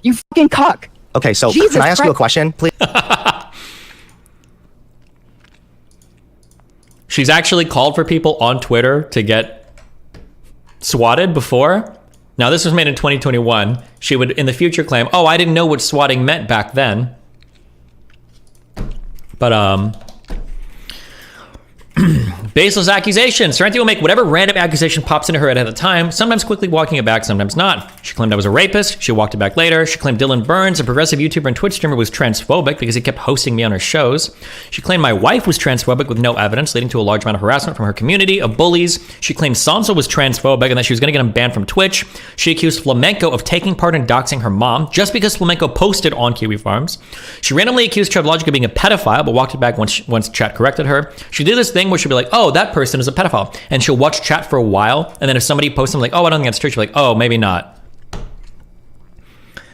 You fucking cuck. Okay, so Jesus can I ask you a Christ. question, please? She's actually called for people on Twitter to get swatted before. Now, this was made in 2021. She would, in the future, claim, oh, I didn't know what swatting meant back then. But, baseless accusations. Serenity will make whatever random accusation pops into her head at the time, sometimes quickly walking it back, sometimes not. She claimed I was a rapist. She walked it back later. She claimed Dylan Burns, a progressive YouTuber and Twitch streamer, was transphobic because he kept hosting me on her shows. She claimed my wife was transphobic with no evidence, leading to a large amount of harassment from her community of bullies. She claimed Sansa was transphobic and that she was going to get him banned from Twitch. She accused Flamenco of taking part in doxing her mom just because Flamenco posted on Kiwi Farms. She randomly accused Chatlogic of being a pedophile, but walked it back once chat corrected her. She did this thing where she'd be like, oh, that person is a pedophile. And she'll watch chat for a while. And then if somebody posts something like, oh, I don't think that's true, she'll be like, oh, maybe not.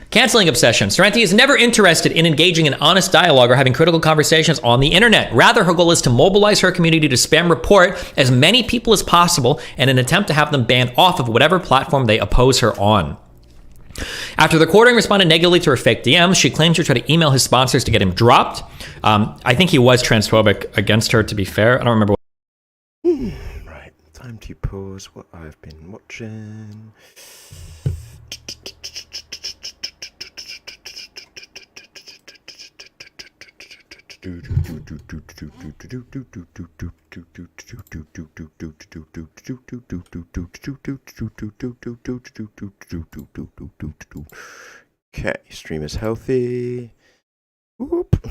Canceling obsession. Serenity is never interested in engaging in honest dialogue or having critical conversations on the internet. Rather, her goal is to mobilize her community to spam report as many people as possible in an attempt to have them banned off of whatever platform they oppose her on. After the recording responded negatively to her fake DMs, she claimed she tried to email his sponsors to get him dropped. I think he was transphobic against her, to be fair. I don't remember. Right, time to pause what I've been watching. Okay, stream is healthy. Whoop.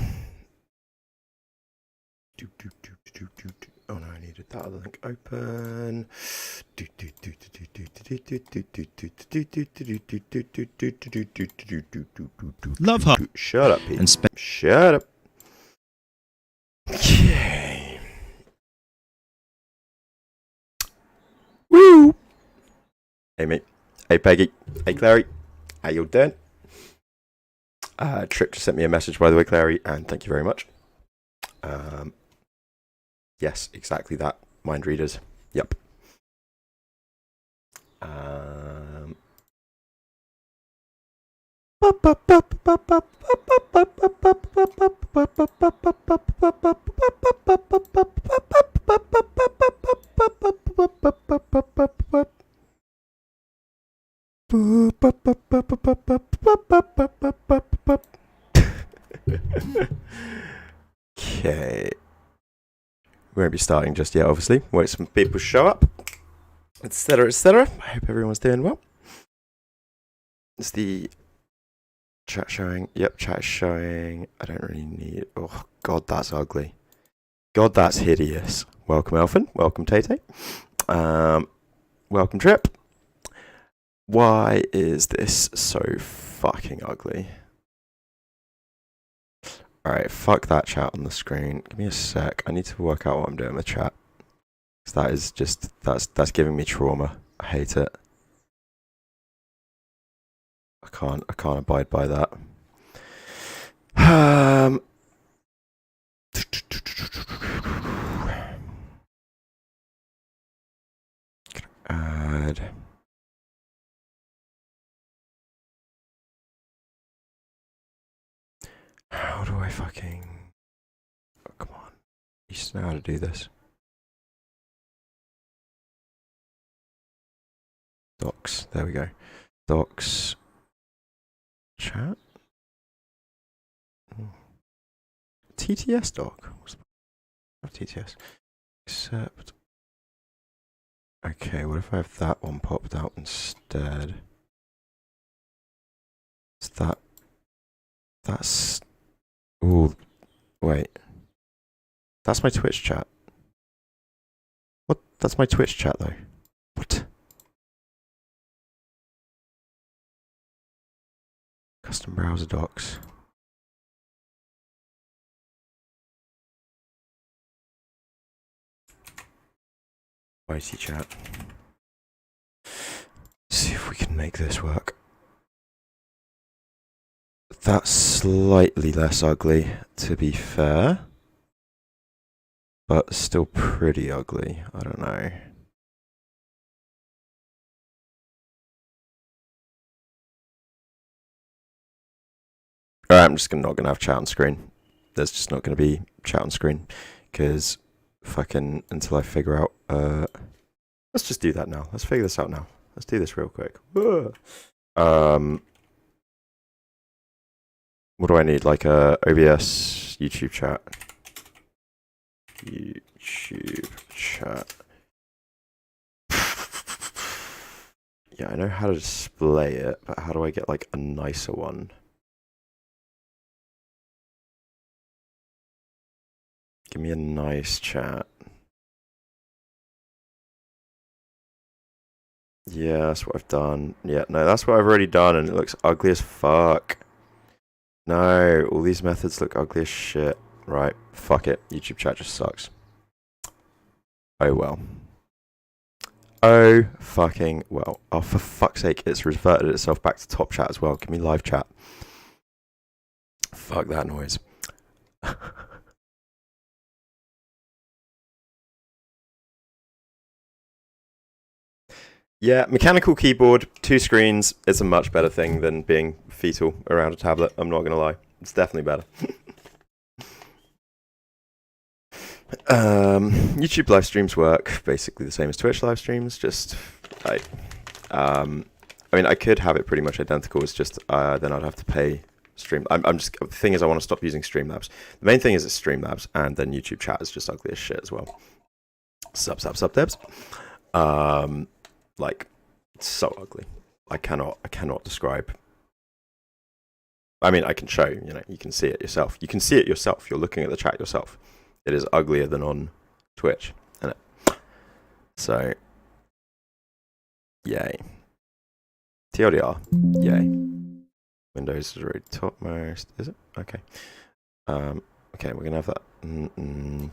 Oh no, I needed that other link open. Love her. Shut up, Pete. Shut up. Okay. Woo! Hey mate. Hey Peggy. Hey Clary. How you doing? Trip just sent me a message, by the way, Clary, and thank you very much. Yes, exactly that. Mind readers. Yep. Okay. We won't be starting just yet, obviously. Wait, some people show up, etc., etc. I hope everyone's doing well. Is the chat showing? Yep, chat is showing. I don't really need. Oh God, that's ugly. God, that's hideous. Welcome, Elfin. Welcome, Tate. Welcome, Trip. Why is this so fucking ugly? Alright, fuck that chat on the screen. Give me a sec. I need to work out what I'm doing with chat. Because that is just, that's giving me trauma. I hate it. I can't abide by that. Add. How do I fucking... Oh, come on. You just know how to do this. Docs. There we go. Docs. Chat. TTS doc. What's the... TTS. Accept. Okay, what if I have that one popped out instead? Is that... That's... Ooh, wait. That's my Twitch chat. What? That's my Twitch chat, though. What? Custom browser docs. YT chat. See if we can make this work. That's slightly less ugly, to be fair. But still pretty ugly. I don't know. Alright, I'm just not going to have chat on screen. There's just not going to be chat on screen. Because fucking until I figure out... let's just do that now. Let's figure this out now. Let's do this real quick. What do I need? Like a OBS YouTube chat. YouTube chat. Yeah, I know how to display it, but how do I get like a nicer one? Give me a nice chat. Yeah, that's what I've done. Yeah, no, that's what I've already done, and it looks ugly as fuck. No, all these methods look ugly as shit. Right, fuck it. YouTube chat just sucks. Oh well. Oh fucking well. Oh, for fuck's sake, it's reverted itself back to top chat as well. Give me live chat. Fuck that noise. Yeah, mechanical keyboard, 2 screens, it's a much better thing than being fetal around a tablet. I'm not going to lie. It's definitely better. YouTube live streams work basically the same as Twitch live streams, just like, I mean, I could have it pretty much identical. It's just then I'd have to pay Stream. I'm just, the thing is, I want to stop using Streamlabs. The main thing is it's Streamlabs, and then YouTube chat is just ugly as shit as well. Sup, Debs. Like, it's so ugly. I cannot describe. I mean, I can show you. You know, you can see it yourself. You can see it yourself. You're looking at the chat yourself. It is uglier than on Twitch, isn't it? So, yay. TLDR, yay. Windows is already topmost, is it? Okay. Okay, we're gonna have that. Then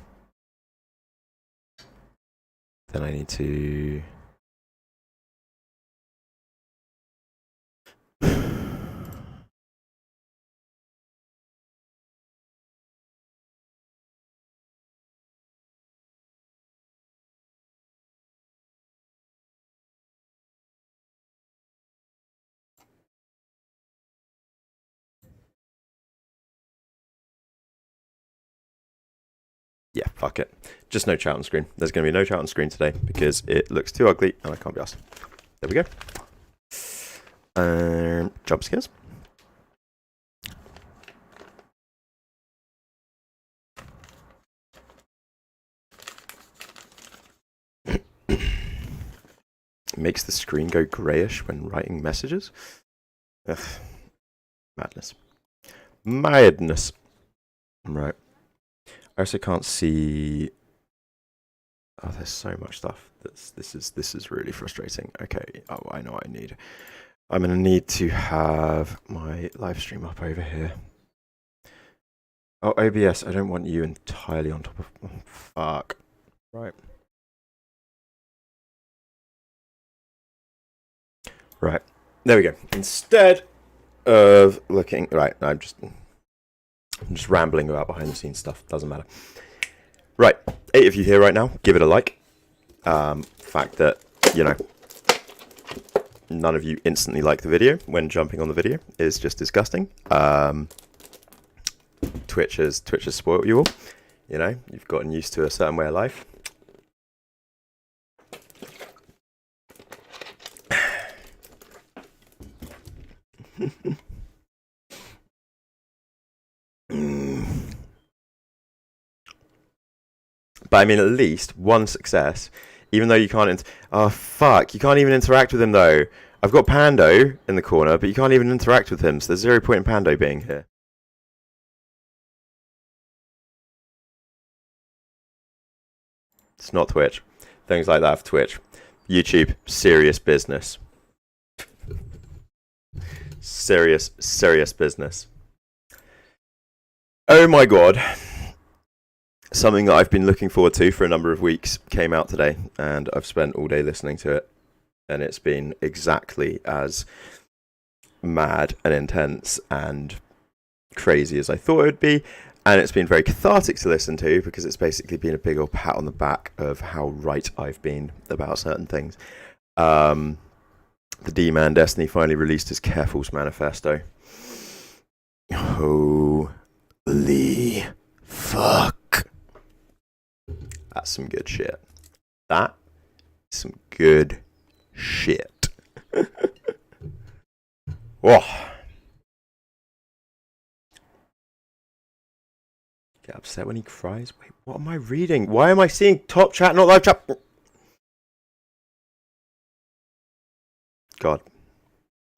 I need to. Yeah, fuck it. Just no chat on screen. There's going to be no chat on screen today because it looks too ugly and I can't be asked. There we go. Jump scares. Makes the screen go grayish when writing messages. Ugh. Madness. Madness. Right. I also can't see. Oh, there's so much stuff. This is really frustrating. Okay. Oh, I know what I need. I'm gonna need to have my live stream up over here. Oh, OBS. I don't want you entirely on top of. Oh, fuck. Right. Right. There we go. Instead of looking right, I'm just rambling about behind the scenes stuff. Doesn't matter. Right. 8 of you here right now. Give it a like. Fact that, you know, none of you instantly like the video when jumping on the video is just disgusting. Twitch has spoiled you all. You know, you've gotten used to a certain way of life. But I mean, at least one success, even though you can't. Oh fuck! You can't even interact with him though. I've got Pando in the corner, but you can't even interact with him. So there's 0 point in Pando being here. It's not Twitch. Things like that for Twitch. YouTube, serious business. Serious business. Oh my god. Something that I've been looking forward to for a number of weeks came out today, and I've spent all day listening to it, and it's been exactly as mad and intense and crazy as I thought it would be, and it's been very cathartic to listen to because it's basically been a big old pat on the back of how right I've been about certain things. The D-Man Destiny finally released his Carefuls manifesto. Holy fuck. That's some good shit. That is some good shit. Whoa. Get upset when he cries. Wait, what am I reading? Why am I seeing top chat, not live chat? God.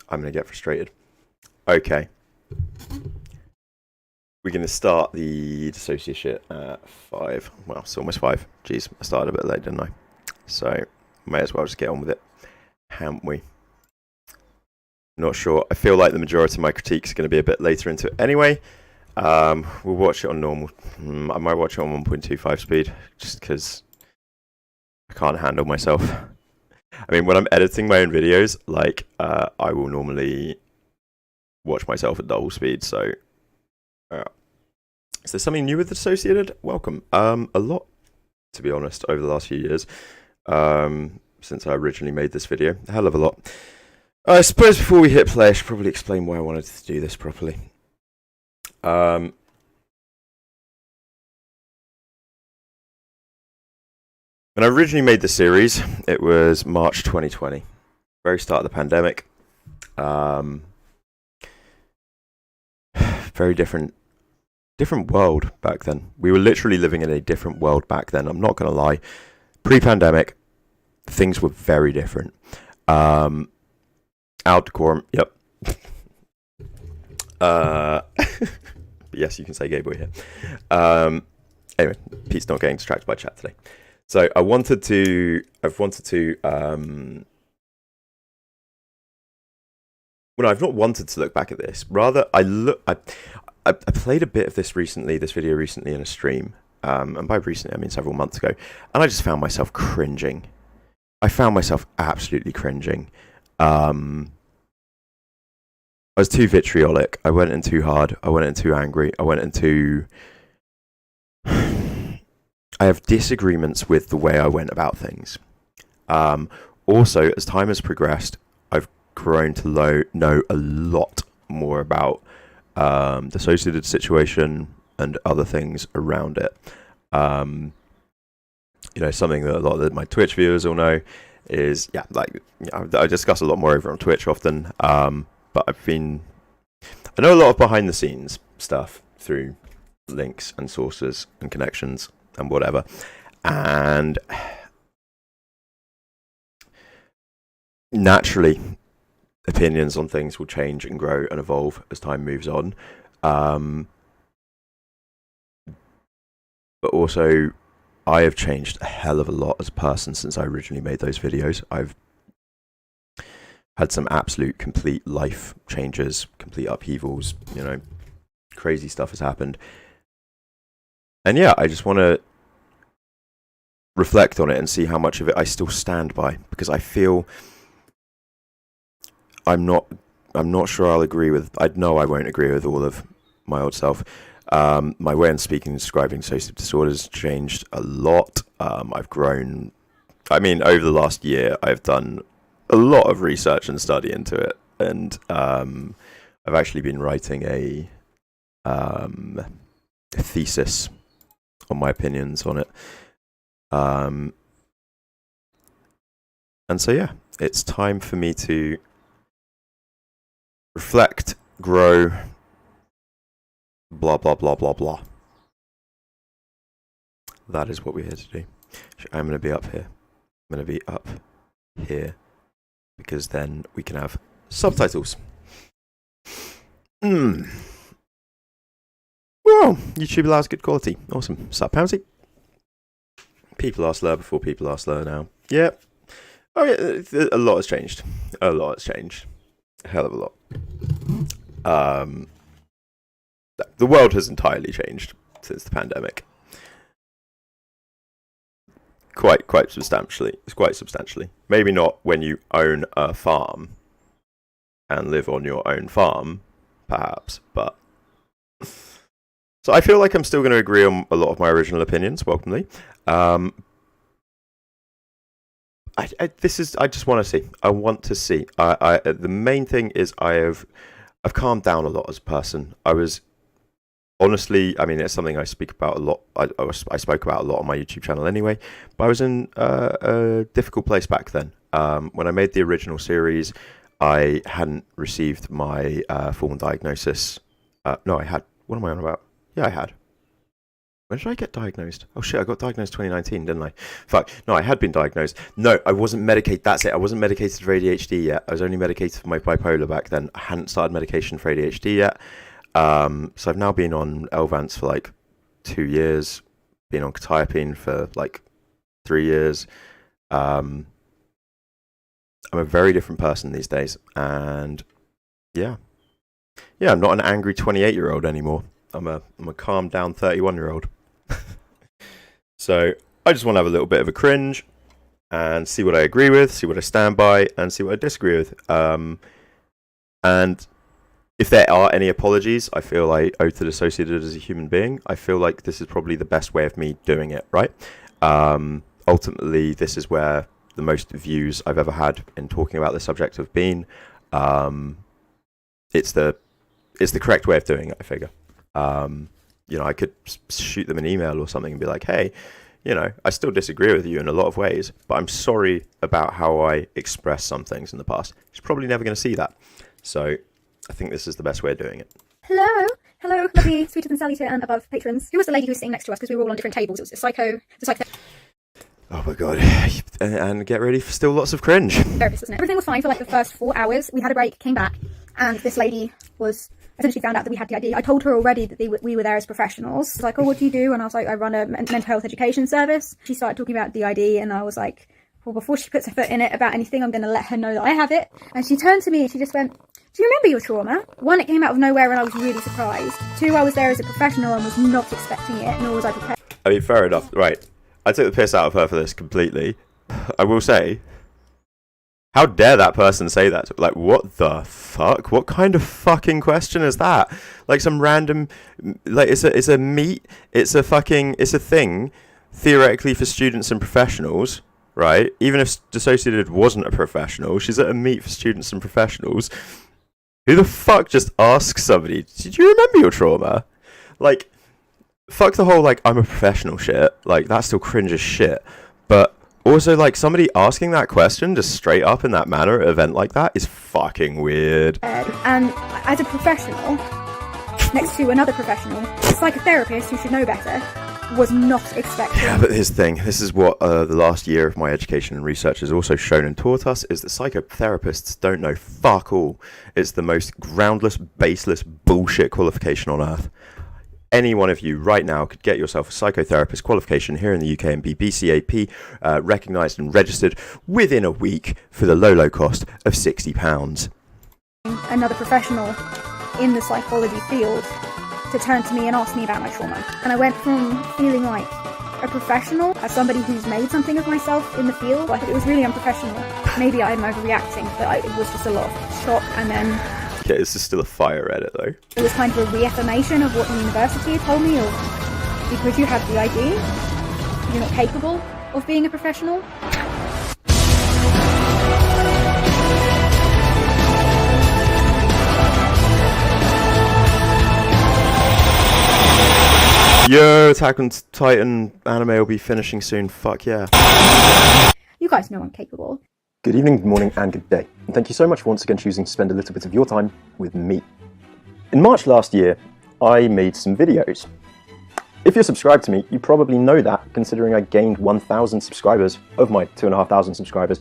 I'm going to get frustrated. Okay. We're going to start the Dissociative shit at 5. Well, it's almost 5. Jeez, I started a bit late, didn't I? So, may as well just get on with it. Haven't we? Not sure. I feel like the majority of my critiques are going to be a bit later into it anyway. We'll watch it on normal. I might watch it on 1.25 speed, just because I can't handle myself. I mean, when I'm editing my own videos, like, I will normally watch myself at double speed, so... Is there something new with the Dissociated? Welcome. A lot, to be honest, over the last few years, since I originally made this video. A hell of a lot. I suppose before we hit play, I should probably explain why I wanted to do this properly. When I originally made the series, it was March 2020, very start of the pandemic. Very different world back then. We were literally living in a different world back then. I'm not going to lie. Pre-pandemic, things were very different. Out decorum, yep. Yes, you can say gay boy here. Anyway, Pete's not getting distracted by chat today. So I've wanted to well, I've not wanted to look back at this. Rather, I played a bit of this video recently in a stream. And by recently, I mean several months ago. And I just found myself cringing. I found myself absolutely cringing. I was too vitriolic. I went in too hard. I went in too angry. I went into... I have disagreements with the way I went about things. Also, as time has progressed, I've grown to know a lot more about the Dissociative situation and other things around it. You know, something that a lot of my Twitch viewers will know is, I discuss a lot more over on Twitch often, but I know a lot of behind the scenes stuff through links and sources and connections and whatever. And naturally, opinions on things will change and grow and evolve as time moves on. But also, I have changed a hell of a lot as a person since I originally made those videos. I've had some absolute complete life changes, complete upheavals, you know, crazy stuff has happened. And yeah, I just want to reflect on it and see how much of it I still stand by, because I feel I'm not sure I'll agree with. I know I won't agree with all of my old self. My way of speaking and describing dissociative disorders changed a lot. I've grown. I mean, over the last year, I've done a lot of research and study into it, and I've actually been writing a thesis on my opinions on it. And so yeah, it's time for me to reflect, grow, blah blah blah blah blah. That is what we're here to do. I'm going to be up here. I'm going to be up here because then we can have subtitles. Well, YouTube allows good quality. Awesome. Sup, Pouncy? People are slow before people are slow now. Yeah. Oh yeah, a lot has changed. A lot has changed. A hell of a lot. The world has entirely changed since the pandemic. Quite substantially. It's quite substantially. Maybe not when you own a farm and live on your own farm, perhaps, but... So I feel like I'm still going to agree on a lot of my original opinions, welcomely. I just want to see. I want to see. The main thing is I've I've calmed down a lot as a person. I was honestly, I mean, it's something I speak about a lot. I spoke about a lot on my YouTube channel anyway. But I was in a difficult place back then. When I made the original series, I hadn't received my formal diagnosis. No, I had. What am I on about? Yeah, I had. When did I get diagnosed? Oh shit, I got diagnosed 2019, didn't I? Fuck. No, I had been diagnosed. No, I wasn't medicated. That's it. I wasn't medicated for ADHD yet. I was only medicated for my bipolar back then. I hadn't started medication for ADHD yet. So I've now been on Elvance for like 2 years. Been on Teampinata for like 3 years. I'm a very different person these days. And yeah. Yeah, I'm not an angry 28-year-old anymore. I'm a calm down 31-year-old. So I just want to have a little bit of a cringe and see what I agree with, see what I stand by, and see what I disagree with. And if there are any apologies I feel I owe to Dissociated as a human being, I feel like this is probably the best way of me doing it, right? Ultimately, this is where the most views I've ever had in talking about the subject have been. It's the correct way of doing it, I figure. You know, I could shoot them an email or something and be like, hey, you know, I still disagree with you in a lot of ways, but I'm sorry about how I expressed some things in the past. She's probably never going to see that. So I think this is the best way of doing it. Hello, lovely sweeter than Sally to and above patrons. Who was the lady who was sitting next to us because we were all on different tables? It was the psycho. Oh my god. And get ready for still lots of cringe. Therapist, wasn't it? Everything was fine for like the first 4 hours. We had a break, came back, and this lady was essentially found out that we had the ID. I told her already that we were there as professionals. She's like, oh, what do you do? And I was like, I run a mental health education service. She started talking about DID, and I was like, well, before she puts her foot in it about anything, I'm going to let her know that I have it. And she turned to me and she just went, do you remember your trauma? 1, it came out of nowhere and I was really surprised. 2, I was there as a professional and was not expecting it, nor was I prepared. I mean, fair enough. Right. I took the piss out of her for this completely. I will say, how dare that person say that? Like, what the fuck? What kind of fucking question is that? Like some random, like it's a thing, theoretically for students and professionals, right? Even if Dissociated wasn't a professional, she's at a meet for students and professionals. Who the fuck just asks somebody, did you remember your trauma? Like, fuck the whole, like, I'm a professional shit. Like, that's still cringe as shit. But also, like, somebody asking that question just straight up in that manner at an event like that is fucking weird. And as a professional, next to another professional, a psychotherapist who should know better, was not expecting. Yeah, but here's the thing. This is what the last year of my education and research has also shown and taught us, is that psychotherapists don't know fuck all. It's the most groundless, baseless bullshit qualification on earth. Any one of you right now could get yourself a psychotherapist qualification here in the UK and be BCAP recognised and registered within a week for the low cost of £60. Another professional in the psychology field to turn to me and ask me about my trauma. And I went from feeling like a professional as somebody who's made something of myself in the field. I thought it was really unprofessional. Maybe I'm overreacting, but it was just a lot of shock. And then okay, this is still a fire edit though. It was kind of a reaffirmation of what the university had told me, of because you have the ID, you're not capable of being a professional. Yo, Attack on Titan anime will be finishing soon. Fuck yeah. You guys know I'm capable. Good evening, good morning, and good day. And thank you so much for once again choosing to spend a little bit of your time with me. In March last year, I made some videos. If you're subscribed to me, you probably know that, considering I gained 1,000 subscribers of my 2,500 subscribers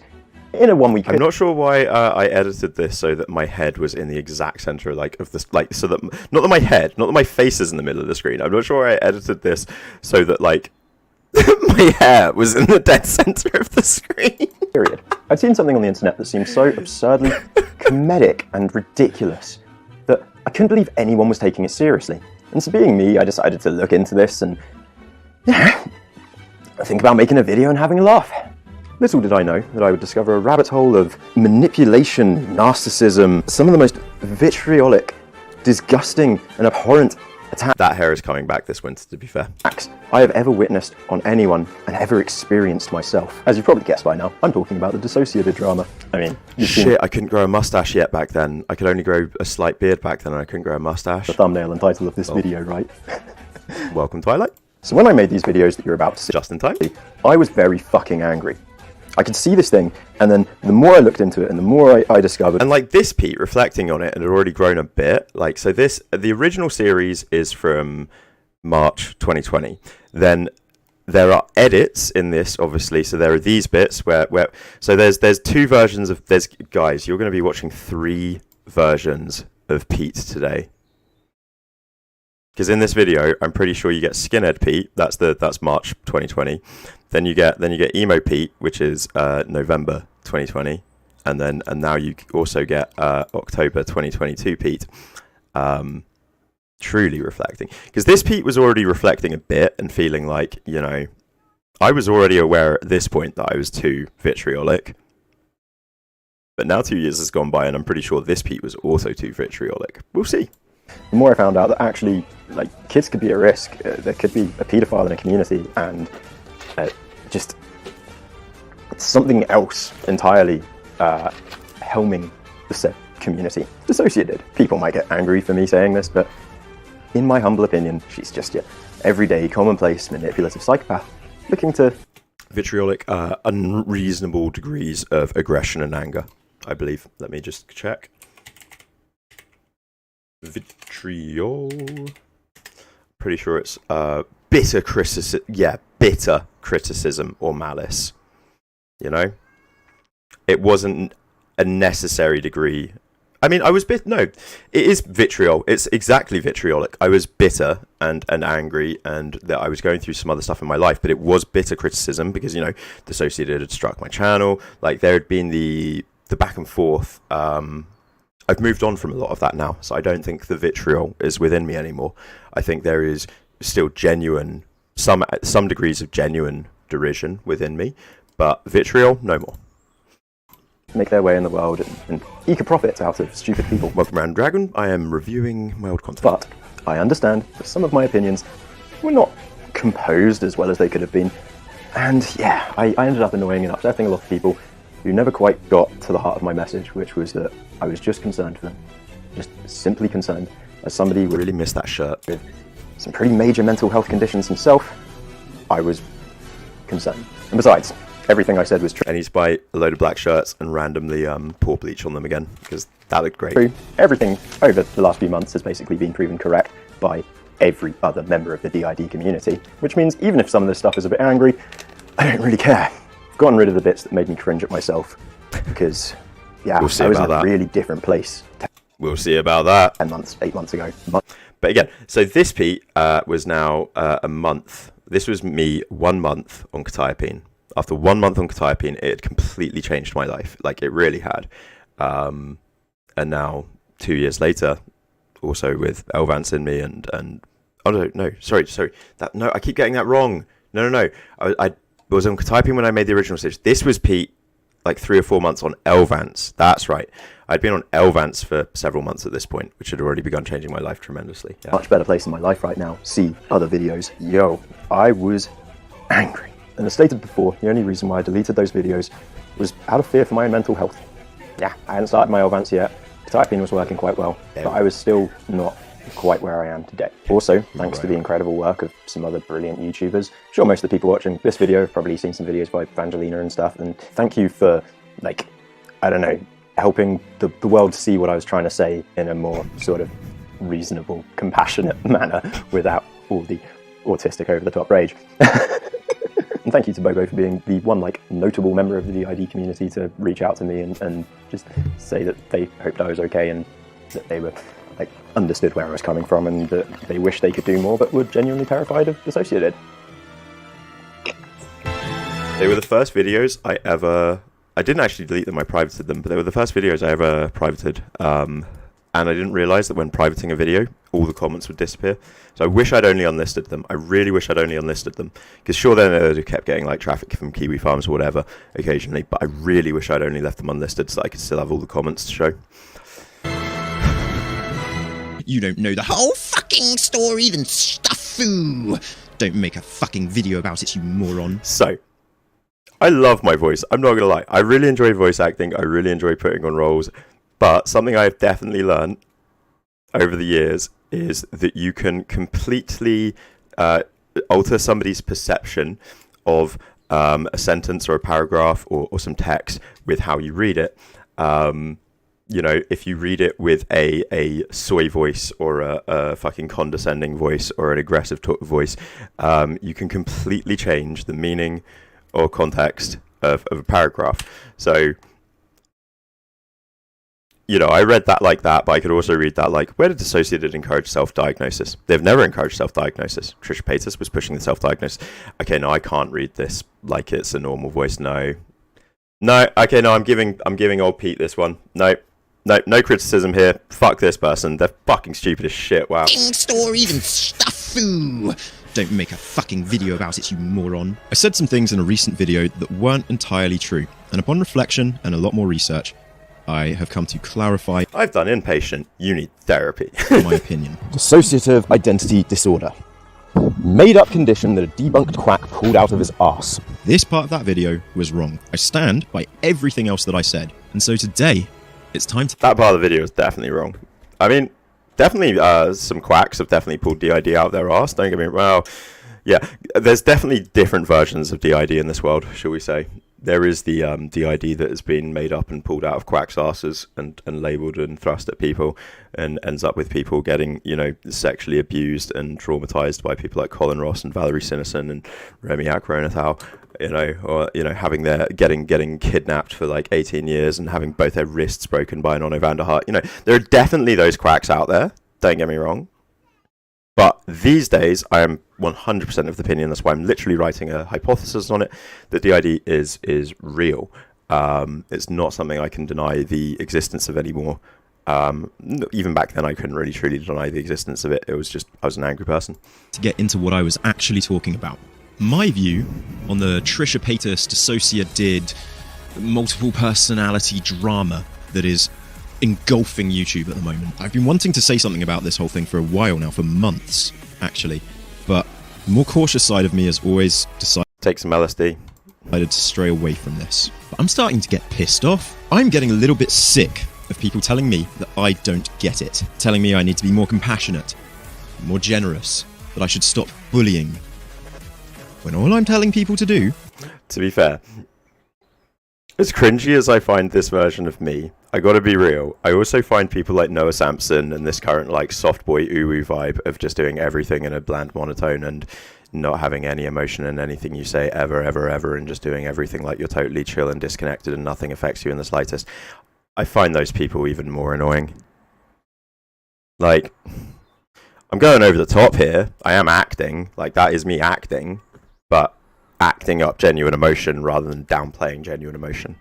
in a 1 week. I'm not sure why I edited this so that my head was in the exact center, like, of this, like, so that not that my face is in the middle of the screen. I'm not sure why I edited this so that, like, my hair was in the dead center of the screen. Period. I'd seen something on the internet that seemed so absurdly comedic and ridiculous that I couldn't believe anyone was taking it seriously. And so being me, I decided to look into this and, yeah, think about making a video and having a laugh. Little did I know that I would discover a rabbit hole of manipulation, narcissism, some of the most vitriolic, disgusting and abhorrent That hair is coming back this winter, to be fair. attacks I have ever witnessed on anyone and ever experienced myself. As you've probably guessed by now, I'm talking about the Dissociative drama. I mean, Shit, I couldn't grow a mustache yet back then. I could only grow a slight beard back then, and I couldn't grow a mustache. the thumbnail and title of this video, right? Welcome, Twilight. So when I made these videos that you're about to see, Just in time. I was very fucking angry. I could see this thing, and then the more I looked into it, and the more I discovered... And like this Pete, reflecting on it, and had already grown a bit. Like, so the original series is from March 2020. Then there are edits in this, obviously. So there are these bits where so there's two versions of... Guys, you're going to be watching 3 versions of Pete today. Because in this video, I'm pretty sure you get Skinhead Pete. That's March 2020. Then you get Emo Pete, which is November 2020, and now you also get October 2022 Pete. Truly reflecting, because this Pete was already reflecting a bit and feeling like, you know, I was already aware at this point that I was too vitriolic. But now 2 years has gone by, and I'm pretty sure this Pete was also too vitriolic. We'll see. The more I found out that actually, like, kids could be at risk. There could be a paedophile in a community, and just something else entirely helming the said community. Dissociated. People might get angry for me saying this, but in my humble opinion, she's just your everyday, commonplace, manipulative psychopath looking to... Vitriolic, unreasonable degrees of aggression and anger, I believe. Let me just check. Vitriol. Pretty sure it's bitter criticism. Yeah, bitter criticism or malice. You know, it wasn't a necessary degree. I mean, I was no, it is vitriol. It's exactly vitriolic. I was bitter and angry, and that I was going through some other stuff in my life, but it was bitter criticism because, you know, Dissociated had struck my channel. Like, there had been the back and forth. I've moved on from a lot of that now, so I don't think the vitriol is within me anymore. I think there is still genuine, some degrees of genuine derision within me, but vitriol, no more. Make their way in the world and eke a profit out of stupid people. Welcome, Round Dragon. I am reviewing my old content. But I understand that some of my opinions were not composed as well as they could have been. And yeah, I ended up annoying and upsetting a lot of people who never quite got to the heart of my message, which was that I was just concerned for them. Just simply concerned. As somebody with, Really missed that shirt. with some pretty major mental health conditions himself, I was concerned. And besides, everything I said was true. I need to buy a load of black shirts and randomly pour bleach on them again, because that looked great. Everything over the last few months has basically been proven correct by every other member of the DID community, which means even if some of this stuff is a bit angry, I don't really care. I've gotten rid of the bits that made me cringe at myself, because, yeah, We'll see I was in about a that. really different place We'll see about that. 10 months, 8 months ago. But again, so this Pete was now a month. This was me 1 month on quetiapine. After 1 month on quetiapine, it had completely changed my life. Like, it really had. And now, 2 years later, also with Elvance in me and oh no, sorry. No, I keep getting that wrong. No. I was on quetiapine when I made the original series. This was Pete, like 3 or 4 months on Elvance. That's right. I'd been on Elvance for several months at this point, which had already begun changing my life tremendously. Yeah. Much better place in my life right now. See other videos. Yo, I was angry. And as stated before, the only reason why I deleted those videos was out of fear for my own mental health. Yeah, I hadn't started my Elvance yet. Quetiapine was working quite well, but I was still not quite where I am today. Also, thanks to the incredible work of some other brilliant YouTubers. I'm sure most of the people watching this video have probably seen some videos by Evangelina and stuff, and thank you for, like, I don't know, helping the world see what I was trying to say in a more sort of reasonable, compassionate manner without all the autistic over-the-top rage. And thank you to Bobo for being the one, like, notable member of the DID community to reach out to me and just say that they hoped I was okay and that they were, like, understood where I was coming from and that they wish they could do more but were genuinely terrified of Dissociated. They were the first videos I ever... I didn't actually delete them, I privated them, but they were the first videos I ever privated. And I didn't realise that when privating a video, all the comments would disappear. So I wish I'd only unlisted them. I really wish I'd only unlisted them. Because sure, then they would have kept getting, like, traffic from Kiwi Farms or whatever occasionally, but I really wish I'd only left them unlisted so that I could still have all the comments to show. you don't know the whole fucking story, then stuffoo. Don't make a fucking video about it, you moron. So, I love my voice. I'm not going to lie. I really enjoy voice acting. I really enjoy putting on roles. But something I've definitely learned over the years is that you can completely alter somebody's perception of a sentence or a paragraph or some text with how you read it. You know, if you read it with a soy voice or a fucking condescending voice or an aggressive voice, you can completely change the meaning or context of a paragraph. So, you know, I read that like that, but I could also read that like, where did Dissociative encourage self-diagnosis? They've never encouraged self-diagnosis. Trisha Paytas was pushing the self-diagnosis. Okay, no, I can't read this like it's a normal voice. No. Okay, no, I'm giving old Pete this one. No criticism here. Fuck this person. They're fucking stupid as shit. Wow. Story, then stuffoo. Don't make a fucking video about it, you moron. I said some things in a recent video that weren't entirely true, and upon reflection and a lot more research, I have come to clarify I've done inpatient. You need therapy. my opinion. Dissociative identity disorder. Made-up condition that a debunked quack pulled out of his arse. This part of that video was wrong. I stand by everything else that I said, and so today, it's time to... That part of the video is definitely wrong. I mean, definitely some quacks have definitely pulled DID out of their arse. Don't get me wrong. Well, yeah, there's definitely different versions of DID in this world, shall we say. There is the DID that has been made up and pulled out of quacks' arses and labelled and thrust at people and ends up with people getting, you know, sexually abused and traumatised by people like Colin Ross and Valerie Sinison and Remy Akronathal, you know, or, you know, having their getting kidnapped for like 18 years and having both their wrists broken by an Onno van der Hart. You know, there are definitely those quacks out there, don't get me wrong. But these days, I am 100% of the opinion, that's why I'm literally writing a hypothesis on it, that DID is real. It's not something I can deny the existence of anymore. Even back then, I couldn't really truly deny the existence of it. It was just, I was an angry person. To get into what I was actually talking about. My view on the Trisha Paytas Dissociadid multiple personality drama that is engulfing YouTube at the moment. I've been wanting to say something about this whole thing for a while now, for months, actually. But the more cautious side of me has always decided Take some LSD. To stray away from this. But I'm starting to get pissed off. I'm getting a little bit sick of people telling me that I don't get it. Telling me I need to be more compassionate, more generous, that I should stop bullying. When all I'm telling people to do... To be fair, as cringy as I find this version of me, I gotta be real, I also find people like Noah Sampson and this current like soft boy uwu vibe of just doing everything in a bland monotone and not having any emotion in anything you say ever, and just doing everything like you're totally chill and disconnected and nothing affects you in the slightest. I find those people even more annoying. Like, I'm going over the top here. I am acting. Like, that is me acting. But acting up genuine emotion rather than downplaying genuine emotion.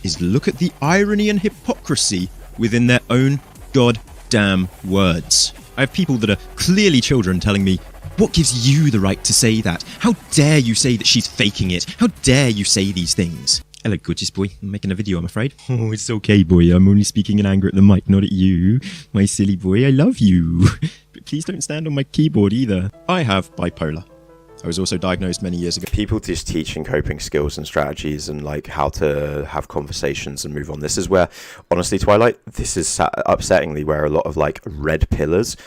Is look at the irony and hypocrisy within their own goddamn words. I have people that are clearly children telling me, what gives you the right to say that? How dare you say that she's faking it? How dare you say these things? Hello, gorgeous boy. I'm making a video, I'm afraid. Oh, it's okay, boy. I'm only speaking in anger at the mic, not at you. My silly boy, I love you. But please don't stand on my keyboard either. I have bipolar. I was also diagnosed many years ago. People just teaching coping skills and strategies and like how to have conversations and move on. This is where, honestly, Twilight, this is upsettingly where a lot of like red pillars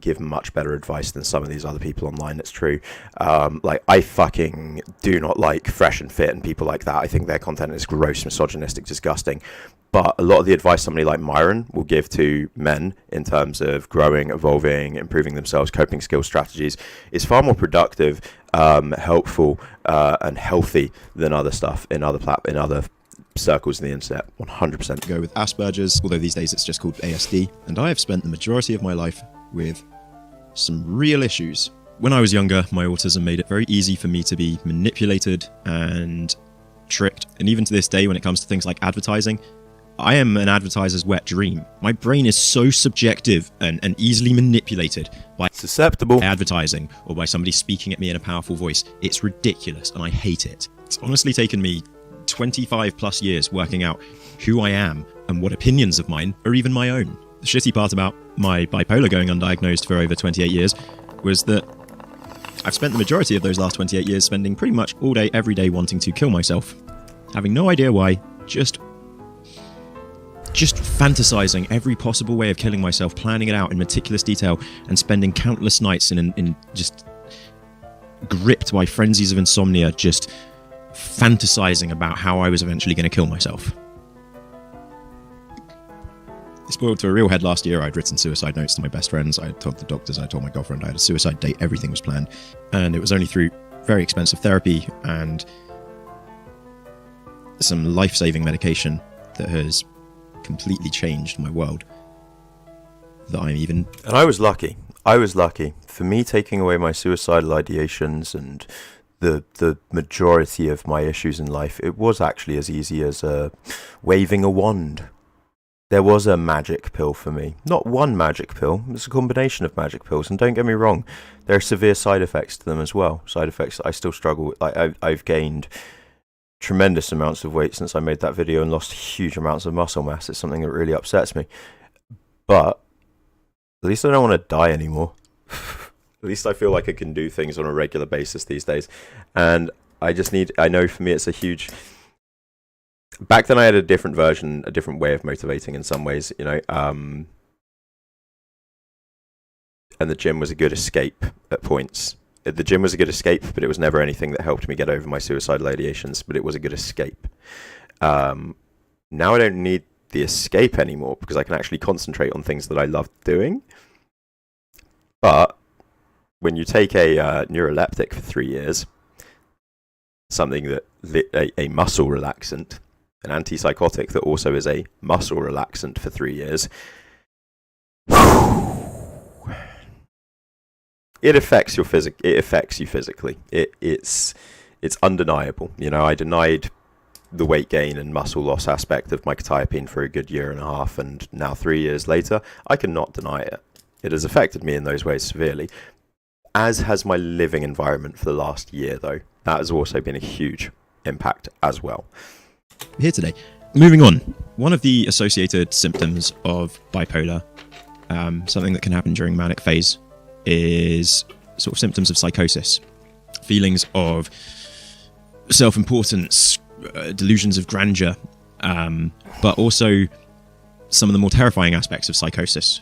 give much better advice than some of these other people online. It's true. Like, I fucking do not like Fresh and Fit and people like that. I think their content is gross, misogynistic, disgusting. But a lot of the advice somebody like Myron will give to men in terms of growing, evolving, improving themselves, coping skills, strategies, is far more productive, helpful, and healthy than other stuff in other circles in the internet. 100%. Go with Asperger's, although these days it's just called ASD. And I have spent the majority of my life with some real issues. When I was younger, my autism made it very easy for me to be manipulated and tricked. And even to this day, when it comes to things like advertising, I am an advertiser's wet dream. My brain is so subjective and easily manipulated by susceptible advertising or by somebody speaking at me in a powerful voice. It's ridiculous and I hate it. It's honestly taken me 25 plus years working out who I am and what opinions of mine are even my own. The shitty part about my bipolar going undiagnosed for over 28 years was that I've spent the majority of those last 28 years spending pretty much all day, every day wanting to kill myself. Having no idea why, just fantasizing every possible way of killing myself, planning it out in meticulous detail, and spending countless nights in just gripped by frenzies of insomnia, just fantasizing about how I was eventually going to kill myself. It spoiled to a real head last year. I'd written suicide notes to my best friends. I had told the doctors, I told my girlfriend I had a suicide date, everything was planned. And it was only through very expensive therapy and some life-saving medication that has completely changed my world that I'm even... And I was lucky. For me, taking away my suicidal ideations and the majority of my issues in life, it was actually as easy as waving a wand. There was a magic pill for me. Not one magic pill, it's a combination of magic pills. And don't get me wrong, there are severe side effects to them as well. Side effects that I still struggle with. Like I've gained tremendous amounts of weight since I made that video and lost huge amounts of muscle mass. It's something that really upsets me. But at least I don't want to die anymore. At least I feel like I can do things on a regular basis these days. And I know for me it's a huge... Back then I had a different version, a different way of motivating in some ways, you know. And the gym was a good escape at points. The gym was a good escape, but it was never anything that helped me get over my suicidal ideations, but it was a good escape. Now I don't need the escape anymore because I can actually concentrate on things that I love doing. But when you take a neuroleptic for 3 years, something that a muscle relaxant, an antipsychotic that also is a muscle relaxant for 3 years, it affects you physically. It's undeniable. You know, I denied the weight gain and muscle loss aspect of mycothiopine for a good year and a half, and now 3 years later, I cannot deny it. It has affected me in those ways severely, as has my living environment for the last year, though. That has also been a huge impact as well. Here today. Moving on. One of the associated symptoms of bipolar, something that can happen during manic phase, is sort of symptoms of psychosis. Feelings of self-importance, delusions of grandeur, but also some of the more terrifying aspects of psychosis.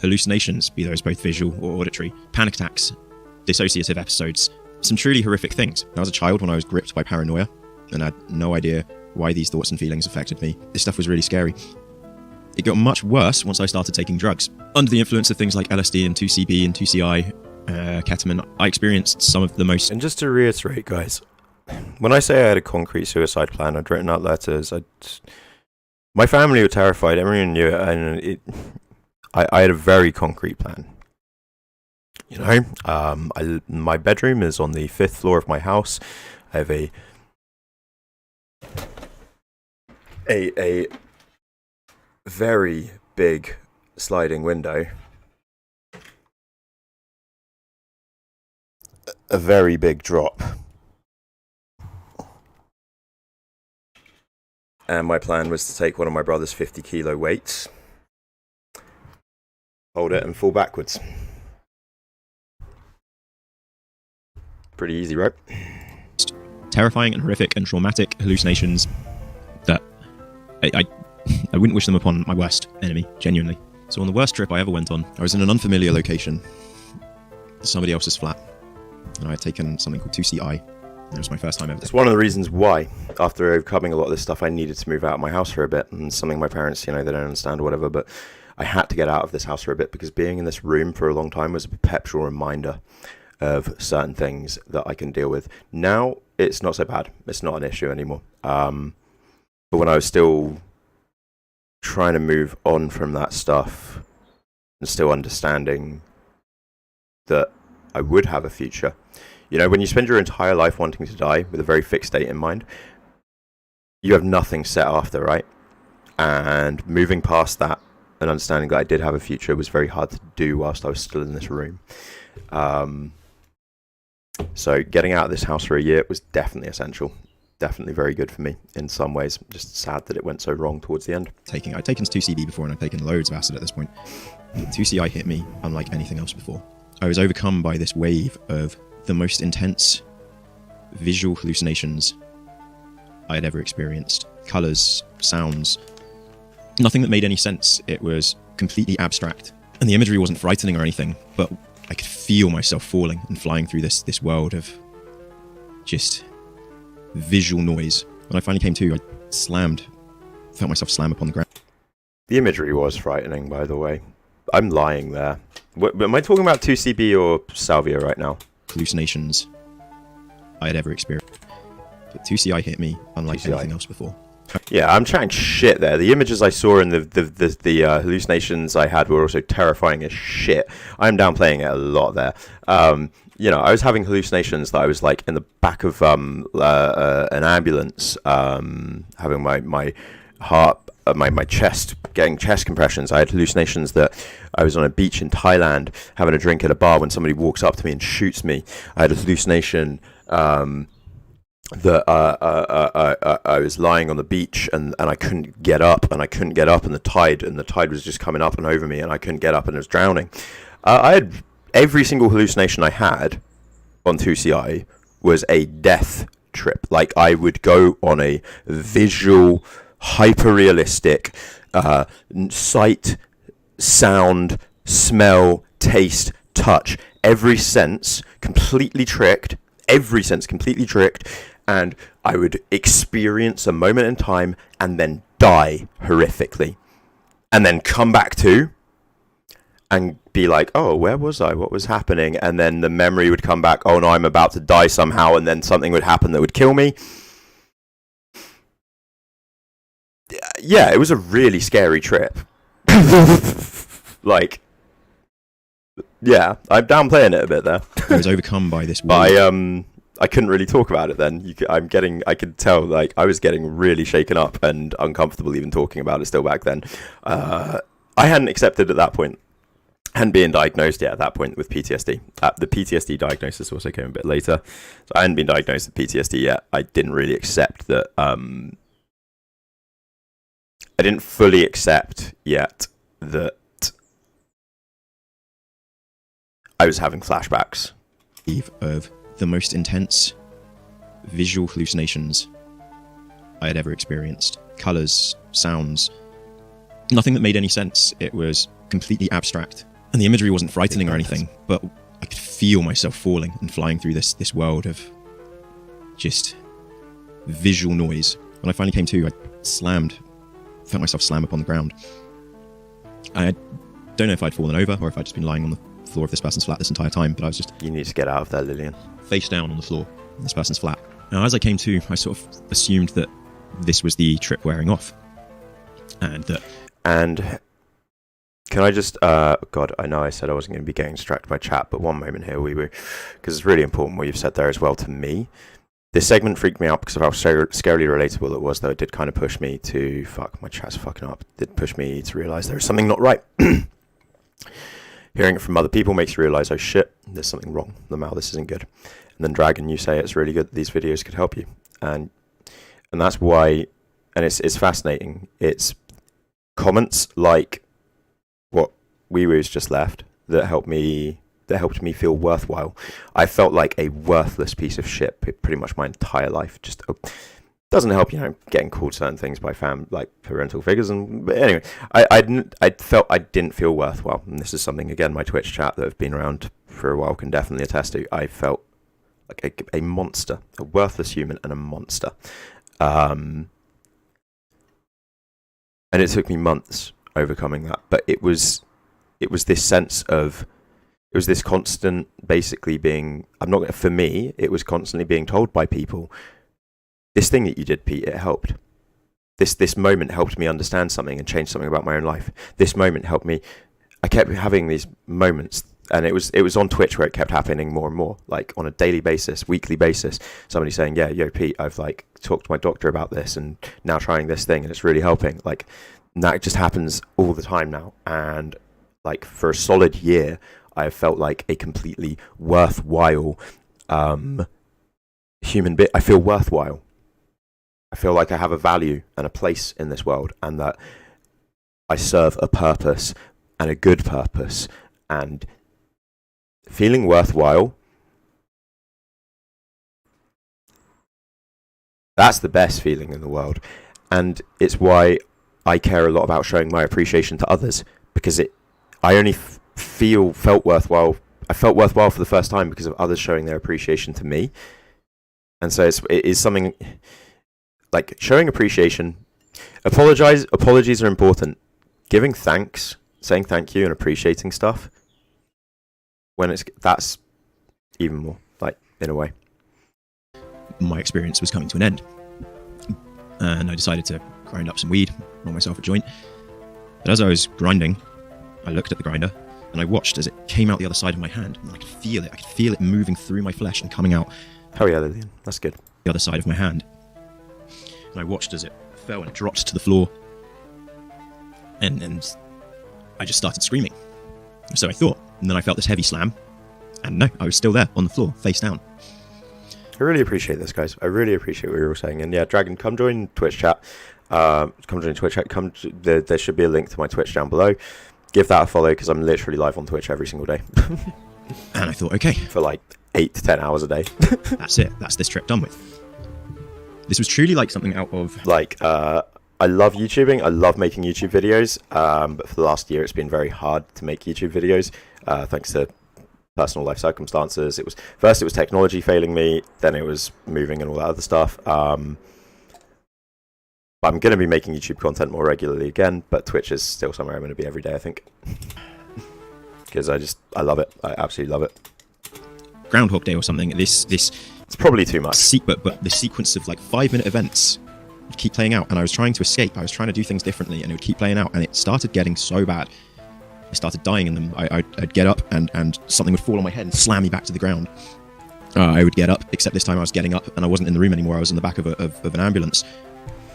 Hallucinations, be those both visual or auditory, panic attacks, dissociative episodes, some truly horrific things. I was a child when I was gripped by paranoia, and I had no idea why these thoughts and feelings affected me. This stuff was really scary. It got much worse once I started taking drugs. Under the influence of things like LSD and 2CB and 2CI, ketamine, I experienced some of the most... And just to reiterate, guys, when I say I had a concrete suicide plan, I'd written out letters, my family were terrified, everyone knew it, and I had a very concrete plan. You know, my bedroom is on the 5th floor of my house. I have a very big sliding window. A very big drop. And my plan was to take one of my brother's 50-kilo weights, hold it and fall backwards. Pretty easy, right? Terrifying and horrific and traumatic hallucinations that I wouldn't wish them upon my worst enemy, genuinely. So on the worst trip I ever went on, I was in an unfamiliar location, somebody else's flat, and I had taken something called 2CI. It was my first time ever. It's one of the reasons why, after overcoming a lot of this stuff, I needed to move out of my house for a bit, and something my parents, you know, they don't understand or whatever, but I had to get out of this house for a bit because being in this room for a long time was a perpetual reminder of certain things that I can deal with. Now, it's not so bad. It's not an issue anymore. But when I was still trying to move on from that stuff and still understanding that I would have a future, you know, when you spend your entire life wanting to die with a very fixed date in mind, you have nothing set after, right? And moving past that and understanding that I did have a future was very hard to do whilst I was still in this room. So getting out of this house for a year was definitely essential. definitely very good for me in some ways. Just sad that it went so wrong towards the end. I'd taken 2CB before, and I'd taken loads of acid at this point. 2CI hit me unlike anything else before. I was overcome by this wave of the most intense visual hallucinations I had ever experienced. Colours, sounds, nothing that made any sense. It was completely abstract. And the imagery wasn't frightening or anything, but I could feel myself falling and flying through this world of just visual noise. When I finally came to, I felt myself slam upon the ground. The imagery was frightening, by the way. I'm lying there. Am I talking about 2CB or Salvia right now? Hallucinations I had ever experienced. But 2CI hit me unlike 2CI. anything else before. Yeah, I'm chatting shit there. The images I saw and the hallucinations I had were also terrifying as shit. I'm downplaying it a lot there. You know, I was having hallucinations that I was like in the back of an ambulance, having my heart, my chest, getting chest compressions. I had hallucinations that I was on a beach in Thailand having a drink at a bar when somebody walks up to me and shoots me. I had a hallucination that I was lying on the beach and I couldn't get up and the tide was just coming up and over me and I couldn't get up and I was drowning. I had every single hallucination I had on 2CI was a death trip. Like I would go on a visual, hyper-realistic sight, sound, smell, taste, touch, every sense completely tricked, and I would experience a moment in time and then die horrifically and then come back to and be like, oh, where was I? What was happening? And then the memory would come back, oh no, I'm about to die somehow, and then something would happen that would kill me. Yeah, it was a really scary trip. Like, yeah, I'm downplaying it a bit there. I was overcome by this But I couldn't really talk about it then. I could tell, like, I was getting really shaken up and uncomfortable even talking about it still back then. I hadn't accepted at that point, hadn't been diagnosed yet at that point with PTSD. The PTSD diagnosis also came a bit later. So I hadn't been diagnosed with PTSD yet. I didn't really accept that, I didn't fully accept yet that I was having flashbacks. Of the most intense visual hallucinations I had ever experienced. Colours, sounds, nothing that made any sense. It was completely abstract. And the imagery wasn't frightening or anything, but I could feel myself falling and flying through this world of just visual noise. When I finally came to, I felt myself slam upon the ground. I don't know if I'd fallen over or if I'd just been lying on the floor of this person's flat this entire time, but I was just... You need to get out of there, Lillian. Face down on the floor in this person's flat. Now, as I came to, I sort of assumed that this was the trip wearing off. And can I just... God, I know I said I wasn't going to be getting distracted by chat, but one moment here, because it's really important what you've said there as well to me. This segment freaked me out because of how scarily relatable it was, though it did kind of push me to... Fuck, my chat's fucking up. It did push me to realise there was something not right. Hearing it from other people makes you realise, oh shit, there's something wrong. This isn't good. And then Dragon, you say it's really good that these videos could help you. And that's why... And it's fascinating. It's comments like what Wee-Woo's just left that helped me feel worthwhile. I felt like a worthless piece of shit pretty much my entire life. Just doesn't help, getting called certain things by parental figures. But anyway, I felt I didn't feel worthwhile. And this is something, again, my Twitch chat that have been around for a while can definitely attest to. I felt like a monster, a worthless human and a monster. And it took me months overcoming that. But it was this sense of... It was this constant, basically being... For me, it was constantly being told by people, this thing that you did, Pete, it helped. This moment helped me understand something and change something about my own life. This moment helped me... I kept having these moments, and it was on Twitch where it kept happening more and more, like on a daily basis, weekly basis. Somebody saying, yeah, yo, Pete, I've talked to my doctor about this and now trying this thing and it's really helping. Like, that just happens all the time now. And for a solid year... I felt like a completely worthwhile human being. I feel worthwhile. I feel like I have a value and a place in this world, and that I serve a purpose and a good purpose, and feeling worthwhile. That's the best feeling in the world, and it's why I care a lot about showing my appreciation to others, because I only felt worthwhile. I felt worthwhile for the first time because of others showing their appreciation to me, and so it is something like showing appreciation. Apologies are important. Giving thanks, saying thank you, and appreciating stuff that's even more, like, in a way. My experience was coming to an end, and I decided to grind up some weed, roll myself a joint. But as I was grinding, I looked at the grinder and I watched as it came out the other side of my hand, and I could feel it. I could feel it moving through my flesh and coming out. Oh yeah, Lillian, that's good. The other side of my hand, and I watched as it fell and it dropped to the floor, and I just started screaming. So I thought, and then I felt this heavy slam, and no, I was still there on the floor, face down. I really appreciate this, guys. I really appreciate what you're all saying. And yeah, Dragon, come join Twitch chat. Come join Twitch chat. There should be a link to my Twitch down below. Give that a follow, because I'm literally live on Twitch every single day. And I thought, okay, for like 8 to 10 hours a day. That's it. That's this trip done with. This was truly like something out of... Like, I love YouTubing. I love making YouTube videos. But for the last year, it's been very hard to make YouTube videos, thanks to personal life circumstances. First it was technology failing me, then it was moving and all that other stuff. But I'm going to be making YouTube content more regularly again, but Twitch is still somewhere I'm going to be every day, I think. Because I love it. I absolutely love it. Groundhog Day or something. This it's probably too much. But the sequence of like 5-minute events would keep playing out, and I was trying to escape. I was trying to do things differently, and it would keep playing out, and it started getting so bad. I started dying in them. I'd get up and something would fall on my head and slam me back to the ground. I would get up, except this time I was getting up and I wasn't in the room anymore. I was in the back of an ambulance,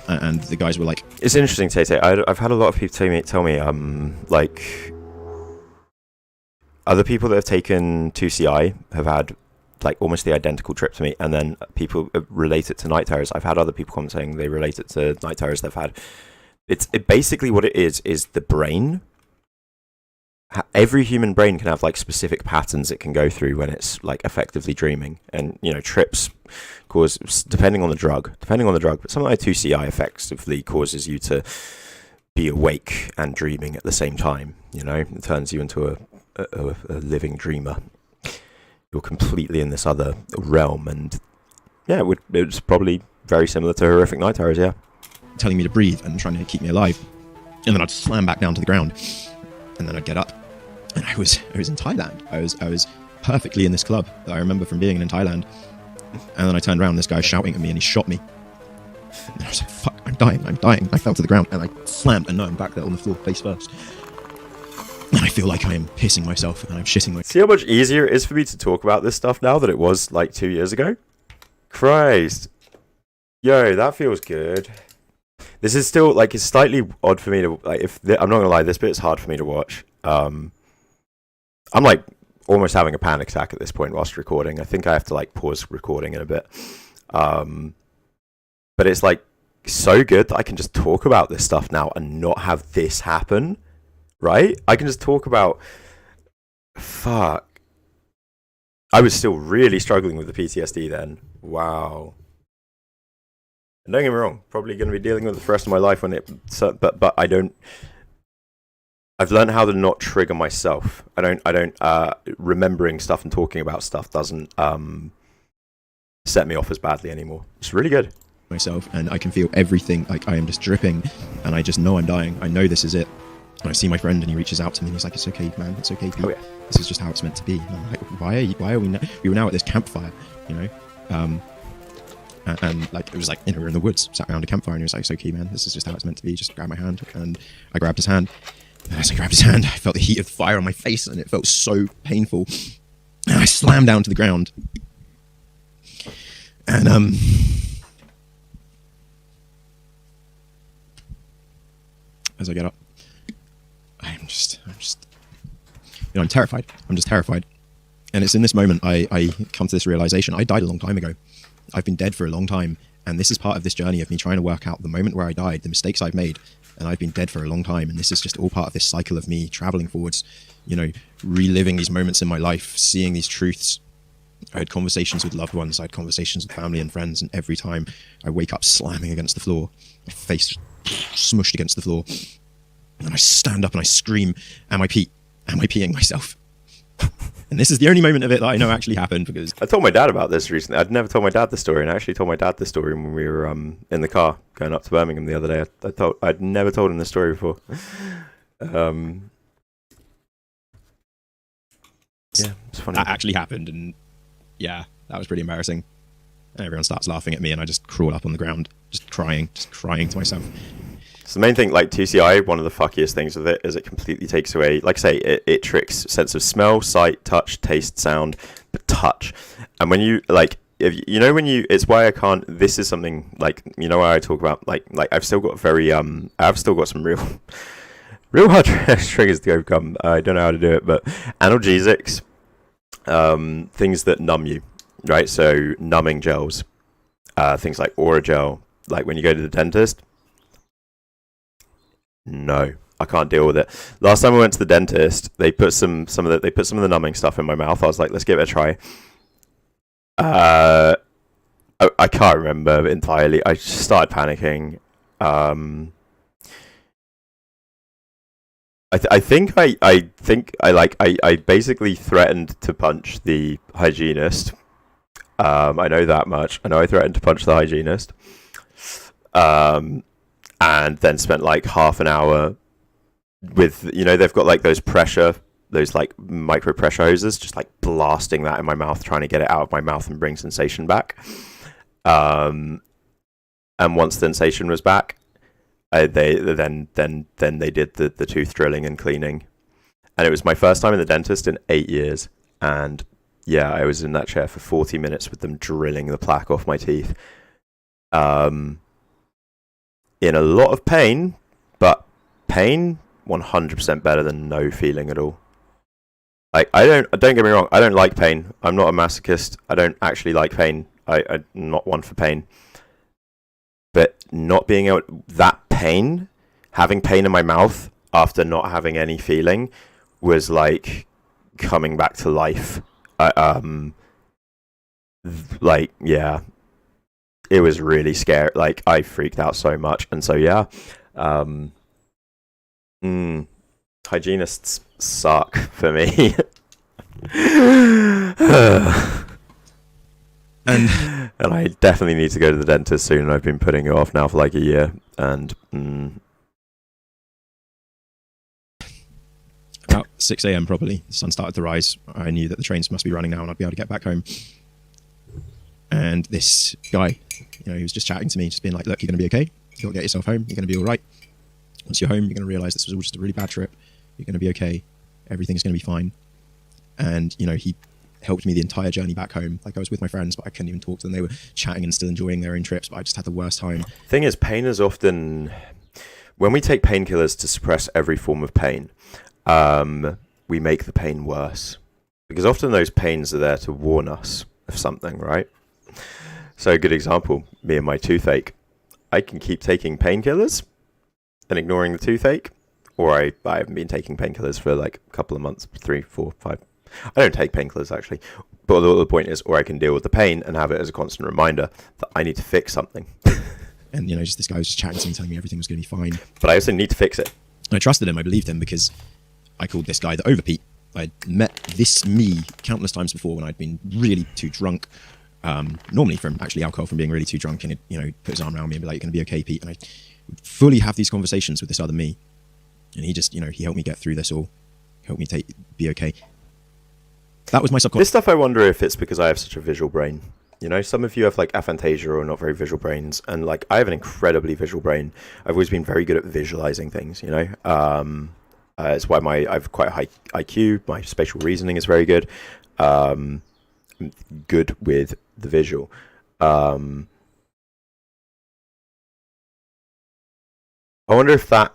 and the guys were like... It's interesting, Tay. I've had a lot of people tell me, like, other people that have taken 2CI have had like almost the identical trip to me, and then people relate it to night terrors. I've had other people come saying they relate it to night terrors they've had. Basically what it is the brain. Every human brain can have like specific patterns it can go through when it's like effectively dreaming, and trips cause, depending on the drug, but something like 2CI effectively causes you to be awake and dreaming at the same time. It turns you into a living dreamer. You're completely in this other realm, and yeah, it's probably very similar to horrific night terrors. Yeah, telling me to breathe and trying to keep me alive, and then I'd slam back down to the ground, and then I'd get up. And I was in Thailand. I was perfectly in this club that I remember from being in Thailand. And then I turned around, and this guy was shouting at me, and he shot me. And I was like, fuck, I'm dying. I fell to the ground, and I slammed, and no, I'm back there on the floor, face first. And I feel like I am pissing myself, and I'm shitting myself. See how much easier it is for me to talk about this stuff now than it was like 2 years ago? Christ. Yo, that feels good. This is still, like, it's slightly odd for me to, like, I'm not gonna lie, this bit is hard for me to watch. I'm like almost having a panic attack at this point whilst recording. I think I have to like pause recording in a bit. But it's like so good that I can just talk about this stuff now and not have this happen, right? I can just talk about, fuck. I was still really struggling with the PTSD then. Wow. And don't get me wrong, probably going to be dealing with it for the rest of my life but I don't. I've learned how to not trigger myself. I don't remembering stuff and talking about stuff doesn't set me off as badly anymore. It's really good. Myself, and I can feel everything, like I am just dripping, and I just know I'm dying. I know this is it. And I see my friend, and he reaches out to me, and he's like, "It's okay, man. It's okay, Pete. Oh, yeah. This is just how it's meant to be." And I'm like, "Why are we? We were now at this campfire, and like it was like we're in the woods, sat around a campfire, and he was like, "It's okay, man. This is just how it's meant to be. Just grab my hand." And I grabbed his hand. And as I grabbed his hand, I felt the heat of the fire on my face, and it felt so painful. And I slammed down to the ground. And as I get up, I'm terrified. I'm just terrified. And it's in this moment I come to this realization. I died a long time ago. I've been dead for a long time, And this is part of this journey of me trying to work out the moment where I died, the mistakes I've made, and I've been dead for a long time. And this is just all part of this cycle of me traveling forwards, you know, reliving these moments in my life, seeing these truths. I had conversations with loved ones, I had conversations with family and friends, and every time I wake up slamming against the floor, my face smushed against the floor, and I stand up and I scream, am I Pete? Am I peeing myself? And this is the only moment of it that I know actually happened, because I told my dad about this recently. I'd never told my dad the story, and I actually told my dad the story when we were in the car going up to Birmingham the other day. I'd never told him the story before. Yeah, it's funny. that actually happened, and yeah, that was pretty embarrassing. And everyone starts laughing at me, and I just crawl up on the ground, just crying to myself. So the main thing, like TCI, one of the fuckiest things with it is it completely takes away, like I say, it tricks sense of smell, sight, touch, taste, sound, but touch. And when you, like, if you know, when you, it's why I can't, this is something, like, you know, where I talk about, like I've still got I've still got some real hard triggers to overcome. I don't know how to do it, but analgesics, things that numb you, right? So numbing gels, things like Oragel, like when you go to the dentist. No, I can't deal with it. Last time I went to the dentist, they put some of the numbing stuff in my mouth. I was like, let's give it a try. I can't remember entirely. I just started panicking. I think I basically threatened to punch the hygienist. I know that much. I know I threatened to punch the hygienist. And then spent like half an hour with, you know, they've got like those like micro pressure hoses, just like blasting that in my mouth, trying to get it out of my mouth and bring sensation back. And once sensation was back, they did the tooth drilling and cleaning, and it was my first time in the dentist in 8 years. And yeah, I was in that chair for 40 minutes with them drilling the plaque off my teeth. In a lot of pain, but pain 100% better than no feeling at all. Like, don't get me wrong, I don't like pain. I'm not a masochist. I don't actually like pain. I'm not one for pain. But not being able, having pain in my mouth after not having any feeling was like coming back to life. Yeah. It was really scary. Like, I freaked out so much. And so, yeah. Hygienists suck for me. And I definitely need to go to the dentist soon. I've been putting it off now for like a year. And about 6 a.m. probably, the sun started to rise. I knew that the trains must be running now and I'd be able to get back home. And this guy, you know, he was just chatting to me, just being like, look, you're going to be okay. You'll get yourself home. You're going to be all right. Once you're home, you're going to realize this was all just a really bad trip. You're going to be okay. Everything's going to be fine. And, you know, he helped me the entire journey back home. Like, I was with my friends, but I couldn't even talk to them. They were chatting and still enjoying their own trips, but I just had the worst time. Thing is, pain is often, when we take painkillers to suppress every form of pain, we make the pain worse. Because often those pains are there to warn us of something, right? So a good example, me and my toothache. I can keep taking painkillers and ignoring the toothache, or I haven't been taking painkillers for like a couple of months, 3, 4, 5. I don't take painkillers actually, but the point is, or I can deal with the pain and have it as a constant reminder that I need to fix something. And, you know, just this guy was just chatting to me, telling me everything was going to be fine. But I also need to fix it. And I trusted him, I believed him, because I called this guy the Overpete. I'd met this me countless times before when I'd been really too drunk. Normally from actually alcohol, from being really too drunk, and he'd, you know, put his arm around me and be like, you're going to be okay, Pete. And I would fully have these conversations with this other me. And he just, you know, he helped me get through this all, helped me be okay. That was my subconscious. This stuff, I wonder if it's because I have such a visual brain. You know, some of you have like aphantasia or not very visual brains, and like I have an incredibly visual brain. I've always been very good at visualizing things, you know. It's why I've quite a high IQ. My spatial reasoning is very good. Good with the visual. I wonder if that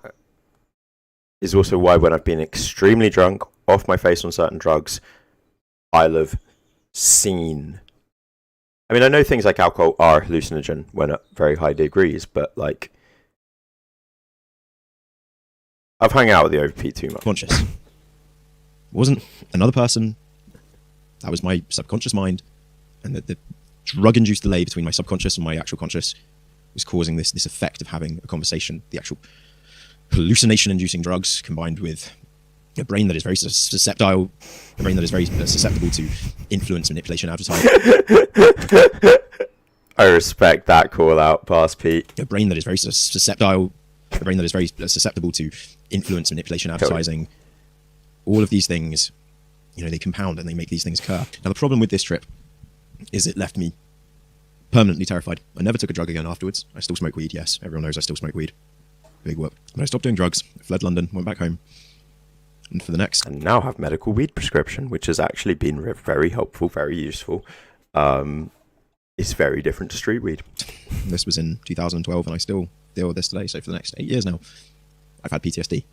is also why when I've been extremely drunk, off my face on certain drugs, I'll have seen. I mean, I know things like alcohol are hallucinogen when at very high degrees, but like, I've hung out with the overpeat too much. Conscious. It wasn't another person. That was my subconscious mind, and the drug-induced delay between my subconscious and my actual conscious was causing this effect of having a conversation. The actual hallucination-inducing drugs combined with a brain that is very susceptible, a brain that is very susceptible to influence, manipulation, advertising. I respect that call out, Past Pete. A brain that is very susceptible, a brain that is very susceptible to influence, manipulation, advertising. All of these things, you know, they compound and they make these things occur. Now, the problem with this trip is it left me permanently terrified. I never took a drug again afterwards. I still smoke weed, yes. Everyone knows I still smoke weed. Big whoop. But I stopped doing drugs, fled London, went back home. And for the next... And now have medical weed prescription, which has actually been very helpful, very useful. It's very different to street weed. This was in 2012 and I still deal with this today. So for the next 8 years now, I've had PTSD.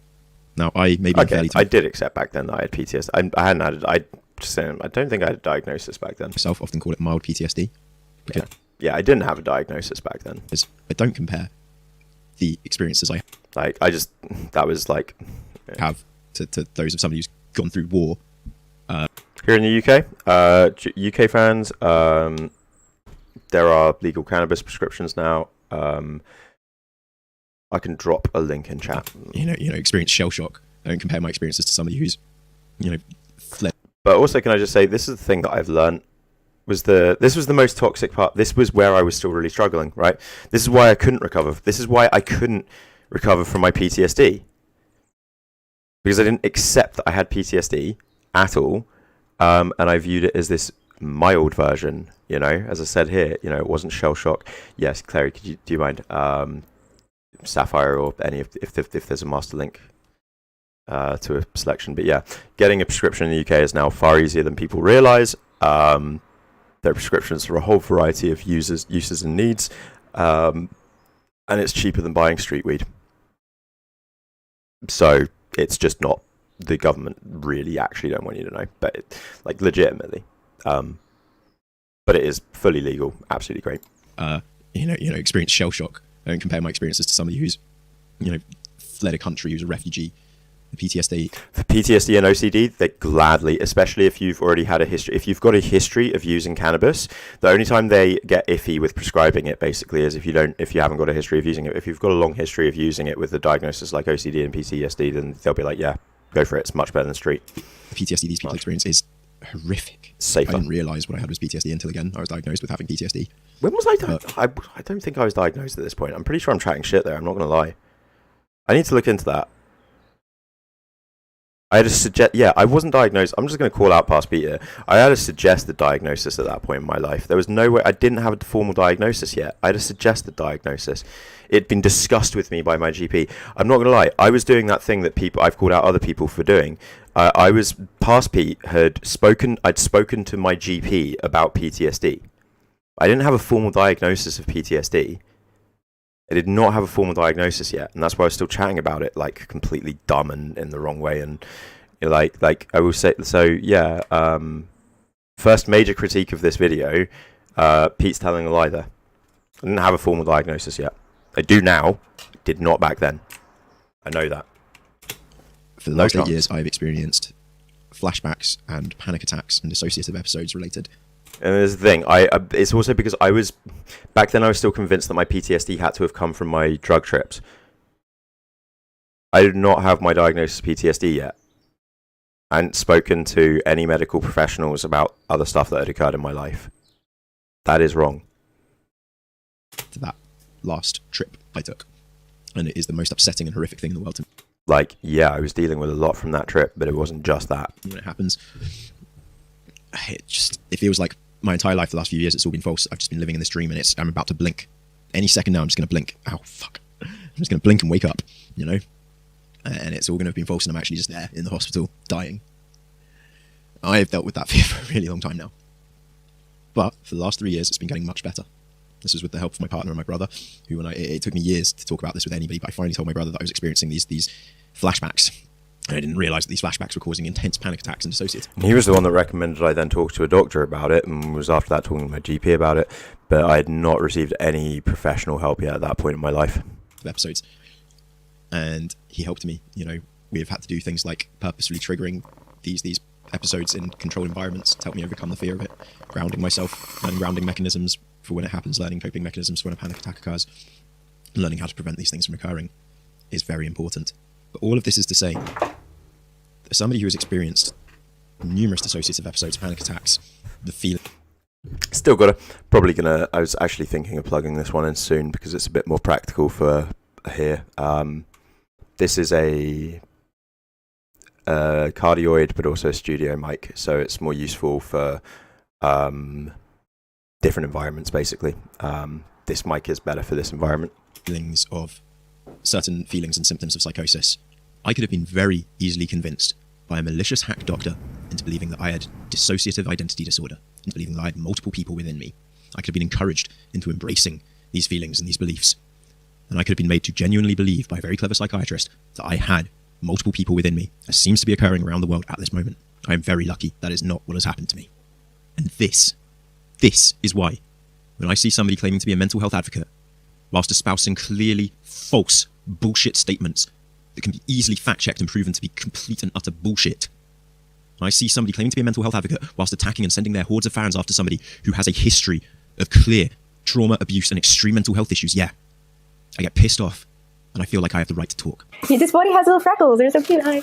Now, I maybe okay, I did accept back then that I had PTSD. I hadn't had it. I don't think I had a diagnosis back then. Myself often call it mild PTSD. Yeah, I didn't have a diagnosis back then. I don't compare the experiences I that was like have to those of somebody who's gone through war. Here in the UK, UK fans, there are legal cannabis prescriptions now. I can drop a link in chat. You know, experience shell shock. I don't compare my experiences to somebody who's, fled. But also, can I just say, this is the thing that I've learned. This was the most toxic part. This was where I was still really struggling, right? This is why I couldn't recover. This is why I couldn't recover from my PTSD. Because I didn't accept that I had PTSD at all. And I viewed it as this mild version, as I said here, it wasn't shell shock. Yes, Clary, do you mind? Sapphire or any if there's a master link to a selection. But yeah, getting a prescription in the UK is now far easier than people realise. There are prescriptions for a whole variety of uses and needs, and it's cheaper than buying street weed. So it's just not, the government really actually don't want you to know, but legitimately. But it is fully legal, absolutely great. Experience shell shock. I don't compare my experiences to somebody who's, fled a country, who's a refugee. The PTSD. For PTSD and OCD, they gladly, especially if you've already had a history, if you've got a history of using cannabis, the only time they get iffy with prescribing it basically is if you haven't got a history of using it. If you've got a long history of using it with a diagnosis like OCD and PTSD, then they'll be like, yeah, go for it. It's much better than street. The PTSD these people experience is horrific. Safer. I didn't realise what I had was PTSD until again I was diagnosed with having PTSD. When was I don't think I was diagnosed at this point. I'm pretty sure I'm chatting shit there. I'm not going to lie. I need to look into that. I wasn't diagnosed. I'm just going to call out past Peter. I had a suggested diagnosis at that point in my life. There was no way, I didn't have a formal diagnosis yet. I had a suggested diagnosis. It'd been discussed with me by my GP. I'm not going to lie. I was doing that thing that I've called out other people for doing. Past Pete I'd spoken to my GP about PTSD. I didn't have a formal diagnosis of PTSD. I did not have a formal diagnosis yet, and that's why I was still chatting about it, completely dumb and in the wrong way. And like I will say, so yeah. First major critique of this video, Pete's telling a lie there. I didn't have a formal diagnosis yet. I do now. Did not back then. I know that. For the last 8 years, I've experienced flashbacks and panic attacks and dissociative episodes related. And there's the thing, it's also because back then I was still convinced that my PTSD had to have come from my drug trips. I did not have my diagnosis of PTSD yet. I hadn't spoken to any medical professionals about other stuff that had occurred in my life. That is wrong. To that last trip I took. And it is the most upsetting and horrific thing in the world to me. I was dealing with a lot from that trip, but it wasn't just that. When it happens, it feels like my entire life, the last few years, it's all been false. I've just been living in this dream, and I'm about to blink. Any second now, I'm just going to blink. Ow, fuck. I'm just going to blink and wake up, And it's all going to have been false, and I'm actually just there in the hospital, dying. I have dealt with that fear for a really long time now. But for the last 3 years, it's been getting much better. This was with the help of my partner and my brother, it took me years to talk about this with anybody, but I finally told my brother that I was experiencing these flashbacks. I didn't realise that these flashbacks were causing intense panic attacks and dissociative. He was the one that recommended I then talk to a doctor about it, and was after that talking to my GP about it, but I had not received any professional help yet at that point in my life. Episodes. And he helped me. You know, we have had to do things like purposefully triggering these episodes in controlled environments to help me overcome the fear of it, grounding myself, learning grounding mechanisms for when it happens, learning coping mechanisms for when a panic attack occurs, and learning how to prevent these things from occurring is very important. But all of this is to say, as somebody who has experienced numerous dissociative episodes, panic attacks, the feeling... Still I was actually thinking of plugging this one in soon because it's a bit more practical for here. This is a cardioid, but also a studio mic, so it's more useful for different environments, basically. This mic is better for this environment. Feelings of certain feelings and symptoms of psychosis. I could have been very easily convinced by a malicious hack doctor into believing that I had dissociative identity disorder, into believing that I had multiple people within me. I could have been encouraged into embracing these feelings and these beliefs. And I could have been made to genuinely believe by a very clever psychiatrist that I had multiple people within me, as seems to be occurring around the world at this moment. I am very lucky that is not what has happened to me. And this is why, when I see somebody claiming to be a mental health advocate, whilst espousing clearly false bullshit statements that can be easily fact-checked and proven to be complete and utter bullshit, when I see somebody claiming to be a mental health advocate whilst attacking and sending their hordes of fans after somebody who has a history of clear trauma, abuse, and extreme mental health issues, yeah, I get pissed off, and I feel like I have the right to talk. This body has little freckles. They're so cute. Hi.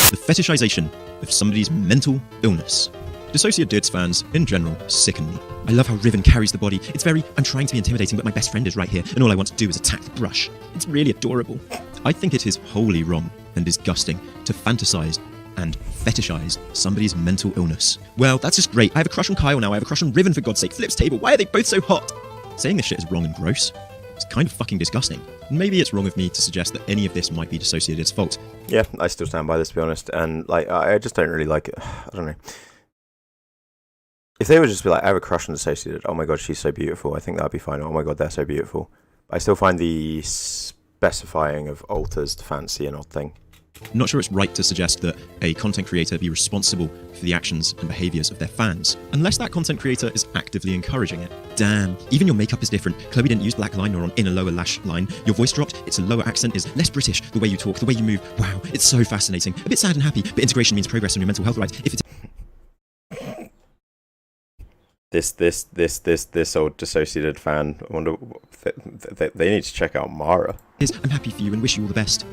The fetishization of somebody's mental illness. Dissociadid fans, in general, sicken me. I love how Riven carries the body. It's very, I'm trying to be intimidating, but my best friend is right here, and all I want to do is attack the brush. It's really adorable. I think it is wholly wrong and disgusting to fantasize and fetishize somebody's mental illness. Well, that's just great. I have a crush on Kyle now. I have a crush on Riven, for God's sake. Flip's table. Why are they both so hot? Saying this shit is wrong and gross. It's kind of fucking disgusting. Maybe it's wrong of me to suggest that any of this might be Dissociated's fault. Yeah, I still stand by this, to be honest, and like I just don't really like it. I don't know. If they would just be like, I have a crush on Dissociated, oh my god, she's so beautiful, I think that'd be fine. Oh my god, they're so beautiful. I still find the specifying of alters to fancy an odd thing. I'm not sure it's right to suggest that a content creator be responsible for the actions and behaviours of their fans, unless that content creator is actively encouraging it. Damn, even your makeup is different. Chloe didn't use black liner on inner lower lash line. Your voice dropped, its a lower accent is less British. The way you talk, the way you move, wow, it's so fascinating. A bit sad and happy, but integration means progress on your mental health rights. If it's This old Dissociated fan, I wonder, they need to check out Mara. I'm happy for you and wish you all the best.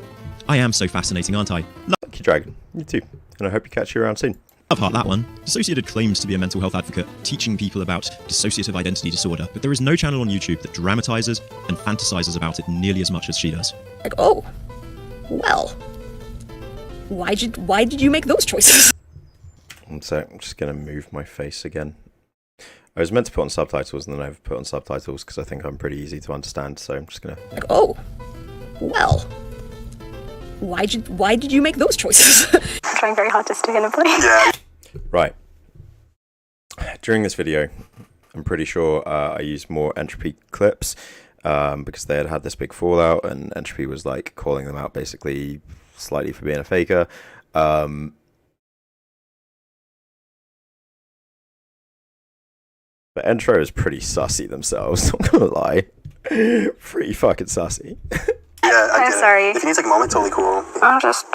I am so fascinating, aren't I? Lucky Dragon, you too, and I hope you catch you around soon. Love heart that one. Dissociated claims to be a mental health advocate, teaching people about dissociative identity disorder, but there is no channel on YouTube that dramatizes and fantasizes about it nearly as much as she does. Like, oh, well, why did you make those choices? So I'm just gonna move my face again. I was meant to put on subtitles, and then I've put on subtitles because I think I'm pretty easy to understand. So I'm just gonna. Like, oh, well, why did you make those choices? I'm trying very hard to stay in a place. Yeah. Right. During this video, I'm pretty sure I used more Entropy clips because they had this big fallout, and Entropy was like calling them out basically slightly for being a faker. But Entro is pretty sussy themselves, not gonna lie. Pretty fucking sussy. Yeah, I'm sorry. If you need to take a moment, totally cool. I'm just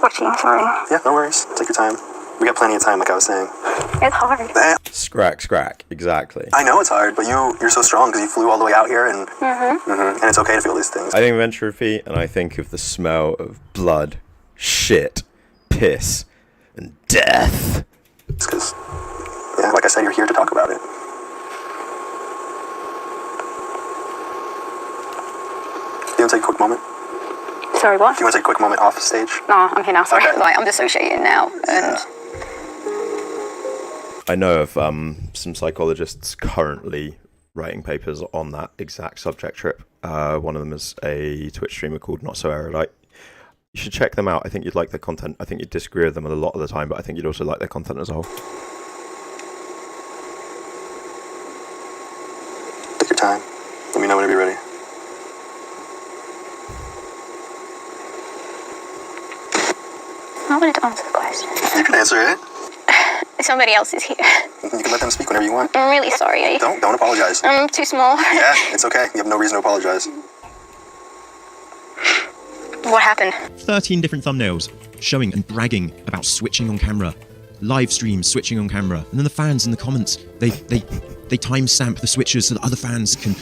watching, sorry. Yeah, no worries. Take your time. We got plenty of time, like I was saying. It's hard. Scrack, exactly. I know it's hard, but you're so strong because you flew all the way out here, and and it's okay to feel these things. I think of Entropy, and I think of the smell of blood, shit, piss, and death. It's because, yeah, like I said, you're here to talk about it. You want to take a quick moment? Sorry, what? You want to take a quick moment off the stage? No, I'm here now, sorry. Okay. Like, I'm dissociating now, and... I know of some psychologists currently writing papers on that exact subject trip. One of them is a Twitch streamer called Not So Erudite. You should check them out. I think you'd like their content. I think you'd disagree with them a lot of the time, but I think you'd also like their content as a whole. Take your time. Let me know when you're ready. I wanted to answer the question. You can answer it. Somebody else is here. You can let them speak whenever you want. I'm really sorry. Don't apologize. I'm too small. Yeah, it's okay. You have no reason to apologize. What happened? 13 different thumbnails showing and bragging about switching on camera. Live streams switching on camera. And then the fans in the comments, they timestamp the switches so that other fans can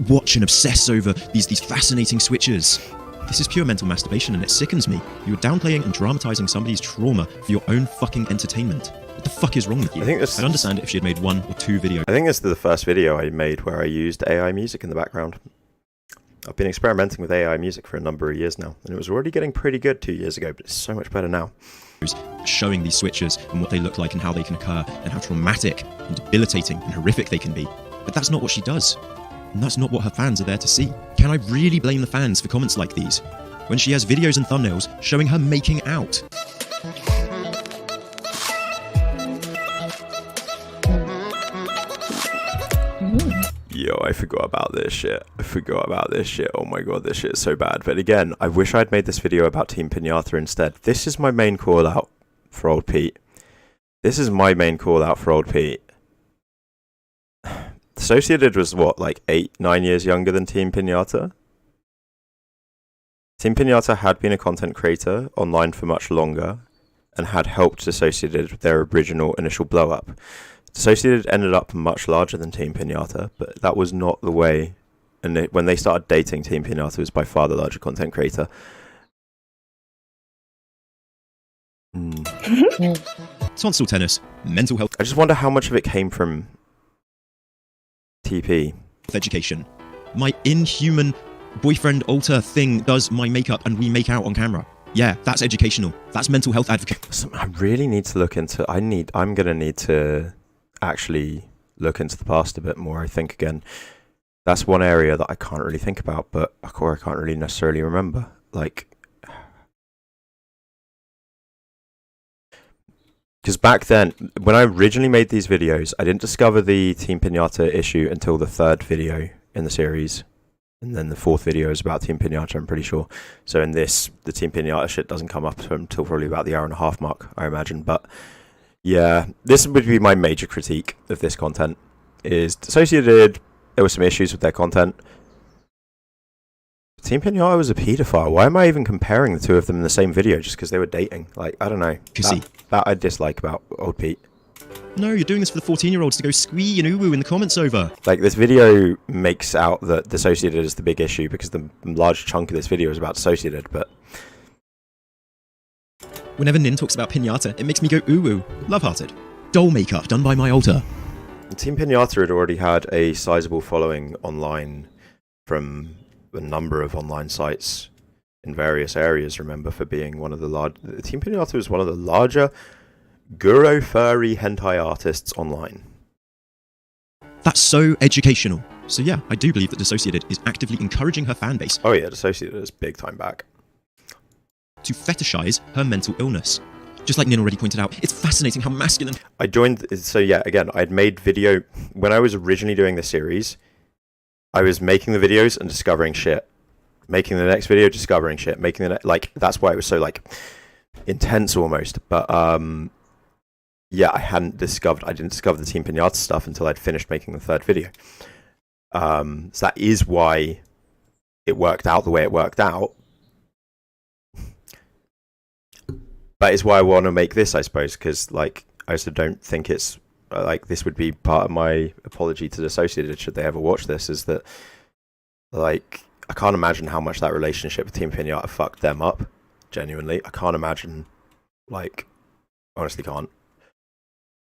watch and obsess over these fascinating switches. This is pure mental masturbation and it sickens me. You're downplaying and dramatizing somebody's trauma for your own fucking entertainment. What the fuck is wrong with you? I'd understand it if she had made 1 or 2 videos. I think this is the first video I made where I used AI music in the background. I've been experimenting with AI music for a number of years now, and it was already getting pretty good 2 years ago, but it's so much better now. Showing these switches and what they look like and how they can occur and how traumatic and debilitating and horrific they can be. But that's not what she does. And that's not what her fans are there to see. Can I really blame the fans for comments like these when she has videos and thumbnails showing her making out? Yo, I forgot about this shit. Oh my god, this shit is so bad. But again, I wish I'd made this video about Teampinata instead. This is my main call out for old Pete. Dissociated was what, like 8-9 years younger than Teampinata? Teampinata had been a content creator online for much longer and had helped Dissociated with their original initial blow up. Dissociated ended up much larger than Teampinata, but that was not the way. And when they started dating, Teampinata was by far the larger content creator. Tonsil tennis, mental health I just wonder how much of it came from TP. education. My inhuman boyfriend alter thing does my makeup and we make out on camera. Yeah, that's educational. That's mental health advocacy. I really need to look into. I'm gonna need to actually look into the past a bit more. I think again, that's one area that I can't really think about, but I can't really necessarily remember. Like, because back then, when I originally made these videos, I didn't discover the Teampinata issue until the 3rd video in the series. And then the 4th video is about Teampinata, I'm pretty sure. So in this, the Teampinata shit doesn't come up until probably about the hour-and-a-half mark, I imagine. But yeah, this would be my major critique of this content. Is Dissociated, there were some issues with their content. Teampinata was a paedophile. Why am I even comparing the two of them in the same video just because they were dating? Like, I don't know. That I dislike about old Pete. No, you're doing this for the 14-year-olds to go squee and ooh in the comments over. Like, this video makes out that Dissociated is the big issue because the large chunk of this video is about Dissociated, but whenever Nin talks about Pinata, it makes me go ooh. Love-hearted. Doll makeup done by my alter. Teampinata had already had a sizable following online from a number of online sites in various areas, remember, for being one of the large... Teampinata was one of the larger Guro furry hentai artists online. That's so educational. So yeah, I do believe that Dissociated is actively encouraging her fan base. Oh yeah, Dissociated is big time back. To fetishize her mental illness. Just like Nin already pointed out, it's fascinating how masculine... I joined... So yeah, again, I'd made video... When I was originally doing the series, I was making the videos and discovering shit. Making the next video, discovering shit. Making the... Like, that's why it was so, like, intense almost. But, yeah, I didn't discover the Teampinata stuff until I'd finished making the 3rd video. So that is why it worked out the way it worked out. That is why I want to make this, I suppose, because, like, I also don't think it's, like, this would be part of my apology to Dissociated should they ever watch this, is that, like, I can't imagine how much that relationship with Teampinata fucked them up, genuinely. I can't imagine, like, honestly can't.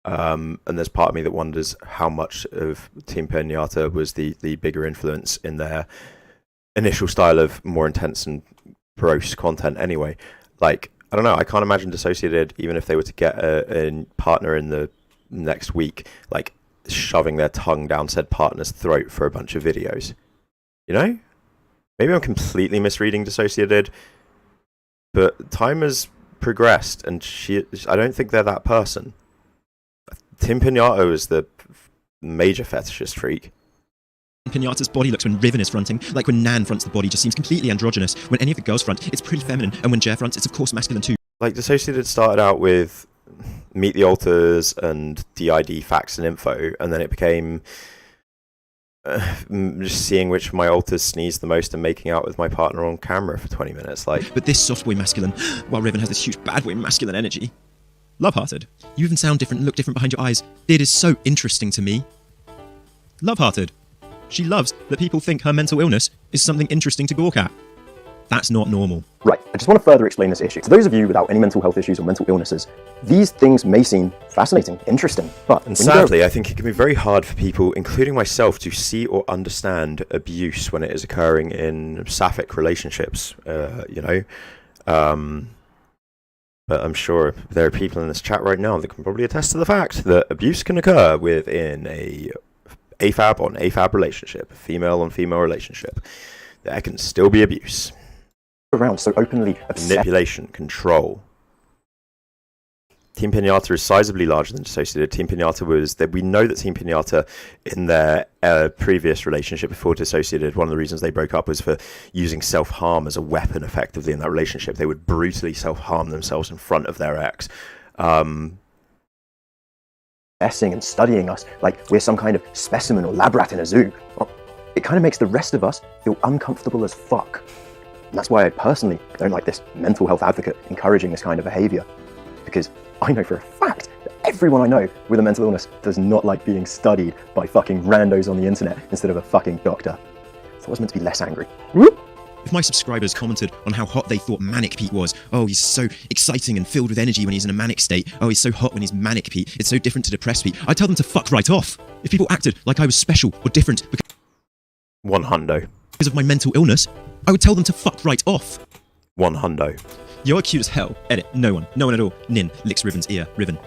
And there's part of me that wonders how much of Teampinata was the bigger influence in their initial style of more intense and gross content anyway. Like, I don't know, I can't imagine Dissociated, even if they were to get a partner in the next week, like, shoving their tongue down said partner's throat for a bunch of videos. You know? Maybe I'm completely misreading Dissociated, but time has progressed, and I don't think they're that person. Teampinata is the major fetishist freak. Pinata's body looks when Riven is fronting, like when Nan fronts the body just seems completely androgynous. When any of the girls front, it's pretty feminine, and when Jer fronts, it's of course masculine too. like, Dissociated started out with Meet the Alters and DID facts and info, and then it became just seeing which of my alters sneezed the most and making out with my partner on camera for 20 minutes. Like, But this soft boy masculine, while Raven has this huge bad boy masculine energy. Love-hearted. You even sound different and look different behind your eyes. It is so interesting to me. Love-hearted. She loves that people think her mental illness is something interesting to gawk at. That's not normal. Right, I just want to further explain this issue. To those of you without any mental health issues or mental illnesses, these things may seem fascinating, interesting, but... and sadly, I think it can be very hard for people, including myself, to see or understand abuse when it is occurring in sapphic relationships, you know. But I'm sure there are people in this chat right now that can probably attest to the fact that abuse can occur within a AFAB on AFAB relationship, female on female relationship. There can still be abuse. Around so openly obsessed. Manipulation, control. Teampinata is sizably larger than Dissociative. Teampinata was that we know that Teampinata in their previous relationship before Dissociative, one of the reasons they broke up was for using self-harm as a weapon effectively in that relationship. They would brutally self-harm themselves in front of their ex. Assessing and studying us like we're some kind of specimen or lab rat in a zoo. Well, it kind of makes the rest of us feel uncomfortable as fuck. And that's why I personally don't like this mental health advocate encouraging this kind of behaviour. Because I know for a fact that everyone I know with a mental illness does not like being studied by fucking randos on the internet instead of a fucking doctor. So I was meant to be less angry. Whoop! If my subscribers commented on how hot they thought Manic Pete was, oh, he's so exciting and filled with energy when he's in a manic state, oh, he's so hot when he's Manic Pete, it's so different to Depressed Pete, I'd tell them to fuck right off. If people acted like I was special or different One hundo. because of my mental illness, I would tell them to fuck right off. One hundo. You're cute as hell. Edit. No one at all. Nin licks Riven's ear. Riven.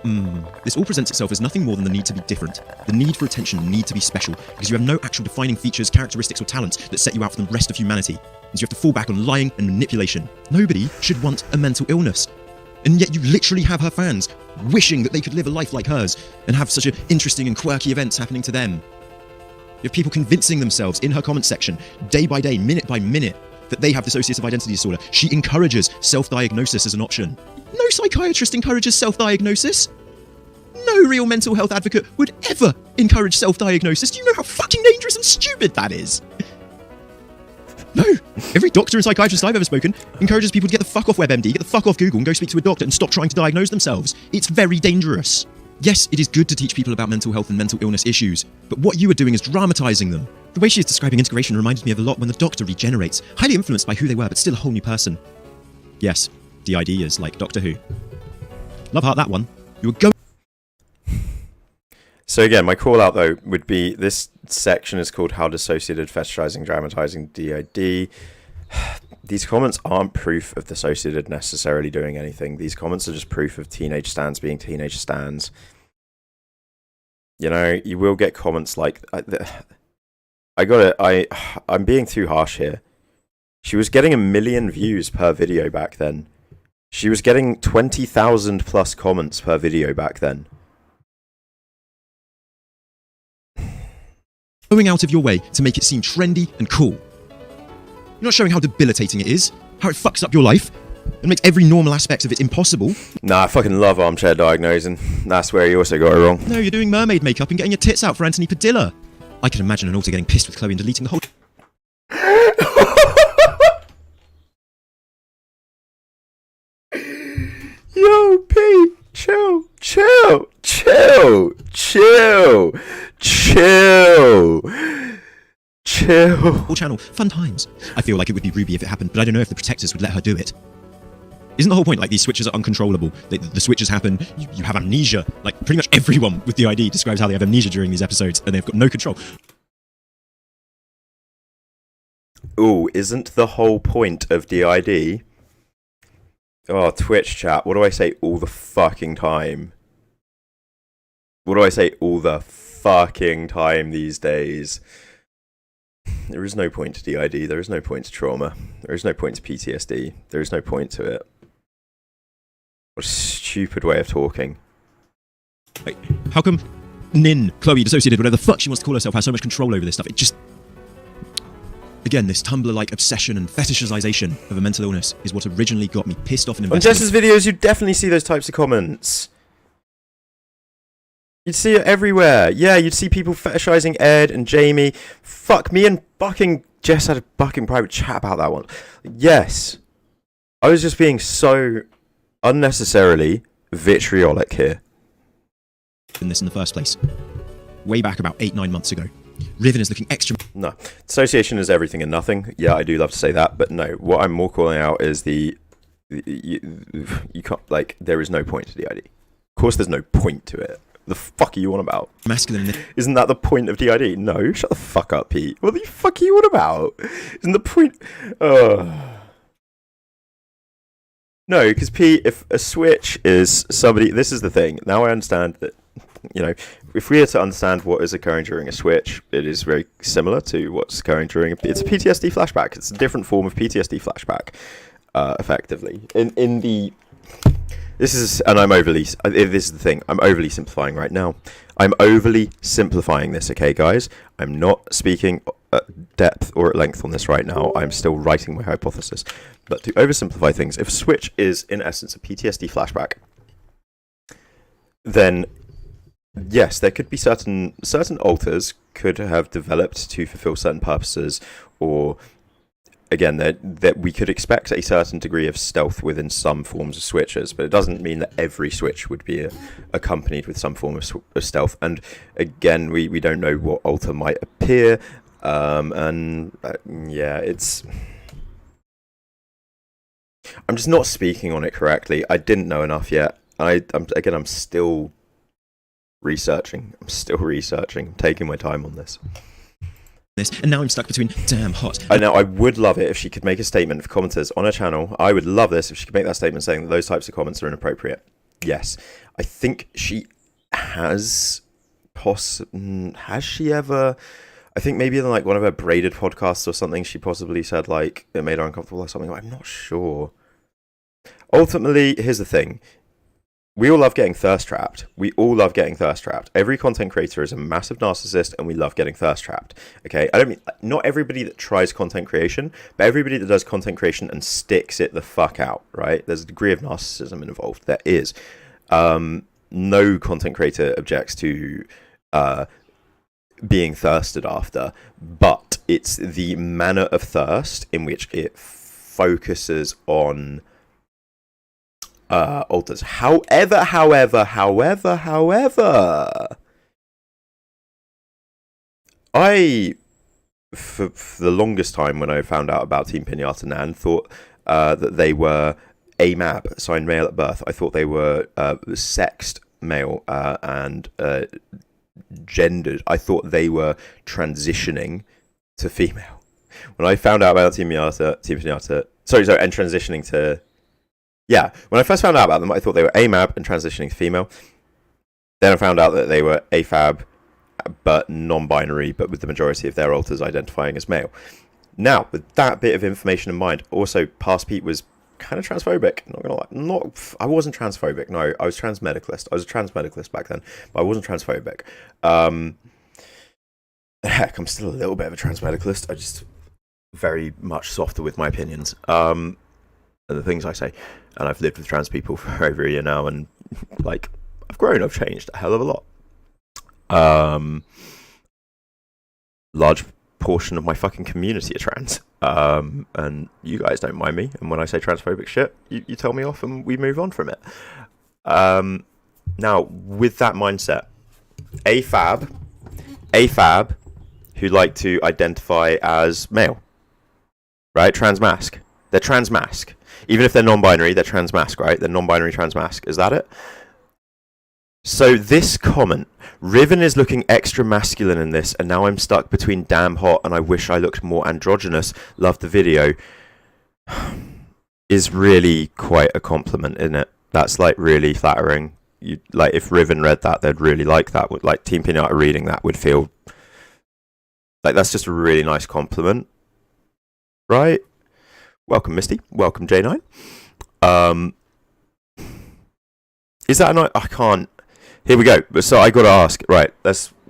This all presents itself as nothing more than the need to be different. The need for attention, the need to be special, because you have no actual defining features, characteristics, or talents that set you out from the rest of humanity. And so you have to fall back on lying and manipulation. Nobody should want a mental illness. And yet you literally have her fans wishing that they could live a life like hers and have such interesting and quirky events happening to them. You have people convincing themselves in her comment section, day by day, minute by minute, that they have dissociative identity disorder. She encourages self-diagnosis as an option. No psychiatrist encourages self-diagnosis. No real mental health advocate would ever encourage self-diagnosis. Do you know how fucking dangerous and stupid that is? No. Every doctor and psychiatrist I've ever spoken encourages people to get the fuck off WebMD, get the fuck off Google and go speak to a doctor and stop trying to diagnose themselves. It's very dangerous. Yes, it is good to teach people about mental health and mental illness issues, but what you are doing is dramatizing them. The way she is describing integration reminded me of a lot when the Doctor regenerates, highly influenced by who they were, but still a whole new person. Yes, DID is like Doctor Who. Love heart that one. You were going. So again, my call out though would be this section is called How Dissociated Fetishizing Dramatizing DID. These comments aren't proof of Dissociated necessarily doing anything. These comments are just proof of teenage stans being teenage stans. You know, you will get comments like, I'm being too harsh here. She was getting 1 million views per video back then. She was getting 20,000 plus comments per video back then. Going out of your way to make it seem trendy and cool. You're not showing how debilitating it is, how it fucks up your life, and makes every normal aspect of it impossible. Nah, I fucking love armchair diagnosing. That's where you also got it wrong. No, you're doing mermaid makeup and getting your tits out for Anthony Padilla. I can imagine an alter getting pissed with Chloe and deleting the whole... Yo, Pete, chill. whole channel. Fun times. I feel like it would be Ruby if it happened, but I don't know if the protectors would let her do it. Isn't the whole point, like, these switches are uncontrollable? The switches happen, you have amnesia. Like, pretty much everyone with the ID describes how they have amnesia during these episodes, and they've got no control. Ooh, isn't the whole point of DID? Oh, Twitch chat, what do I say all the fucking time? What do I say all the fucking time these days? There is no point to DID, there is no point to trauma, there is no point to PTSD, there is no point to it. What a stupid way of talking. Like, how come Nin, Chloe, Dissociated, whatever the fuck she wants to call herself, has so much control over this stuff? It Again, this Tumblr-like obsession and fetishization of a mental illness is what originally got me pissed off and On invested. Jess's videos, you definitely see those types of comments. You'd see it everywhere. Yeah, you'd see people fetishizing Ed and Jamie. Fuck, me and Jess had a fucking private chat about that one. Yes. I was just being so unnecessarily vitriolic here. In this in the first place. Way back about 8-9 months ago. Riven is looking extra... No. Dissociation is everything and nothing. Yeah, I do love to say that. But no, what I'm more calling out is you can't, like, there is no point to DID. Of course there's no point to it. The fuck are you on about? Masculine. Isn't that the point of DID? No, shut the fuck up, Pete. What the fuck are you on about? Isn't the point... No, because Pete, if a switch is somebody... This is the thing. Now I understand that, you know, if we are to understand what is occurring during a switch, it is very similar to what's occurring during... It's a PTSD flashback. It's a different form of PTSD flashback, effectively. In the... This is... And I'm overly... This is the thing. I'm overly simplifying right now. I'm overly simplifying this, okay, guys? I'm not speaking at depth or at length on this right now. I'm still writing my hypothesis. But to oversimplify things, if a switch is, in essence, a PTSD flashback, then, yes, there could be certain alters could have developed to fulfill certain purposes, or, again, that we could expect a certain degree of stealth within some forms of switches, but it doesn't mean that every switch would be accompanied with some form of stealth. And, again, we don't know what alter might appear, yeah, it's... I'm just not speaking on it correctly. I didn't know enough yet. I'm still researching. I'm taking my time on this. And now I'm stuck between damn hot. I know. I would love it if she could make a statement of commenters on her channel. I would love this if she could make that statement saying that those types of comments are inappropriate. Yes. I think she has... Has she ever... I think maybe in like one of her braided podcasts or something, she possibly said like it made her uncomfortable or something. I'm not sure. Ultimately, here's the thing. We all love getting thirst trapped. Every content creator is a massive narcissist and we love getting thirst trapped. Okay? I don't mean, not everybody that tries content creation, but everybody that does content creation and sticks it the fuck out, right? There's a degree of narcissism involved. There is. No content creator objects to being thirsted after, but it's the manner of thirst in which it focuses on alters. However, I, for the longest time when I found out about Teampinata Nan, thought that they were AMAB, assigned male at birth. I thought they were sexed male and gendered. I thought they were transitioning to female. When I found out about Teampinata, and transitioning to... Yeah, when I first found out about them, I thought they were AMAB and transitioning to female. Then I found out that they were AFAB, but non-binary, but with the majority of their alters identifying as male. Now, with that bit of information in mind, also, Past Pete was kind of transphobic. Not gonna lie, I wasn't transphobic. No, I was transmedicalist. I was a transmedicalist back then, but I wasn't transphobic. Heck, I'm still a little bit of a transmedicalist. I just very much softer with my opinions. And the things I say. And I've lived with trans people for over a year now, and like I've grown, I've changed a hell of a lot. Large portion of my fucking community are trans. And you guys don't mind me. And when I say transphobic shit, you tell me off and we move on from it. Now, with that mindset, AFAB who like to identify as male, right? Transmasc. They're transmasc. Even if they're non-binary, they're transmasc, right? They're non-binary transmasc. Is that it? So this comment, Riven is looking extra masculine in this, and now I'm stuck between damn hot and I wish I looked more androgynous. Love the video. Is really quite a compliment, isn't it? That's like really flattering. You like if Riven read that, they'd really like that. Like Teampinata reading that would feel like that's just a really nice compliment, right? Welcome, Misty. Welcome, J9. Is that a night? I can't. Here we go. So I got to ask. Right.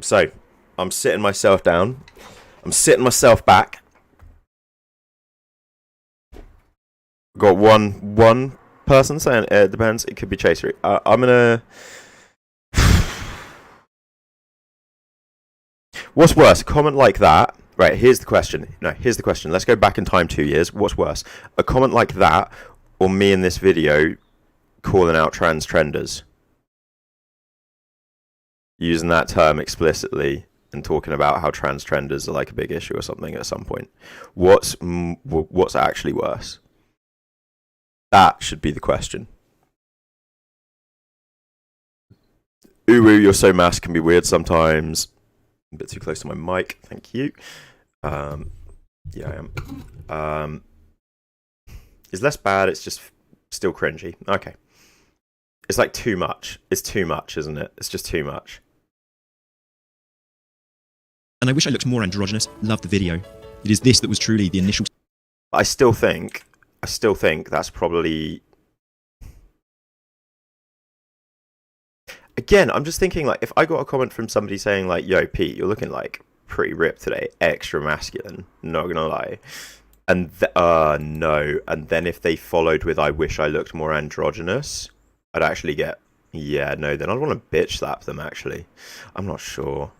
So I'm sitting myself down. I'm sitting myself back. Got one person saying it depends. It could be chasery. I'm gonna. What's worse? A comment like that. Right. Here's the question. No. Here's the question. Let's go back in time 2 years. What's worse? A comment like that, or me in this video calling out trans trenders, using that term explicitly and talking about how trans trenders are like a big issue or something at some point. What's actually worse? That should be the question. Ooh, you're so masked can be weird sometimes. A bit too close to my mic. Thank you. Yeah, I am. It's less bad. It's just still cringy. Okay. It's like too much. It's too much, isn't it? It's just too much. And I wish I looked more androgynous. Love the video. It is this that was truly the initial... I still think that's probably... Again, I'm just thinking, like, if I got a comment from somebody saying, like, yo, Pete, you're looking, like, pretty ripped today, extra masculine, not gonna lie. And, no. And then if they followed with, I wish I looked more androgynous, I'd actually get, yeah, no, then I'd want to bitch slap them, actually. I'm not sure.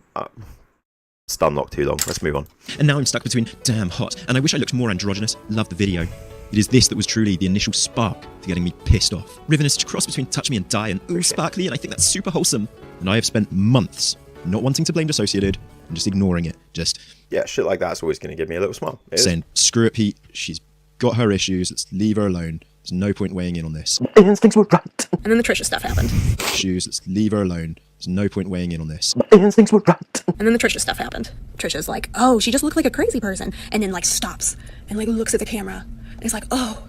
Stun lock too long. Let's move on. And now I'm stuck between damn hot and I wish I looked more androgynous. Love the video. It is this that was truly the initial spark to getting me pissed off. Riven is a cross between touch me and die and ooh sparkly, and I think that's super wholesome. And I have spent months not wanting to blame Dissociated and just ignoring it. Just yeah, shit like that's always going to give me a little smile. Saying, screw it, Pete. She's got her issues. Let's leave her alone. There's no point weighing in on this. My instincts were right. And then the Trisha stuff happened. Issues. Let's leave her alone. There's no point weighing in on this. My instincts were right. And then the Trisha stuff happened. Trisha's like, oh, she just looked like a crazy person. And then like stops and like looks at the camera. And it's like, oh,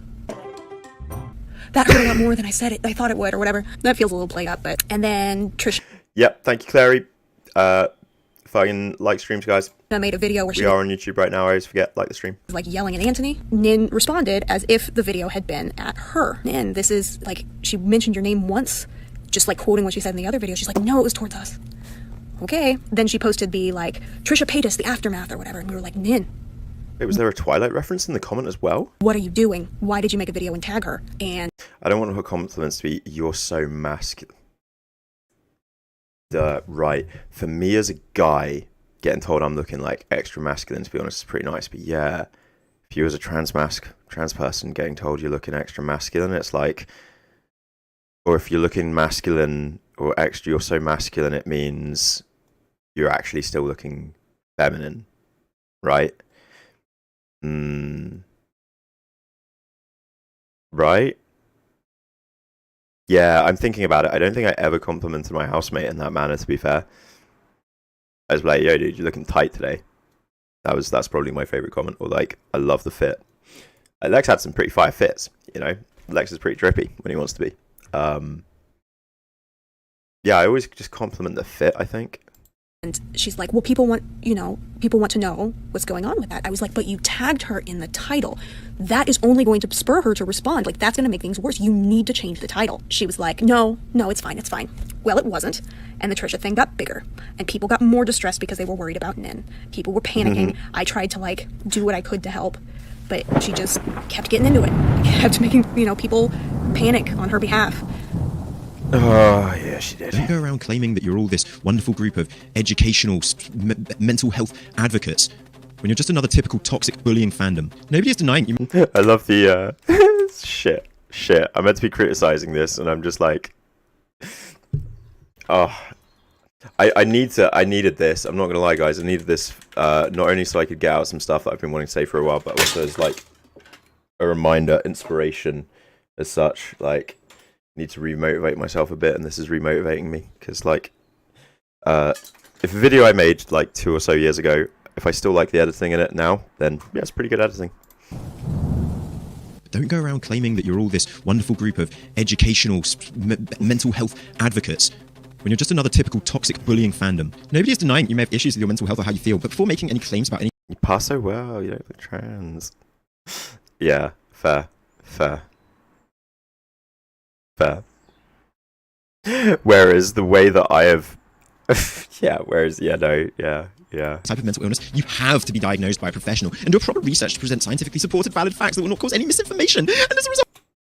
that hurt a lot more than I thought it would or whatever. That feels a little played up, but... And then Trisha... Yep, thank you, Clary. Fucking like streams, guys. I made a video where she... We are on YouTube right now. I always forget, like the stream. ...was like yelling at Anthony. Nin responded as if the video had been at her. Nin, this is like... She mentioned your name once, just like quoting what she said in the other video. She's like, no, it was towards us. Okay. Then she posted the like, Trisha paid us the aftermath or whatever. And we were like, Nin... Wait, was there a Twilight reference in the comment as well? What are you doing? Why did you make a video and tag her? And I don't want her compliments to be, you're so masculine. Right. For me as a guy, getting told I'm looking like extra masculine, to be honest, is pretty nice. But yeah, if you as a trans person getting told you're looking extra masculine, it's like, or if you're looking masculine or extra, you're so masculine, it means you're actually still looking feminine, right? Right? Yeah, I'm thinking about it. I don't think I ever complimented my housemate in that manner, to be fair. I was like, yo, dude, you're looking tight today. That's probably my favourite comment. Or like, I love the fit. Lex had some pretty fire fits, you know. Lex is pretty drippy when he wants to be. Yeah, I always just compliment the fit, I think. And she's like, well, people want to know what's going on with that. I was like, but you tagged her in the title. That is only going to spur her to respond. Like, that's going to make things worse. You need to change the title. She was like, no, it's fine. Well, it wasn't. And the Trisha thing got bigger. And people got more distressed because they were worried about Nin. People were panicking. I tried to, like, do what I could to help. But she just kept getting into it. Kept making, people panic on her behalf. Oh, yeah, she did. Don't go around claiming that you're all this wonderful group of educational, mental health advocates when you're just another typical toxic bullying fandom. Nobody is denying you. I love the, shit. I'm meant to be criticizing this, and I'm just like, oh, I needed this. I'm not going to lie, guys. I needed this, not only so I could get out some stuff that I've been wanting to say for a while, but also as, like, a reminder, inspiration as such, like, need to remotivate myself a bit, and this is remotivating me because, like, if a video I made like 2 or so years ago, if I still like the editing in it now, then yeah, it's pretty good editing. Don't go around claiming that you're all this wonderful group of educational, mental health advocates when you're just another typical toxic bullying fandom. Nobody is denying you may have issues with your mental health or how you feel, but before making any claims about any... You pass so well, you don't look trans. Yeah, fair. Whereas the way that I have... yeah, Yeah. type of mental illness, you have to be diagnosed by a professional and do a proper research to present scientifically supported valid facts that will not cause any misinformation. And as a result...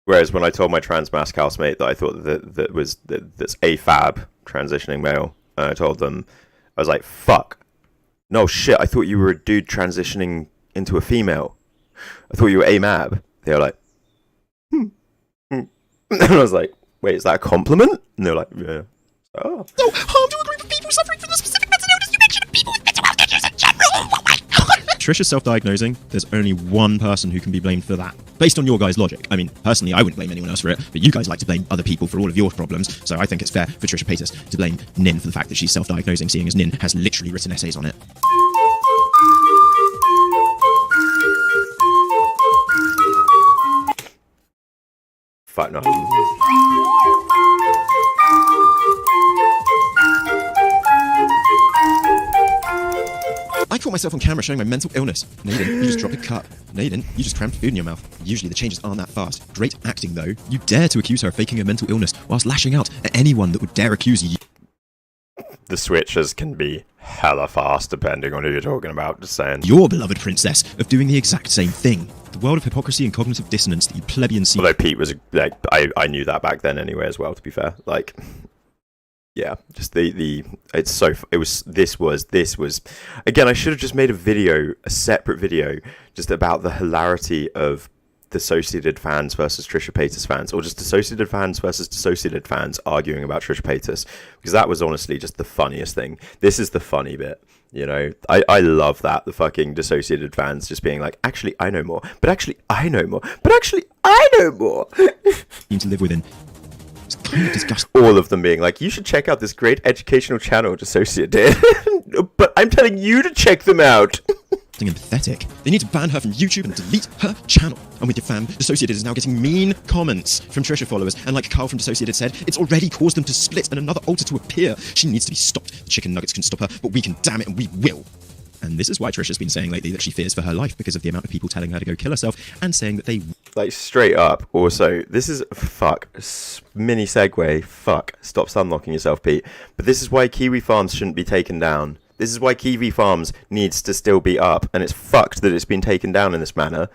Whereas when I told my trans mask housemate that I thought that's a fab transitioning male, and I told them, I was like, fuck. No shit, I thought you were a dude transitioning into a female. I thought you were AMAB. They were like, And I was like, wait, is that a compliment? And they were like, yeah. Oh. No harm to a group of people suffering from the specific mental illness you mentioned, and people with mental health issues in general. Oh my God. Trisha's self-diagnosing. There's only one person who can be blamed for that. Based on your guys' logic. I mean, personally, I wouldn't blame anyone else for it, but you guys like to blame other people for all of your problems, so I think it's fair for Trisha Paytas to blame Nin for the fact that she's self-diagnosing, seeing as Nin has literally written essays on it. Fuck no. I caught myself on camera showing my mental illness. No, you didn't. You just dropped a cup. No, you didn't. You just crammed food in your mouth. Usually the changes aren't that fast. Great acting, though. You dare to accuse her of faking a mental illness whilst lashing out at anyone that would dare accuse you. The switches can be hella fast depending on who you're talking about, just saying. Your beloved princess of doing the exact same thing. The world of hypocrisy and cognitive dissonance that you plebeians see. Although Pete was, like, I knew that back then anyway as well, to be fair. Like... Yeah, just this was again, I should have just made a separate video just about the hilarity of Dissociated fans versus Trisha Paytas fans, or just Dissociated fans versus Dissociated fans arguing about Trisha Paytas, because that was honestly just the funniest thing. This is the funny bit, you know. I love that, the fucking Dissociated fans just being like, actually I know more, but actually I know more, but actually I know more. To live within. It's kind of disgusting. All of them being like, you should check out this great educational channel Dissociative. But I'm telling you to check them out. And pathetic. They need to ban her from YouTube and delete her channel. And with your fam, Dissociated is now getting mean comments from Trisha followers. And like Carl from Dissociated said, it's already caused them to split and another alter to appear. She needs to be stopped. The chicken nuggets can stop her, but we can, damn it, and we will. And this is why Trisha's been saying lately that she fears for her life, because of the amount of people telling her to go kill herself and saying that they... Like, straight up, also, this is... Fuck. Mini segue. Fuck. Stop sunlocking yourself, Pete. But this is why Kiwi Farms shouldn't be taken down. This is why Kiwi Farms needs to still be up. And it's fucked that it's been taken down in this manner.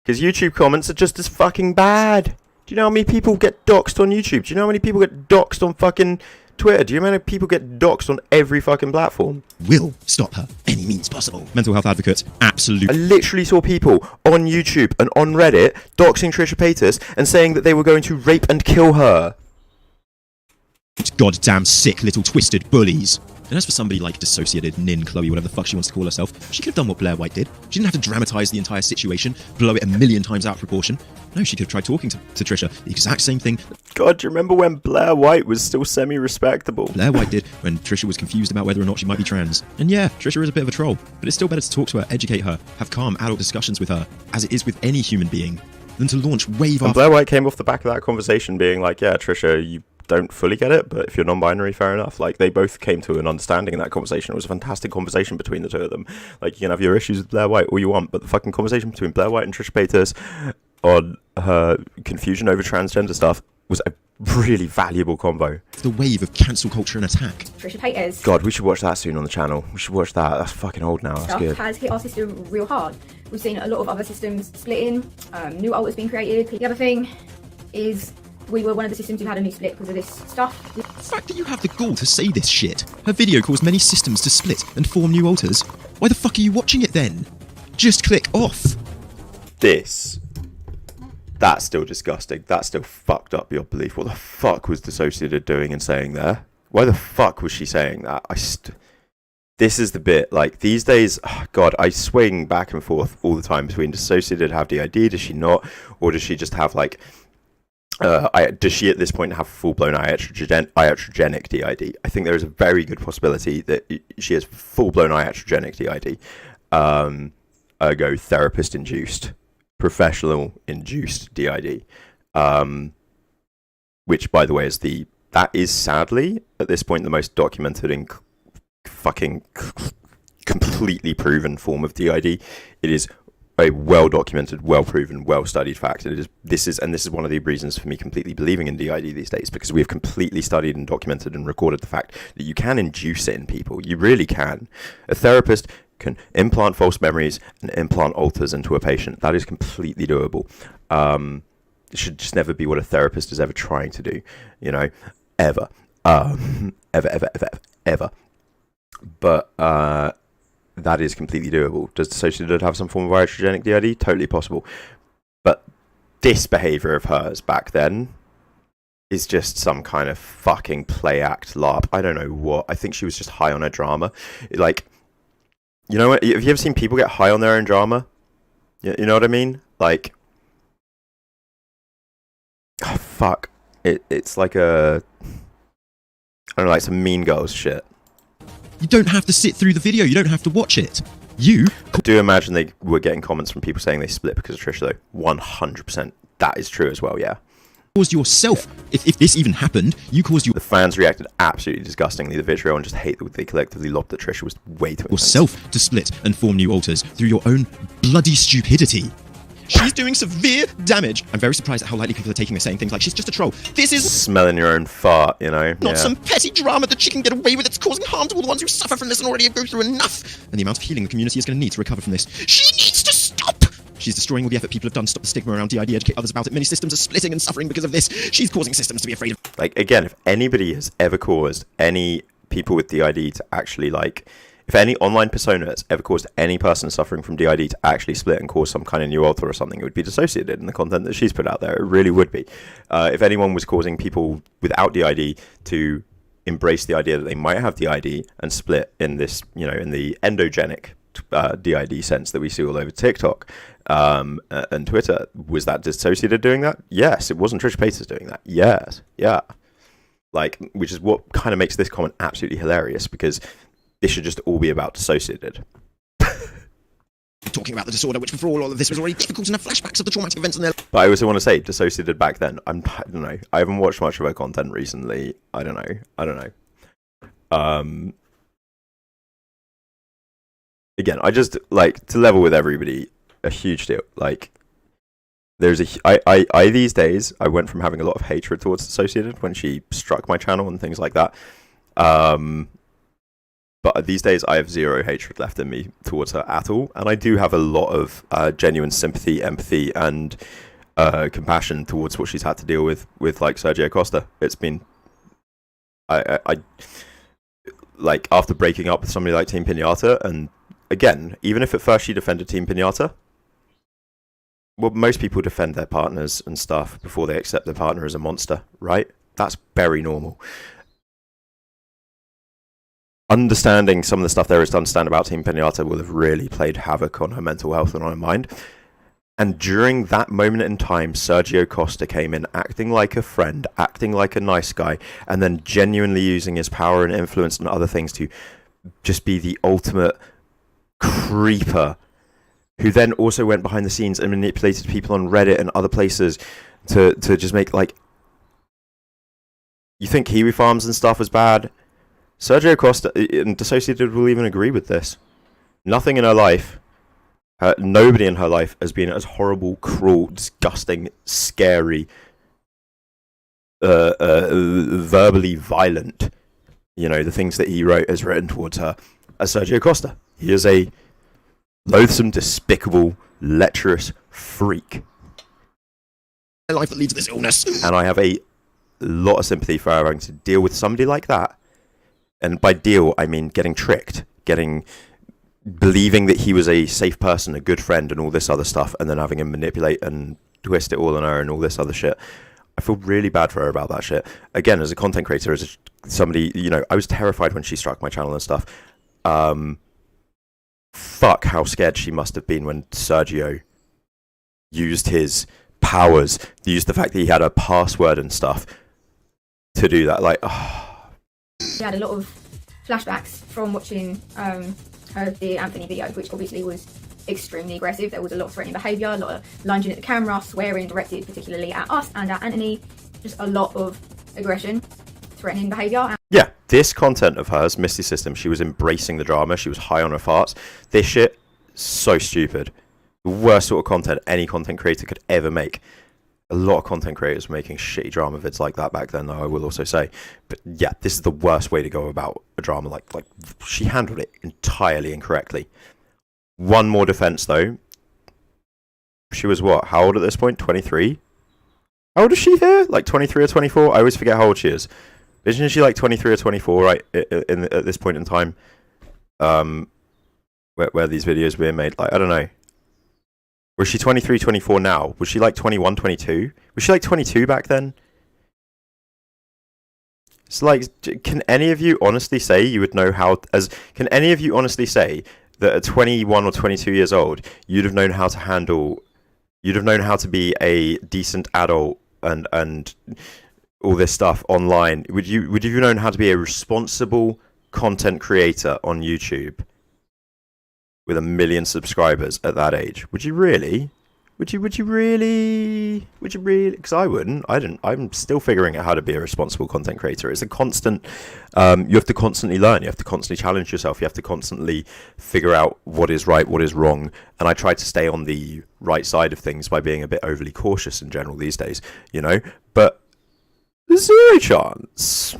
Because YouTube comments are just as fucking bad. Do you know how many people get doxed on YouTube? Do you know how many people get doxed on fucking... Twitter? Do you know how many people get doxed on every fucking platform? Will stop her any means possible. Mental health advocates, absolutely. I literally saw people on YouTube and on Reddit doxing Trisha Paytas and saying that they were going to rape and kill her. Goddamn sick little twisted bullies. And as for somebody like Dissociated, Nin, Chloe, whatever the fuck she wants to call herself, she could have done what Blair White did. She didn't have to dramatise the entire situation, blow it 1,000,000 times out of proportion. No, she could have tried talking to Trisha, the exact same thing. God, do you remember when Blair White was still semi-respectable? Blair White did when Trisha was confused about whether or not she might be trans. And yeah, Trisha is a bit of a troll, but it's still better to talk to her, educate her, have calm adult discussions with her, as it is with any human being, than to launch wave and after... Blair White came off the back of that conversation being like, yeah, Trisha, you don't fully get it, but if you're non-binary, fair enough. Like, they both came to an understanding in that conversation. It was a fantastic conversation between the two of them. Like, you can have your issues with Blair White all you want, but the fucking conversation between Blair White and Trisha Paytas on her confusion over transgender stuff was a really valuable convo. The wave of cancel culture and attack. Trisha Paytas. God, we should watch that soon on the channel. We should watch that. That's fucking old now. That's good. Has hit our system real hard. We've seen a lot of other systems splitting, new alters being created. The other thing is, we were one of the systems who had a new split because of this stuff. The fact that you have the gall to say this shit. Her video caused many systems to split and form new alters. Why the fuck are you watching it then? Just click off. That's still disgusting. That's still fucked up your belief. What the fuck was Dissociated doing and saying there? Why the fuck was she saying that? This is the bit, like, these days, God, I swing back and forth all the time between Dissociated have DID, does she not? Or does she just have, like... does she at this point have full-blown iatrogenic DID? I think there is a very good possibility that she has full-blown iatrogenic DID. Ergo therapist-induced, professional-induced DID. Which, by the way, that is sadly, at this point, the most documented and fucking completely proven form of DID. It is a well-documented, well-proven, well-studied fact. And this is one of the reasons for me completely believing in DID these days, because we have completely studied and documented and recorded the fact that you can induce it in people. You really can. A therapist can implant false memories and implant alters into a patient. That is completely doable. It should just never be what a therapist is ever trying to do, you know, ever. Ever. But that is completely doable. Does Dissociadid have some form of iatrogenic DID? Totally possible. But this behaviour of hers back then is just some kind of fucking play act LARP. I don't know what. I think she was just high on her drama. Like, you know what? Have you ever seen people get high on their own drama? You know what I mean? Like, oh, fuck. It's like a, I don't know, like some Mean Girls shit. You don't have to sit through the video. You don't have to watch it. You do imagine they were getting comments from people saying they split because of Trisha, though. 100%. That is true as well, yeah. Caused yourself. If this even happened, you caused The fans reacted absolutely disgustingly. The vitriol and just hate that they collectively lobbed at Trisha was way too intense. yourself to split and form new alters through your own bloody stupidity. She's doing severe damage. I'm very surprised at how lightly people are taking this, saying things like, she's just a troll. This is smelling your own fart, you know? not some petty drama that she can get away with. It's causing harm to all the ones who suffer from this and already go through enough. And the amount of healing the community is going to need to recover from this. She needs to stop! She's destroying all the effort people have done to stop the stigma around DID, educate others about it. Many systems are splitting and suffering because of this. She's causing systems to be afraid of. Like, again, if anybody has ever caused any people with DID to actually, like, if any online persona has ever caused any person suffering from DID to actually split and cause some kind of new alter or something, it would be Dissociated in the content that she's put out there. It really would be. If anyone was causing people without DID to embrace the idea that they might have DID and split in this, you know, in the endogenic DID sense that we see all over TikTok and Twitter, was that Dissociated doing that? Yes. It wasn't Trish Paytas doing that. Yes. Yeah. Like, which is what kind of makes this comment absolutely hilarious, because this should just all be about Dissociated. Talking about the disorder, which before all of this was already difficult enough flashbacks of the traumatic events in their But I also want to say, Dissociated back then, I don't know. I haven't watched much of her content recently. I don't know. Again, I just, like, to level with everybody, a huge deal. Like, there's I these days, I went from having a lot of hatred towards Dissociated when she struck my channel and things like that. But these days, I have zero hatred left in me towards her at all. And I do have a lot of genuine sympathy, empathy, and compassion towards what she's had to deal with like, Sergio Costa. It's been... I like, after breaking up with somebody like Teampinata, and again, even if at first she defended Teampinata, well, most people defend their partners and stuff before they accept their partner as a monster, right? That's very normal. Understanding some of the stuff there is to understand about Teampinata will have really played havoc on her mental health and on her mind. And during that moment in time, Sergio Costa came in acting like a friend, acting like a nice guy, and then genuinely using his power and influence and other things to just be the ultimate creeper, who then also went behind the scenes and manipulated people on Reddit and other places to just make, like... You think Kiwi Farms and stuff was bad? Sergio Costa and Dissociated will even agree with this. Nothing in her life, nobody in her life has been as horrible, cruel, disgusting, scary, verbally violent, you know, the things that he has written towards her, as Sergio Costa. He is a loathsome, despicable, lecherous freak. life that leads to this illness. And I have a lot of sympathy for having to deal with somebody like that. And by deal, I mean getting tricked, believing that he was a safe person, a good friend, and all this other stuff, and then having him manipulate and twist it all on her and all this other shit. I feel really bad for her about that shit. Again, as a content creator, as somebody, you know, I was terrified when she struck my channel and stuff. Fuck how scared she must have been when Sergio used his powers, used the fact that he had a password and stuff to do that. Like, oh. We had a lot of flashbacks from watching the Anthony video, which obviously was extremely aggressive. There was a lot of threatening behaviour, a lot of lunging at the camera, swearing directed particularly at us and at Anthony. Just a lot of aggression, threatening behaviour. Yeah, this content of hers, Misty System, she was embracing the drama, she was high on her farts. This shit, so stupid. The worst sort of content any content creator could ever make. A lot of content creators were making shitty drama vids like that back then, though, I will also say. But yeah, this is the worst way to go about a drama. Like she handled it entirely incorrectly. One more defense, though. She was what? How old at this point? 23? How old is she here? Like 23 or 24? I always forget how old she is. Isn't she like 23 or 24, right? At this point in time, where these videos are being made. Like, I don't know. Was she 23, 24 now? Was she like 21, 22? Was she like 22 back then? It's like, can any of you honestly say you would know how, can any of you honestly say that at 21 or 22 years old, you'd have known how to handle, you'd have known how to be a decent adult and all this stuff online? Would you have known how to be a responsible content creator on YouTube with 1 million subscribers at that age? Would you really? Would you really? Because I wouldn't. I didn't. I'm still figuring out how to be a responsible content creator. It's a constant. You have to constantly learn. You have to constantly challenge yourself. You have to constantly figure out what is right, what is wrong. And I try to stay on the right side of things by being a bit overly cautious in general these days. You know, but zero chance.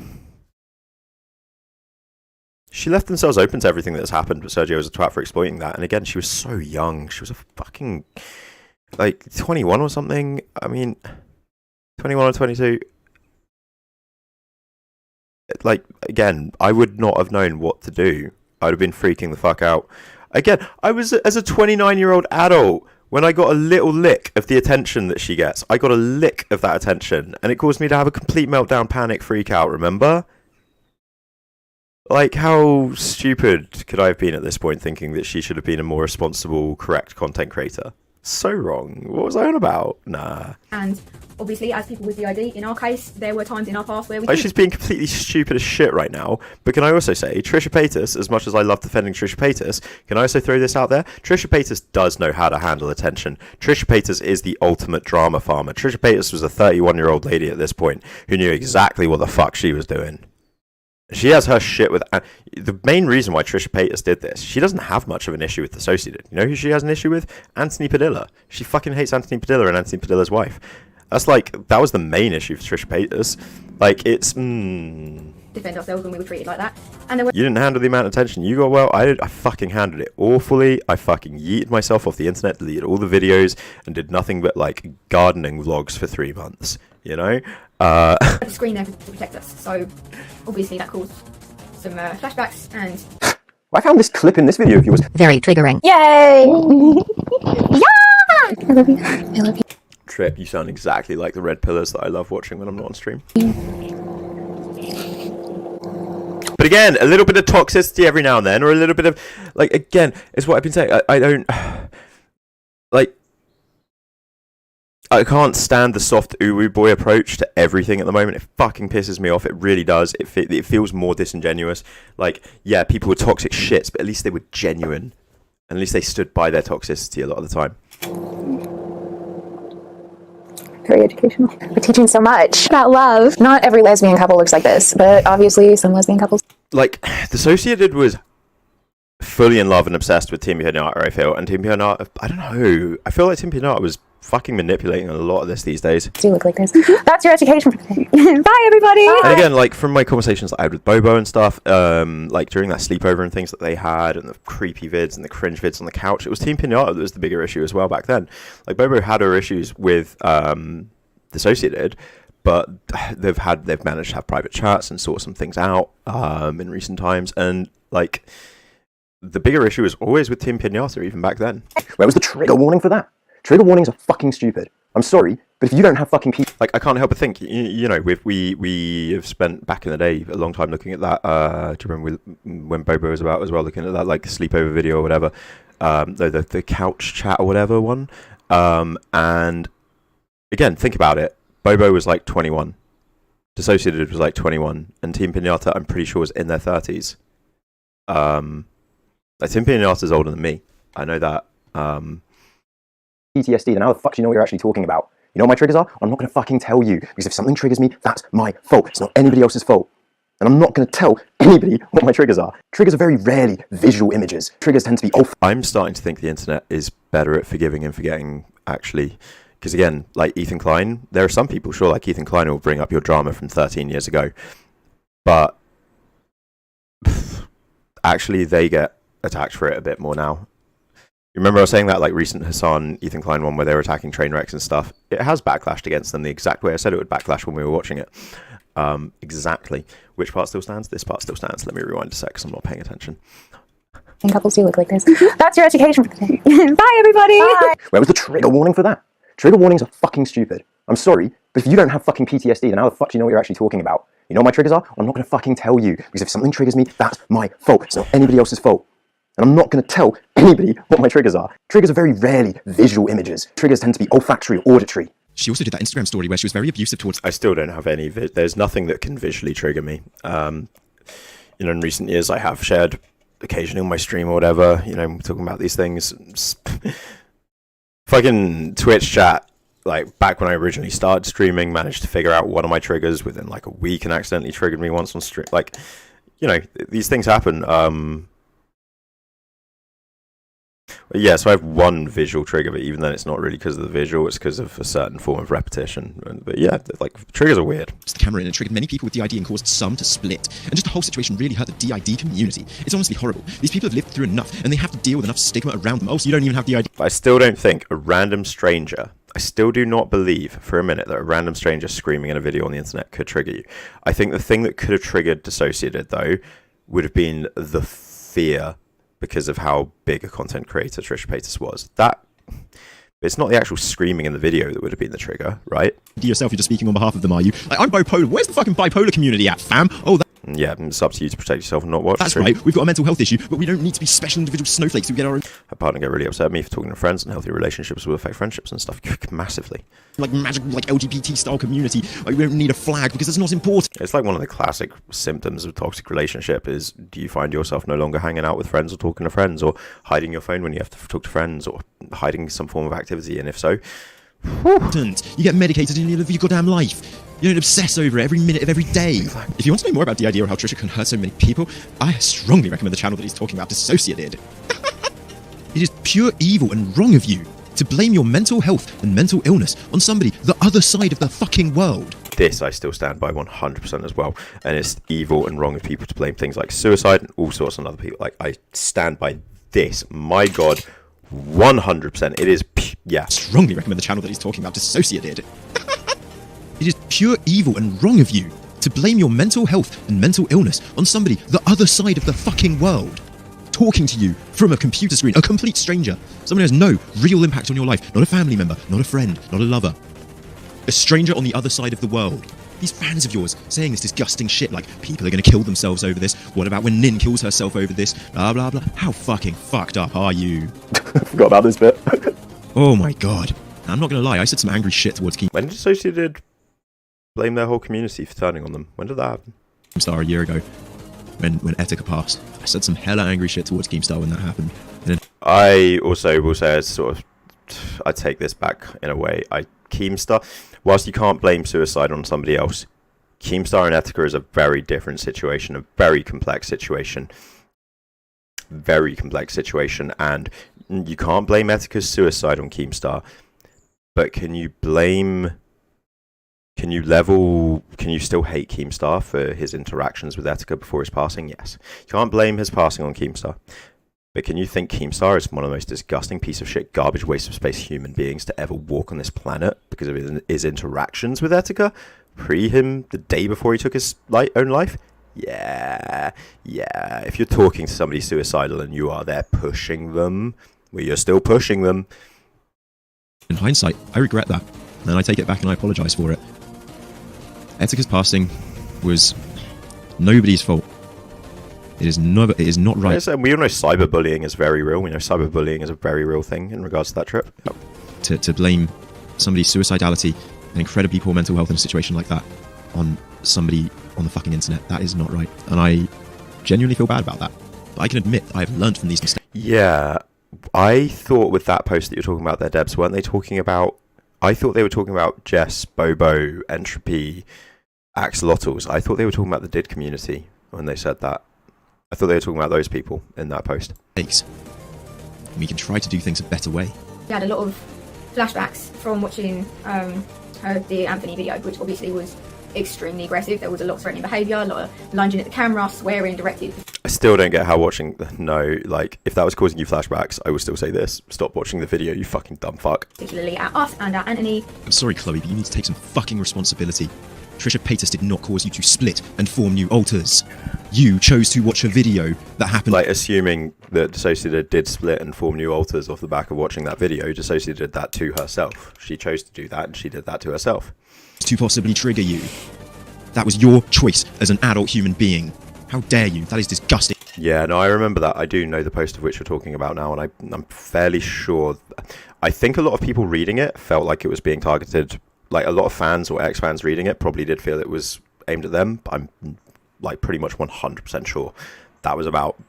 She left themselves open to everything that's happened, but Sergio was a twat for exploiting that. And again, she was so young. She was a fucking, like, 21 or something. I mean, 21 or 22. Like, again, I would not have known what to do. I would have been freaking the fuck out. Again, I was, as a 29-year-old adult, when I got a little lick of the attention that she gets, I got a lick of that attention, and it caused me to have a complete meltdown, panic, freak out, remember? Like, how stupid could I have been at this point thinking that she should have been a more responsible, correct content creator? So wrong. What was I on about? Nah. And obviously, as people with DID, in our case, there were times in our past where we... Like, she's being completely stupid as shit right now. But can I also say, Trisha Paytas, as much as I love defending Trisha Paytas, can I also throw this out there? Trisha Paytas does know how to handle attention. Trisha Paytas is the ultimate drama farmer. Trisha Paytas was a 31-year-old lady at this point who knew exactly what the fuck she was doing. She has her shit with... the main reason why Trisha Paytas did this, she doesn't have much of an issue with Dissociative. You know who she has an issue with? Anthony Padilla. She fucking hates Anthony Padilla and Anthony Padilla's wife. That's like... That was the main issue for Trisha Paytas. Like, it's... defend ourselves when we were treated like that. And there were... You didn't handle the amount of attention you got well. I did. I fucking handled it awfully. I fucking yeeted myself off the internet, deleted all the videos, and did nothing but, like, gardening vlogs for 3 months. You know? The screen there to protect us, so obviously that caused some flashbacks. And I found this clip in this video of yours very triggering. Yay! I love you. I love you. Trip, you sound exactly like the red pillars that I love watching when I'm not on stream. But again, a little bit of toxicity every now and then, or a little bit of, like, again, it's what I've been saying. I don't, like, I can't stand the soft uwu boy approach to everything at the moment. It fucking pisses me off. It really does. It feels more disingenuous. Like, yeah, people were toxic shits, but at least they were genuine. And at least they stood by their toxicity a lot of the time. Very educational. We're teaching so much about love. Not every lesbian couple looks like this, but obviously some lesbian couples. Like, Dissociated was fully in love and obsessed with Teampinata, I feel. And Teampinata, I don't know. I feel like Teampinata was fucking manipulating a lot of this these days. Do you look like this? That's your education for today. Bye, everybody. Bye. And again, like, from my conversations that I had with Bobo and stuff, like during that sleepover and things that they had, and the creepy vids and the cringe vids on the couch, it was Teampinata that was the bigger issue as well back then. Like, Bobo had her issues with Dissociated, but they've managed to have private chats and sort some things out in recent times, and like, the bigger issue is always with Teampinata, even back then. Where was the trigger warning for that? Trigger warnings are fucking stupid. I'm sorry, but if you don't have fucking people... Like, I can't help but think, you know, we have spent back in the day a long time looking at that. Do you remember when Bobo was about as well, looking at that, like, sleepover video or whatever? The couch chat or whatever one. And again, think about it. Bobo was like 21. Dissociated was like 21. And Teampinata, I'm pretty sure, was in their 30s. Like, Teampinata's older than me. I know that. PTSD, then how the fuck do you know what you're actually talking about? You know what my triggers are? I'm not going to fucking tell you, because if something triggers me, that's my fault. It's not anybody else's fault. And I'm not going to tell anybody what my triggers are. Triggers are very rarely visual images. Triggers tend to be I'm starting to think the internet is better at forgiving and forgetting, actually. Because again, like Ethan Klein, there are some people, sure, like Ethan Klein will bring up your drama from 13 years ago. But actually they get attacked for it a bit more now. You remember I was saying that like recent Hassan, Ethan Klein one where they were attacking train wrecks and stuff? It has backlashed against them the exact way I said it would backlash when we were watching it. Exactly. Which part still stands? This part still stands. Let me rewind a sec because I'm not paying attention. And couples do look like this. That's your education for the day. Bye, everybody. Bye. Where was the trigger warning for that? Trigger warnings are fucking stupid. I'm sorry, but if you don't have fucking PTSD, then how the fuck do you know what you're actually talking about? You know what my triggers are? I'm not going to fucking tell you, because if something triggers me, that's my fault. It's not anybody else's fault. And I'm not going to tell anybody what my triggers are. Triggers are very rarely visual images. Triggers tend to be olfactory or auditory. She also did that Instagram story where she was very abusive towards... I still don't have any... There's nothing that can visually trigger me. In recent years, I have shared occasionally on my stream or whatever, talking about these things. Fucking Twitch chat, like, back when I originally started streaming, managed to figure out one of my triggers within, like, a week and accidentally triggered me once on stream. Like, these things happen. Yeah, so I have one visual trigger, but even then it's not really because of the visual, it's because of a certain form of repetition. But yeah, like, triggers are weird. The camera in and triggered many people with DID and caused some to split. And just the whole situation really hurt the DID community. It's honestly horrible. These people have lived through enough, and they have to deal with enough stigma around them. Oh, so you don't even have DID. I still don't think a random stranger, I still do not believe for a minute that a random stranger screaming in a video on the internet could trigger you. I think the thing that could have triggered Dissociated, though, would have been the fear because of how big a content creator Trisha Paytas was. It's not the actual screaming in the video that would have been the trigger, right? Yourself, you're just speaking on behalf of them, are you? Like, I'm bipolar. Where's the fucking bipolar community at, fam? Oh, yeah, it's up to you to protect yourself and not watch. That's right. We've got a mental health issue, but we don't need to be special individual snowflakes who get our own... Her partner get really upset at me for talking to friends, and healthy relationships will affect friendships and stuff massively. Like magical, like LGBT style community. Like, we don't need a flag because it's not important. It's like one of the classic symptoms of toxic relationship is, do you find yourself no longer hanging out with friends or talking to friends, or hiding your phone when you have to talk to friends, or hiding some form of activity? And if so, you get medicated and you live your goddamn life. You don't obsess over it every minute of every day. If you want to know more about DID or how Trisha can hurt so many people, I strongly recommend the channel that he's talking about, Dissociadid. It is pure evil and wrong of you to blame your mental health and mental illness on somebody the other side of the fucking world. This I still stand by 100% as well. And it's evil and wrong of people to blame things like suicide and all sorts on other people. Like, I stand by this. My God, 100%. It is, yeah. Strongly recommend the channel that he's talking about, Dissociated. It is pure evil and wrong of you to blame your mental health and mental illness on somebody the other side of the fucking world. Talking to you from a computer screen, a complete stranger. Someone who has no real impact on your life. Not a family member, not a friend, not a lover. A stranger on the other side of the world. These fans of yours saying this disgusting shit like people are going to kill themselves over this. What about when Nin kills herself over this? Blah, blah, blah. How fucking fucked up are you? I forgot about this bit. Oh my God. I'm not going to lie, I said some angry shit towards Keemstar When did Dissociated blame their whole community for turning on them? When did that happen? a year ago. When Etika passed. I said some hella angry shit towards Keemstar when that happened. And then I also will say, I take this back in a way. Keemstar, whilst you can't blame suicide on somebody else, Keemstar and Etika is a very different situation, a very complex situation. Very complex situation, and you can't blame Etika's suicide on Keemstar, but can you still hate Keemstar for his interactions with Etika before his passing? Yes. You can't blame his passing on Keemstar. But can you think Keemstar is one of the most disgusting piece of shit, garbage, waste of space human beings to ever walk on this planet because of his interactions with Etika? Pre him, the day before he took his own life? Yeah. If you're talking to somebody suicidal and you are there pushing them, well, you're still pushing them. in hindsight, I regret that. And I take it back and I apologise for it. Etika's passing was nobody's fault. It is not right. Yes, we all know cyberbullying is very real. We know cyberbullying is a very real thing in regards to that trip. Yep. To blame somebody's suicidality and incredibly poor mental health in a situation like that on somebody on the fucking internet, that is not right. And I genuinely feel bad about that. But I can admit I have learned from these mistakes. Yeah, I thought with that post that you're talking about there, Debs, weren't they talking about... I thought they were talking about Jess, Bobo, Entropy, axolotls. I thought they were talking about the Did community when they said that. I thought they were talking about those people in that post. We can try to do things a better way. We had a lot of flashbacks from watching the Anthony video, which obviously was extremely aggressive. There was a lot of threatening behaviour, a lot of lunging at the camera, swearing directly. I still don't get how watching... No, like, if that was causing you flashbacks, I would still say this. Stop watching the video, you fucking dumb fuck. Particularly at us and at Anthony. I'm sorry, Chloe, but you need to take some fucking responsibility. Trisha Paytas did not cause you to split and form new alters. You chose to watch a video that happened... Like, assuming that Dissociadid did split and form new alters off the back of watching that video, Dissociadid did that to herself. She chose to do that, and she did that to herself. To possibly trigger you. That was your choice as an adult human being. How dare you? That is disgusting. Yeah, no, I remember that. I do know the post of which you're talking about now, and I'm fairly sure... I think a lot of people reading it felt like it was being targeted... Like, a lot of fans or ex-fans reading it probably did feel it was aimed at them. I'm, like, pretty much 100% sure that was about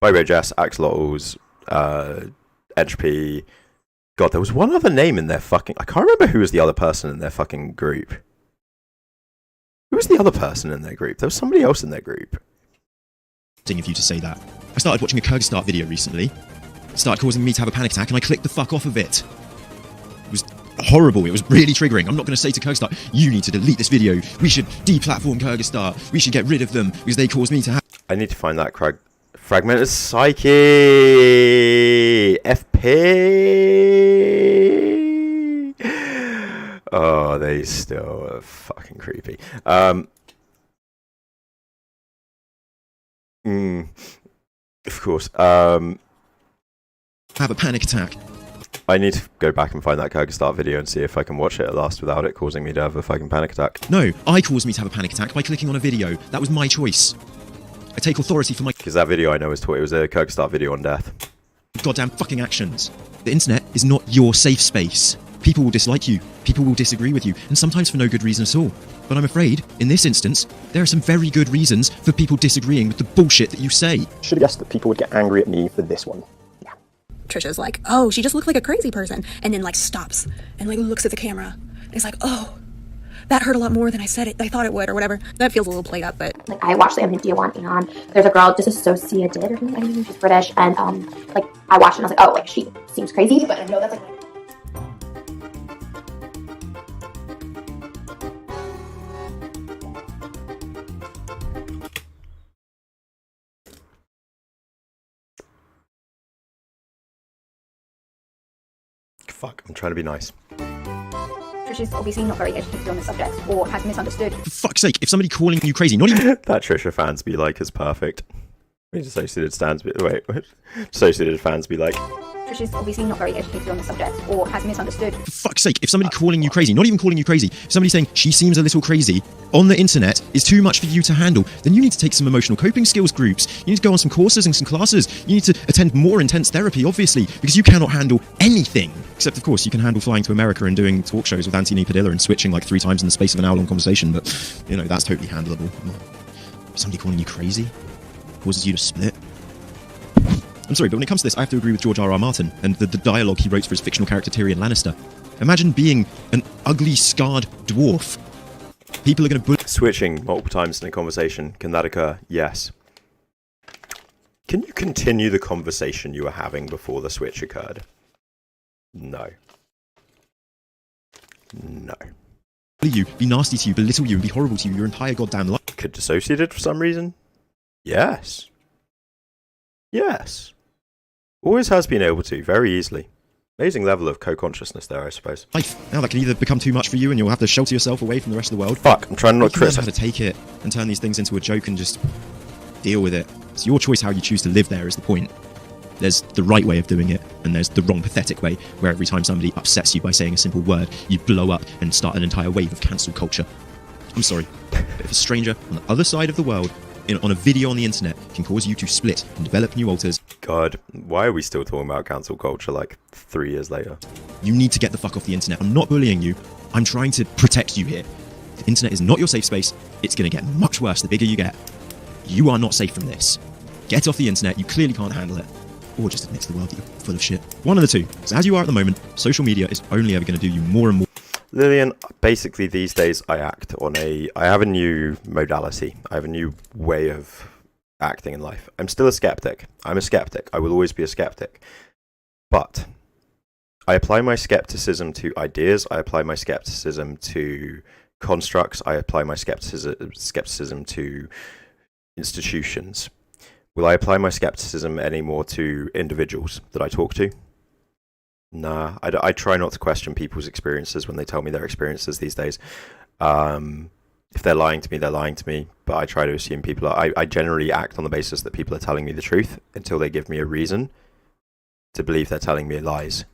Bobo Jess, Axolotls, HP... God, there was one other name in their fucking... I can't remember who was the other person in their fucking group. Who was the other person in their group? There was somebody else in their group. Of you to say that. I started watching a Kyrgyzstan video recently. It started causing me to have a panic attack, and I clicked the fuck off of it. It was horrible. It was really triggering. I'm not going to say to Kyrgyzstan, you need to delete this video. We should deplatform Kyrgyzstan. We should get rid of them because they caused me to have... I need to find that fragmented psyche. FP. Oh, they still are fucking creepy. Of course. Have a panic attack. I need to go back and find that Kyrgyzstan video and see if I can watch it at last without it causing me to have a fucking panic attack. No, I caused me to have a panic attack by clicking on a video. That was my choice. I take authority for my... Because that video I know it was a Kyrgyzstan video on death. Goddamn fucking actions. The internet is not your safe space. People will dislike you, people will disagree with you, and sometimes for no good reason at all. But I'm afraid, in this instance, there are some very good reasons for people disagreeing with the bullshit that you say. Should have guessed that people would get angry at me for this one. Yeah. Trisha's like, oh, she just looked like a crazy person. And then like stops and like looks at the camera. And it's like, oh, that hurt a lot more than I thought it would or whatever. That feels a little played up, but... Like, I watched the video one, and there's a girl, Dissociative or something, I think she's British, and like, I watched it and I was like, oh, like, she seems crazy, but I know that's like... Fuck, I'm trying to be nice. Trisha's obviously not very educated on the subject or has misunderstood. For fuck's sake, if somebody calling you crazy, not even... That Trisha fans be like is perfect. Dissociated fans be like... Trisha's obviously not very educated on the subject or has misunderstood. For fuck's sake, if somebody calling you crazy, not even calling you crazy, if somebody saying she seems a little crazy on the internet is too much for you to handle, then you need to take some emotional coping skills groups. You need to go on some courses and some classes. You need to attend more intense therapy, obviously, because you cannot handle anything. Except, of course, you can handle flying to America and doing talk shows with Anthony Padilla and switching like 3 times in the space of an hour-long conversation, but, you know, that's totally handleable. Somebody calling you crazy causes you to split. I'm sorry, but when it comes to this, I have to agree with George R.R. Martin and the dialogue he wrote for his fictional character Tyrion Lannister. Imagine being an ugly, scarred dwarf. People are going to... Switching multiple times in a conversation, can that occur? Yes. Can you continue the conversation you were having before the switch occurred? No. No. You, be nasty to you, belittle you, and be horrible to you your entire goddamn life. Could dissociate it for some reason? Yes. Yes. Always has been able to, very easily. Amazing level of co-consciousness there, I suppose. Now that can either become too much for you and you'll have to shelter yourself away from the rest of the world. Fuck, I'm trying not to criticize. How to take it and turn these things into a joke and just deal with it. It's your choice how you choose to live there is the point. There's the right way of doing it, and there's the wrong, pathetic way, where every time somebody upsets you by saying a simple word, you blow up and start an entire wave of cancel culture. I'm sorry, but if a stranger on the other side of the world, on a video on the internet, can cause you to split and develop new alters... God, why are we still talking about cancel culture like 3 years later? You need to get the fuck off the internet. I'm not bullying you. I'm trying to protect you here. The internet is not your safe space. It's going to get much worse the bigger you get. You are not safe from this. Get off the internet. You clearly can't handle it. Or just admit to the world that you're full of shit. One of the two. So as you are at the moment, social media is only ever going to do you more and more... Lillian, basically these days I have a new modality. I have a new way of acting in life. I'm still a skeptic. I'm a skeptic. I will always be a skeptic. But I apply my skepticism to ideas. I apply my skepticism to constructs. I apply my skepticism to institutions. Will I apply my skepticism anymore to individuals that I talk to? Nah, I try not to question people's experiences when they tell me their experiences these days. If they're lying to me, they're lying to me. But I try to assume people are. I generally act on the basis that people are telling me the truth until they give me a reason to believe they're telling me lies.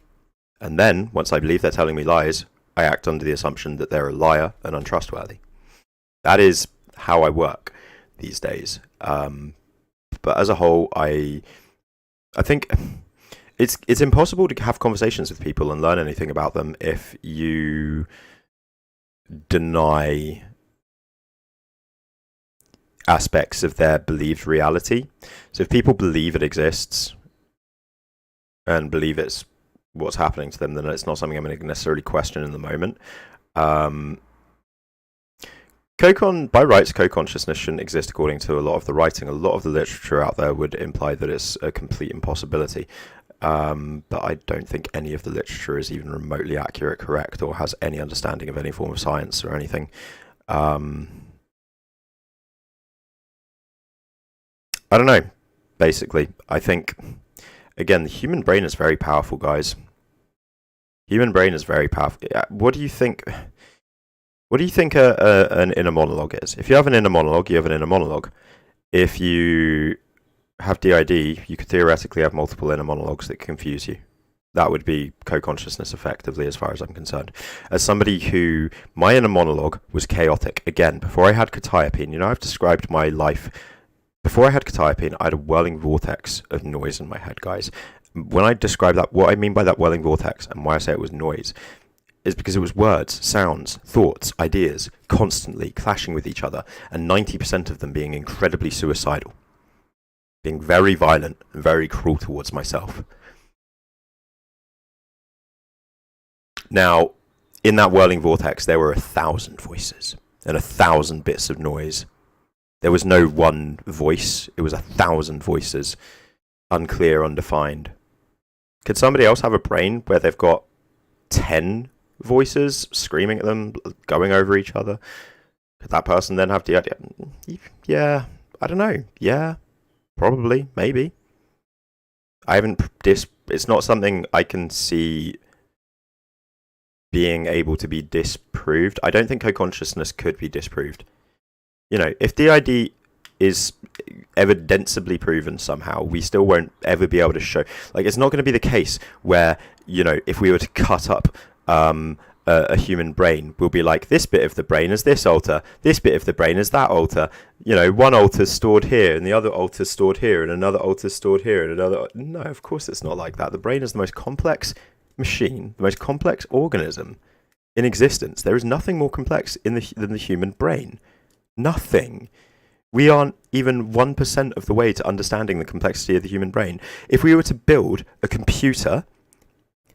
And then, once I believe they're telling me lies, I act under the assumption that they're a liar and untrustworthy. That is how I work these days. But as a whole, I think it's impossible to have conversations with people and learn anything about them if you deny aspects of their believed reality. So if people believe it exists and believe it's what's happening to them, then it's not something I'm going to necessarily question in the moment. By rights, co-consciousness shouldn't exist according to a lot of the writing. A lot of the literature out there would imply that it's a complete impossibility. But I don't think any of the literature is even remotely accurate, correct, or has any understanding of any form of science or anything. I don't know. Basically, I think, again, the human brain is very powerful, guys. Human brain is very powerful. What do you think? What do you think an inner monologue is? If you have an inner monologue, you have an inner monologue. If you have DID, you could theoretically have multiple inner monologues that confuse you. That would be co-consciousness effectively, as far as I'm concerned. As somebody who, my inner monologue was chaotic. Again, before I had quetiapine, I've described my life. Before I had quetiapine, I had a whirling vortex of noise in my head, guys. When I describe that, what I mean by that whirling vortex, and why I say it was noise, is because it was words, sounds, thoughts, ideas, constantly clashing with each other, and 90% of them being incredibly suicidal. Being very violent and very cruel towards myself. Now, in that whirling vortex, there were 1,000 voices and 1,000 bits of noise. There was no one voice. It was 1,000 voices. Unclear, undefined. Could somebody else have a brain where they've got 10 voices screaming at them, going over each other? Could that person then have DID? Yeah, I don't know. Yeah, probably, maybe. I haven't... It's not something I can see being able to be disproved. I don't think co-consciousness could be disproved. If DID is evidensibly proven somehow, we still won't ever be able to show... it's not going to be the case where, if we were to cut up a human brain, we'll be like, this bit of the brain is this alter, this bit of the brain is that alter. One alter's stored here, and the other alter's stored here, and another alter's stored here, and another... No, of course it's not like that. The brain is the most complex machine, the most complex organism in existence. There is nothing more complex than the human brain. Nothing. We aren't even 1% of the way to understanding the complexity of the human brain. If we were to build a computer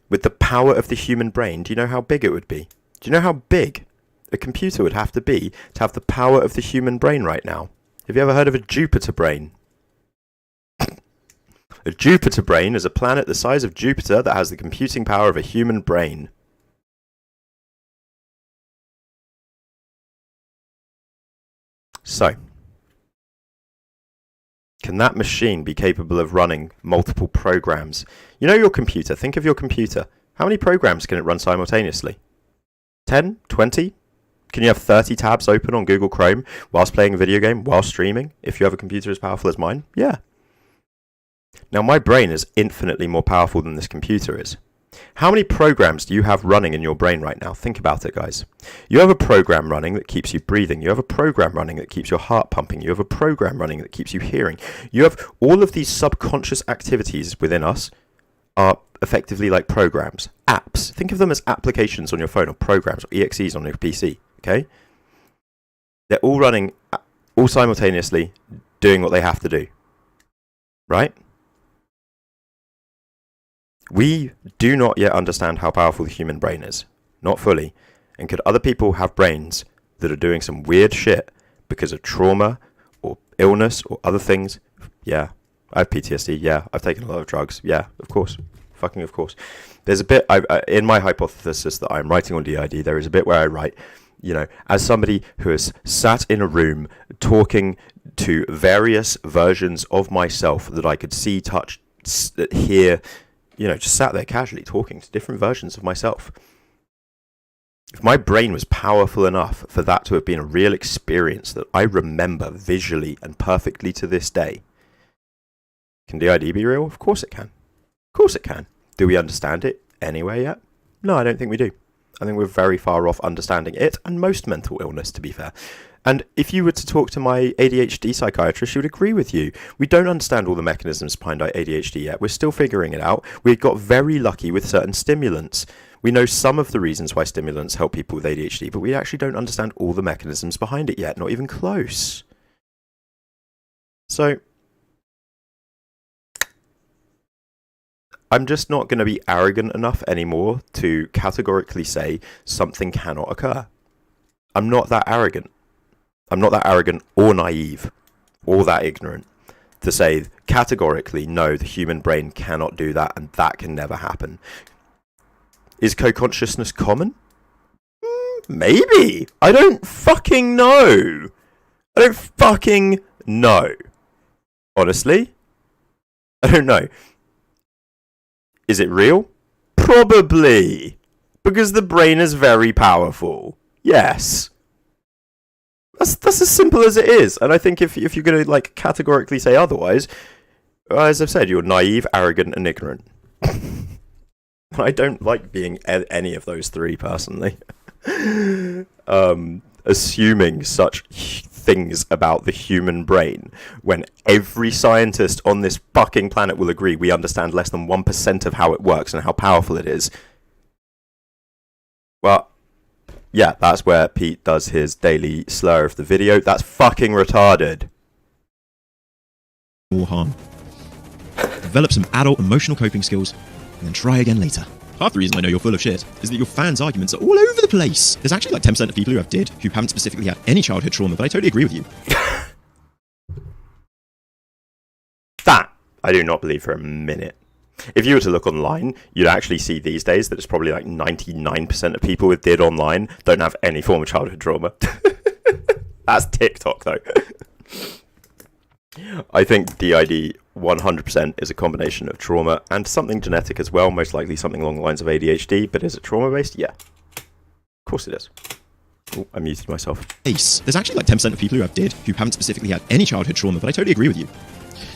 with the power of the human brain, do you know how big it would be? Do you know how big a computer would have to have the power of the human brain right now? Have you ever heard of a Jupiter brain? A Jupiter brain is a planet the size of Jupiter that has the computing power of a human brain. So, can that machine be capable of running multiple programs? Your computer. Think of your computer. How many programs can it run simultaneously? 10? 20? Can you have 30 tabs open on Google Chrome whilst playing a video game, while streaming, if you have a computer as powerful as mine? Yeah. Now, my brain is infinitely more powerful than this computer is. How many programs do you have running in your brain right now? Think about it, guys. You have a program running that keeps you breathing. You have a program running that keeps your heart pumping. You have a program running that keeps you hearing. You have all of these subconscious activities within us are effectively like programs, apps. Think of them as applications on your phone, or programs, or EXEs on your PC, okay? They're all running, all simultaneously, doing what they have to do, right? We do not yet understand how powerful the human brain is. Not fully. And could other people have brains that are doing some weird shit because of trauma or illness or other things? Yeah. I have PTSD. Yeah. I've taken a lot of drugs. Yeah, of course. Fucking of course. There's a bit in my hypothesis that I'm writing on DID, there is a bit where I write, you know, as somebody who has sat in a room talking to various versions of myself that I could see, touch, hear, you know, just sat there casually talking to different versions of myself. If my brain was powerful enough for that to have been a real experience that I remember visually and perfectly to this day, can DID be real? Of course it can. Of course it can. Do we understand it anyway yet? No, I don't think we do. I think we're very far off understanding it and most mental illness, to be fair. And if you were to talk to my ADHD psychiatrist, she would agree with you. We don't understand all the mechanisms behind our ADHD yet. We're still figuring it out. We got very lucky with certain stimulants. We know some of the reasons why stimulants help people with ADHD, but we actually don't understand all the mechanisms behind it yet, not even close. So, I'm just not going to be arrogant enough anymore to categorically say something cannot occur. I'm not that arrogant. I'm not that arrogant or naive or that ignorant to say categorically, no, the human brain cannot do that and that can never happen. Is co-consciousness common? Maybe. I don't fucking know. I don't fucking know. Honestly, I don't know. Is it real? Probably. Because the brain is very powerful. Yes. That's as simple as it is. And I think if you're going to like categorically say otherwise, as I've said, you're naive, arrogant, and ignorant. I don't like being any of those three personally. Assuming such things about the human brain when every scientist on this fucking planet will agree we understand less than 1% of how it works and how powerful it is. Well, yeah, that's where Pete does his daily slur of the video. That's fucking retarded. More harm. Develop some adult emotional coping skills, and then try again later. Half the reason I know you're full of shit is that your fans' arguments are all over the place. There's actually like 10% of people who have DID who haven't specifically had any childhood trauma, but I totally agree with you. That I do not believe for a minute. If you were to look online, you'd actually see these days that it's probably like 99% of people with DID online don't have any form of childhood trauma. That's TikTok though. I think DID 100% is a combination of trauma and something genetic as well, most likely something along the lines of ADHD, but is it trauma-based? Yeah. Of course it is. Oh, I muted myself. Ace. There's actually like 10% of people who have DID who haven't specifically had any childhood trauma, but I totally agree with you.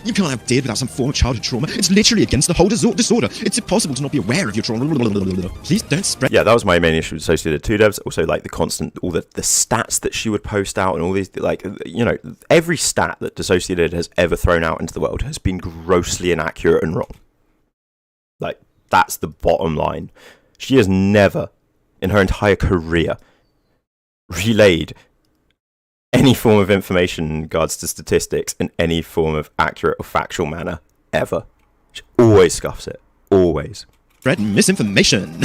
You can't have DID without some form of childhood trauma. It's literally against the whole disorder. It's impossible to not be aware of your trauma. Please don't spread... Yeah, that was my main issue with Dissociative 2 devs. Also, like, the constant... all the stats that she would post out and all these... like, you know, every stat that Dissociative has ever thrown out into the world has been grossly inaccurate and wrong. Like, that's the bottom line. She has never, in her entire career, relayed any form of information in regards to statistics in any form of accurate or factual manner, ever. She always scuffs it. Always. Spread misinformation.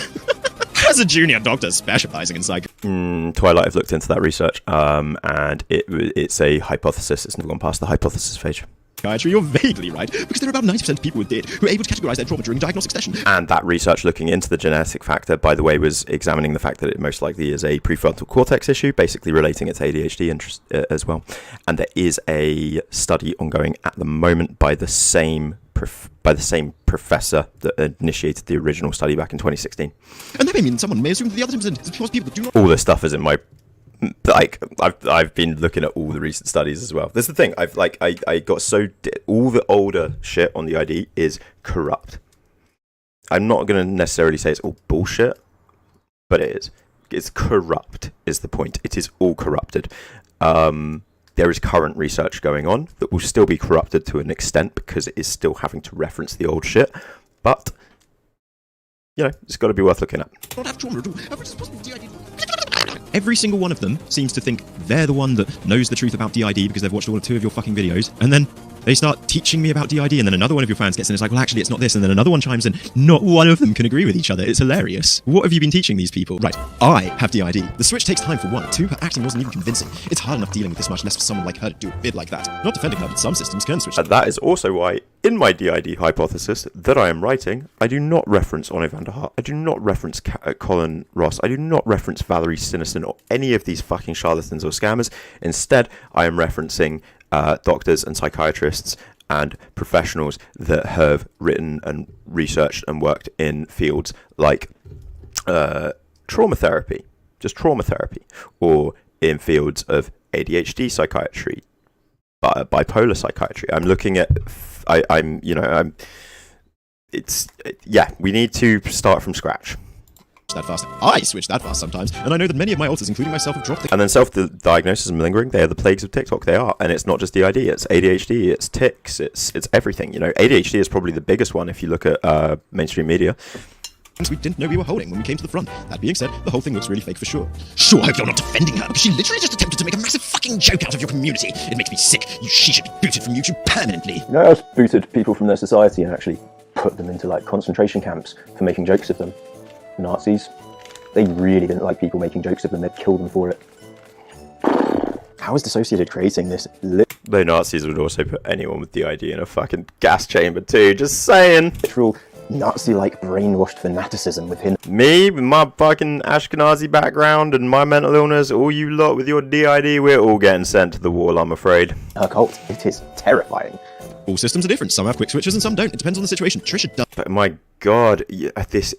As a junior doctor specializing in psych... Twilight have looked into that research, and it's a hypothesis. It's never gone past the hypothesis phase. You're vaguely right, because there are about 90% of people with DID who are able to categorize their trauma during diagnostic session. And that research looking into the genetic factor, by the way, was examining the fact that it most likely is a prefrontal cortex issue, basically relating it to ADHD interest, as well. And there is a study ongoing at the moment by the same professor that initiated the original study back in 2016. And that may mean someone may assume that the other 10% is because people that do not... All this stuff is in my... like, I've been looking at all the recent studies as well. That's the thing. I got so... all the older shit on the ID is corrupt. I'm not going to necessarily say it's all bullshit, but it is. It's corrupt is the point. It is all corrupted. There is current research going on that will still be corrupted to an extent because it is still having to reference the old shit. But, you know, it's got to be worth looking at. Every single one of them seems to think they're the one that knows the truth about DID because they've watched all 2 of your fucking videos, and then They start teaching me about DID, and then another one of your fans gets in, it's like, well, actually, it's not this, and then another one chimes in. Not one of them can agree with each other. It's hilarious. What have you been teaching these people? Right, I have DID. The switch takes time for 1. 2, her acting wasn't even convincing. It's hard enough dealing with this, much less for someone like her to do a bid like that. Not defending her, but some systems can switch. And that is also why, in my DID hypothesis that I am writing, I do not reference Onne van der Hart. I do not reference Colin Ross. I do not reference Valerie Siniston or any of these fucking charlatans or scammers. Instead, I am referencing doctors and psychiatrists and professionals that have written and researched and worked in fields like trauma therapy, just trauma therapy, or in fields of ADHD psychiatry, bipolar psychiatry. I'm looking at, we need to start from scratch. That fast. I switch that fast sometimes, and I know that many of my alters, including myself, have dropped the... And then self-diagnosis and malingering, they are the plagues of TikTok. They are, and it's not just DID, it's ADHD, it's tics, it's everything. You know, ADHD is probably the biggest one if you look at mainstream media. We didn't know we were holding when we came to the front. That being said, the whole thing looks really fake for sure. Sure, I hope you're not defending her, because she literally just attempted to make a massive fucking joke out of your community. It makes me sick. She should be booted from YouTube permanently. You know, I was booted people from their society and actually put them into like concentration camps for making jokes of them. Nazis, they really didn't like people making jokes of them. They'd kill them for it. How is Dissociative creating this? The Nazis would also put anyone with DID in a fucking gas chamber too. Just saying. Literal Nazi-like brainwashed fanaticism within me, with my fucking Ashkenazi background and my mental illness, all you lot with your DID, we're all getting sent to the wall, I'm afraid. her cult. It is terrifying. All systems are different. Some have quick switches and some don't. It depends on the situation. Trisha does. But my God, this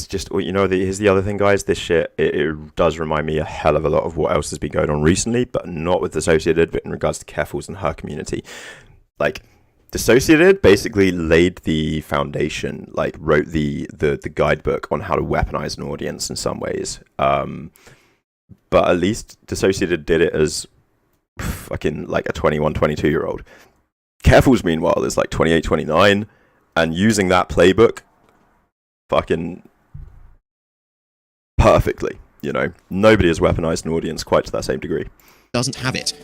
just, you know, here's the other thing, guys. This shit, it does remind me a hell of a lot of what else has been going on recently, but not with Dissociated, but in regards to Careful's and her community. Like, Dissociated basically laid the foundation, like wrote the guidebook on how to weaponize an audience in some ways. But at least Dissociated did it as fucking like a 21, 22-year-old. Careful's, meanwhile, is like 28, 29, and using that playbook fucking perfectly, you know. Nobody has weaponized an audience quite to that same degree. Doesn't have it.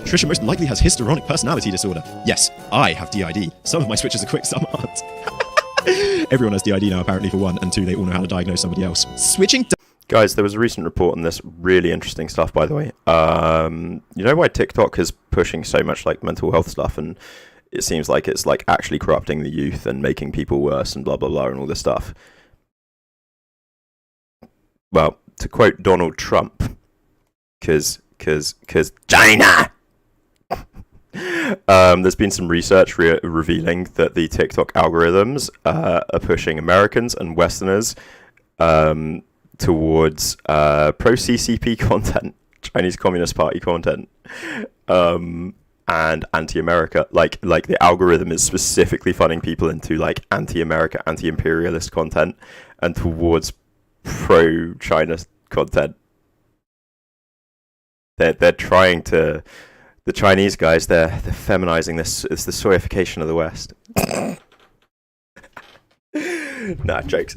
Trisha most likely has histrionic personality disorder. Yes, I have DID. Some of my switches are quick, some aren't. Everyone has DID now, apparently, for one, and two, they all know how to diagnose somebody else. Switching... Guys, there was a recent report on this really interesting stuff, by the way. You know why TikTok is pushing so much like mental health stuff, and it seems like it's like actually corrupting the youth and making people worse and blah, blah, blah, and all this stuff? Well, to quote Donald Trump, cause China! There's been some research revealing that the TikTok algorithms are pushing Americans and Westerners towards pro-CCP content, Chinese Communist Party content, and anti-America. Like the algorithm is specifically funneling people into like anti-America, anti-imperialist content, and towards pro-China content. They're trying to. The Chinese guys, they're feminizing this. It's the soyification of the West. Nah, jokes.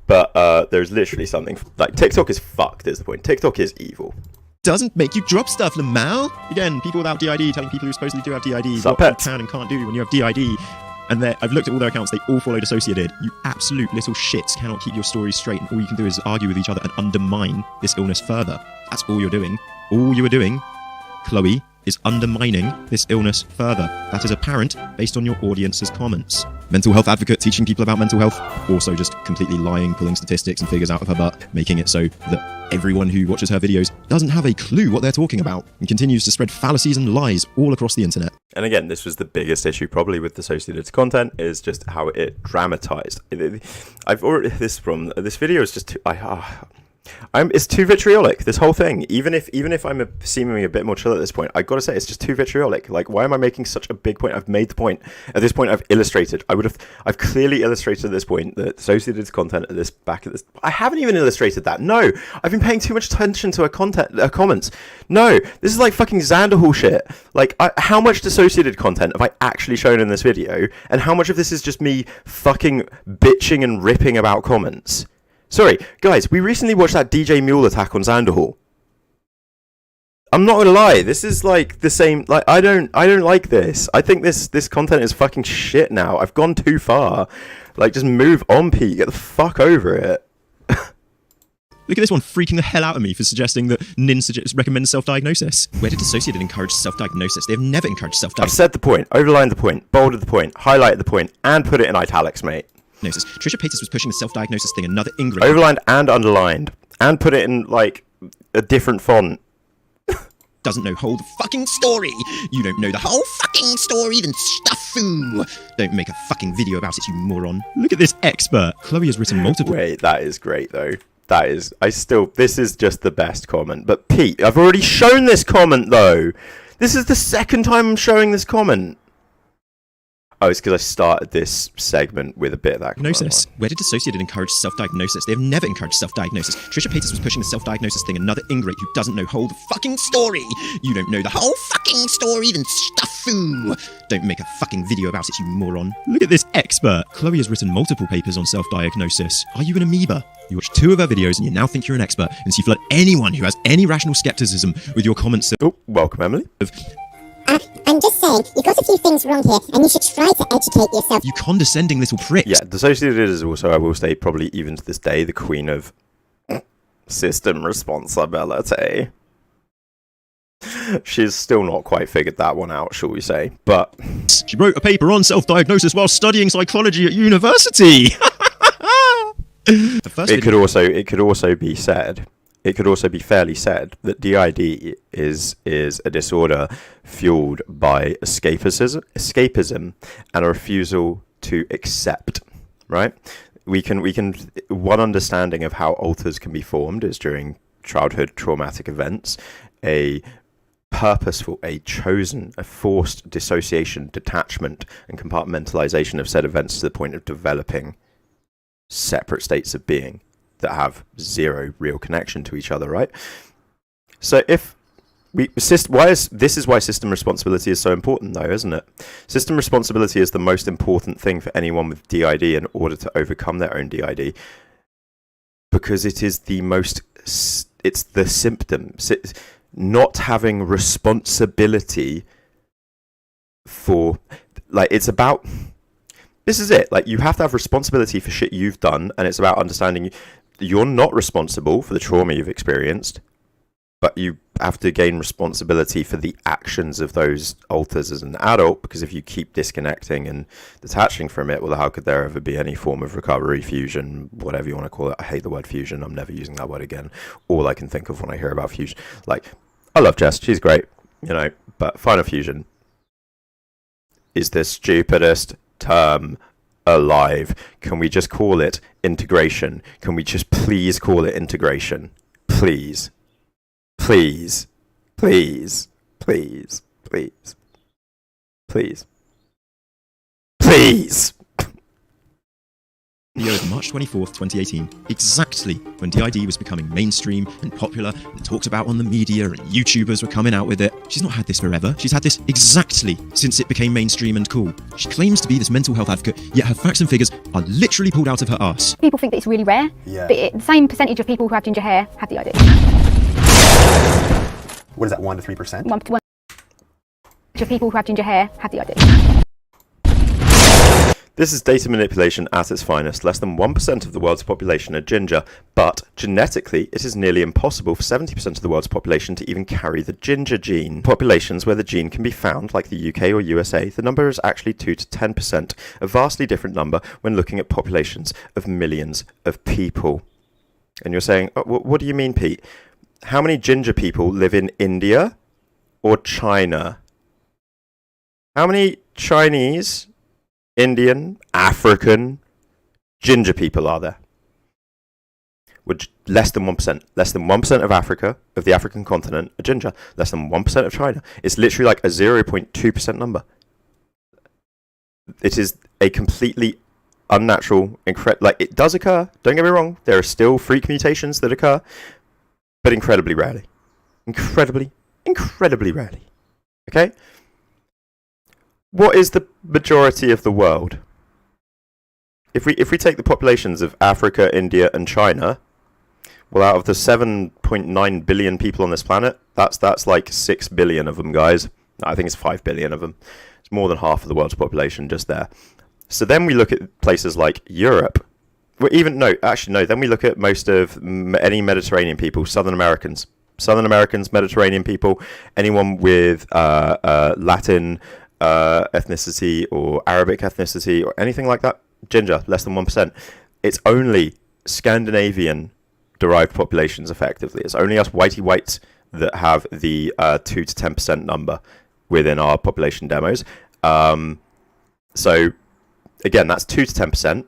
But there's literally something like TikTok is fucked. Is the point? TikTok is evil. Doesn't make you drop stuff, Lamal. Again, people without DID telling people who supposedly do have DID what you can and can't do when you have DID. And I've looked at all their accounts. They all follow Dissociated. You absolute little shits cannot keep your stories straight, and all you can do is argue with each other and undermine this illness further. That's all you're doing. All you are doing, Chloe, is undermining this illness further. That is apparent based on your audience's comments. Mental health advocate teaching people about mental health, also just completely lying, pulling statistics and figures out of her butt, making it so that everyone who watches her videos doesn't have a clue what they're talking about, and continues to spread fallacies and lies all across the internet. And again, this was the biggest issue probably with Dissociated's content, is just how it dramatized. This video is just too... it's too vitriolic, this whole thing. Even if I'm seeming a bit more chill at this point, I gotta say it's just too vitriolic. Like, why am I making such a big point? I've made the point. At this point, I've illustrated. I've clearly illustrated at this point that Dissociated's content back at this. I haven't even illustrated that. No, I've been paying too much attention to her comments. No, this is like fucking Xanderhall shit. Like, how much Dissociated content have I actually shown in this video, and how much of this is just me fucking bitching and ripping about comments? Sorry, guys, we recently watched that DJ Mule attack on Xanderhall. I'm not gonna lie, this is like the same. Like, I don't like this. I think this content is fucking shit now. I've gone too far. Like, just move on, Pete. Get the fuck over it. Look at this one freaking the hell out of me for suggesting that Nin recommends self-diagnosis. Where did Dissociative encourage self-diagnosis? They have never encouraged I've self-diagnosis. said the point, overlined the point, bolded the point, highlighted the point, and put it in italics, mate. Trisha Paytas was pushing the self-diagnosis thing another Ingrid. Overlined and underlined, and put it in, like, a different font. Doesn't know whole fucking story. You don't know the whole fucking story, then stuffu. Don't make a fucking video about it, you moron. Look at this expert. Chloe has written multiple... Wait, that is great, though. That is... This is just the best comment. But, Pete, I've already shown this comment, though. This is the second time I'm showing this comment. Oh, it's because I started this segment with a bit of that. Diagnosis. Where did Dissociative encourage self-diagnosis? They have never encouraged self-diagnosis. Trisha Paytas was pushing the self-diagnosis thing another ingrate who doesn't know whole fucking story. You don't know the whole fucking story, then stuffu. Don't make a fucking video about it, you moron. Look at this expert. Chloe has written multiple papers on self-diagnosis. Are you an amoeba? You watch 2 of her videos and you now think you're an expert, and so you flood anyone who has any rational skepticism with your comments of... Oh, welcome, Emily. I'm just saying, you got a few things wrong here, and you should try to educate yourself. You condescending little prick. Yeah, Dissociative is also, I will say, probably even to this day, the queen of system responsibility. She's still not quite figured that one out, shall we say, but... She wrote a paper on self-diagnosis while studying psychology at university! It could also be said... It could also be fairly said that DID is a disorder fueled by escapism and a refusal to accept, right? One understanding of how alters can be formed is during childhood traumatic events, a purposeful, a chosen, a forced dissociation, detachment, and compartmentalization of said events to the point of developing separate states of being that have zero real connection to each other, right? So this is why system responsibility is so important, though, isn't it? System responsibility is the most important thing for anyone with DID in order to overcome their own DID, because it is it's the symptom. Not having responsibility for, like, it's about... This is it. Like, you have to have responsibility for shit you've done, and it's about understanding you're not responsible for the trauma you've experienced, but you have to gain responsibility for the actions of those alters as an adult, because if you keep disconnecting and detaching from it, well, how could there ever be any form of recovery, fusion, whatever you want to call it? I hate the word fusion. I'm never using that word again. All I can think of when I hear about fusion. Like, I love Jess. She's great, but final fusion is the stupidest term alive. Can we just call it integration? Can we just please call it integration? Please. Please. Please. Please. Please. Please. Please. Video of March 24th, 2018, exactly when DID was becoming mainstream and popular and talked about on the media and YouTubers were coming out with it. She's not had this forever. She's had this exactly since it became mainstream and cool. She claims to be this mental health advocate, yet her facts and figures are literally pulled out of her arse. People think that it's really rare, but the same percentage of people who have ginger hair have DID. What is that, 1 to 3%? 1 to 1 of people who have ginger hair have DID. This is data manipulation at its finest. Less than 1% of the world's population are ginger, but genetically it is nearly impossible for 70% of the world's population to even carry the ginger gene. Populations where the gene can be found, like the UK or USA, the number is actually 2 to 10%, a vastly different number when looking at populations of millions of people. And you're saying, oh, what do you mean, Pete? How many ginger people live in India or China? How many Chinese, Indian, African, ginger people are there? Which less than 1%. Less than 1% of Africa, of the African continent, are ginger. Less than 1% of China. It's literally like a 0.2% number. It is a completely unnatural, like, it does occur, don't get me wrong, there are still freak mutations that occur, but incredibly rarely. Incredibly rarely. Okay? What is the majority of the world? If we take the populations of Africa, India, and China, Well, out of the 7.9 billion people on this planet, that's like 6 billion of them, guys. I think it's 5 billion of them. It's more than half of the world's population just there. So then we look at places like Europe. Well, then we look at most of any Mediterranean people, Southern Americans, Mediterranean people, anyone with Latin ethnicity or Arabic ethnicity or anything like that, ginger, less than 1%. It's only Scandinavian derived populations, effectively. It's only us whitey whites that have the 2 to 10% number within our population demos. So again, that's 2 to 10%,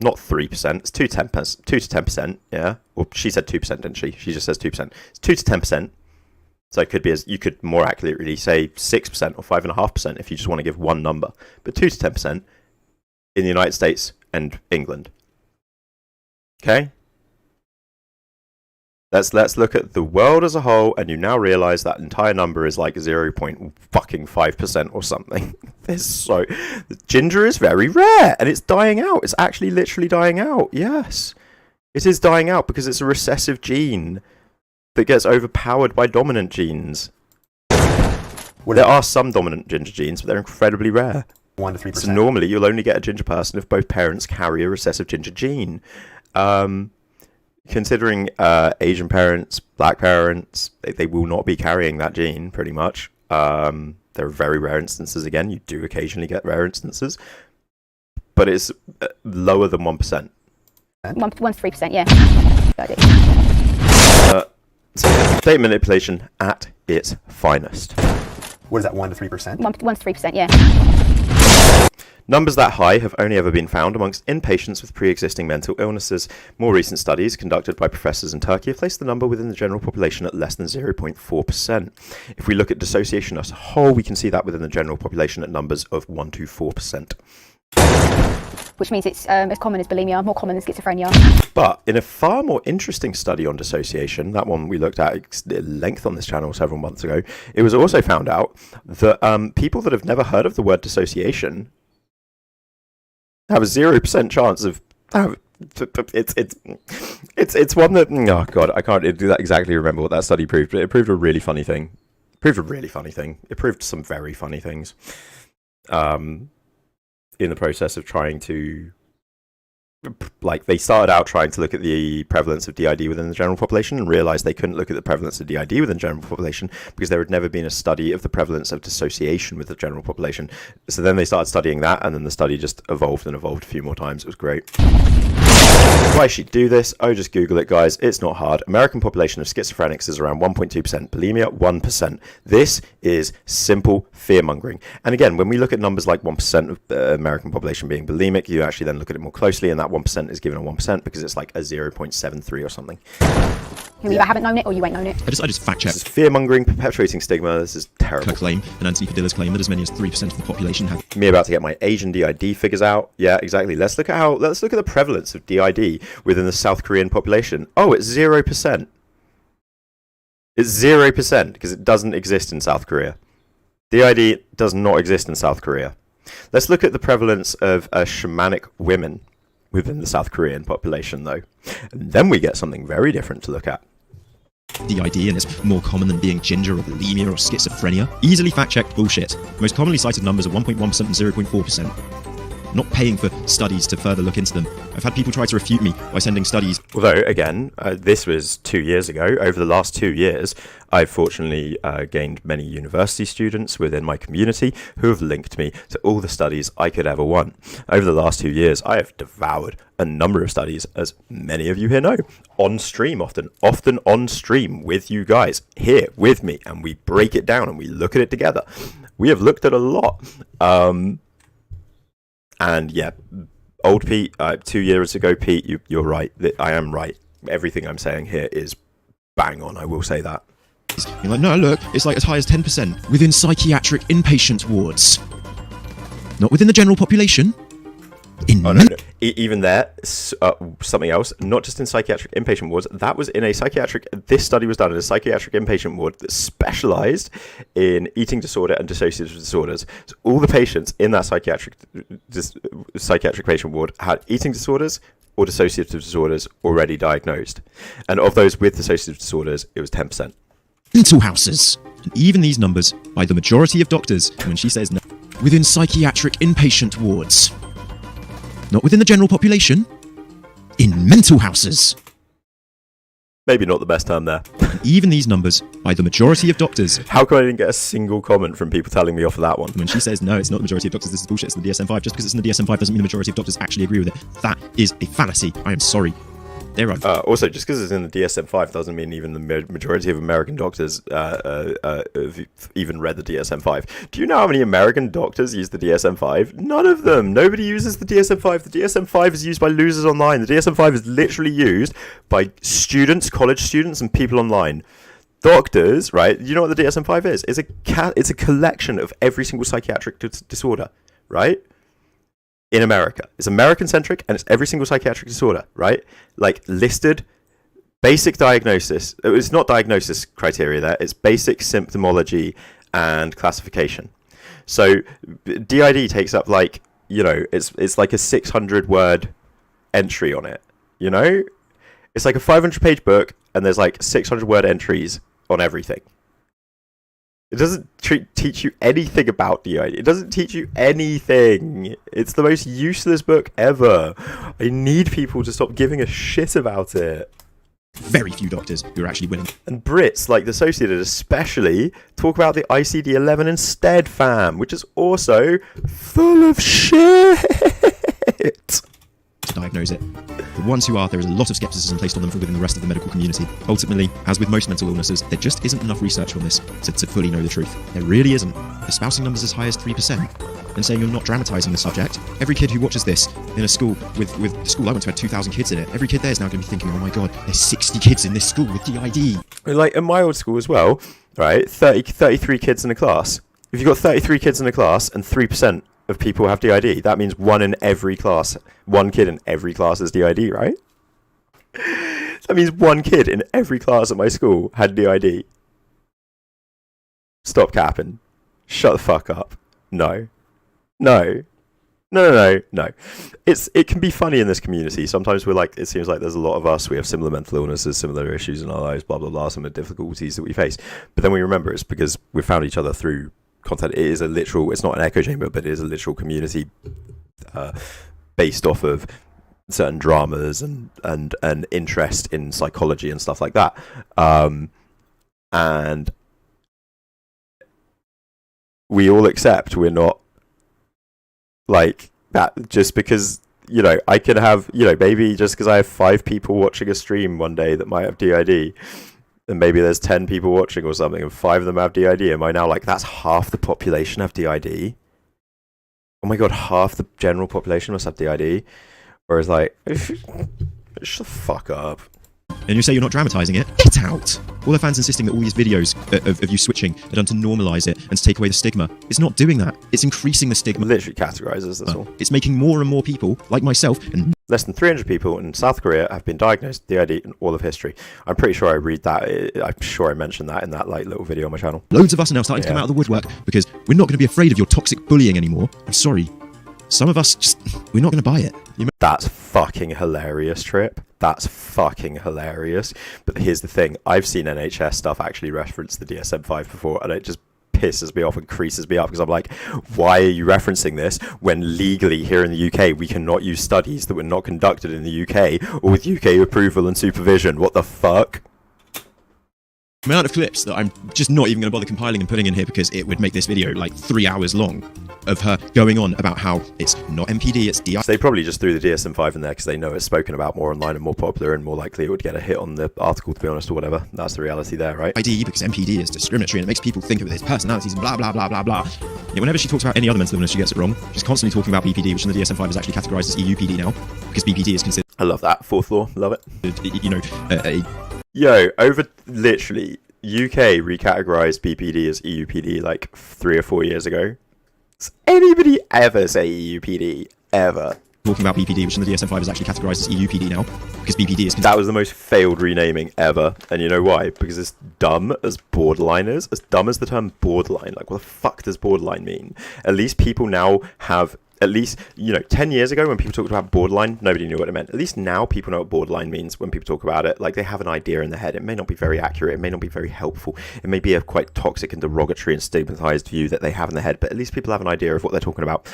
not 3%. It's 2 to 10%. Yeah. Well, she said 2%, didn't she? She just says 2%. It's 2 to 10%. So it could be, you could more accurately say 6% or 5.5% if you just want to give one number. But 2 to 10% in the United States and England. Okay. Let's look at the world as a whole, and you now realize that entire number is like 0.5% or something. Ginger is very rare, and it's dying out. It's actually literally dying out. Yes, it is dying out because it's a recessive gene that gets overpowered by dominant genes. There are some dominant ginger genes, but they're incredibly rare. 1 to 3%. So normally you'll only get a ginger person if both parents carry a recessive ginger gene. Considering Asian parents, black parents, they will not be carrying that gene, pretty much. There are very rare instances, again. You do occasionally get rare instances. But it's lower than 1%. 1 to 3%, yeah. So data manipulation at its finest. What is that, 1 to 3%? 1 to 3%, yeah. Numbers that high have only ever been found amongst inpatients with pre-existing mental illnesses. More recent studies conducted by professors in Turkey have placed the number within the general population at less than 0.4%. If we look at dissociation as a whole, we can see that within the general population at numbers of 1 to 4%. Which means it's as common as bulimia, more common than schizophrenia. But in a far more interesting study on dissociation, that one we looked at at length on this channel several months ago, it was also found out that people that have never heard of the word dissociation have a 0% chance of it's one that, oh god, I can't do that exactly remember what that study proved, but it proved a really funny thing. It proved some very funny things in the process of trying to, like, they started out trying to look at the prevalence of DID within the general population and realized they couldn't look at the prevalence of DID within the general population because there had never been a study of the prevalence of dissociation with the general population. So then they started studying that, and then the study just evolved a few more times. It was great. Why should you do this? Oh, just Google it, guys. It's not hard. American population of schizophrenics is around 1.2%. Bulimia, 1%. This is simple fear-mongering. And again, when we look at numbers like 1% of the American population being bulimic, you actually then look at it more closely, and that 1% is given a 1% because it's like a 0.73 or something. You either haven't known it or you ain't known it. I just fact checked. This is fear-mongering, perpetuating stigma. This is terrible. Her claim, and Anthony Padilla's claim that as many as 3% of the population have. Me about to get my Asian DID figures out. Yeah, exactly. Let's look at the prevalence of DID within the South Korean population. Oh, it's 0%. It's 0% because it doesn't exist in South Korea. DID does not exist in South Korea. Let's look at the prevalence of shamanic women within the South Korean population, though. And then we get something very different to look at. DID, and it's more common than being ginger or bulimia or schizophrenia. Easily fact-checked bullshit. Most commonly cited numbers are 1.1% and 0.4%. Not paying for studies to further look into them. I've had people try to refute me by sending studies. Although, again, this was 2 years ago. Over the last 2 years, I've fortunately gained many university students within my community who have linked me to all the studies I could ever want. Over the last 2 years, I have devoured a number of studies, as many of you here know, on stream often on stream with you guys, here with me, and we break it down and we look at it together. We have looked at a lot. And yeah, old Pete, 2 years ago, Pete, you're right. I am right. Everything I'm saying here is bang on, I will say that. You're like, no, look, it's like as high as 10% within psychiatric inpatient wards. Not within the general population. Even there, something else, not just in psychiatric inpatient wards, that was in a psychiatric, this study was done in a psychiatric inpatient ward that specialised in eating disorder and dissociative disorders. So all the patients in that psychiatric patient ward had eating disorders or dissociative disorders already diagnosed. And of those with dissociative disorders, it was 10%. Mental houses. And even these numbers, by the majority of doctors, when she says no, within psychiatric inpatient wards. Not within the general population, in mental houses. Maybe not the best term there. Even these numbers, by the majority of doctors. How come I didn't get a single comment from people telling me off of that one? When she says, no, it's not the majority of doctors, this is bullshit, it's in the DSM-5. Just because it's in the DSM-5 doesn't mean the majority of doctors actually agree with it. That is a fallacy. I am sorry. They're right. Also, just because it's in the DSM-5 doesn't mean even the majority of American doctors have even read the DSM-5. Do you know how many American doctors use the DSM-5? None of them. Nobody uses the DSM-5. The DSM-5 is used by losers online. The DSM-5 is literally used by students, college students, and people online. Doctors, right? You know what the DSM-5 is? It's a collection of every single psychiatric disorder, right? In America. It's American-centric, and it's every single psychiatric disorder, right? Like, listed, basic diagnosis. It's not diagnosis criteria there. It's basic symptomology and classification. So, DID takes up, like, you know, it's like a 600-word entry on it, you know? It's like a 500-page book, and there's, like, 600-word entries on everything. It doesn't teach you anything about DID. It doesn't teach you anything. It's the most useless book ever. I need people to stop giving a shit about it. Very few doctors who are actually willing. And Brits, like the Dissociated especially, talk about the ICD-11 instead, fam, which is also full of shit. To diagnose it. The ones who are, there is a lot of skepticism placed on them from within the rest of the medical community. Ultimately, as with most mental illnesses, there just isn't enough research on this to fully know the truth. There really isn't. Espousing numbers as high as 3% and saying you're not dramatising the subject. Every kid who watches this in a school with the school I went to had 2,000 kids in it. Every kid there is now going to be thinking, oh my god, there's 60 kids in this school with DID. Like in my old school as well, right? 33 kids in a class. If you've got 33 kids in a class and 3% of people have DID, that means one kid in every class has DID, right? That means one kid in every class at my school had DID. Stop capping. Shut the fuck up. No. It can be funny in this community. Sometimes it seems like there's a lot of us, we have similar mental illnesses, similar issues in our lives, blah, blah, blah, some of the difficulties that we face. But then we remember it's because we found each other through content. It is it's not an echo chamber, but it is a literal community based off of certain dramas and interest in psychology and stuff like that. And we all accept we're not like that just because, you know, I can have, you know, maybe just because I have 5 people watching a stream one day that might have DID, and maybe there's 10 people watching or something, and 5 of them have DID. Am I now like, that's half the population have DID? Oh my god, half the general population must have DID? Whereas like, shut the fuck up. And you say you're not dramatising it? Get out! All the fans insisting that all these videos of you switching are done to normalise it and to take away the stigma. It's not doing that. It's increasing the stigma. Literally categorises, that's all. It's making more and more people, like myself, and less than 300 people in South Korea have been diagnosed with DID in all of history. I'm pretty sure I read that. I'm sure I mentioned that in that like little video on my channel. Loads of us are now starting to come out of the woodwork because we're not going to be afraid of your toxic bullying anymore. I'm sorry. Some of us we're not going to buy it. That's fucking hilarious, Trip. That's fucking hilarious. But here's the thing. I've seen NHS stuff actually reference the DSM-5 before, and it just pisses me off and creases me up because I'm like, why are you referencing this when legally here in the UK we cannot use studies that were not conducted in the UK or with UK approval and supervision? What the fuck? The amount of clips that I'm just not even going to bother compiling and putting in here because it would make this video like 3 hours long of her going on about how it's not MPD, it's DI. So they probably just threw the DSM-5 in there because they know it's spoken about more online and more popular and more likely it would get a hit on the article, to be honest, or whatever. That's the reality there, right? ID because MPD is discriminatory and it makes people think of his personalities and blah, blah, blah, blah, blah. Yeah, whenever she talks about any other mental illness, she gets it wrong. She's constantly talking about BPD, which in the DSM-5 is actually categorised as EUPD now because BPD is considered... I love that. Fourth law. Love it. You know, Yo, over literally... UK recategorised BPD as EUPD like 3 or 4 years ago. Does anybody ever say EUPD? Ever? talking about BPD, which in the DSM-5 is actually categorized as EUPD now, because BPD is... That was the most failed renaming ever, and you know why? Because as dumb as borderline is, as dumb as the term borderline, like what the fuck does borderline mean? At least people now have, at least, 10 years ago when people talked about borderline, nobody knew what it meant. At least now people know what borderline means when people talk about it. Like, they have an idea in their head. It may not be very accurate, it may not be very helpful, it may be a quite toxic and derogatory and stigmatized view that they have in their head, but at least people have an idea of what they're talking about.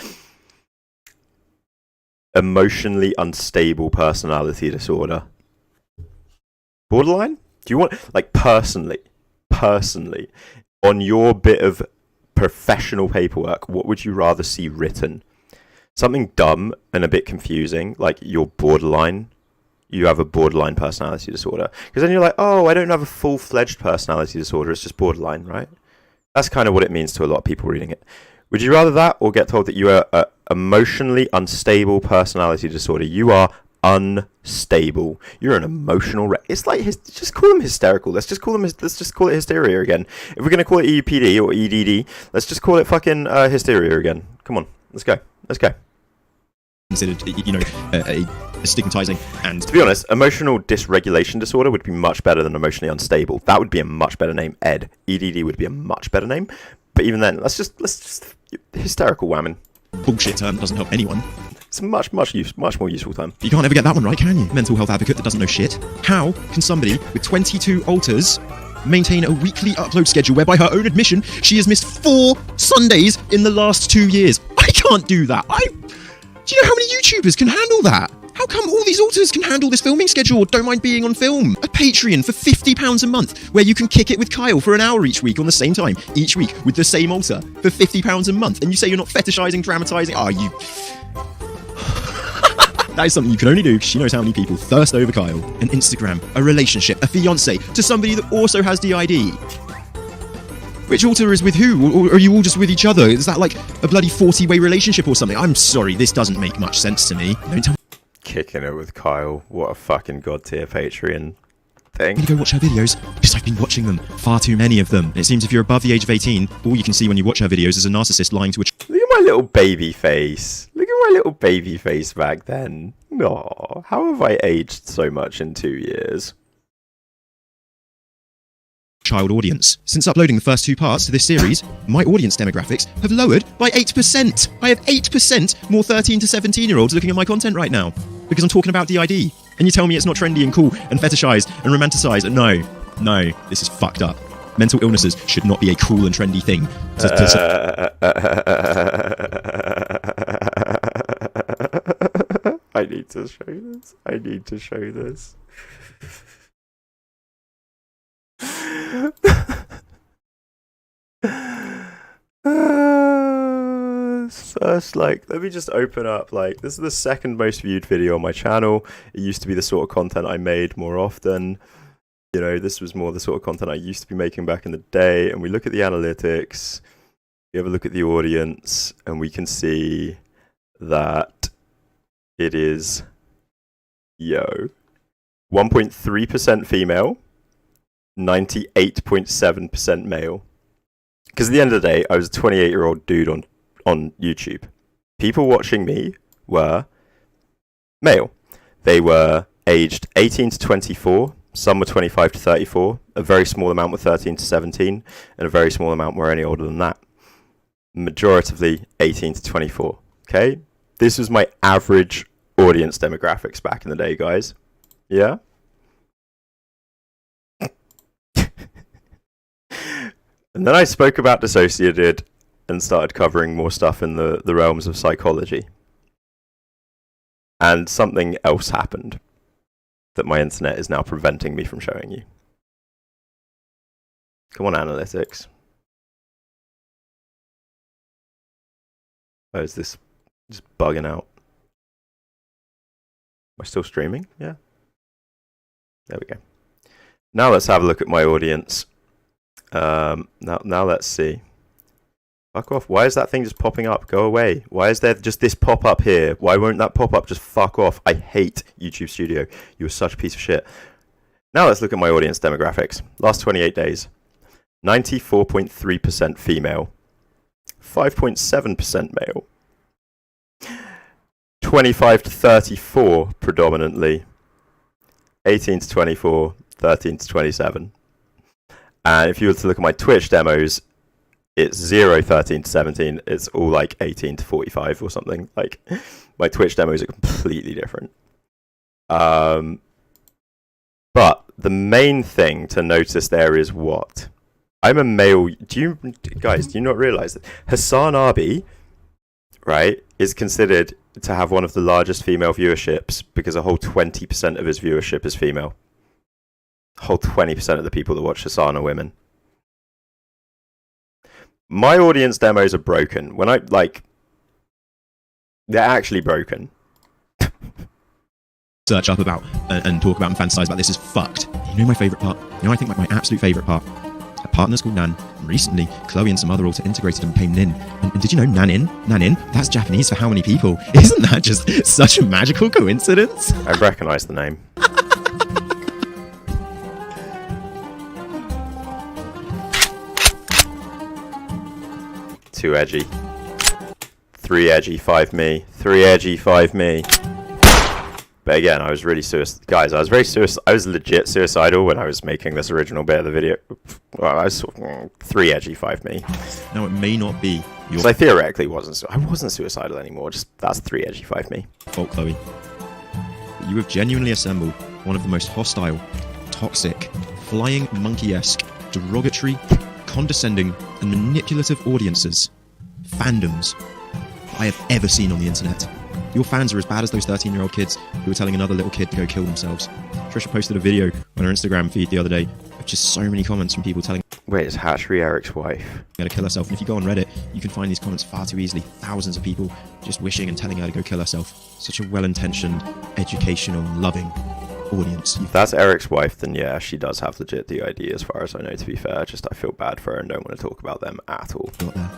Emotionally unstable personality disorder. Borderline? Do you want, like, personally, on your bit of professional paperwork, what would you rather see written? Something dumb and a bit confusing, like you're borderline. You have a borderline personality disorder. Because then you're like, oh, I don't have a full-fledged personality disorder, it's just borderline, right? That's kind of what it means to a lot of people reading it. Would you rather that or get told that you are an emotionally unstable personality disorder? You are unstable. You're an emotional wreck. It's like, just call them hysterical. Let's just call it hysteria again. If we're going to call it EUPD or EDD, let's just call it fucking hysteria again. Come on, let's go. Considered, a stigmatizing, and... To be honest, emotional dysregulation disorder would be much better than emotionally unstable. That would be a much better name. EDD would be a much better name. But even then, let's just hysterical whammon. Bullshit term doesn't help anyone. It's a much more useful term. You can't ever get that one right, can you? Mental health advocate that doesn't know shit. How can somebody with 22 alters maintain a weekly upload schedule where, by her own admission, she has missed 4 Sundays in the last 2 years? I can't do that. Do you know how many YouTubers can handle that? How come all these alters can handle this filming schedule or don't mind being on film? A Patreon for £50 a month where you can kick it with Kyle for an hour each week on the same time, each week with the same alter for £50 a month. And you say you're not fetishizing, dramatizing. Are you? That is something you can only do because she knows how many people thirst over Kyle. An Instagram, a relationship, a fiance to somebody that also has DID. Which alter is with who? Or are you all just with each other? Is that like a bloody 40-way relationship or something? I'm sorry, this doesn't make much sense to me. Don't tell me. Kicking it with Kyle. What a fucking god tier Patreon thing. I'm gonna go watch her videos because I've been watching them. Far too many of them. It seems if you're above the age of 18, all you can see when you watch her videos is a narcissist lying to a... Look at my little baby face. Look at my little baby face back then. Aw, how have I aged so much in 2 years? Child audience. Since uploading the first 2 parts to this series, my audience demographics have lowered by 8%. I have 8% more 13 to 17-year-olds looking at my content right now because I'm talking about DID. And you tell me it's not trendy and cool and fetishized and romanticized. No, this is fucked up. Mental illnesses should not be a cool and trendy thing. I need to show this. First, let me just open up, this is the second most viewed video on my channel. It used to be the sort of content I made more often. This was more the sort of content I used to be making back in the day. And we look at the analytics, we have a look at the audience, and we can see that it is, 1.3% female, 98.7% male. Because at the end of the day, I was a 28-year-old dude on YouTube. People watching me were male. They were aged 18 to 24. Some were 25 to 34. A very small amount were 13 to 17. And a very small amount were any older than that. Majoritively 18 to 24. Okay? This was my average audience demographics back in the day, guys. Yeah? And then I spoke about Dissociadid and started covering more stuff in the realms of psychology. And something else happened that my internet is now preventing me from showing you. Come on, analytics. Oh, is this just bugging out? Am I still streaming? Yeah. There we go. Now let's have a look at my audience. Now let's see. Fuck off. Why is that thing just popping up? Go away. Why is there just this pop up here? Why won't that pop up just fuck off? I hate YouTube Studio. You are such a piece of shit. Now let's look at my audience demographics. Last 28 days. 94.3% female. 5.7% male. 25 to 34 predominantly. 18 to 24, 13 to 27. And if you were to look at my Twitch demos, it's 0, 13 to 17. It's all like 18 to 45 or something. Like, my Twitch demos are completely different. But the main thing to notice there is what? I'm a male. Do you not realize that Hassan Arbi, right, is considered to have one of the largest female viewerships because a whole 20% of his viewership is female. A whole 20% of the people that watch Hassan are women. My audience demos are broken. When they're actually broken. Search up about and talk about and fantasize about this is fucked. You know my favourite part? You know, I think my absolute favourite part? A partner's called Nan, and recently Chloe and some other alter integrated and became Nin. And did you know Nanin? Nanin? That's Japanese for how many people? Isn't that just such a magical coincidence? I recognise the name. Too edgy. 3 edgy, 5 me. 3 edgy, 5 me. But again, I was really guys, I was legit suicidal when I was making this original bit of the video. Well, I was 3 edgy, 5 me. Now, it may not be your... I theoretically I wasn't suicidal anymore, just that's 3 edgy, 5 me. Fault, Chloe. But you have genuinely assembled one of the most hostile, toxic, flying monkey-esque, derogatory, condescending, and manipulative audiences, fandoms, I have ever seen on the internet. Your fans are as bad as those 13-year-old kids who were telling another little kid to go kill themselves. Trisha posted a video on her Instagram feed the other day of just so many comments from people telling... Wait, is Hatchery Eric's wife? ...her to kill herself. And if you go on Reddit, you can find these comments far too easily. Thousands of people just wishing and telling her to go kill herself. Such a well-intentioned, educational, loving audience. If that's Eric's wife, then yeah, she does have legit DID as far as I know, to be fair. Just I feel bad for her and don't want to talk about them at all. Not there.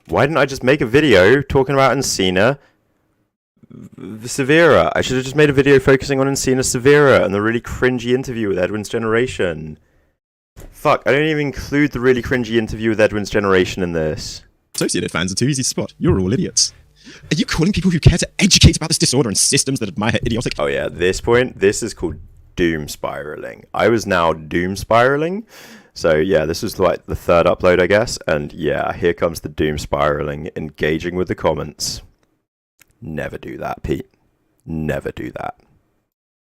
Why didn't I just make a video talking about Encina Severa? I should have just made a video focusing on Encina Severa and the really cringy interview with Edwin's Generation. Fuck, I don't even include the really cringy interview with Edwin's Generation in this. Dissociative fans are too easy to spot. You're all idiots. Are you calling people who care to educate about this disorder and systems that admire idiotic... Oh yeah, at this point, this is called doom spiraling. I was now doom spiraling. So yeah, this was like the third upload, I guess. And yeah, here comes the doom spiraling, engaging with the comments. Never do that, Pete. Never do that.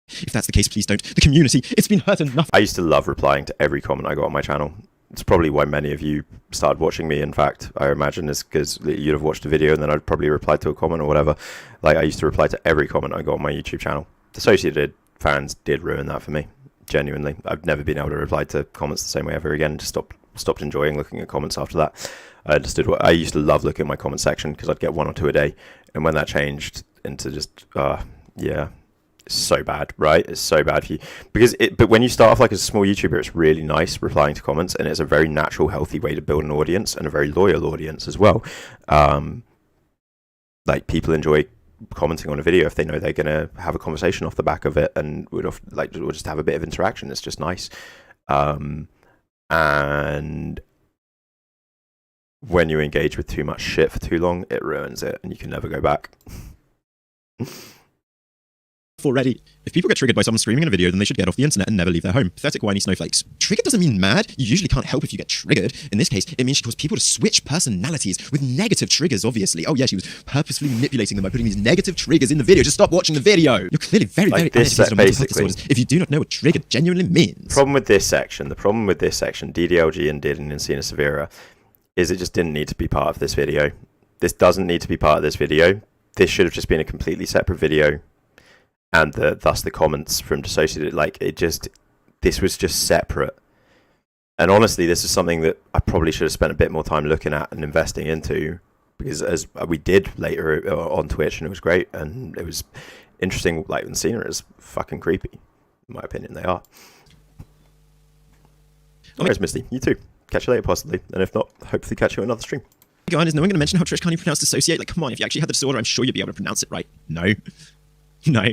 If that's the case, please don't. The community, it's been hurt enough. I used to love replying to every comment I got on my channel. It's probably why many of you started watching me, in fact. I imagine is because you'd have watched a video and then I'd probably reply to a comment or whatever. Like, I used to reply to every comment I got on my YouTube channel. Dissociated fans did ruin that for me. Genuinely. I've never been able to reply to comments the same way ever again. Just stopped enjoying looking at comments after that. I understood what I used to love looking at my comment section because I'd get 1 or 2 a day. And when that changed into just, yeah, it's so bad, right? It's so bad for you. But when you start off like as a small YouTuber, it's really nice replying to comments and it's a very natural, healthy way to build an audience and a very loyal audience as well. Like, people enjoy commenting on a video if they know they're going to have a conversation off the back of it and we'll just have a bit of interaction. It's just nice. And when you engage with too much shit for too long, it ruins it and you can never go back. Already. If people get triggered by someone screaming in a video, then they should get off the internet and never leave their home. Pathetic, whiny snowflakes. Triggered doesn't mean mad. You usually can't help if you get triggered. In this case, it means she caused people to switch personalities with negative triggers, obviously. Oh yeah, she was purposefully manipulating them by putting these negative triggers in the video. Just stop watching the video. You're clearly very uneducated on mental health disorders if you do not know what triggered genuinely means. The problem with this section, DDLG and did in Encina Severa, is it just didn't need to be part of this video. This doesn't need to be part of this video. This should have just been a completely separate video. And thus the comments from Dissociative, like, this was just separate. And honestly, this is something that I probably should have spent a bit more time looking at and investing into, because as we did later on Twitch, and it was great, and it was interesting. Like, Encina is fucking creepy, in my opinion. They are. Where's Misty? You too. Catch you later, possibly, and if not, hopefully catch you on another stream. God, is no one going to mention how Trish can't even pronounce dissociate? Like, come on, if you actually had the disorder, I'm sure you'd be able to pronounce it right. No. No.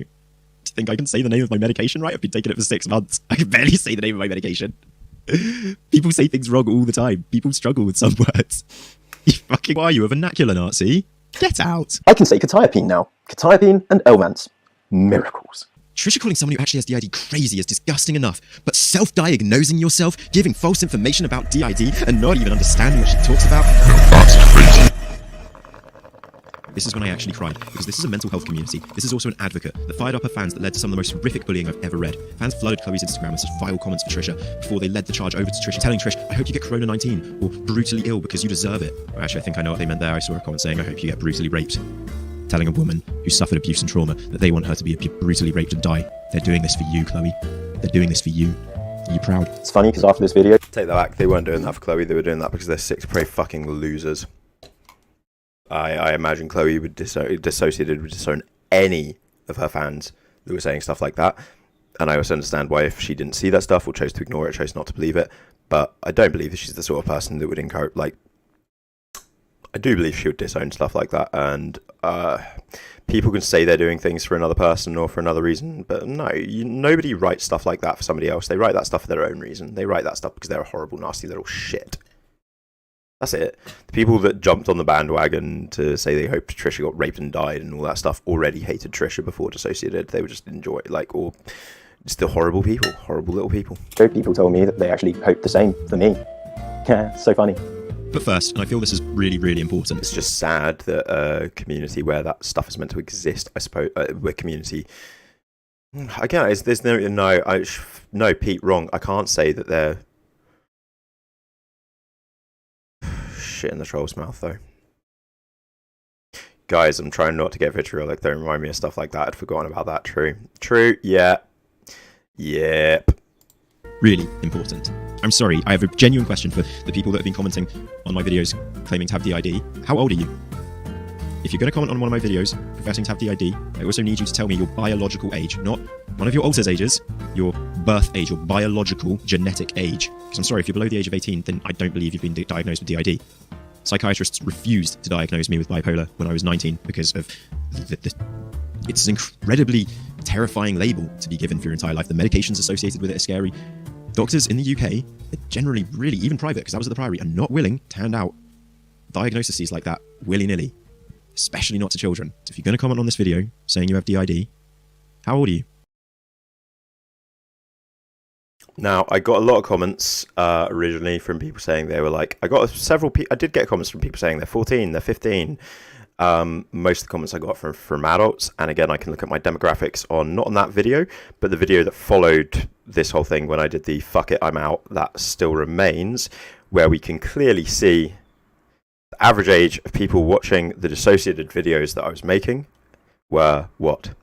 Do you think I can say the name of my medication right? I've been taking it for 6 months. I can barely say the name of my medication. People say things wrong all the time. People struggle with some words. You fucking are you a vernacular Nazi? Get out. I can say Katiapine now. Katiapine and Elvance. Miracles. Trisha calling someone who actually has DID crazy is disgusting enough, but self-diagnosing yourself, giving false information about DID, and not even understanding what she talks about? That's crazy. This is when I actually cried, because this is a mental health community. This is also an advocate that fired up her fans that led to some of the most horrific bullying I've ever read. Fans flooded Chloe's Instagram with such vile comments for Trisha before they led the charge over to Trisha, telling Trish, I hope you get Corona-19, or brutally ill because you deserve it. Well, actually, I think I know what they meant there. I saw a comment saying, I hope you get brutally raped. Telling a woman who suffered abuse and trauma that they want her to be brutally raped and die. They're doing this for you, Chloe. They're doing this for you. Are you proud? It's funny because after this video... Take that back. They weren't doing that for Chloe. They were doing that because they're sick prey fucking losers. I imagine Chloe would Dissociated would disown any of her fans that were saying stuff like that. And I also understand why if she didn't see that stuff or chose to ignore it, chose not to believe it. But I don't believe that she's the sort of person that would encourage, like... I do believe she would disown stuff like that. And people can say they're doing things for another person or for another reason. But no, nobody writes stuff like that for somebody else. They write that stuff for their own reason. They write that stuff because they're a horrible, nasty little shit. That's it. The people that jumped on the bandwagon to say they hoped Trisha got raped and died and all that stuff already hated Trisha before Dissociated. They would just enjoy it, like, or just the horrible people, horrible little people. People told me that they actually hoped the same for me. Yeah, so funny. But first, and I feel this is really, really important. It's just sad that a community where that stuff is meant to exist, I suppose, where community... Again, there's no, Pete, wrong. I can't say that they're... Shit in the troll's mouth, though. Guys, I'm trying not to get vitriolic. Don't remind me of stuff like that. I'd forgotten about that. True, yeah. Yep. Really important. I'm sorry, I have a genuine question for the people that have been commenting on my videos claiming to have DID. How old are you? If you're going to comment on one of my videos professing to have DID, I also need you to tell me your biological age, not one of your alter's ages, your birth age, your biological genetic age. Because I'm sorry, if you're below the age of 18, then I don't believe you've been diagnosed with DID. Psychiatrists refused to diagnose me with bipolar when I was 19 because of it's an incredibly terrifying label to be given for your entire life. The medications associated with it are scary. Doctors in the UK, generally really, even private, because that was at the Priory, are not willing to hand out diagnoses like that willy-nilly, especially not to children. So if you're going to comment on this video saying you have DID, how old are you? Now, I got a lot of comments originally from people saying they were like, I did get comments from people saying they're 14, they're 15. Most of the comments I got from adults, and again, I can look at my demographics not on that video, but the video that followed this whole thing when I did the fuck it, I'm out, that still remains, where we can clearly see the average age of people watching the Dissociated videos that I was making were, what?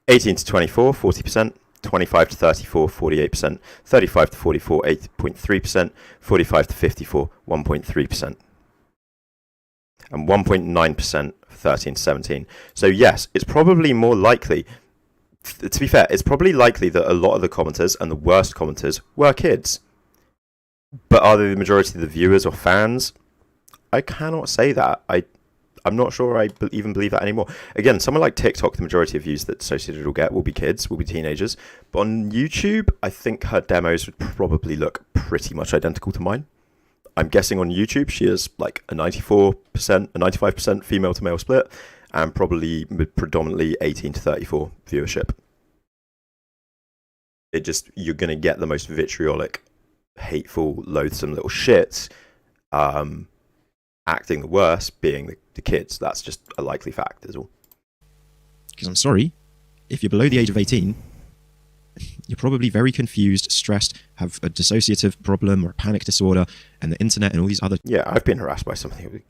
18 to 24, 40%, 25 to 34, 48%, 35 to 44, 8.3%, 45 to 54, 1.3%. And 1.9% for 13 to 17. So yes, it's probably more likely, to be fair, it's probably likely that a lot of the commenters and the worst commenters were kids. But are they the majority of the viewers or fans? I cannot say that. I'm not sure I even believe that anymore. Again, someone like TikTok, the majority of views that Dissociated will get will be kids, will be teenagers. But on YouTube, I think her demos would probably look pretty much identical to mine. I'm guessing on YouTube she is like a 94%, a 95% female to male split, and probably predominantly 18 to 34 viewership. You're going to get the most vitriolic, hateful, loathsome little shits, acting the worst being the kids. That's just a likely fact, is all. Because I'm sorry, if you're below the age of 18, you're probably very confused, stressed, have a dissociative problem or a panic disorder, and the internet and all these other... Yeah, I've been harassed by something.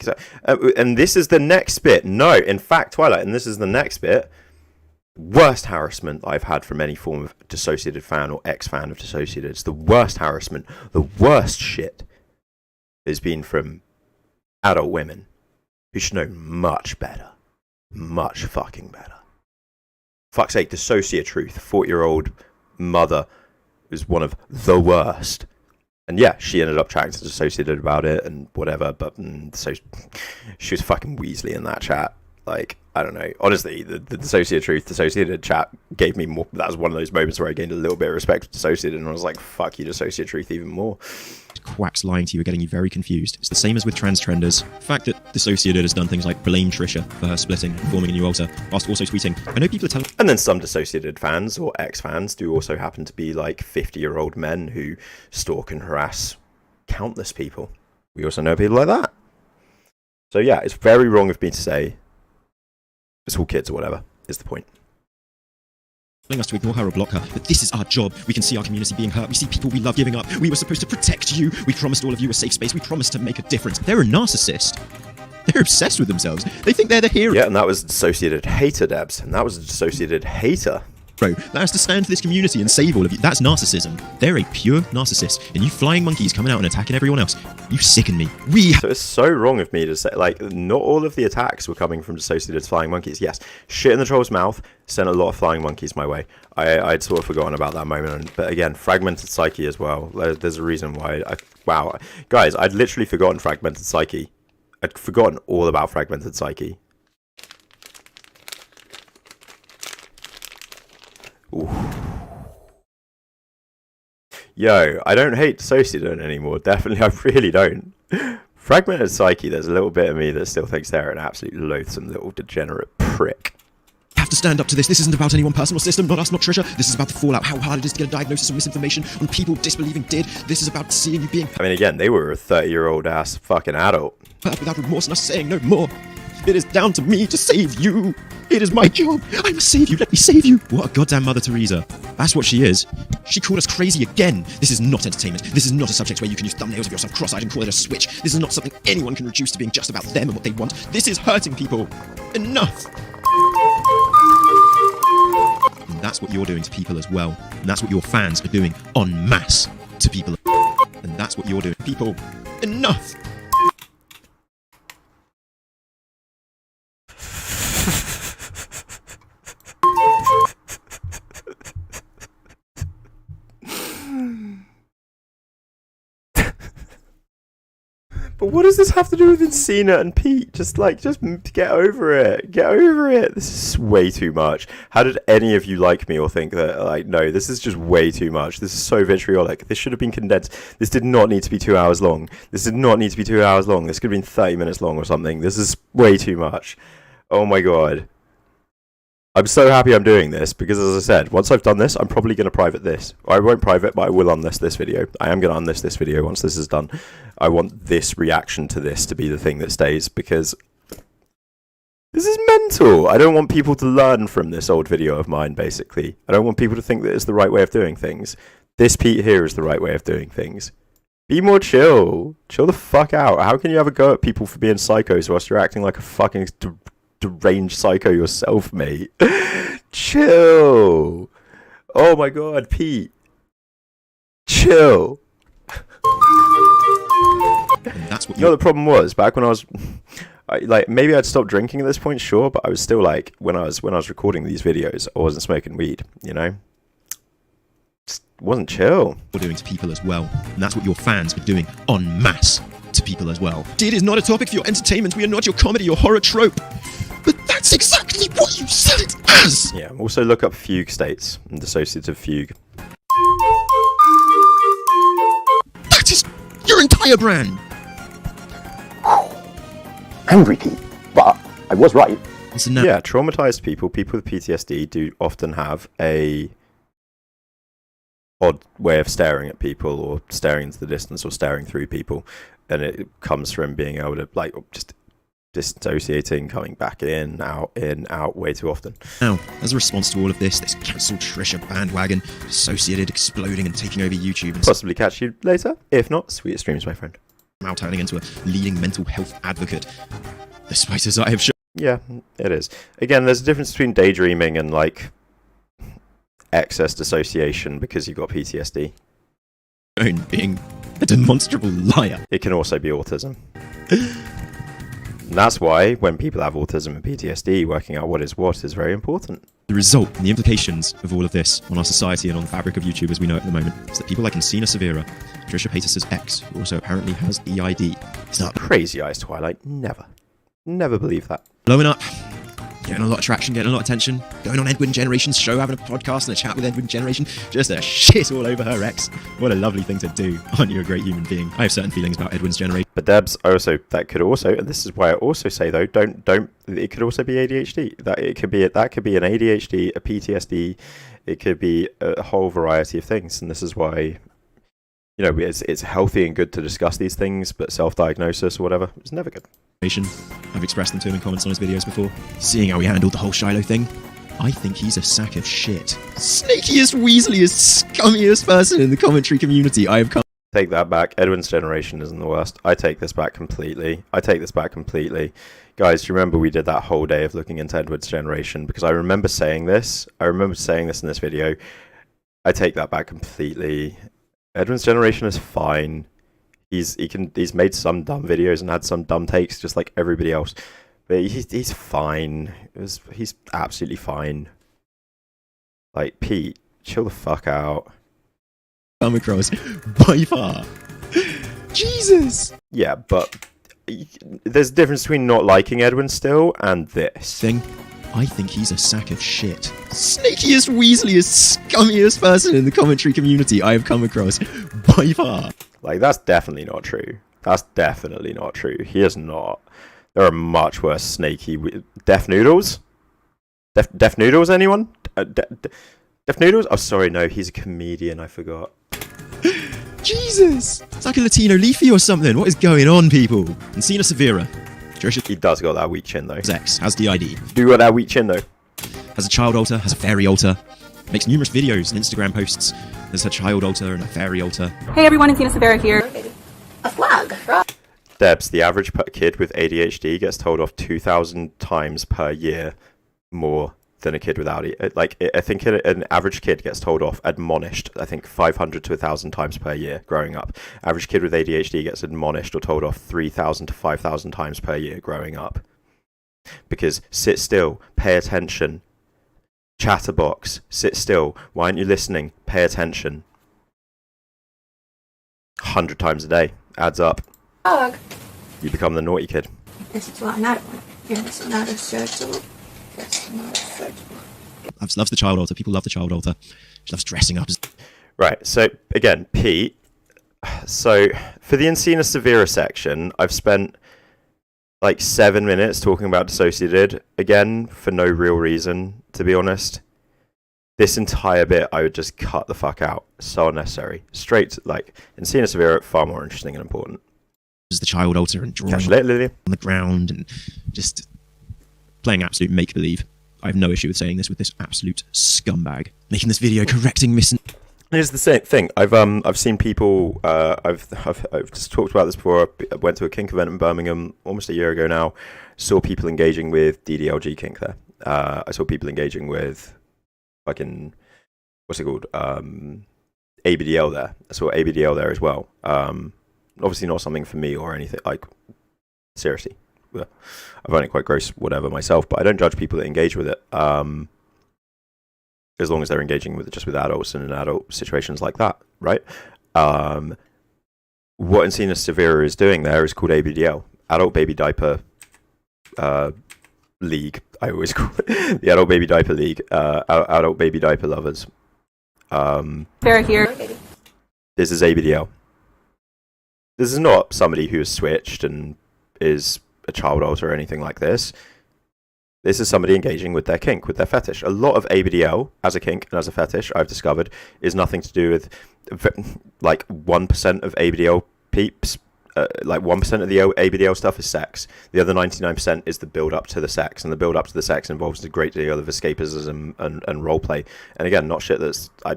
And this is the next bit. No, in fact, Twilight, and this is the next bit. Worst harassment I've had from any form of Dissociated fan or ex-fan of Dissociated. It's the worst harassment. The worst shit has been from adult women who should know much better. Much fucking better. Fuck's sake, Dissociative, 40-year-old mother is one of the worst. And yeah, she ended up chatting to Dissociated about it and whatever, but so she was fucking Weasley in that chat. Like, I don't know. Honestly, the Dissociative chat gave me more. That was one of those moments where I gained a little bit of respect for Dissociative, and I was like, fuck you, Dissociative, even more. Quacks lying to you are getting you very confused. It's the same as with trans trenders. The fact that Dissociative has done things like blame Trisha for her splitting and forming a new alter, whilst also tweeting, I know people are telling... And then some Dissociative fans, or ex-fans, do also happen to be like 50-year-old men who stalk and harass countless people. We also know people like that. So yeah, it's very wrong of me to say it's all kids or whatever, is the point. Telling us to ignore her or block her, but this is our job. We can see our community being hurt. We see people we love giving up. We were supposed to protect you. We promised all of you a safe space. We promised to make a difference. They're a narcissist. They're obsessed with themselves. They think they're the hero. Yeah, and that was a Dissociated hater, Debs. And that was a Dissociated hater. Bro, that has to stand for this community and save all of you. That's narcissism. They're a pure narcissist. And you flying monkeys coming out and attacking everyone else, you sicken me. So it's so wrong of me to say, like, not all of the attacks were coming from Dissociated flying monkeys. Yes, shit in the troll's mouth sent a lot of flying monkeys my way. I'd sort of forgotten about that moment. But again, fragmented psyche as well. There's a reason why. Wow. Guys, I'd literally forgotten fragmented psyche. I'd forgotten all about fragmented psyche. Ooh. Yo, I don't hate Dissociative anymore. Definitely, I really don't. Fragmented psyche, there's a little bit of me that still thinks they're an absolute loathsome little degenerate prick. Have to stand up to this. This isn't about any one person or system, not us, not Trisha. This is about the fallout, how hard it is to get a diagnosis of misinformation on people disbelieving did. This is about seeing you being... I mean, again, they were a 30-year-old ass fucking adult. Without remorse and us saying no more. It is down to me to save you. It is my job. I must save you. Let me save you. What a goddamn Mother Teresa. That's what she is. She called us crazy again. This is not entertainment. This is not a subject where you can use thumbnails of yourself cross-eyed and call it a switch. This is not something anyone can reduce to being just about them and what they want. This is hurting people. Enough. And that's what you're doing to people as well. And that's what your fans are doing en masse to people. And that's what you're doing to people. Enough. But what does this have to do with Encina and Pete? Just get over it. Get over it. This is way too much. How did any of you like me or think that, like, no, this is just way too much. This is so vitriolic. This should have been condensed. This did not need to be 2 hours long. This did not need to be 2 hours long. This could have been 30 minutes long or something. This is way too much. Oh my god. I'm so happy I'm doing this because, as I said, once I've done this, I'm probably going to private this. I won't private, but I will unlist this video. I am going to unlist this video once this is done. I want this reaction to this to be the thing that stays because this is mental. I don't want people to learn from this old video of mine, basically. I don't want people to think that it's the right way of doing things. This Pete here is the right way of doing things. Be more chill. Chill the fuck out. How can you have a go at people for being psychos whilst you're acting like a fucking... deranged psycho yourself, mate? Chill. Oh my god, Pete. Chill. That's what you know, the problem was back when I was like, maybe I'd stopped drinking at this point, sure, but I was still like, when I was recording these videos, I wasn't smoking weed, you know? Just wasn't chill. You're doing to people as well, and that's what your fans are doing en masse to people as well. It is not a topic for your entertainment. We are not your comedy or horror trope. But that's exactly what you sell it as! Yeah, also look up fugue states and dissociative fugue. That is your entire brand! Angry Pete, but I was right. Yeah, traumatized people with PTSD do often have a odd way of staring at people or staring into the distance or staring through people. And it comes from being able to, like, just dissociating, coming back in, out way too often. Now, as a response to all of this cancel Trisha bandwagon, Dissociated exploding and taking over YouTube and possibly catch you later. If not, sweetest dreams, my friend. Now turning into a leading mental health advocate. Despite as I have shown. Yeah, it is. Again, there's a difference between daydreaming and, like, excess dissociation because you've got PTSD. Being a demonstrable liar. It can also be autism. And that's why when people have autism and PTSD, working out what is very important. The result and the implications of all of this on our society and on the fabric of YouTube as we know it at the moment is that people like Encina Severa, Trisha Paytas' ex, who also apparently has EID, start crazy eyes, Twilight. Never believe that. Blowing up getting a lot of traction, getting a lot of attention, going on Edwin Generation's show, having a podcast and a chat with Edwin Generation, just a shit all over her ex. What a lovely thing to do. Aren't you a great human being? I have certain feelings about Edwin's Generation. But Debs, that could also, and this is why I also say though, don't. It could also be ADHD. That could be an ADHD, a PTSD. It could be a whole variety of things, and this is why, it's healthy and good to discuss these things, but self-diagnosis or whatever is never good. I've expressed them to him in comments on his videos before. Seeing how he handled the whole Shiloh thing, I think he's a sack of shit. Snakiest, weaseliest, scummiest person in the commentary community I have come. Take that back. Edwin's Generation isn't the worst. I take this back completely. Guys, do you remember we did that whole day of looking into Edwin's Generation? Because I remember saying this. In this video. I take that back completely. Edwin's Generation is fine. He's made some dumb videos and had some dumb takes, just like everybody else. But he's fine. He's absolutely fine. Like, Pete, chill the fuck out. Come across by far. Jesus. Yeah, but there's a difference between not liking Edwin still and this thing. I think he's a sack of shit. Snakiest, weaseliest, scummiest person in the commentary community I have come across by far. Like, that's definitely not true. He is not. There are much worse snaky... Deaf Noodles? Deaf Noodles, anyone? Deaf Noodles? Oh, sorry, no, he's a comedian, I forgot. Jesus! It's like a Latino Leafy or something. What is going on, people? Encina Severa. He does got that weak chin, though. Sex, has DID. Do got that weak chin, though. Has a child altar, has a fairy altar. Makes numerous videos and Instagram posts. There's a child altar and a fairy altar. Hey everyone, Insta Severa here. A flag. Debs, the average kid with ADHD gets told off 2,000 times per year more than a kid without it. Like, I think an average kid gets told off, admonished, I think 500 to 1,000 times per year growing up. Average kid with ADHD gets admonished or told off 3,000 to 5,000 times per year growing up. Because sit still, pay attention. Chatterbox, sit still. Why aren't you listening? Pay attention. 100 times a day. Adds up. Dog. You become the naughty kid. This is not one. It's not acceptable. It's not acceptable. Loves the child altar. People love the child altar. She loves dressing up. Right, so again, Pete. So for the Encina Severa section, I've spent like 7 minutes talking about Dissociadid again for no real reason, to be honest. This entire bit I would just cut the fuck out. So unnecessary. Straight to, like, Encina Severa, far more interesting and important. The child altar and drawing on the ground and just playing absolute make-believe. I have no issue with saying this with this absolute scumbag. Making this video correcting Here's the same thing. I've seen people. I've just talked about this before. I went to a kink event in Birmingham almost a year ago now. Saw people engaging with DDLG kink there. I saw people engaging with fucking what's it called? ABDL there. I saw ABDL there as well. Obviously not something for me or anything. Like, seriously, I find it quite gross, whatever myself. But I don't judge people that engage with it. As long as they're engaging with just with adults and in adult situations like that, right? What Encina Severa is doing there is called ABDL, Adult Baby Diaper League. I always call it the Adult Baby Diaper League. Adult Baby Diaper Lovers. Severa here. This is ABDL. This is not somebody who has switched and is a child altar or anything like this. This is somebody engaging with their kink, with their fetish. A lot of ABDL, as a kink and as a fetish, I've discovered, is nothing to do with, like, 1% of ABDL peeps. Like, 1% of the ABDL stuff is sex. The other 99% is the build-up to the sex. And the build-up to the sex involves a great deal of escapism and roleplay. And again, not shit that's... I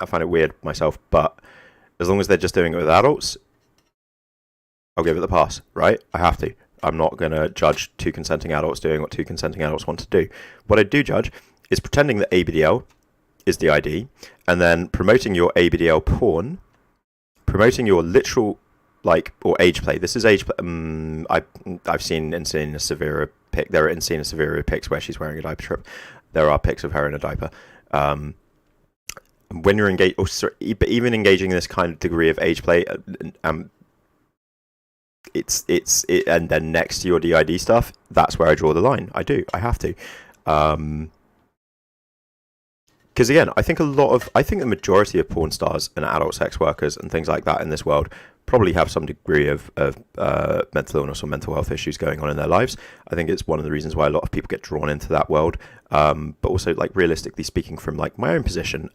find it weird myself, but as long as they're just doing it with adults, I'll give it the pass, right? I have to. I'm not going to judge two consenting adults doing what two consenting adults want to do. What I do judge is pretending that ABDL is the ID, and then promoting your ABDL porn, promoting your literal, like, or age play. This is age play. I've seen Encina Severa pic. There are Encina Severa pics where she's wearing a diaper strip. There are pics of her in a diaper. When you're engaged, but even engaging in this kind of degree of age play, and then next to your DID stuff, that's where I draw the line. I have to. Because again, I think the majority of porn stars and adult sex workers and things like that in this world probably have some degree of mental illness or mental health issues going on in their lives. I think it's one of the reasons why a lot of people get drawn into that world. But also, like, realistically speaking, from like my own position,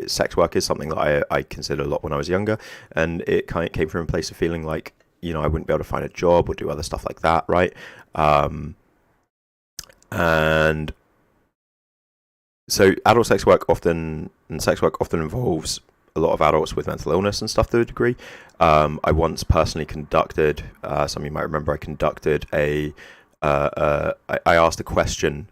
sex work is something that I considered a lot when I was younger, and it kind of came from a place of feeling like, I wouldn't be able to find a job or do other stuff like that, right? And so adult sex work often involves a lot of adults with mental illness and stuff to a degree. I once personally conducted, some of you might remember, I conducted I asked a question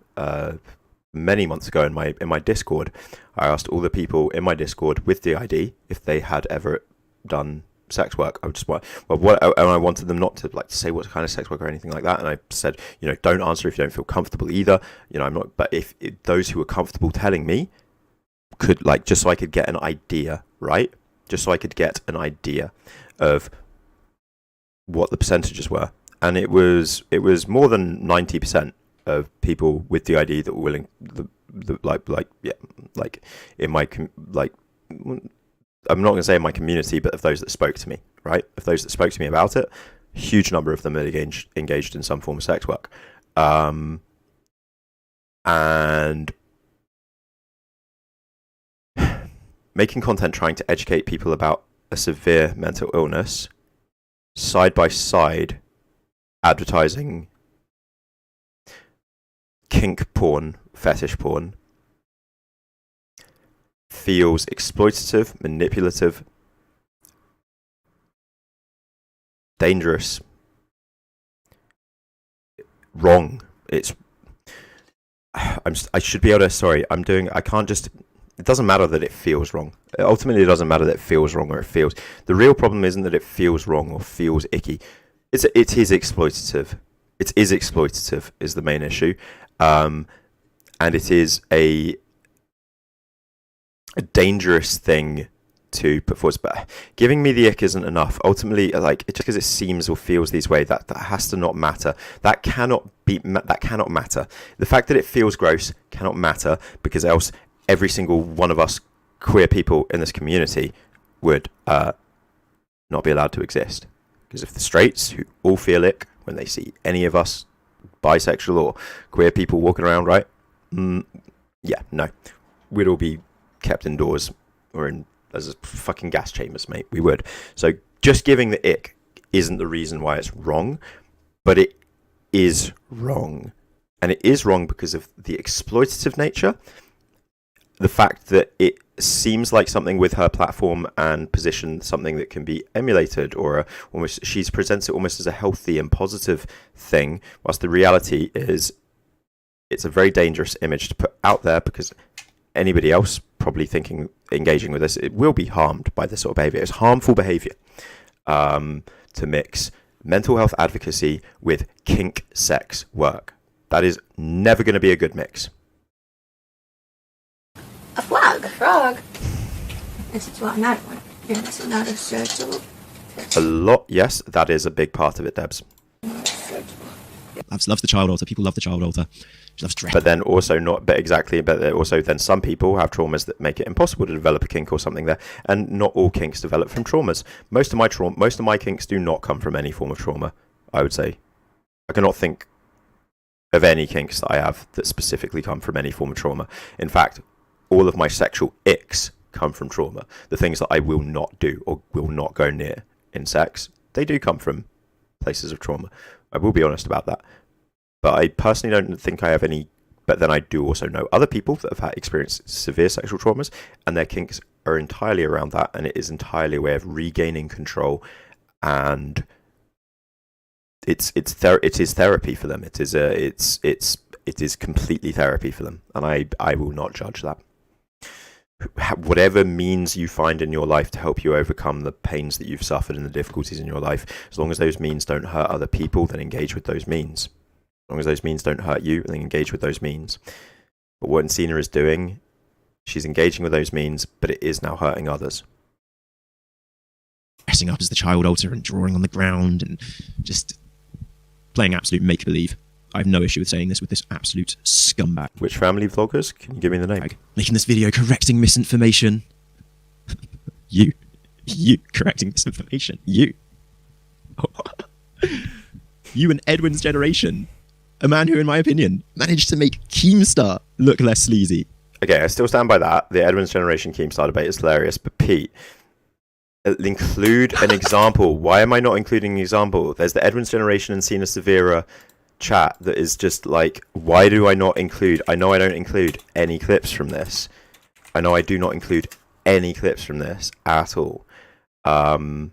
many months ago in my Discord. I asked all the people in my Discord with DID if they had ever done sex work. I wanted them not to to say what kind of sex work or anything like that, and I said, don't answer if you don't feel comfortable either. I'm not, but if those who are comfortable telling me could, just so I could get an idea, right? Just so I could get an idea of what the percentages were, and it was more than 90% of people with DID that were willing, in my I'm not going to say in my community, but of those that spoke to me, right? Of those that spoke to me about it, a huge number of them had engaged in some form of sex work. And making content trying to educate people about a severe mental illness, side by side, advertising kink porn, fetish porn, feels exploitative, manipulative, dangerous, wrong. I should be able to, I can't just, it doesn't matter that it feels wrong. Ultimately, it doesn't matter that it feels wrong or it feels. The real problem isn't that it feels wrong or feels icky. It is exploitative. It is exploitative is the main issue. And it is a dangerous thing to put forward, but giving me the ick isn't enough. Ultimately, just because it seems or feels these way, that has to not matter. That cannot matter. The fact that it feels gross cannot matter, because else every single one of us queer people in this community would not be allowed to exist. Because if the straights, who all feel ick when they see any of us bisexual or queer people walking around, right? We'd all be kept indoors or in as fucking gas chambers, mate. We would. So just giving the ick isn't the reason why it's wrong, but it is wrong. And it is wrong because of the exploitative nature, the fact that it seems like something with her platform and position, something that can be emulated, or almost she presents it almost as a healthy and positive thing, whilst the reality is it's a very dangerous image to put out there, because anybody else probably engaging with this, it will be harmed by this sort of behavior. It's harmful behavior to mix mental health advocacy with kink sex work. That is never going to be a good mix. A flag. A frog. This is what another one. It's another circle. A lot, yes, that is a big part of it, Debs. Loves the child altar. People love the child altar. She loves dread. But then also then some people have traumas that make it impossible to develop a kink or something there, and not all kinks develop from traumas. Most of my kinks do not come from any form of trauma, I would say. I cannot think of any kinks that I have that specifically come from any form of trauma. In fact, all of my sexual icks come from trauma. The things that I will not do or will not go near in sex, they do come from places of trauma. I will be honest about that. But I personally don't think I have any, but then I do also know other people that have experienced severe sexual traumas, and their kinks are entirely around that, and it is entirely a way of regaining control, and it is therapy for them. It is completely therapy for them, and I will not judge that. Whatever means you find in your life to help you overcome the pains that you've suffered and the difficulties in your life, as long as those means don't hurt other people, then engage with those means. As long as those means don't hurt you, then engage with those means. But what Encina is doing, she's engaging with those means, but it is now hurting others. Yes, dressing up as the child altar and drawing on the ground and just playing absolute make-believe. I have no issue with saying this with this absolute scumbag. Which family vloggers? Can you give me the name? Making this video correcting misinformation. You correcting misinformation. You and Edwin's generation. A man who, in my opinion, managed to make Keemstar look less sleazy. Okay, I still stand by that. The Edwin's generation Keemstar debate is hilarious, but Pete, include an example. Why am I not including an example? There's the Edwin's generation and Sina Severa chat that is just like, why do I not include? I know I don't include any clips from this. I know I do not include any clips from this at all. And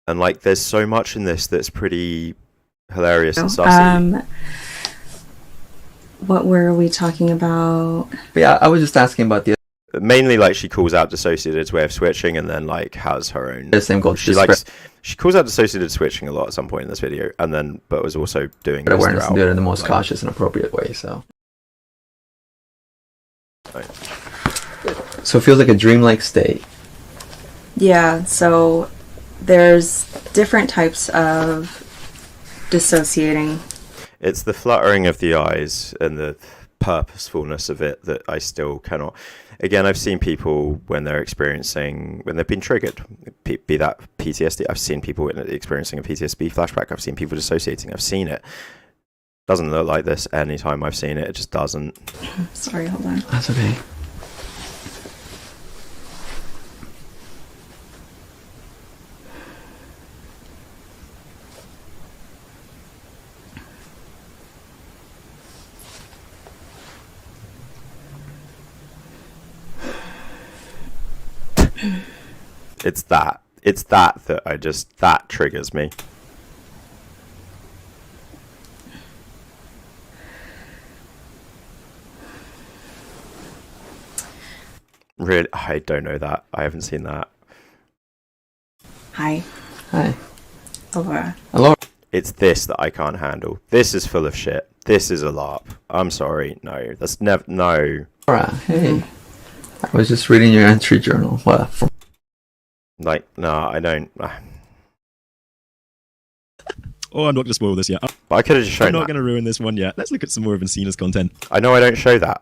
like, there's so much in this that's pretty hilarious and saucy. What were we talking about? Yeah, I was just asking about the... Mainly, like, she calls out Dissociatid's way of switching and then, like, has her own... The same goal. She calls out Dissociated switching a lot at some point in this video, and then, but was also doing awareness and do it in the most cautious and appropriate way, so... Right. So it feels like a dreamlike state. Yeah, so there's different types of dissociating. It's the fluttering of the eyes and the purposefulness of it that I still cannot... Again, I've seen people when they've been triggered, be that PTSD. I've seen people experiencing a PTSD flashback. I've seen people dissociating. I've seen it. Doesn't look like this anytime I've seen it. It just doesn't. Sorry, hold on. That's okay. It's that triggers me. Really, I don't know that. I haven't seen that. Hi. Hi. Laura. Hello. It's this that I can't handle. This is full of shit. This is a LARP. I'm sorry. No, that's never. No. Laura, hey. I was just reading your entry journal. Like, no, I don't. Oh, I'm not going to spoil this yet. But I could have just shown I'm not that. going to ruin this one yet. Let's look at some more of Encina's content. I know I don't show that.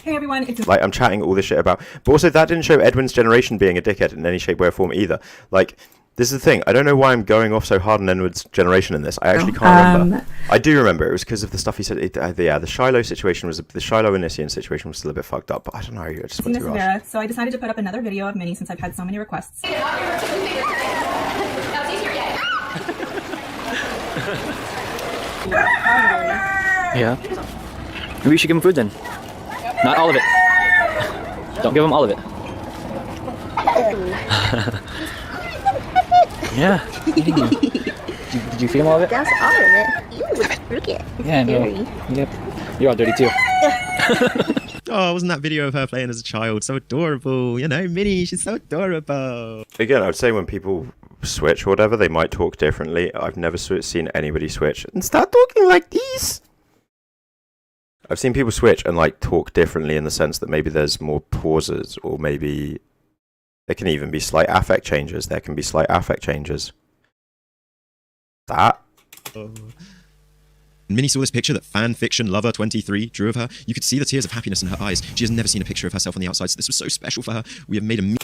Hey everyone, it's like, I'm chatting all this shit about. But also, that didn't show Edwin's generation being a dickhead in any shape, way, or form either. Like, this is the thing. I don't know why I'm going off so hard on Edwin's generation in this. I actually can't remember. I do remember. It was because of the stuff he said. The Shiloh situation was... The Shiloh and Inissian situation was still a bit fucked up. But I don't know. I just went too rush. So I decided to put up another video of Minnie since I've had so many requests. Yeah. Maybe you should give him food then. Not all of it. Don't give him all of it. Yeah. Did you feed him all of it? That's all of it. You would freak it. Yeah, no. Yep. You're all dirty too. Oh, wasn't that video of her playing as a child so adorable? You know, Minnie, she's so adorable. Again, I would say when people switch or whatever, they might talk differently. I've never seen anybody switch and start talking like this. I've seen people switch and like talk differently in the sense that maybe there's more pauses, or maybe there can even be slight affect changes. That. Minnie saw this picture that fanfiction lover 23 drew of her. You could see the tears of happiness in her eyes. She has never seen a picture of herself on the outside, so this was so special for her. We have made a...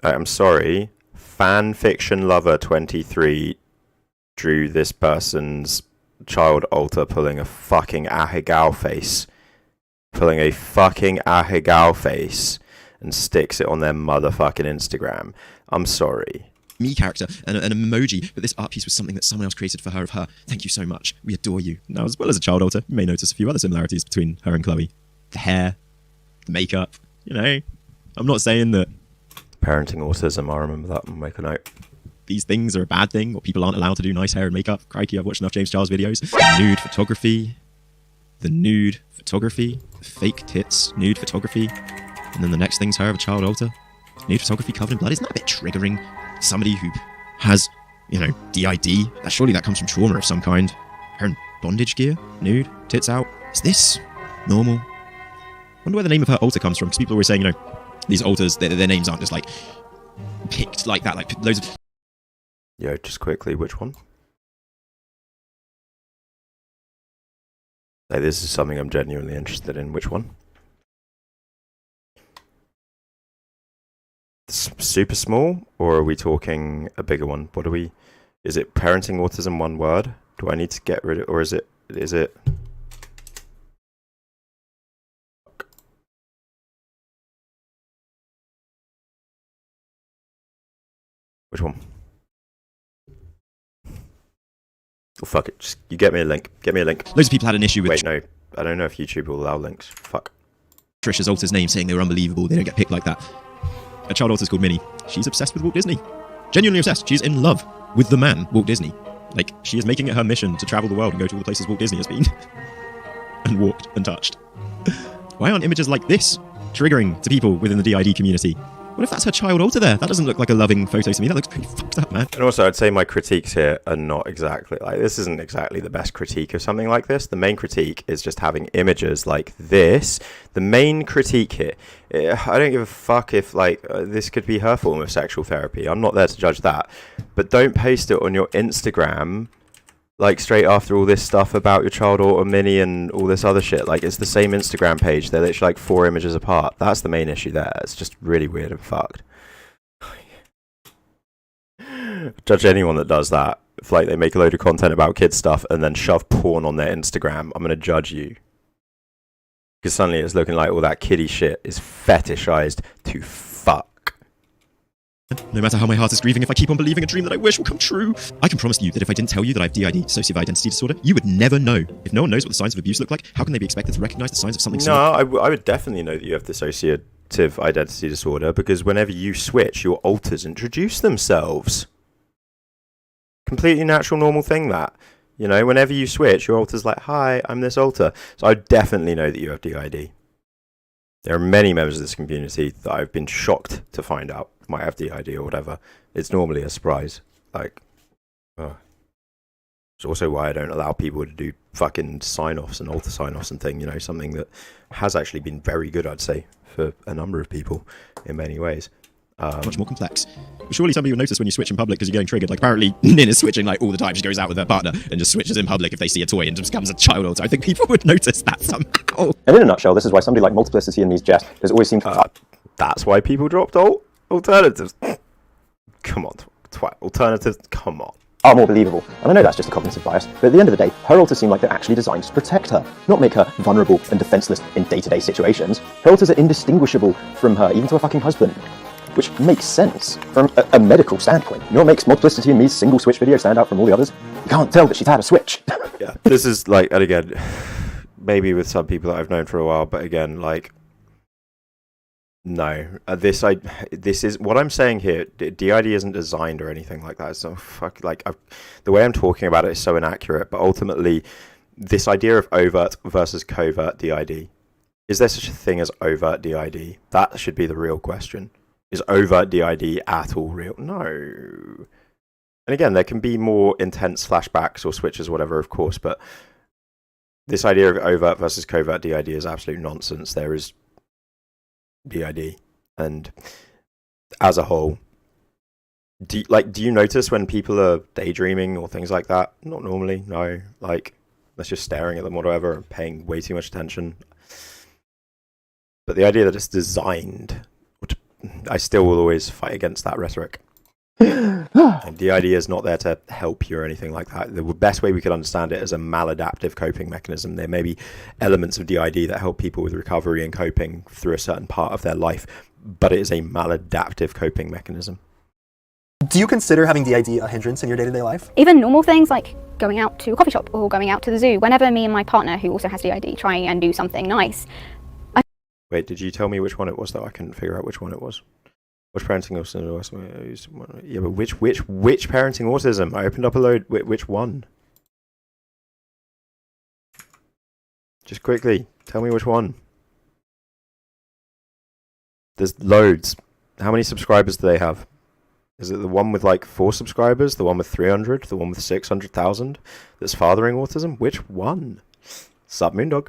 I'm sorry. Fanfiction lover 23 drew this person's child altar pulling a fucking Ahegao face. And sticks it on their motherfucking Instagram. I'm sorry. Me character and an emoji, but this art piece was something that someone else created for her of her. Thank you so much. We adore you. Now, as well as a child altar, you may notice a few other similarities between her and Chloe. The hair, the makeup, you know. I'm not saying that parenting autism, I remember that. I'll make a note. These things are a bad thing, or people aren't allowed to do nice hair and makeup. Crikey, I've watched enough James Charles videos. The nude photography, the fake tits, nude photography, and then the next thing's her of a child altar. Nude photography covered in blood. Isn't that a bit triggering? Somebody who has, you know, DID, surely that comes from trauma of some kind. Her in bondage gear, nude, tits out. Is this normal? Wonder where the name of her altar comes from, because people are always saying, you know, these altars, their names aren't just like picked like that, like loads of... Yo, just quickly, which one? Like, this is something I'm genuinely interested in. Which one? Super small, or are we talking a bigger one? What are we... Is it parenting autism one word? Do I need to get rid of... Or is it... Which one? Oh, fuck it. Just, you get me a link. Get me a link. Loads of people had an issue with... Wait, no. I don't know if YouTube will allow links. Fuck. Trisha's Alta's name, saying they were unbelievable. They don't get picked like that. A child Alta's called Minnie. She's obsessed with Walt Disney. Genuinely obsessed. She's in love with the man, Walt Disney. Like, she is making it her mission to travel the world and go to all the places Walt Disney has been. And walked and touched. Why aren't images like this triggering to people within the DID community? What if that's her child Alta there? That doesn't look like a loving photo to me. That looks pretty fucked up, man. And also, I'd say my critiques here are not exactly... Like, this isn't exactly the best critique of something like this. The main critique is just having images like this. The main critique here... I don't give a fuck if, like, this could be her form of sexual therapy. I'm not there to judge that. But don't paste it on your Instagram... like, straight after all this stuff about your child Alta Mini and all this other shit. Like, it's the same Instagram page. They're literally like 4 images apart. That's the main issue there. It's just really weird and fucked. Judge anyone that does that. If, like, they make a load of content about kids stuff and then shove porn on their Instagram, I'm going to judge you. Because suddenly it's looking like all that kiddie shit is fetishized to fuck. No matter how my heart is grieving, if I keep on believing a dream that I wish will come true, I can promise you that if I didn't tell you that I have DID, dissociative identity disorder, you would never know. If no one knows what the signs of abuse look like, how can they be expected to recognize the signs of something similar? No, I would definitely know that you have dissociative identity disorder, because whenever you switch, your alters introduce themselves. Completely natural, normal thing, that. You know, whenever you switch, your alter's like, hi, I'm this alter. So I definitely know that you have DID. There are many members of this community that I've been shocked to find out might have DID or whatever. It's normally a surprise. Like, it's also why I don't allow people to do fucking sign-offs and alter sign-offs and thing, you know, something that has actually been very good, I'd say, for a number of people in many ways. Much more complex. But surely somebody will notice when you switch in public because you're getting triggered. Like, apparently Nin is switching like all the time. She goes out with her partner and just switches in public if they see a toy and just becomes a child alter. I think people would notice that somehow. And in a nutshell, this is why somebody like Multiplicity and these Jess has always seemed... That's why people dropped alternatives. Come on, alternatives, come on. Are more believable. And I know that's just a cognitive bias, but at the end of the day, her alters seem like they're actually designed to protect her, not make her vulnerable and defenseless in day-to-day situations. Her alters are indistinguishable from her, even to her fucking husband. Which makes sense from a medical standpoint. You know what makes Multiplicity and me's single switch video stand out from all the others? You can't tell that she's had a switch. Yeah, this is like, and again, maybe with some people that I've known for a while, but again, like, no, this is what I'm saying here. DID isn't designed or anything like that. So the way I'm talking about it is so inaccurate. But ultimately, this idea of overt versus covert DID, is there such a thing as overt DID? That should be the real question. Is overt DID at all real? No. And again, there can be more intense flashbacks or switches, whatever, of course. But this idea of overt versus covert DID is absolute nonsense. There is DID, and as a whole, do you notice when people are daydreaming or things like that? Not normally, no. Like, that's just staring at them or whatever, and paying way too much attention. But the idea that it's designed, which I still will always fight against that rhetoric. And DID is not there to help you or anything like that. The best way we could understand it is a maladaptive coping mechanism. There may be elements of DID that help people with recovery and coping through a certain part of their life, but it is a maladaptive coping mechanism. Do you consider having DID a hindrance in your day-to-day life? Even normal things like going out to a coffee shop or going out to the zoo. Whenever me and my partner, who also has DID, try and do something nice. Wait, did you tell me which one it was though? I couldn't figure out which one it was. Which parenting autism? Yeah, but which parenting autism? I opened up a load. Which one? Just quickly, tell me which one. There's loads. How many subscribers do they have? Is it the one with like 4 subscribers? The one with 300? The one with 600,000? That's fathering autism? Which one? Sup, Moondog?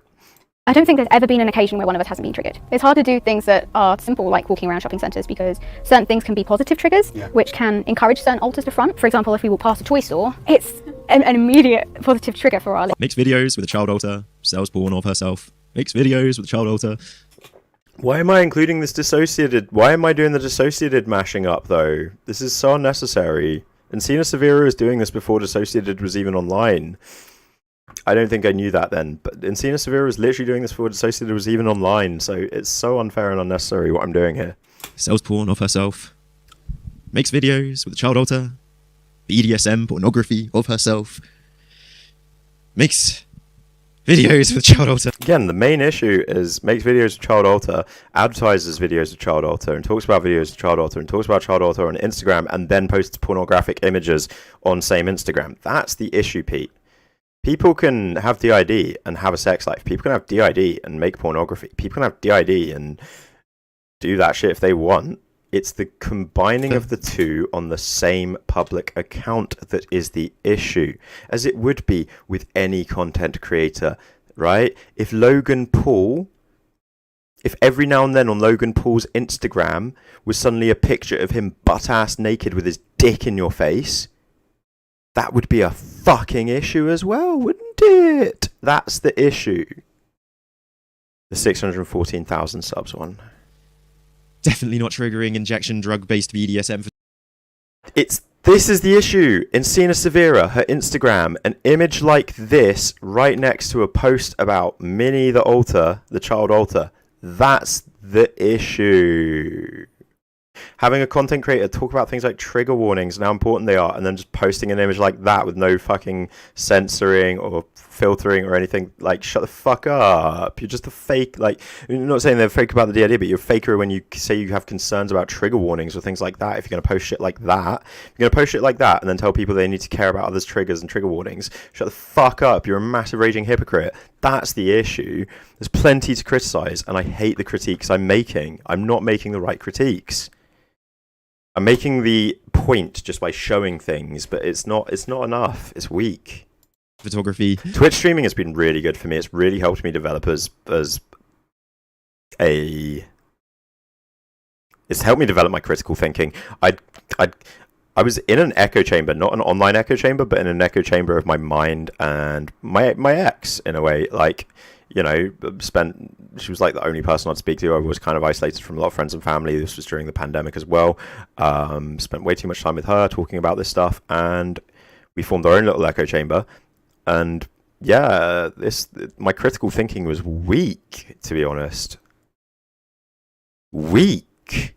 I don't think there's ever been an occasion where one of us hasn't been triggered. It's hard to do things that are simple, like walking around shopping centres, because certain things can be positive triggers, which can encourage certain alters to front. For example, if we walk past a toy store, it's an immediate positive trigger for our Makes videos with a child alter, sells porn of herself, makes videos with a child alter. Why am I including this Dissociated? Why am I doing the Dissociated mashing up, though? This is so unnecessary. Encina Severa is doing this before Dissociated was even online. I don't think I knew that then, but Encina Severa was literally doing this before Dissociated was even online, so it's so unfair and unnecessary what I'm doing here. Sells porn of herself, makes videos with a child alter, BDSM pornography of herself, makes videos with child alter. Again, the main issue is makes videos with child alter, advertises videos with child alter, and talks about videos with child alter, and talks about child alter on Instagram, and then posts pornographic images on same Instagram. That's the issue, Pete. People can have DID and have a sex life. People can have DID and make pornography. People can have DID and do that shit if they want. It's the combining of the two on the same public account that is the issue, as it would be with any content creator, right? If every now and then on Logan Paul's Instagram was suddenly a picture of him butt-ass naked with his dick in your face, that would be a fucking issue as well, wouldn't it? That's the issue. The 614,000 subs one. Definitely not triggering injection drug-based BDSM. This is the issue. Encina Severa, her Instagram, an image like this right next to a post about Minnie the alter, the child alter. That's the issue. Having a content creator talk about things like trigger warnings and how important they are, and then just posting an image like that with no fucking censoring or filtering or anything, like, shut the fuck up. You're just a fake, like, you're not saying they're fake about the idea, but you're a faker when you say you have concerns about trigger warnings or things like that. If you're going to post shit like that, and then tell people they need to care about others' triggers and trigger warnings, shut the fuck up. You're a massive raging hypocrite. That's the issue. There's plenty to criticize, and I hate the critiques I'm making. I'm not making the right critiques. I'm making the point just by showing things, but it's not enough. It's weak. Photography. Twitch streaming has been really good for me. It's really helped me develop it's helped me develop my critical thinking. I was in an echo chamber, not an online echo chamber, but in an echo chamber of my mind and my ex, in a way. Like, you know, she was like the only person I'd speak to. I was kind of isolated from a lot of friends and family. This was during the pandemic as well. Spent way too much time with her talking about this stuff, and we formed our own little echo chamber. And yeah, my critical thinking was weak, to be honest. Weak.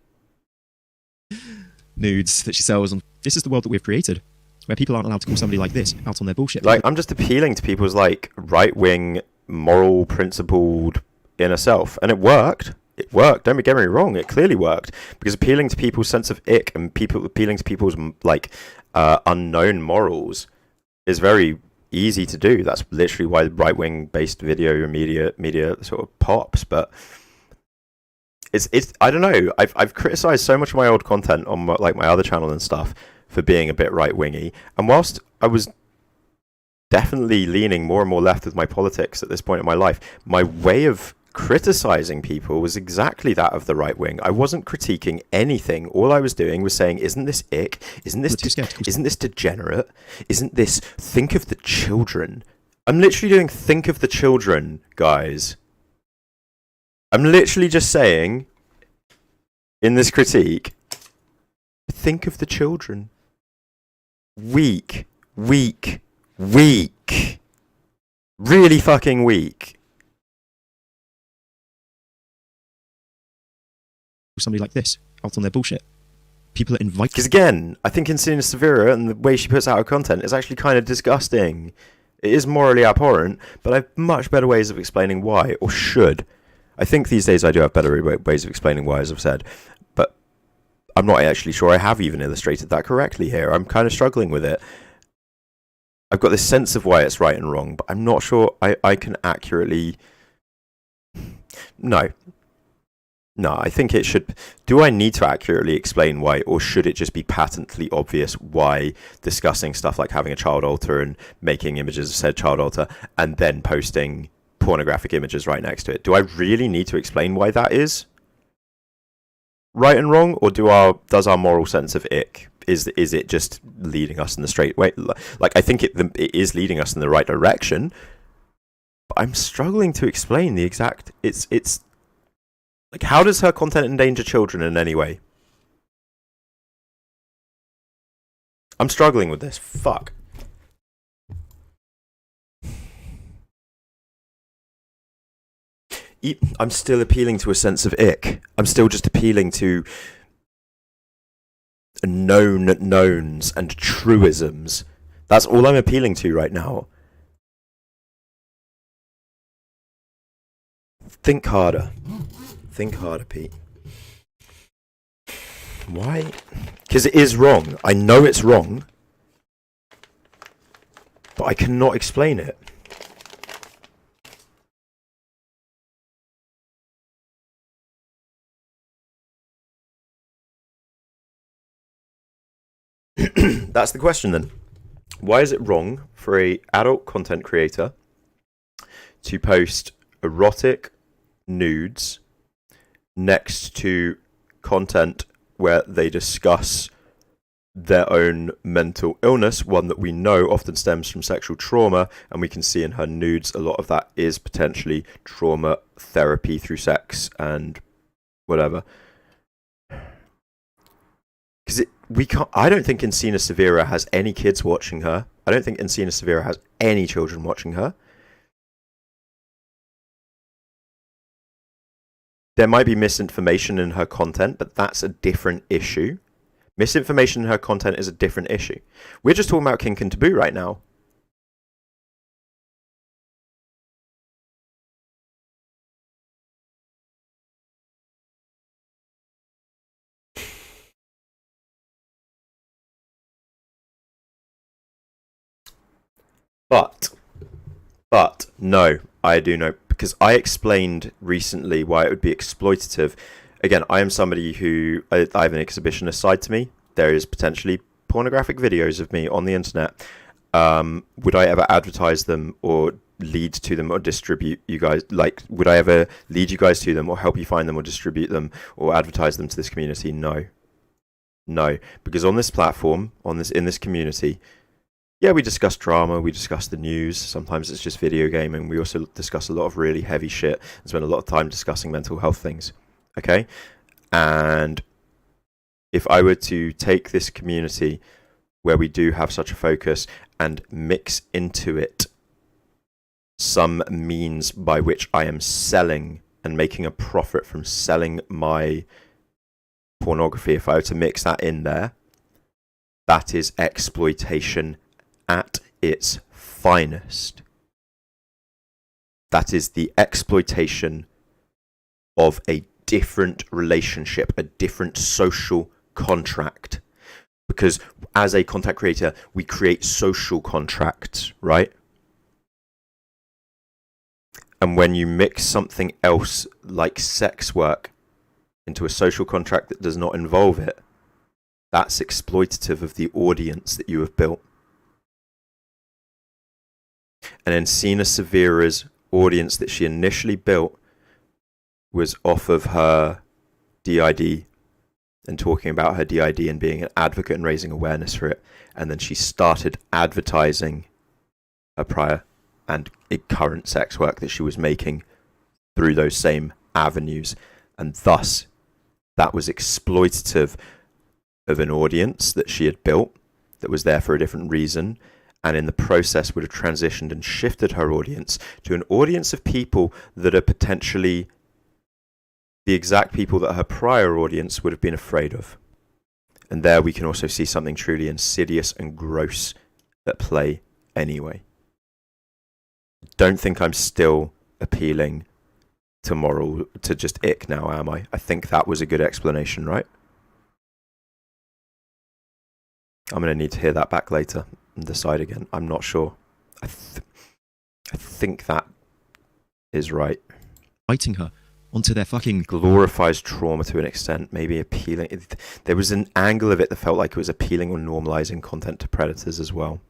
Nudes that she sells on. This is the world that we've created, where people aren't allowed to call somebody like this out on their bullshit. Like, I'm just appealing to people's like right-wing, moral, principled inner self, and it worked. It worked. Don't get me wrong. It clearly worked, because appealing to people's sense of ick and appealing to people's like unknown morals is very easy to do. That's literally why right-wing based video and media sort of pops. But it's I don't know. I've criticized so much of my old content on my other channel and stuff for being a bit right-wingy, and whilst I was definitely leaning more and more left with my politics at this point in my life, my way of criticizing people was exactly that of the right wing. I wasn't critiquing anything. All I was doing was saying, isn't this ick? Isn't this degenerate? Isn't this think of the children? I'm literally doing think of the children, guys. I'm literally just saying in this critique, think of the children. Weak. Really fucking weak. Somebody like this out on their bullshit. People are invited. Because again, I think Encina Severa and the way she puts out her content is actually kind of disgusting. It is morally abhorrent, but I have much better ways of explaining why, or should. I think these days I do have better ways of explaining why, as I've said, but I'm not actually sure I have even illustrated that correctly here. I'm kind of struggling with it. I've got this sense of why it's right and wrong, but I'm not sure I can accurately... No, I think it should... Do I need to accurately explain why, or should it just be patently obvious why discussing stuff like having a child alter and making images of said child alter and then posting pornographic images right next to it. Do I really need to explain why that is right and wrong, or does our moral sense of ick, is it just leading us in the straight way? Like, I think it is leading us in the right direction, but I'm struggling to explain the exact. It's like, how does her content endanger children in any way? I'm struggling with this. Fuck. I'm still appealing to a sense of ick. I'm still just appealing to known knowns and truisms. That's all I'm appealing to right now. Think harder. Think harder, Pete. Why? Because it is wrong. I know it's wrong, but I cannot explain it. That's the question then. Why is it wrong for an adult content creator to post erotic nudes next to content where they discuss their own mental illness, one that we know often stems from sexual trauma, and we can see in her nudes a lot of that is potentially trauma therapy through sex and whatever. Because I don't think Encina Severa has any kids watching her. I don't think Encina Severa has any children watching her. There might be misinformation in her content, but that's a different issue. Misinformation in her content is a different issue. We're just talking about kink and taboo right now. But no, I do know, because I explained recently why it would be exploitative. Again, I am somebody who, I have an exhibitionist side to me. There is potentially pornographic videos of me on the internet. Would I ever advertise them or lead to them or distribute you guys? Like, would I ever lead you guys to them or help you find them or distribute them or advertise them to this community? No. No, because on this platform, in this community, yeah, we discuss drama, we discuss the news, sometimes it's just video gaming, we also discuss a lot of really heavy shit and spend a lot of time discussing mental health things, okay? And if I were to take this community where we do have such a focus and mix into it some means by which I am selling and making a profit from selling my pornography, if I were to mix that in there, that is exploitation at its finest. That is the exploitation of a different relationship, a different social contract. Because as a content creator, we create social contracts, right? And when you mix something else like sex work into a social contract that does not involve it, that's exploitative of the audience that you have built. And Encina Severa's audience that she initially built was off of her DID and talking about her DID and being an advocate and raising awareness for it. And then she started advertising her prior and current sex work that she was making through those same avenues. And thus, that was exploitative of an audience that she had built that was there for a different reason. And in the process would have transitioned and shifted her audience to an audience of people that are potentially the exact people that her prior audience would have been afraid of. And there we can also see something truly insidious and gross at play anyway. Don't think I'm still appealing to just ick now, am I? I think that was a good explanation, right? I'm going to need to hear that back later and decide again. I'm not sure. I think that is right. Fighting her onto their fucking... Glorifies trauma to an extent, maybe appealing... There was an angle of it that felt like it was appealing or normalizing content to predators as well.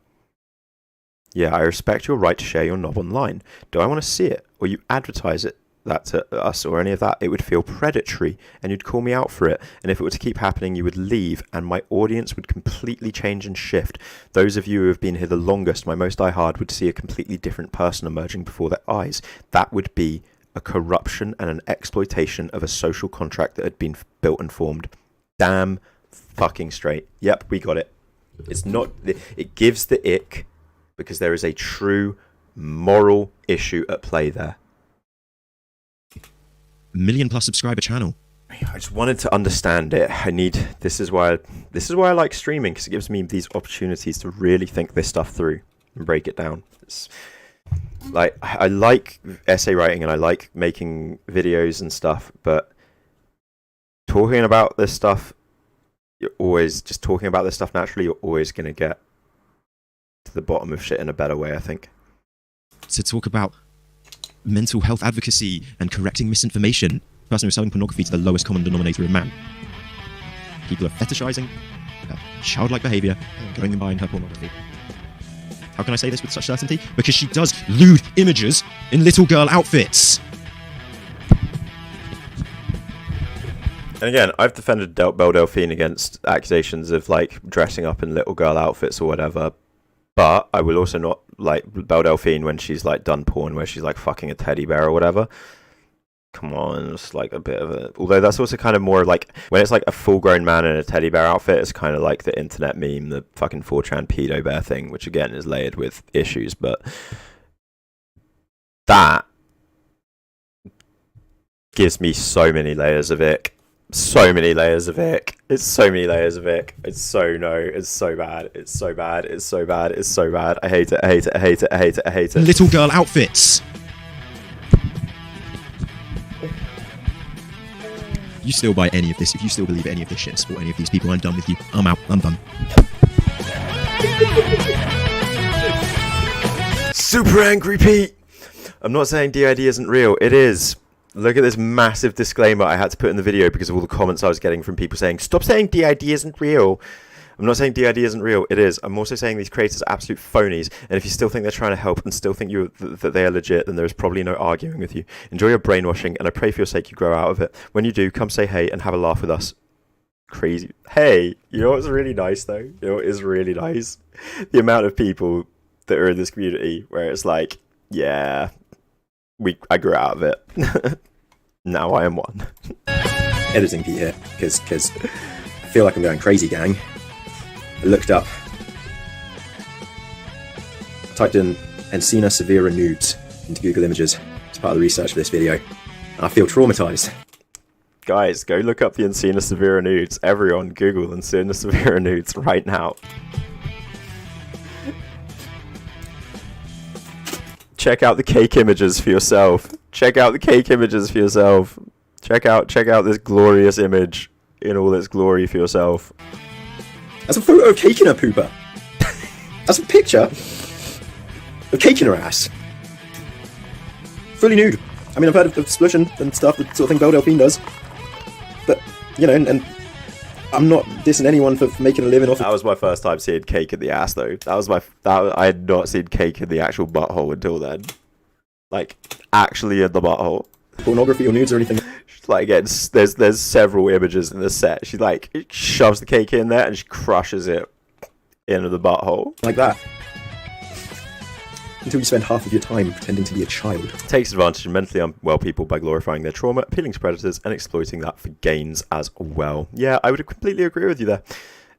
Yeah, I respect your right to share your knob online. Do I want to see it, or you advertise that to us, or any of that? It would feel predatory, and you'd call me out for it. And if it were to keep happening, you would leave, and my audience would completely change and shift. Those of you who have been here the longest, my most diehard, would see a completely different person emerging before their eyes. That would be a corruption and an exploitation of a social contract that had been built and formed. Damn fucking straight. Yep, we got it. It's not. It gives the ick because there is a true moral issue at play there. 1 million+ subscriber channel. I just wanted to understand it. This is why I like streaming, because it gives me these opportunities to really think this stuff through and break it down. It's, like, I like essay writing and I like making videos and stuff, but talking about this stuff, just talking about this stuff naturally, you're always going to get to the bottom of shit in a better way, I think. To talk about mental health advocacy and correcting misinformation. The person who's selling pornography to the lowest common denominator of man. People are fetishizing childlike behavior and going and buying her pornography. How can I say this with such certainty? Because she does lewd images in little girl outfits. And again, I've defended Belle Delphine against accusations of like dressing up in little girl outfits or whatever. But I will also not like Belle Delphine when she's like done porn where she's like fucking a teddy bear or whatever. Come on, it's like a bit of a... Although that's also kind of more like... When it's like a full-grown man in a teddy bear outfit, it's kind of like the internet meme, the fucking 4chan pedo bear thing, which again is layered with issues, but... That... gives me so many layers of ick. So many layers of ick. It's so many layers of ick. It's so it's so bad. It's so bad. It's so bad. It's so bad. I hate it. I hate it. I hate it. I hate it. I hate it. Little girl outfits. You still buy any of this, if you still believe any of this shit and support any of these people, I'm done with you. I'm out. I'm done. Super angry Pete! I'm not saying DID isn't real. It is. Look at this massive disclaimer I had to put in the video because of all the comments I was getting from people saying, stop saying DID isn't real. I'm not saying DID isn't real. It is. I'm also saying these creators are absolute phonies. And if you still think they're trying to help and still think that they are legit, then there is probably no arguing with you. Enjoy your brainwashing, and I pray for your sake you grow out of it. When you do, come say hey and have a laugh with us. Crazy. Hey, you know what's really nice though? You know what is really nice? The amount of people that are in this community where it's like, yeah, I grew out of it. Now I am one. Editing Pete here, because I feel like I'm going crazy, gang. I looked up, typed in Encina Severa nudes into Google Images as part of the research for this video, and I feel traumatized. Guys, go look up the Encina Severa nudes. Everyone, Google Encina Severa nudes right now. Check out the cake images for yourself. Check out the cake images for yourself. Check out this glorious image in all its glory for yourself. That's a photo of cake in her pooper. That's a picture of cake in her ass. Fully nude. I mean, I've heard of explosion and stuff, the sort of thing Belle Delphine does. But, you know, and I'm not dissing anyone for making a living off of... That was my first time seeing cake in the ass, though. I had not seen cake in the actual butthole until then. Like, actually in the butthole. Pornography or nudes or anything. Like, again, there's several images in the set. She, like, shoves the cake in there and she crushes it into the butthole. Like that. Until you spend half of your time pretending to be a child. Takes advantage of mentally unwell people by glorifying their trauma, appealing to predators, and exploiting that for gains as well. Yeah, I would completely agree with you there.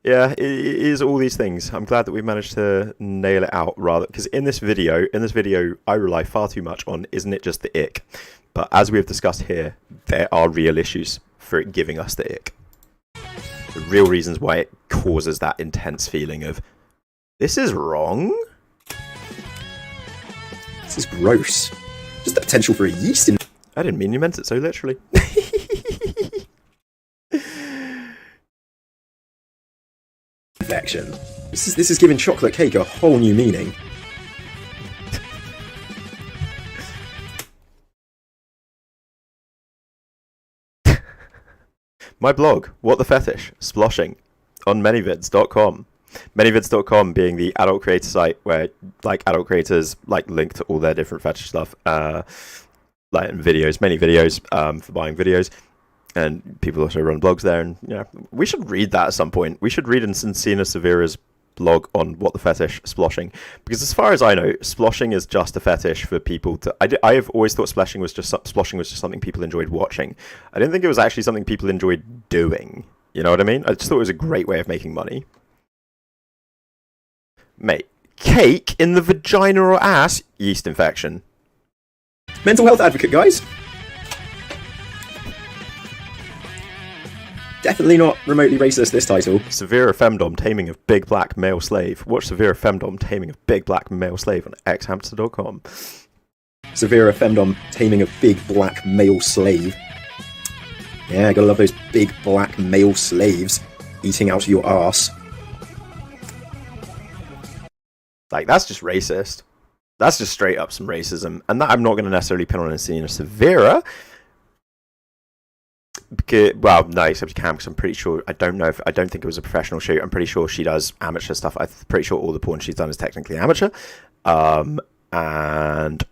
Yeah, it is all these things. I'm glad that we managed to nail it out, rather, because in this video, I rely far too much on, isn't it just the ick? But as we have discussed here, there are real issues for it giving us the ick. The real reasons why it causes that intense feeling of, this is wrong? This is gross. Just the potential for a yeast in... I didn't mean you meant it so literally. Infection. This is giving chocolate cake a whole new meaning. My blog, What the Fetish, sploshing, on manyvids.com. Manyvids.com being the adult creator site where like adult creators like link to all their different fetish stuff, like videos, many videos for buying videos. And people also run blogs there, and we should read that at some point. We should read Encina Severa's blog on what the fetish sploshing, because as far as I know, sploshing is just a fetish for people to. I have always thought sploshing was just something people enjoyed watching. I didn't think it was actually something people enjoyed doing. You know what I mean? I just thought it was a great way of making money. Mate, cake in the vagina or ass, yeast infection. Mental health advocate, guys. Definitely not remotely racist, this title. Severe Femdom, Taming of Big Black Male Slave. Watch Severe Femdom, Taming of Big Black Male Slave on xhamster.com. Severe Femdom, Taming of Big Black Male Slave. Yeah, gotta love those big black male slaves eating out of your arse. Like, that's just racist. That's just straight up some racism. And that I'm not going to necessarily pin on Encina Severa. Because, well, no, except Cam, because I'm pretty sure, I don't think it was a professional shoot. I'm pretty sure she does amateur stuff. I'm pretty sure all the porn she's done is technically amateur. And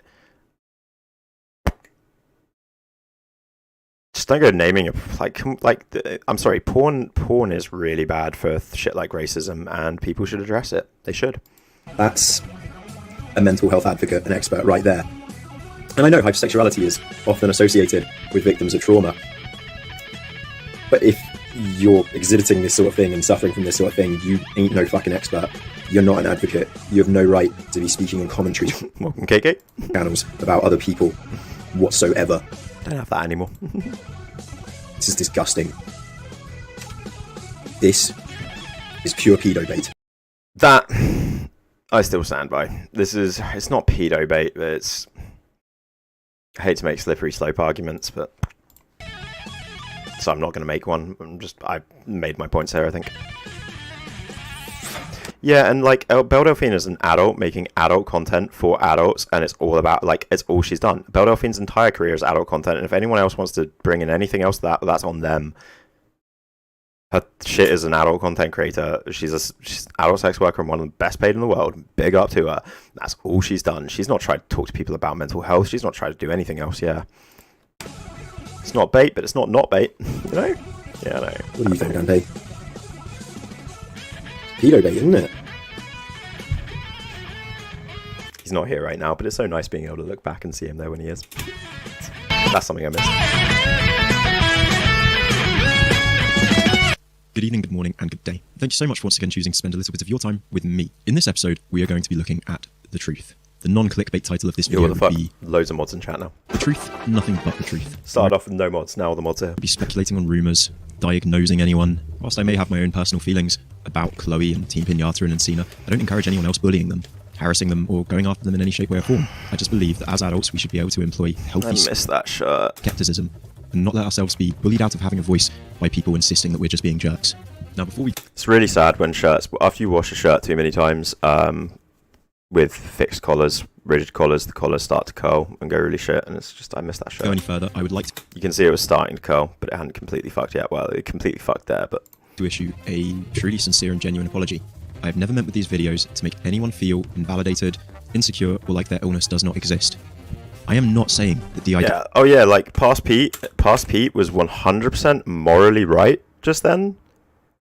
just don't go naming it. I'm sorry, porn is really bad for shit like racism, and people should address it. They should. That's a mental health advocate, an expert right there. And I know hypersexuality is often associated with victims of trauma. But if you're exhibiting this sort of thing and suffering from this sort of thing, you ain't no fucking expert. You're not an advocate. You have no right to be speaking in commentary Welcome, KK. channels about other people whatsoever. Don't have that anymore. This is disgusting. This is pure pedo bait. That I still stand by. It's not pedo bait, but it's. I hate to make slippery slope arguments, but. So I'm not going to make one. I made my points there, I think. Yeah, and like Belle Delphine is an adult making adult content for adults, and it's all about it's all she's done. Belle Delphine's entire career is adult content, and if anyone else wants to bring in anything else, that's on them. Her shit is an adult content creator. She's adult sex worker and one of the best paid in the world. Big up to her. That's all she's done. She's not tried to talk to people about mental health. She's not tried to do anything else. Yeah. It's not bait, but it's not bait. You know? Yeah, I know. What do you think, Dante? Pedo bait, isn't it? He's not here right now, but it's so nice being able to look back and see him there when he is. That's something I missed. Good evening, good morning, and good day. Thank you so much for once again choosing to spend a little bit of your time with me. In this episode, we are going to be looking at the truth. The non-clickbait title of this video would be... Loads of mods in chat now. The truth, nothing but the truth. Started off with no mods, now all the mods are here. I'll be speculating on rumours, diagnosing anyone. Whilst I may have my own personal feelings about Chloe and Teampinata and Encina, I don't encourage anyone else bullying them, harassing them, or going after them in any shape, way, or form. I just believe that as adults, we should be able to employ healthy skepticism and not let ourselves be bullied out of having a voice by people insisting that we're just being jerks. Now, before we... It's really sad when shirts... After you wash a shirt too many times, with fixed collars, rigid collars, the collars start to curl and go really shit, and it's just, I miss that shirt. Go any further, I would like to... You can see it was starting to curl, but it hadn't completely fucked yet. Well, it completely fucked there, but... To issue a truly sincere and genuine apology. I have never meant with these videos to make anyone feel invalidated, insecure, or like their illness does not exist. I am not saying that the idea... Yeah. Oh yeah, like, Past Pete was 100% morally right just then.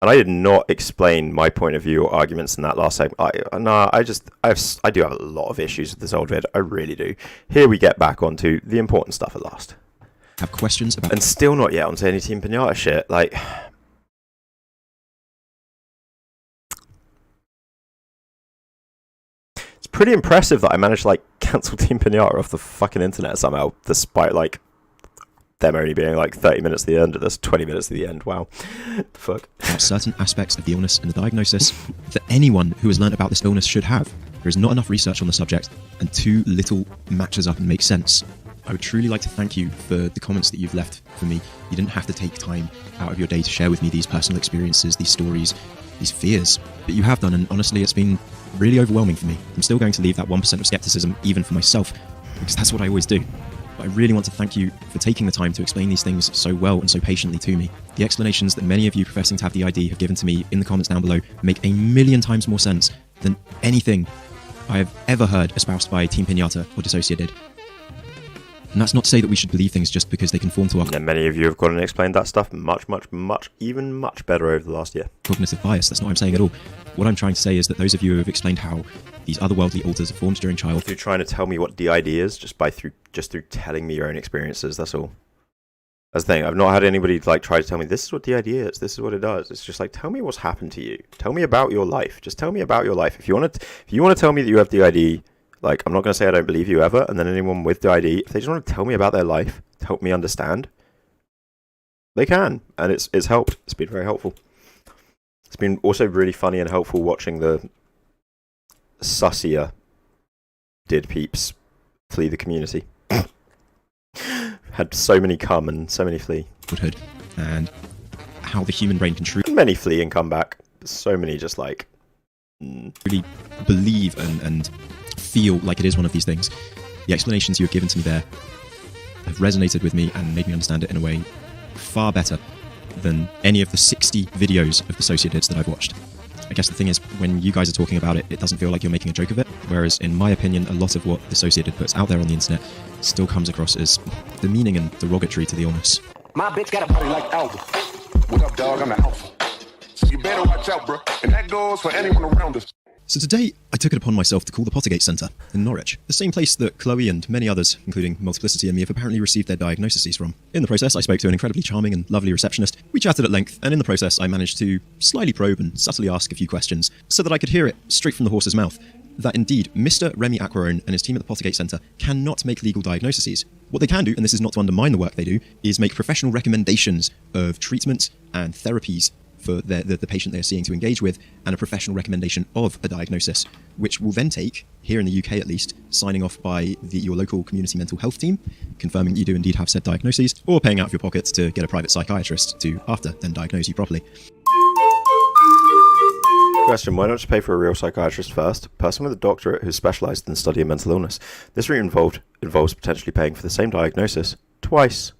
And I did not explain my point of view or arguments in that last segment. I do have a lot of issues with this old vid. I really do. Here we get back onto the important stuff at last. Have questions about... And still not yet onto any Teampinata shit. Like... It's pretty impressive that I managed to, like, cancel Teampinata off the fucking internet somehow, despite, like... them only being like 30 minutes to the end of this, 20 minutes to the end. Wow. Fuck. About certain aspects of the illness and the diagnosis that anyone who has learnt about this illness should have. There is not enough research on the subject, and too little matches up and makes sense. I would truly like to thank you for the comments that you've left for me. You didn't have to take time out of your day to share with me these personal experiences, these stories, these fears. But you have done, and honestly, it's been really overwhelming for me. I'm still going to leave that 1% of skepticism even for myself, because that's what I always do. But I really want to thank you for taking the time to explain these things so well and so patiently to me. The explanations that many of you professing to have the ID have given to me in the comments down below make a million times more sense than anything I have ever heard espoused by Teampinata or Dissociadid. And that's not to say that we should believe things just because they conform to our... And many of you have gone and explained that stuff much better over the last year. Cognitive bias, that's not what I'm saying at all. What I'm trying to say is that those of you who have explained how these otherworldly alters are formed during childhood... You're trying to tell me what DID is just through telling me your own experiences, that's all. That's the thing, I've not had anybody like try to tell me this is what DID is, this is what it does. It's just like, tell me what's happened to you. Tell me about your life. Just tell me about your life. If you want to tell me that you have DID... Like, I'm not going to say I don't believe you ever, and then anyone with DID, if they just want to tell me about their life, to help me understand, they can, and it's helped. It's been very helpful. It's been also really funny and helpful watching the Did peeps flee the community. Had so many come and so many flee. And how the human brain can truly... Many flee and come back. So many just like... really believe and feel like it is one of these things. The explanations you have given to me there have resonated with me and made me understand it in a way far better than any of the 60 videos of Dissociadids that I've watched. I guess the thing is, when you guys are talking about it, it doesn't feel like you're making a joke of it, whereas in my opinion, a lot of what Dissociadid puts out there on the internet still comes across as demeaning and derogatory to the illness. My bitch got a body like Alpha. What up, dog? I'm the alpha. So you better watch out, bro. And that goes for anyone around us. So today, I took it upon myself to call the Pottergate Centre in Norwich, the same place that Chloe and many others, including Multiplicity and me, have apparently received their diagnoses from. In the process, I spoke to an incredibly charming and lovely receptionist. We chatted at length, and in the process, I managed to slyly probe and subtly ask a few questions, so that I could hear it straight from the horse's mouth, that indeed, Mr. Remy Aquarone and his team at the Pottergate Centre cannot make legal diagnoses. What they can do, and this is not to undermine the work they do, is make professional recommendations of treatment and therapies for the patient they're seeing to engage with, and a professional recommendation of a diagnosis, which will then take, here in the UK at least, signing off by your local community mental health team, confirming that you do indeed have said diagnoses, or paying out of your pocket to get a private psychiatrist to, after, then diagnose you properly. Question, why not just pay for a real psychiatrist first? A person with a doctorate who's specialised in the study of mental illness. This route involves potentially paying for the same diagnosis twice.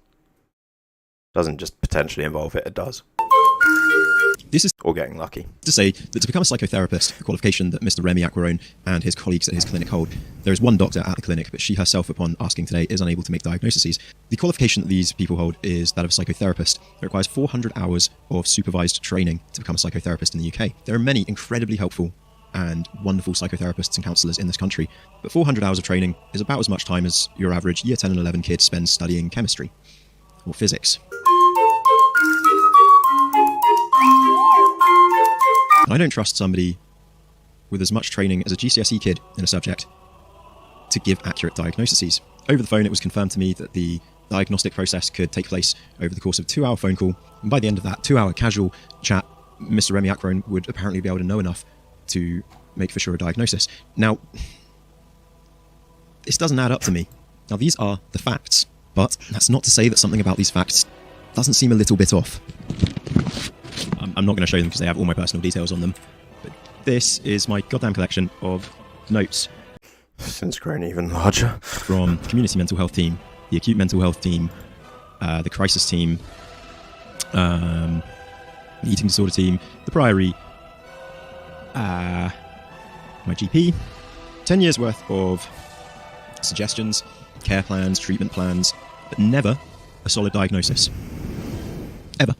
Doesn't just potentially involve it, it does. This is or getting lucky. To say that to become a psychotherapist, a qualification that Mr. Remy Aquarone and his colleagues at his clinic hold, there is one doctor at the clinic, but she herself, upon asking today, is unable to make diagnoses. The qualification that these people hold is that of a psychotherapist. It requires 400 hours of supervised training to become a psychotherapist in the UK. There are many incredibly helpful and wonderful psychotherapists and counsellors in this country, but 400 hours of training is about as much time as your average year 10 and 11 kid spends studying chemistry or physics. I don't trust somebody with as much training as a GCSE kid in a subject to give accurate diagnoses. Over the phone, it was confirmed to me that the diagnostic process could take place over the course of a 2-hour phone call, and by the end of that 2-hour casual chat, Mr. Remy Aquarone would apparently be able to know enough to make for sure a diagnosis. Now, this doesn't add up to me. Now, these are the facts, but that's not to say that something about these facts doesn't seem a little bit off. I'm not going to show them because they have all my personal details on them, but this is my goddamn collection of notes. Since grown even larger. From the community mental health team, the acute mental health team, the crisis team, the eating disorder team, the priory, my GP, 10 years worth of suggestions, care plans, treatment plans, but never a solid diagnosis. Ever.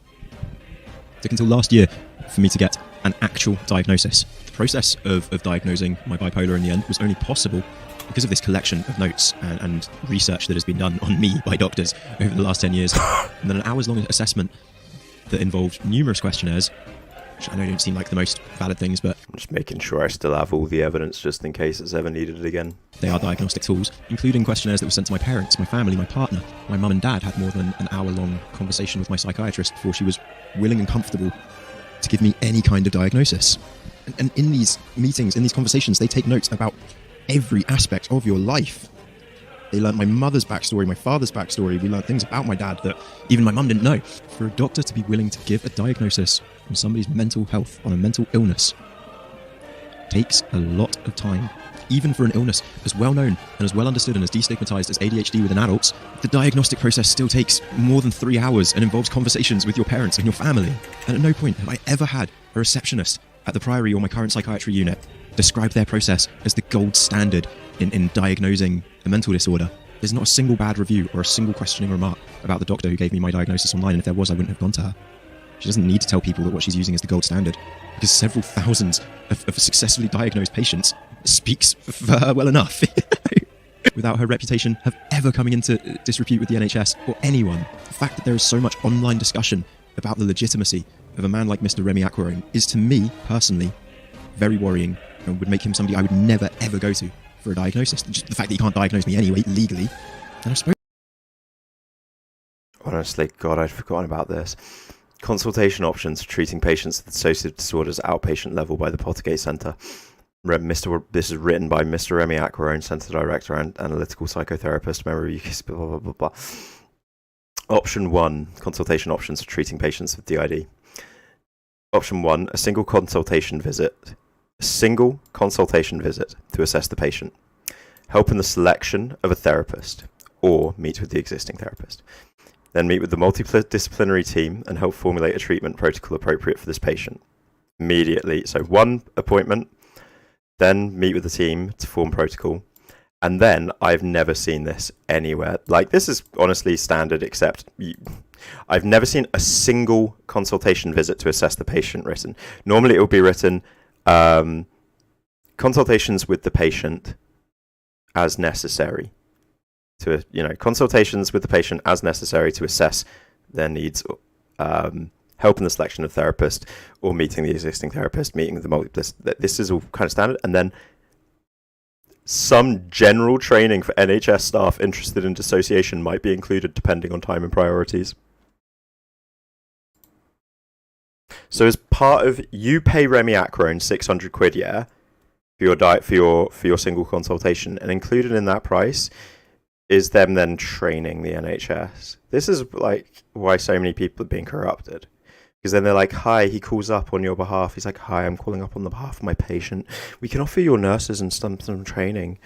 It took until last year for me to get an actual diagnosis. The process of diagnosing my bipolar in the end was only possible because of this collection of notes and research that has been done on me by doctors over the last 10 years, and then an hours-long assessment that involved numerous questionnaires, which I know don't seem like the most valid things, but I'm just making sure I still have all the evidence just in case it's ever needed again. They are diagnostic tools, including questionnaires that were sent to my parents, my family, my partner. My mum and dad had more than an hour-long conversation with my psychiatrist before she was willing and comfortable to give me any kind of diagnosis. And in these meetings, in these conversations, they take notes about every aspect of your life. They learned my mother's backstory, my father's backstory. We learned things about my dad that even my mum didn't know. For a doctor to be willing to give a diagnosis on somebody's mental health, on a mental illness, takes a lot of time Even for an illness as well known and as well understood and as destigmatized as ADHD within adults, the diagnostic process still takes more than 3 hours and involves conversations with your parents and your family. And at no point have I ever had a receptionist at the Priory or my current psychiatry unit describe their process as the gold standard in diagnosing a mental disorder. There's not a single bad review or a single questioning remark about the doctor who gave me my diagnosis online, and if there was, I wouldn't have gone to her. She doesn't need to tell people that what she's using is the gold standard, because several thousands of successfully diagnosed patients speaks for her well enough. Without her reputation have ever coming into disrepute with the NHS or anyone. The fact that there is so much online discussion about the legitimacy of a man like Mr. Remy Aquarone is, to me, personally, very worrying and would make him somebody I would never, ever go to for a diagnosis. Just the fact that he can't diagnose me anyway, legally. And I suppose... Honestly, God, I'd forgotten about this. Consultation options for treating patients with dissociative disorders at outpatient level by the Pottergate Centre. This is written by Mr. Remy Aquarone, Centre Director and Analytical Psychotherapist, member of UK, blah, blah, blah, blah. Option 1, consultation options for treating patients with DID. Option 1, a single consultation visit. A single consultation visit to assess the patient. Help in the selection of a therapist, or meet with the existing therapist. Then meet with the multidisciplinary team and help formulate a treatment protocol appropriate for this patient. Immediately, so 1 appointment, then meet with the team to form protocol, and then I've never seen this anywhere. Like, this is honestly standard, except I've never seen a single consultation visit to assess the patient written. Normally it will be written, consultations with the patient as necessary. Consultations with the patient as necessary to assess their needs, help in the selection of therapist, or meeting the existing therapist, meeting the multidisciplinary. This is all kind of standard. And then some general training for NHS staff interested in dissociation might be included depending on time and priorities. So as part of, you pay Remy Aquarone 600 quid, yeah, for your diet, for your single consultation, and included in that price is them then training the NHS. This is like why so many people are being corrupted. Because then they're like, hi, he calls up on your behalf. He's like, hi, I'm calling up on the behalf of my patient. We can offer your nurses and some training.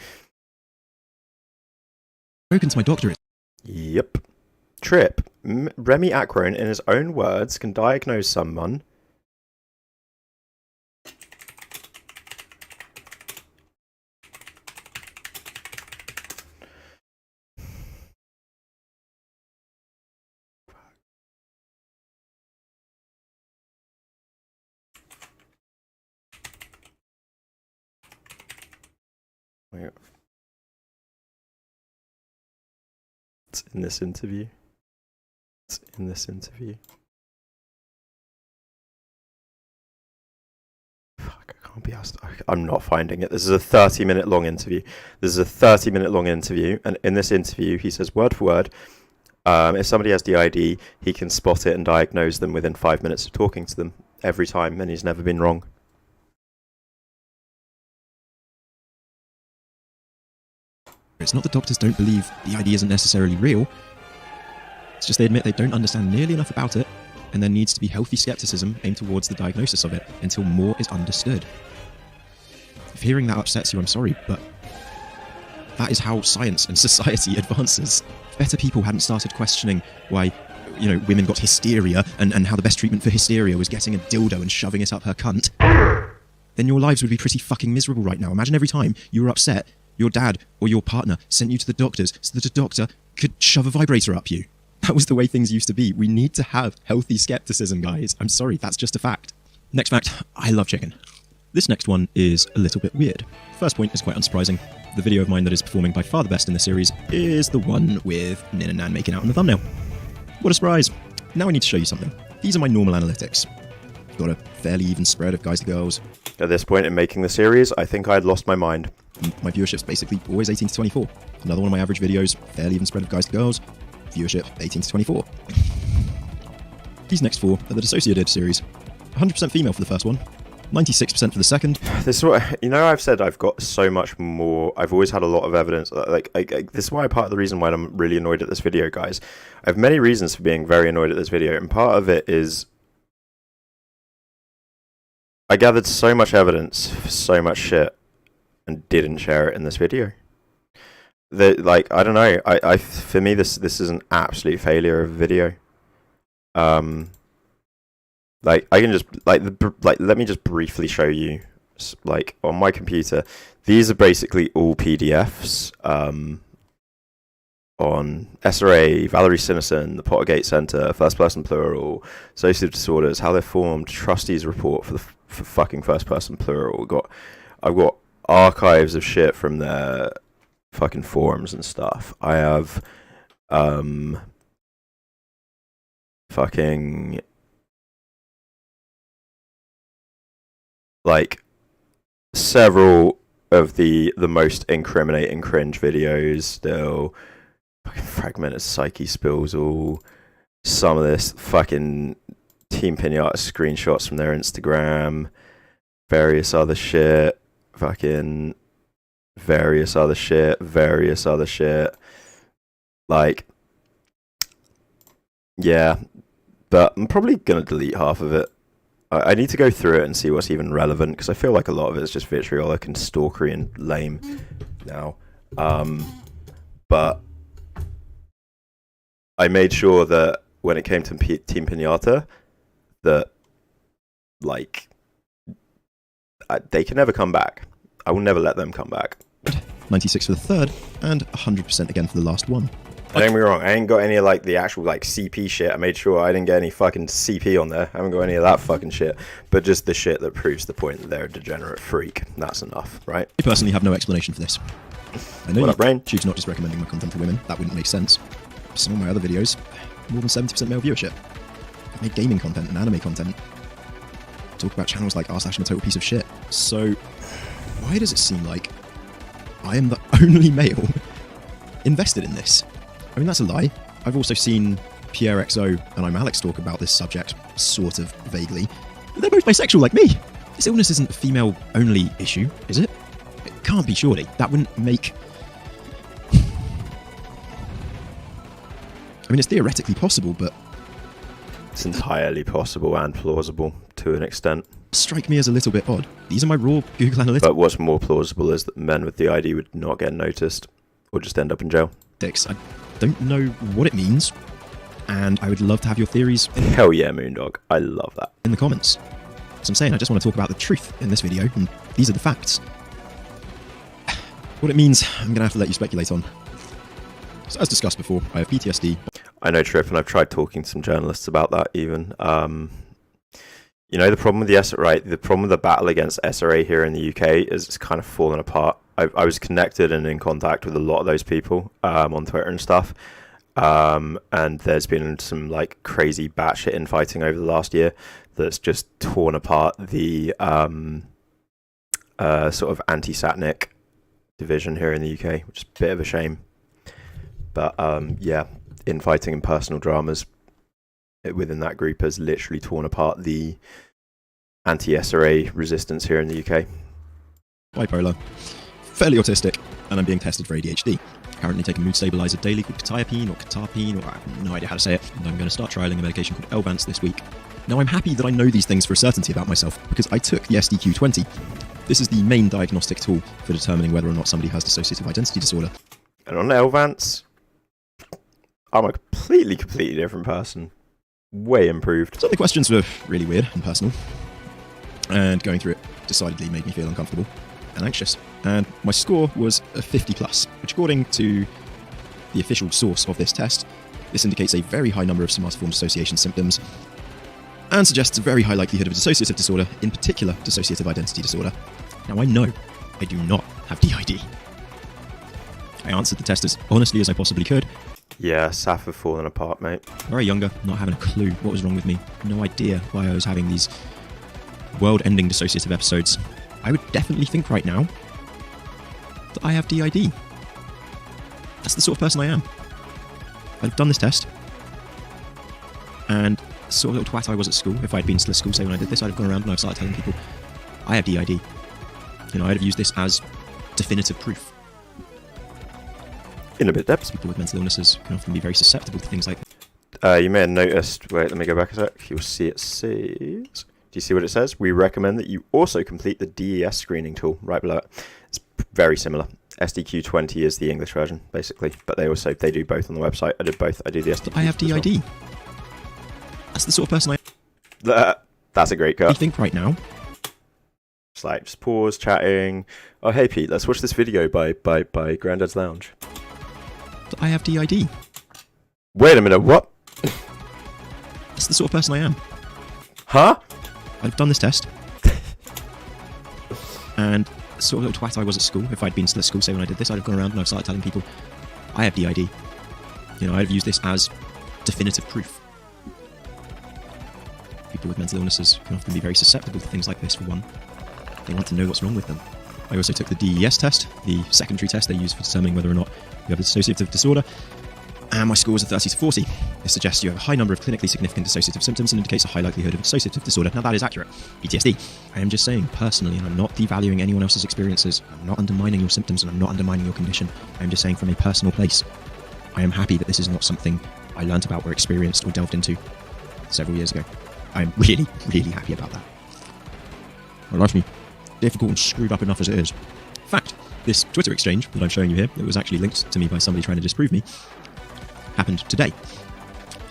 Spoken to my doctor. Yep. Trip. Remy Aquarone, in his own words, can diagnose someone. It's in this interview. It's in this interview. Fuck, I can't be asked. I'm not finding it. This is a 30-minute long interview. And in this interview, he says word for word, if somebody has DID, he can spot it and diagnose them within 5 minutes of talking to them every time, and he's never been wrong. It's not that doctors don't believe the idea isn't necessarily real. It's just they admit they don't understand nearly enough about it, and there needs to be healthy skepticism aimed towards the diagnosis of it until more is understood. If hearing that upsets you, I'm sorry, but that is how science and society advances. If better people hadn't started questioning why, women got hysteria and how the best treatment for hysteria was getting a dildo and shoving it up her cunt, then your lives would be pretty fucking miserable right now. Imagine every time you were upset, your dad or your partner sent you to the doctors so that a doctor could shove a vibrator up you. That was the way things used to be. We need to have healthy skepticism, guys. I'm sorry, that's just a fact. Next fact, I love chicken. This next one is a little bit weird. First point is quite unsurprising. The video of mine that is performing by far the best in the series is the one with Nin and Nan making out in the thumbnail. What a surprise. Now I need to show you something. These are my normal analytics. Got a fairly even spread of guys to girls. At this point in making the series, I think I'd lost my mind. My viewership's basically always 18 to 24. Another one of my average videos, fairly even spread of guys to girls. Viewership 18 to 24. These next 4 are the Dissociadid series. 100% female for the first one, 96% for the second. This is what, I've said I've got so much more. I've always had a lot of evidence. This is why part of the reason why I'm really annoyed at this video, guys. I have many reasons for being very annoyed at this video, and part of it is I gathered so much evidence for so much shit. and didn't share it in this video. Like, I don't know. For me, this is an absolute failure of a video. Like, I can just let me just briefly show you. Like, on my computer, these are basically all PDFs. On SRA, Valerie Sinison, the Pottergate Center, First Person Plural, Dissociative Disorders, how they're formed, Trustees Report for fucking First Person Plural. I've got archives of shit from their fucking forums and stuff. I have fucking like several of the most incriminating cringe videos still. Fucking fragmented psyche spills, all some of this fucking Teampinata screenshots from their Instagram, various other shit, fucking various other shit. Like, yeah, but I'm probably gonna delete half of it. I need to go through it and see what's even relevant, because I feel like a lot of it is just vitriolic and stalkery and lame now. But I made sure that when it came to Teampinata, that, like, they can never come back. I will never let them come back. 96 for the third, and 100% again for the last one. Don't get me wrong, I ain't got any of, like, the actual, like, CP shit. I made sure I didn't get any fucking CP on there. I haven't got any of that fucking shit. But just the shit that proves the point that they're a degenerate freak. That's enough, right? I personally have no explanation for this. I know Brain? YouTube's not just recommending my content for women. That wouldn't make sense. Some of my other videos, more than 70% male viewership. I make gaming content and anime content. Talk about channels like r/I'm a total piece of shit. So, why does it seem like I am the only male invested in this? I mean, that's a lie. I've also seen Pierre XO and I'm Alex talk about this subject, sort of vaguely. They're both bisexual like me. This illness isn't a female-only issue, is it? It can't be, surely. That wouldn't make... I mean, it's theoretically possible, but... It's entirely possible and plausible, to an extent. Strike me as a little bit odd. These are my raw Google Analytics. But what's more plausible is that men with the ID would not get noticed, or just end up in jail. I don't know what it means, and I would love to have your theories. Hell yeah, Moondog. I love that. In the comments. As I'm saying, I just want to talk about the truth in this video, and these are the facts. What it means, I'm going to have to let you speculate on. So, as discussed before, I have PTSD. I know, Trip, and I've tried talking to some journalists about that even. You know, the problem with the problem with the battle against SRA here in the UK is it's kind of fallen apart. I was connected and in contact with a lot of those people on Twitter and stuff. And there's been some, like, crazy batshit infighting over the last year that's just torn apart the sort of anti-Satanic division here in the UK, which is a bit of a shame. But yeah, infighting and personal dramas within that group has literally torn apart the anti-SRA resistance here in the UK. Bipolar, fairly autistic, and I'm being tested for ADHD. Currently taking mood stabilizer daily called quetiapine or quetiapine, or I have no idea how to say it, and I'm going to start trialing a medication called Elvance this week. Now, I'm happy that I know these things for a certainty about myself, because I took the SDQ-20. This is the main diagnostic tool for determining whether or not somebody has dissociative identity disorder. And on Elvance, I'm a completely different person. Way improved. Some of the questions were really weird and personal, and going through it decidedly made me feel uncomfortable and anxious. And my score was a 50+, which according to the official source of this test, this indicates a very high number of somatoform dissociation symptoms and suggests a very high likelihood of dissociative disorder, in particular dissociative identity disorder. Now, I know I do not have DID. I answered the test as honestly as I possibly could. Yeah, Saf have fallen apart, mate. Very younger, not having a clue what was wrong with me. No idea why I was having these world-ending dissociative episodes. I would definitely think right now that I have DID. That's the sort of person I am. I've done this test, and the sort of little twat I was at school, if I'd been still at school, say when I did this, I'd have gone around and I've started telling people, I have DID. You know, I'd have used this as definitive proof. In a bit depth. People with mental illnesses can often be very susceptible to things like that. You may have noticed, wait, let me go back a sec. You'll see it says, do you see what it says? We recommend that you also complete the DES screening tool right below it. It's very similar. SDQ20 is the English version, basically, but they do both on the website. I did both. I do the SDQ. I have DID. That's the sort of person I. That's a great cut. You think right now? Just like just pause, chatting. Oh hey Pete, let's watch this video by Grandad's Lounge. I have DID. Wait a minute, what? That's the sort of person I am. Huh? I've done this test. And the sort of little twat I was at school, if I'd been still at school, say when I did this, I'd have gone around and I've started telling people, I have DID. You know, I'd have used this as definitive proof. People with mental illnesses can often be very susceptible to things like this, for one. They want to know what's wrong with them. I also took the DES test, the secondary test they use for determining whether or not you have a dissociative disorder, and my score was a 30 to 40. This suggests you have a high number of clinically significant dissociative symptoms and indicates a high likelihood of dissociative disorder. Now that is accurate. PTSD. I am just saying, personally, and I'm not devaluing anyone else's experiences, I'm not undermining your symptoms and I'm not undermining your condition. I am just saying from a personal place, I am happy that this is not something I learnt about or experienced or delved into several years ago. I am really, really happy about that. My life's difficult and screwed up enough as it is. In fact, this Twitter exchange that I'm showing you here, that was actually linked to me by somebody trying to disprove me, happened today.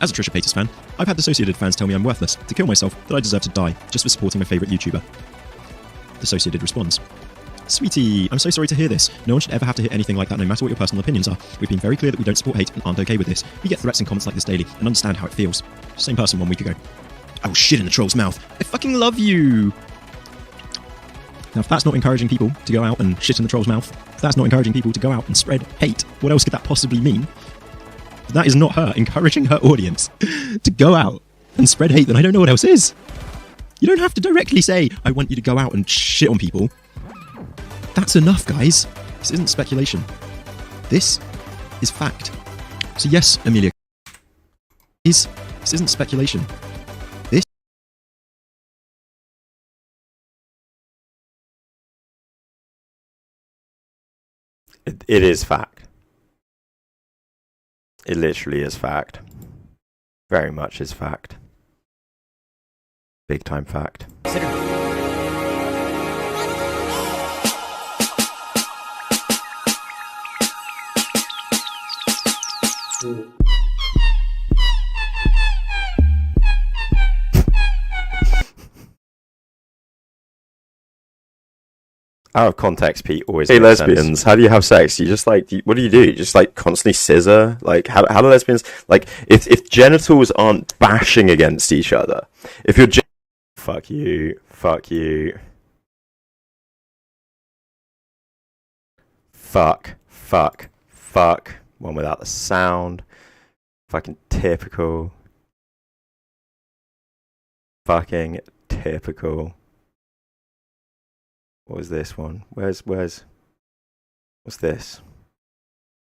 As a Trisha Paytas fan, I've had Dissociative fans tell me I'm worthless, to kill myself, that I deserve to die, just for supporting my favourite YouTuber. Dissociative responds, Sweetie, I'm so sorry to hear this. No one should ever have to hear anything like that, no matter what your personal opinions are. We've been very clear that we don't support hate and aren't okay with this. We get threats and comments like this daily, and understand how it feels. Same person 1 week ago. Oh, shit in the troll's mouth. I fucking love you! Now, if that's not encouraging people to go out and shit in the troll's mouth, if that's not encouraging people to go out and spread hate, what else could that possibly mean? If that is not her encouraging her audience to go out and spread hate, then I don't know what else is. You don't have to directly say, I want you to go out and shit on people. That's enough, guys. This isn't speculation. This is fact. So yes, Amelia, this isn't speculation. This it is fact. It literally is fact. Very much is fact. Big time fact. Out of context, Pete always. Hey, lesbians, sense. How do you have sex? You just like, what do? You just like constantly scissor? Like, how do lesbians like if genitals aren't bashing against each other? If you're fuck you, fuck you, fuck, fuck, fuck. One without the sound. Fucking typical. Fucking typical. What was this one? What's this?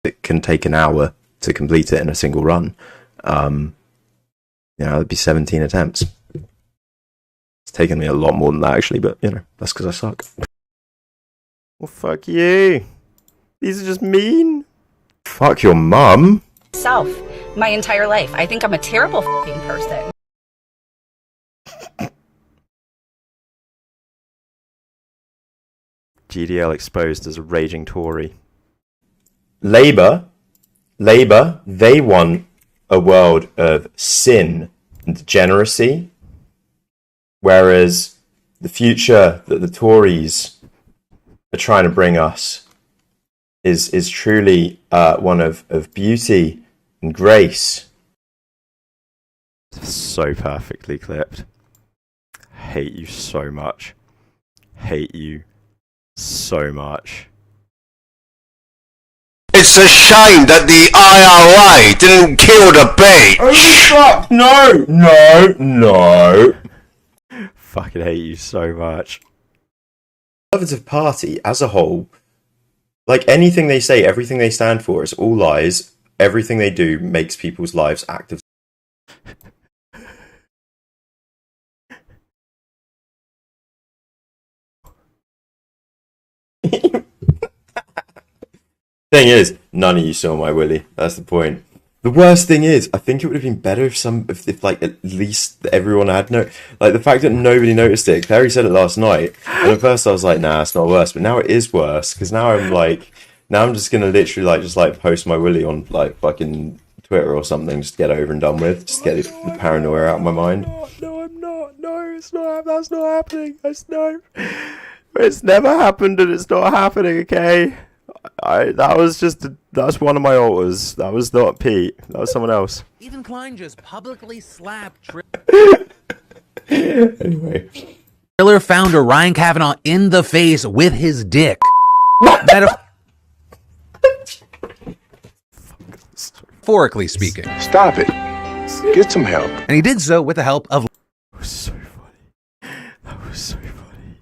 It can take an hour to complete it in a single run. It'd be 17 attempts. It's taken me a lot more than that, actually, but, that's because I suck. Well, fuck you. These are just mean. Fuck your mum. Self, my entire life. I think I'm a terrible fucking person. GDL exposed as a raging Tory. Labour, they want a world of sin and degeneracy, whereas the future that the Tories are trying to bring us is truly one of beauty and grace. So perfectly clipped. Hate you so much. Hate you so much. It's a shame that the IRA didn't kill the bitch. Oh fuck! No. Fucking hate you so much. The Conservative Party as a whole, like anything they say, everything they stand for is all lies. Everything they do makes people's lives active. Thing is, none of you saw my willy. That's the point. The worst thing is, I think it would have been better if like at least everyone had like the fact that nobody noticed it. Clary said it last night, and at first I was like, nah, it's not worse, but now it is worse because now I'm just gonna literally just post my willy on like fucking Twitter or something, just to get over and done with, just get the paranoia out of my mind. No, I'm not. No, it's not. That's not happening. It's never happened, and it's not happening. Okay. That's one of my alters. That was not Pete. That was someone else. Ethan Klein just publicly slapped Anyway. Thriller founder Ryan Kavanaugh in the face with his dick. Metaphorically speaking. Stop it. Get some help. And he did so with the help of... That was so funny. That was so funny.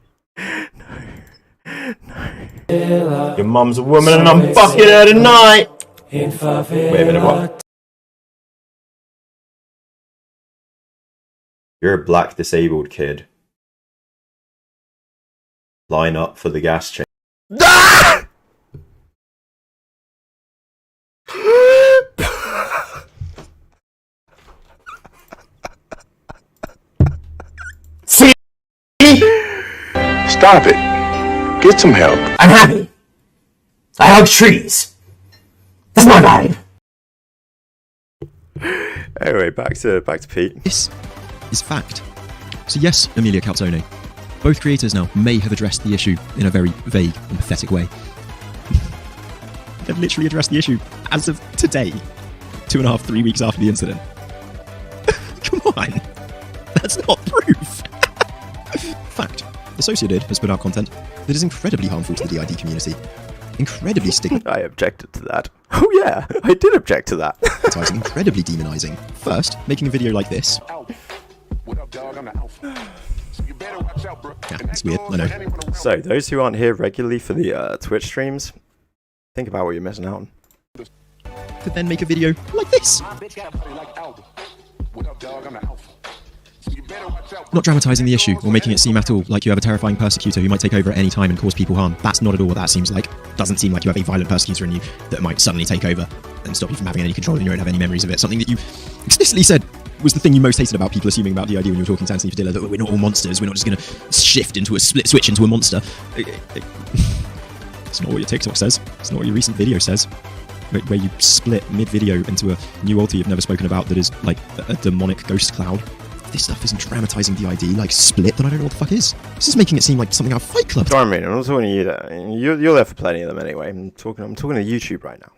No. Your mum's a woman and I'm fucking her tonight. Wait a minute, what? You're a black disabled kid. Line up for the gas chamber. See? Stop it. Get some help. I'm happy. I hug trees. That's my vibe. Anyway, back to Pete. This is fact. So yes, Emilia Calzone. Both creators now may have addressed the issue in a very vague and pathetic way. They've literally addressed the issue as of today, 2.5, 3 weeks after the incident. Come on. That's not proof. Fact. Dissociadid has put out content that is incredibly harmful to the DID community. Incredibly I objected to that. Oh yeah, I did object to that. Incredibly demonizing. First, making a video like this. Yeah, it's weird, I know. So, those who aren't here regularly for the Twitch streams, think about what you're missing out on. Could then make a video like this. Not dramatising the issue or making it seem at all like you have a terrifying persecutor who might take over at any time and cause people harm. That's not at all what that seems like. Doesn't seem like you have a violent persecutor in you that might suddenly take over and stop you from having any control and you don't have any memories of it. Something that you explicitly said was the thing you most hated about people assuming about DID when you were talking to Anthony Padilla, that we're not all monsters, we're not just going to shift into a split switch into a monster. It's not what your TikTok says. It's not what your recent video says. Where you split mid-video into a new alter you've never spoken about that is like a demonic ghost cloud. This stuff isn't dramatising DID like Split, then I don't know what the fuck is. This is making it seem like something out of Fight Club. Don't mean, I'm not talking to you there. You're there for plenty of them anyway. I'm talking to YouTube right now.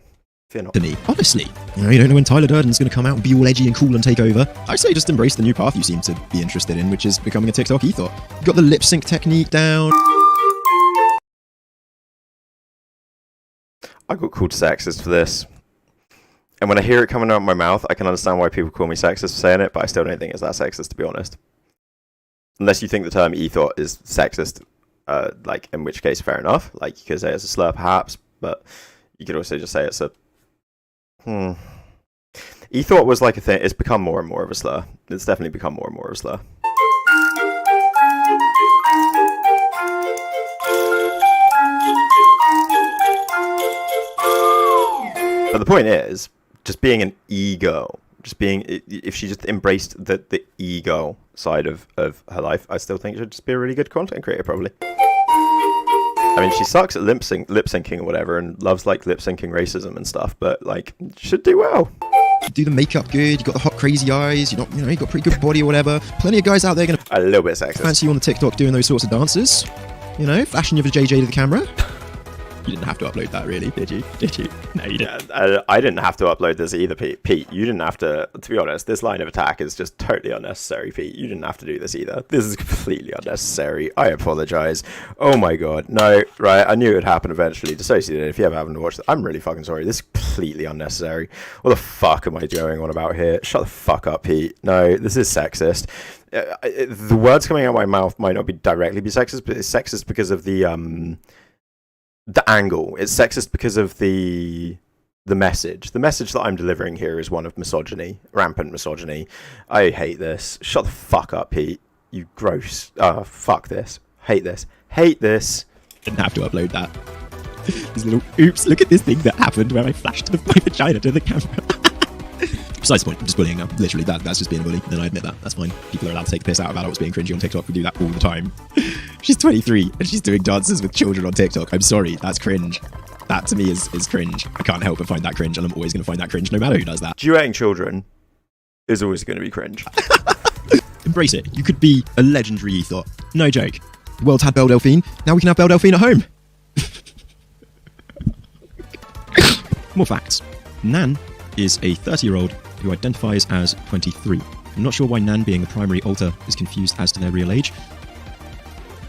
Fear not. To me, honestly. You don't know when Tyler Durden's going to come out and be all edgy and cool and take over. I say just embrace the new path you seem to be interested in, which is becoming a TikTok ethos. You've got the lip sync technique down. I got called sexist for this. And when I hear it coming out of my mouth, I can understand why people call me sexist for saying it, but I still don't think it's that sexist, to be honest. Unless you think the term ethot is sexist, like, in which case, fair enough. Like, you could say it's a slur, perhaps, but you could also just say it's a... Ethot was like a thing. It's become more and more of a slur. It's definitely become more and more of a slur. But the point is, just being an ego, if she just embraced the ego side of her life, I still think she'd just be a really good content creator, probably. I mean, she sucks at lip syncing or whatever, and loves like lip syncing racism and stuff, but like, should do well. You do the makeup good, you got the hot crazy eyes, you got a pretty good body or whatever. Plenty of guys out there gonna a little bit sexist. Fancy you on the TikTok doing those sorts of dances. Flashing your JJ to the camera. You didn't have to upload that, really, did you? No, you didn't. Yeah, I didn't have to upload this either, Pete. Pete, you didn't have to be honest, this line of attack is just totally unnecessary, Pete. You didn't have to do this either. This is completely unnecessary. I apologise. Oh my god. No, right, I knew it would happen eventually. Dissociated, if you ever haven't watched it, I'm really fucking sorry. This is completely unnecessary. What the fuck am I going on about here? Shut the fuck up, Pete. No, this is sexist. The words coming out of my mouth might not directly be sexist, but it's sexist because of the angle. It's sexist because of the message. The message that I'm delivering here is one of misogyny, rampant misogyny. I hate this. Shut the fuck up, Pete. You gross. Fuck this. Hate this. Hate this. Didn't have to upload that. This little oops, look at this thing that happened where I flashed my vagina to the camera. Besides the point, I'm just bullying now. Literally, that's just being a bully. And I admit that. That's fine. People are allowed to take the piss out of adults being cringy on TikTok. We do that all the time. She's 23 and she's doing dances with children on TikTok. I'm sorry, that's cringe. That to me is cringe. I can't help but find that cringe, and I'm always going to find that cringe no matter who does that. Duetting children is always going to be cringe. Embrace it. You could be a legendary ethot. No joke. The world's had Belle Delphine. Now we can have Belle Delphine at home. More facts. Nan is a 30-year-old who identifies as 23. I'm not sure why Nan being the primary alter is confused as to their real age,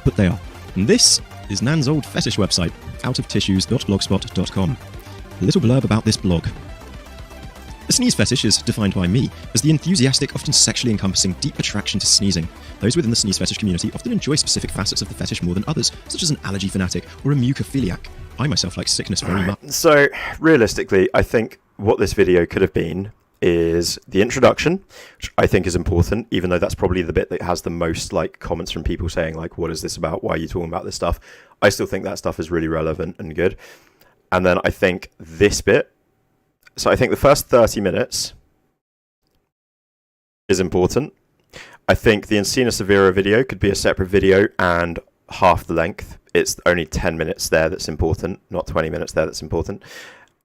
but they are. And this is Nan's old fetish website, outoftissues.blogspot.com. A little blurb about this blog. The sneeze fetish is defined by me as the enthusiastic, often sexually encompassing, deep attraction to sneezing. Those within the sneeze fetish community often enjoy specific facets of the fetish more than others, such as an allergy fanatic or a mucophiliac. I myself like sickness very much. So, realistically, I think what this video could have been is the introduction, which I think is important, even though that's probably the bit that has the most like comments from people saying like, what is this about? Why are you talking about this stuff? I still think that stuff is really relevant and good. And then I think this bit, so I think the first 30 minutes is important. I think the Encina Severa video could be a separate video and half the length. It's only 10 minutes there that's important, not 20 minutes there that's important.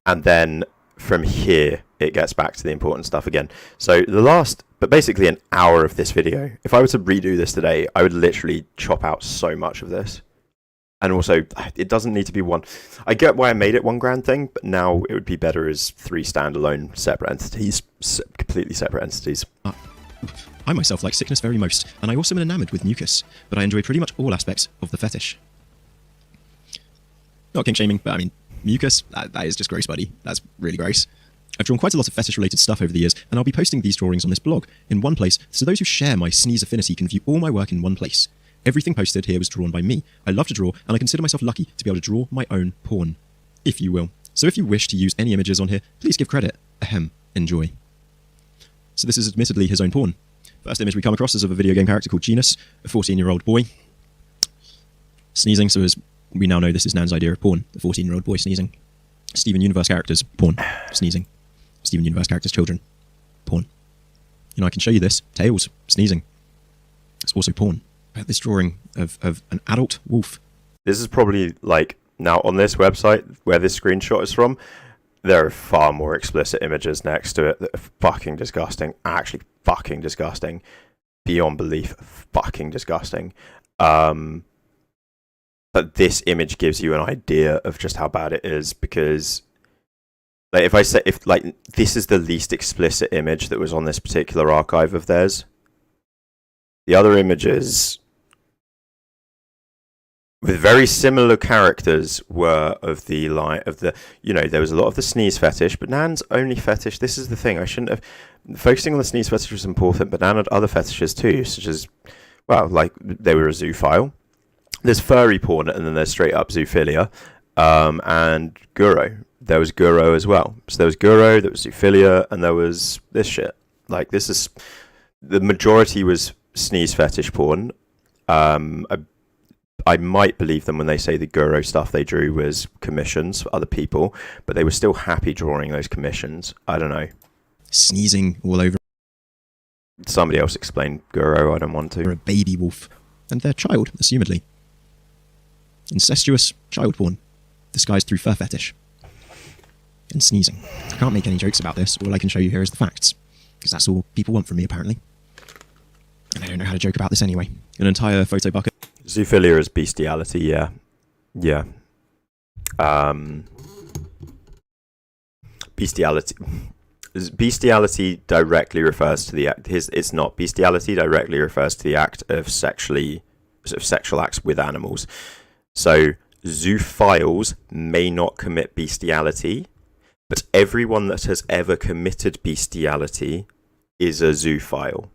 And then from here, it gets back to the important stuff again. So but basically an hour of this video, if I were to redo this today, I would literally chop out so much of this. And also, it doesn't need to be one. I get why I made it one grand thing, but now it would be better as 3 standalone separate entities, completely separate entities. I myself like sickness very most, and I also am enamoured with mucus, but I enjoy pretty much all aspects of the fetish. Not kink shaming, but I mean, mucus, that is just gross, buddy. That's really gross. I've drawn quite a lot of fetish-related stuff over the years, and I'll be posting these drawings on this blog in one place, so those who share my sneeze affinity can view all my work in one place. Everything posted here was drawn by me. I love to draw, and I consider myself lucky to be able to draw my own porn, if you will. So if you wish to use any images on here, please give credit. Ahem. Enjoy. So this is admittedly his own porn. First image we come across is of a video game character called Genus, a 14-year-old boy. Sneezing, so as we now know this is Nan's idea of porn, a 14-year-old boy sneezing. Steven Universe characters, porn, sneezing. Steven Universe characters, children, porn. You know, I can show you this. Tails, sneezing. It's also porn. This drawing of an adult wolf. This is probably like, now on this website where this screenshot is from, there are far more explicit images next to it that are fucking disgusting. Actually fucking disgusting. Beyond belief, fucking disgusting. But this image gives you an idea of just how bad it is, because like if this is the least explicit image that was on this particular archive of theirs. The other images with very similar characters were of the there was a lot of the sneeze fetish, but Nan's only fetish, this is the thing, I shouldn't have, focusing on the sneeze fetish was important, but Nan had other fetishes too, such as, well, like, they were a zoophile. There's furry porn, and then there's straight up zoophilia, and Guro. There was Guro as well. So there was Guro, there was zoophilia, and there was this shit. Like, this is, the majority was sneeze fetish porn. I might believe them when they say the Guro stuff they drew was commissions for other people, but they were still happy drawing those commissions. I don't know. Sneezing all over. Somebody else explain Guro, I don't want to. Or a baby wolf. And their child, assumedly. Incestuous child porn, disguised through fur fetish. And sneezing. I can't make any jokes about this. All I can show you here is the facts. Because that's all people want from me, apparently. And I don't know how to joke about this anyway. An entire photo bucket. Zoophilia is bestiality, yeah. Yeah. Bestiality. Bestiality directly refers to the act. It's not. Bestiality directly refers to the act of sexual acts with animals. So zoophiles may not commit bestiality, but everyone that has ever committed bestiality is a zoophile.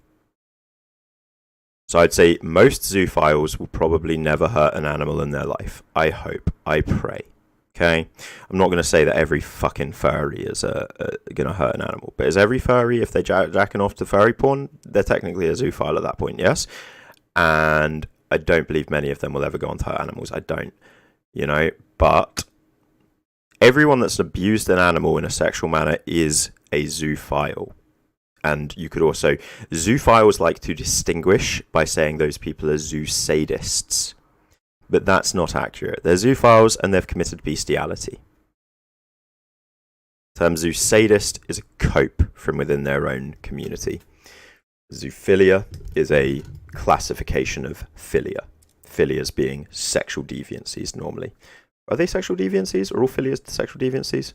So I'd say most zoophiles will probably never hurt an animal in their life. I hope. I pray. Okay? I'm not going to say that every fucking furry is going to hurt an animal. But is every furry, if they're jacking off to furry porn, they're technically a zoophile at that point, yes? And I don't believe many of them will ever go on to hurt animals. I don't. You know? But everyone that's abused an animal in a sexual manner is a zoophile. And you could also, zoophiles like to distinguish by saying those people are zoosadists. But that's not accurate. They're zoophiles and they've committed bestiality. The term zoosadist is a cope from within their own community. Zoophilia is a classification of philia. Philias being sexual deviancies normally. Are they sexual deviancies? Are all philias sexual deviancies?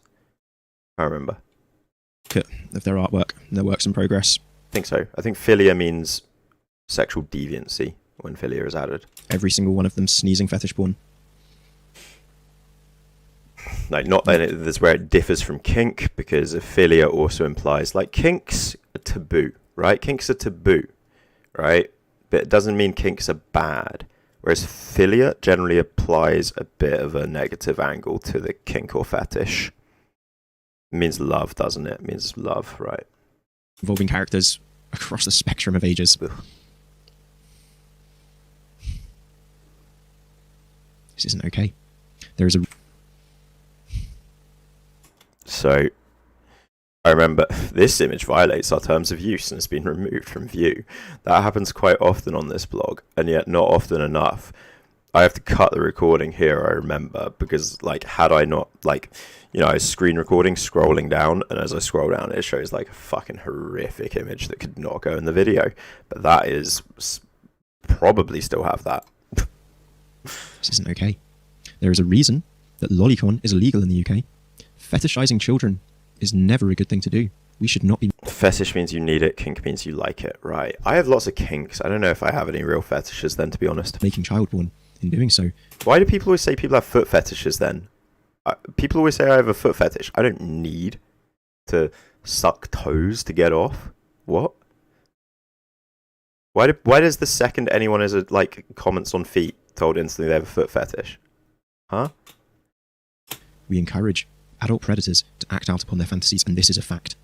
I can't remember. Of their artwork, their works in progress. I think so. I think philia means sexual deviancy when philia is added. Every single one of them sneezing fetish porn. Like, not that that's where it differs from kink, because philia also implies, like, kinks are taboo, right? Kinks are taboo, right? But it doesn't mean kinks are bad. Whereas philia generally applies a bit of a negative angle to the kink or fetish. It means love, doesn't it? It means love, right? Involving characters across the spectrum of ages. Ugh. This isn't okay. There is a... So, I remember this image violates our terms of use and has been removed from view. That happens quite often on this blog, and yet not often enough. I have to cut the recording here, I remember, because, like, had I not, like, you know, I was screen recording, scrolling down, and as I scroll down, it shows, like, a fucking horrific image that could not go in the video. But that is... probably still have that. This isn't okay. There is a reason that lolicon is illegal in the UK. Fetishizing children is never a good thing to do. We should not be... Fetish means you need it, kink means you like it, right? I have lots of kinks. I don't know if I have any real fetishes then, to be honest. Making child porn in doing so. Why do people always say people have foot fetishes then? People always say I have a foot fetish. I don't need to suck toes to get off. What? Why does the second anyone is like comments on feet told instantly they have a foot fetish? Huh? We encourage adult predators to act out upon their fantasies, and this is a fact.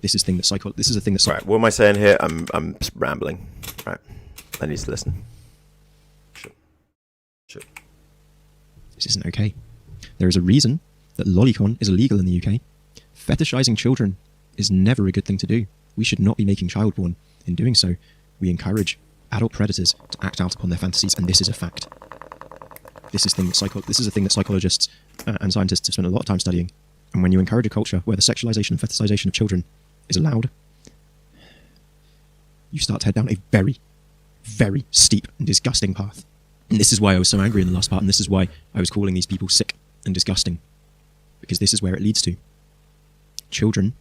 This is a thing that Right, what am I saying here? I'm rambling. Right. I need to listen. Sure. This isn't okay. There is a reason that lolicon is illegal in the UK. Fetishizing children is never a good thing to do. We should not be making child porn. In doing so, we encourage adult predators to act out upon their fantasies, and this is a fact. This is a thing that psychologists and scientists have spent a lot of time studying. And when you encourage a culture where the sexualization and fetishization of children is allowed, you start to head down a very, very steep and disgusting path. And this is why I was so angry in the last part, and this is why I was calling these people sick and disgusting. Because this is where it leads to. Children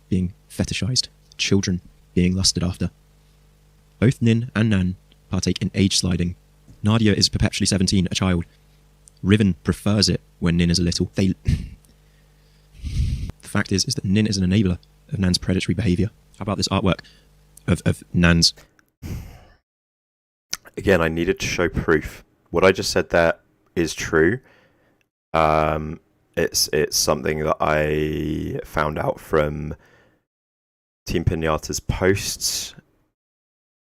being fetishized. Children being lusted after. Both Nin and Nan partake in age sliding. Nadia is perpetually 17, a child. Riven prefers it when Nin is a little. The fact is that Nin is an enabler of Nan's predatory behaviour. How about this artwork of Nan's? Again, I needed to show proof. What I just said there is true. It's something that I found out from Teampinata's posts,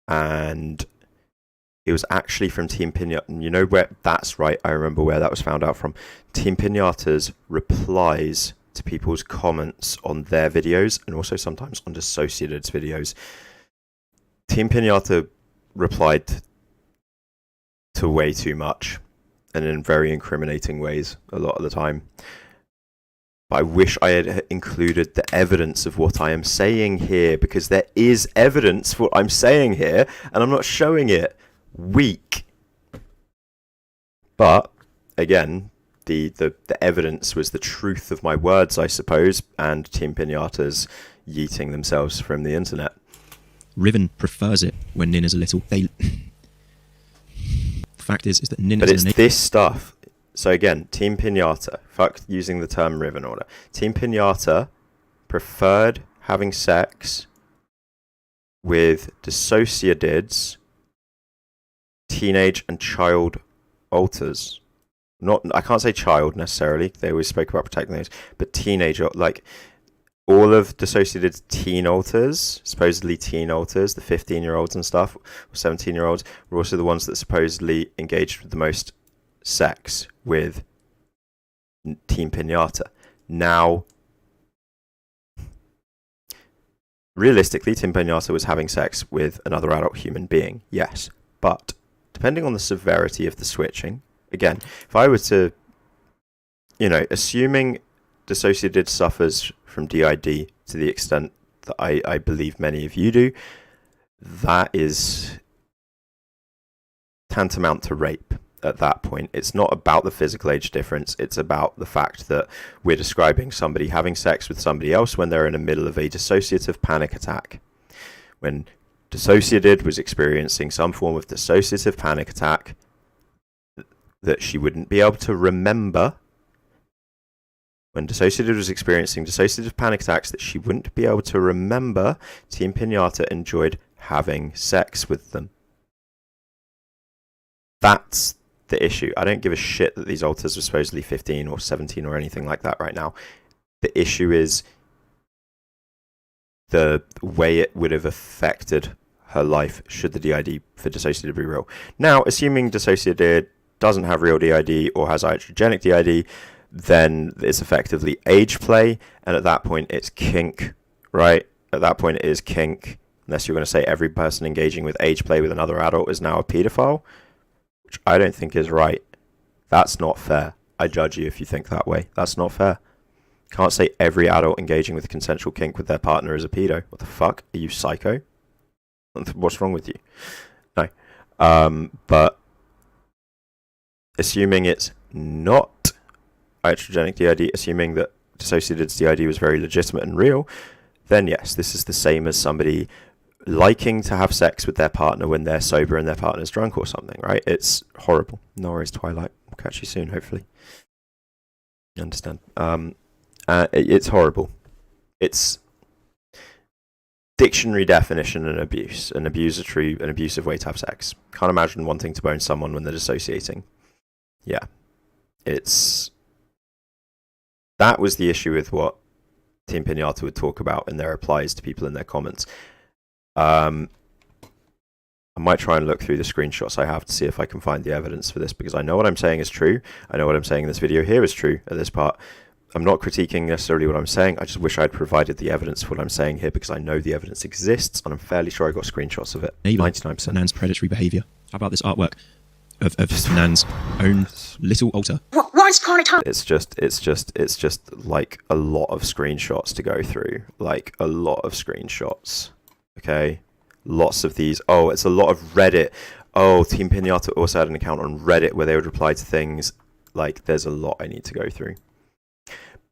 and it was actually from Teampinata. You know where? That's right. I remember where that was found out from. Teampinata's replies to people's comments on their videos, and also sometimes on Dissociatid's videos. Teampinata replied to way too much, and in very incriminating ways a lot of the time. But I wish I had included the evidence of what I am saying here, because there is evidence for what I'm saying here, and I'm not showing it. Weak. But again, the evidence was the truth of my words, I suppose, and Teampinata's yeeting themselves from the internet. Riven prefers it when Nin is a little. The fact is that Nin but is it's this stuff. So again, Teampinata, fuck using the term Riven order. Teampinata preferred having sex with Dissociadids, teenage and child alters. I can't say child necessarily. They always spoke about protecting those, but teenage, like all of Dissociatid's teen alters, supposedly teen alters, the 15-year-olds and stuff, or 17-year-olds, were also the ones that supposedly engaged with the most sex with Teampinata. Now, realistically, Teampinata was having sex with another adult human being, yes. But depending on the severity of the switching, again, if I were to, assuming Dissociadid suffers from DID to the extent that I believe many of you do, that is tantamount to rape at that point. It's not about the physical age difference, it's about the fact that we're describing somebody having sex with somebody else when they're in the middle of a dissociative panic attack. When Dissociadid was experiencing some form of dissociative panic attack that she wouldn't be able to remember. When Dissociadid was experiencing dissociative panic attacks that she wouldn't be able to remember, Teampinata enjoyed having sex with them. That's the issue. I don't give a shit that these alters are supposedly 15 or 17 or anything like that right now. The issue is the way it would have affected her life should the DID for Dissociative be real. Now, assuming Dissociative doesn't have real DID or has iatrogenic DID, then it's effectively age play, and at that point it's kink, right? At that point it is kink, unless you're going to say every person engaging with age play with another adult is now a paedophile, which I don't think is right. That's not fair. I judge you if you think that way. That's not fair. Can't say every adult engaging with consensual kink with their partner is a pedo. What the fuck? Are you psycho? What's wrong with you? No. But assuming it's not iatrogenic DID, assuming that Dissociatid's DID was very legitimate and real, then yes, this is the same as somebody liking to have sex with their partner when they're sober and their partner's drunk or something, right? It's horrible. No worries, Twilight. We'll catch you soon, hopefully. You understand? It's horrible. It's dictionary definition and abuse. An abusive way to have sex. Can't imagine wanting to bone someone when they're dissociating. Yeah. That was the issue with what Teampinata would talk about in their replies to people in their comments. I might try and look through the screenshots I have to see if I can find the evidence for this, because I know what I'm saying is true. I know what I'm saying in this video here is true at this part. I'm not critiquing necessarily what I'm saying. I just wish I'd provided the evidence for what I'm saying here, because I know the evidence exists, and I'm fairly sure I got screenshots of it. 99%. Nan's predatory behaviour. How about this artwork of Nan's own little altar? It's just like a lot of screenshots to go through. Like a lot of screenshots. Okay? Lots of these. Oh, it's a lot of Reddit. Oh, Teampinata also had an account on Reddit where they would reply to things. Like, there's a lot I need to go through.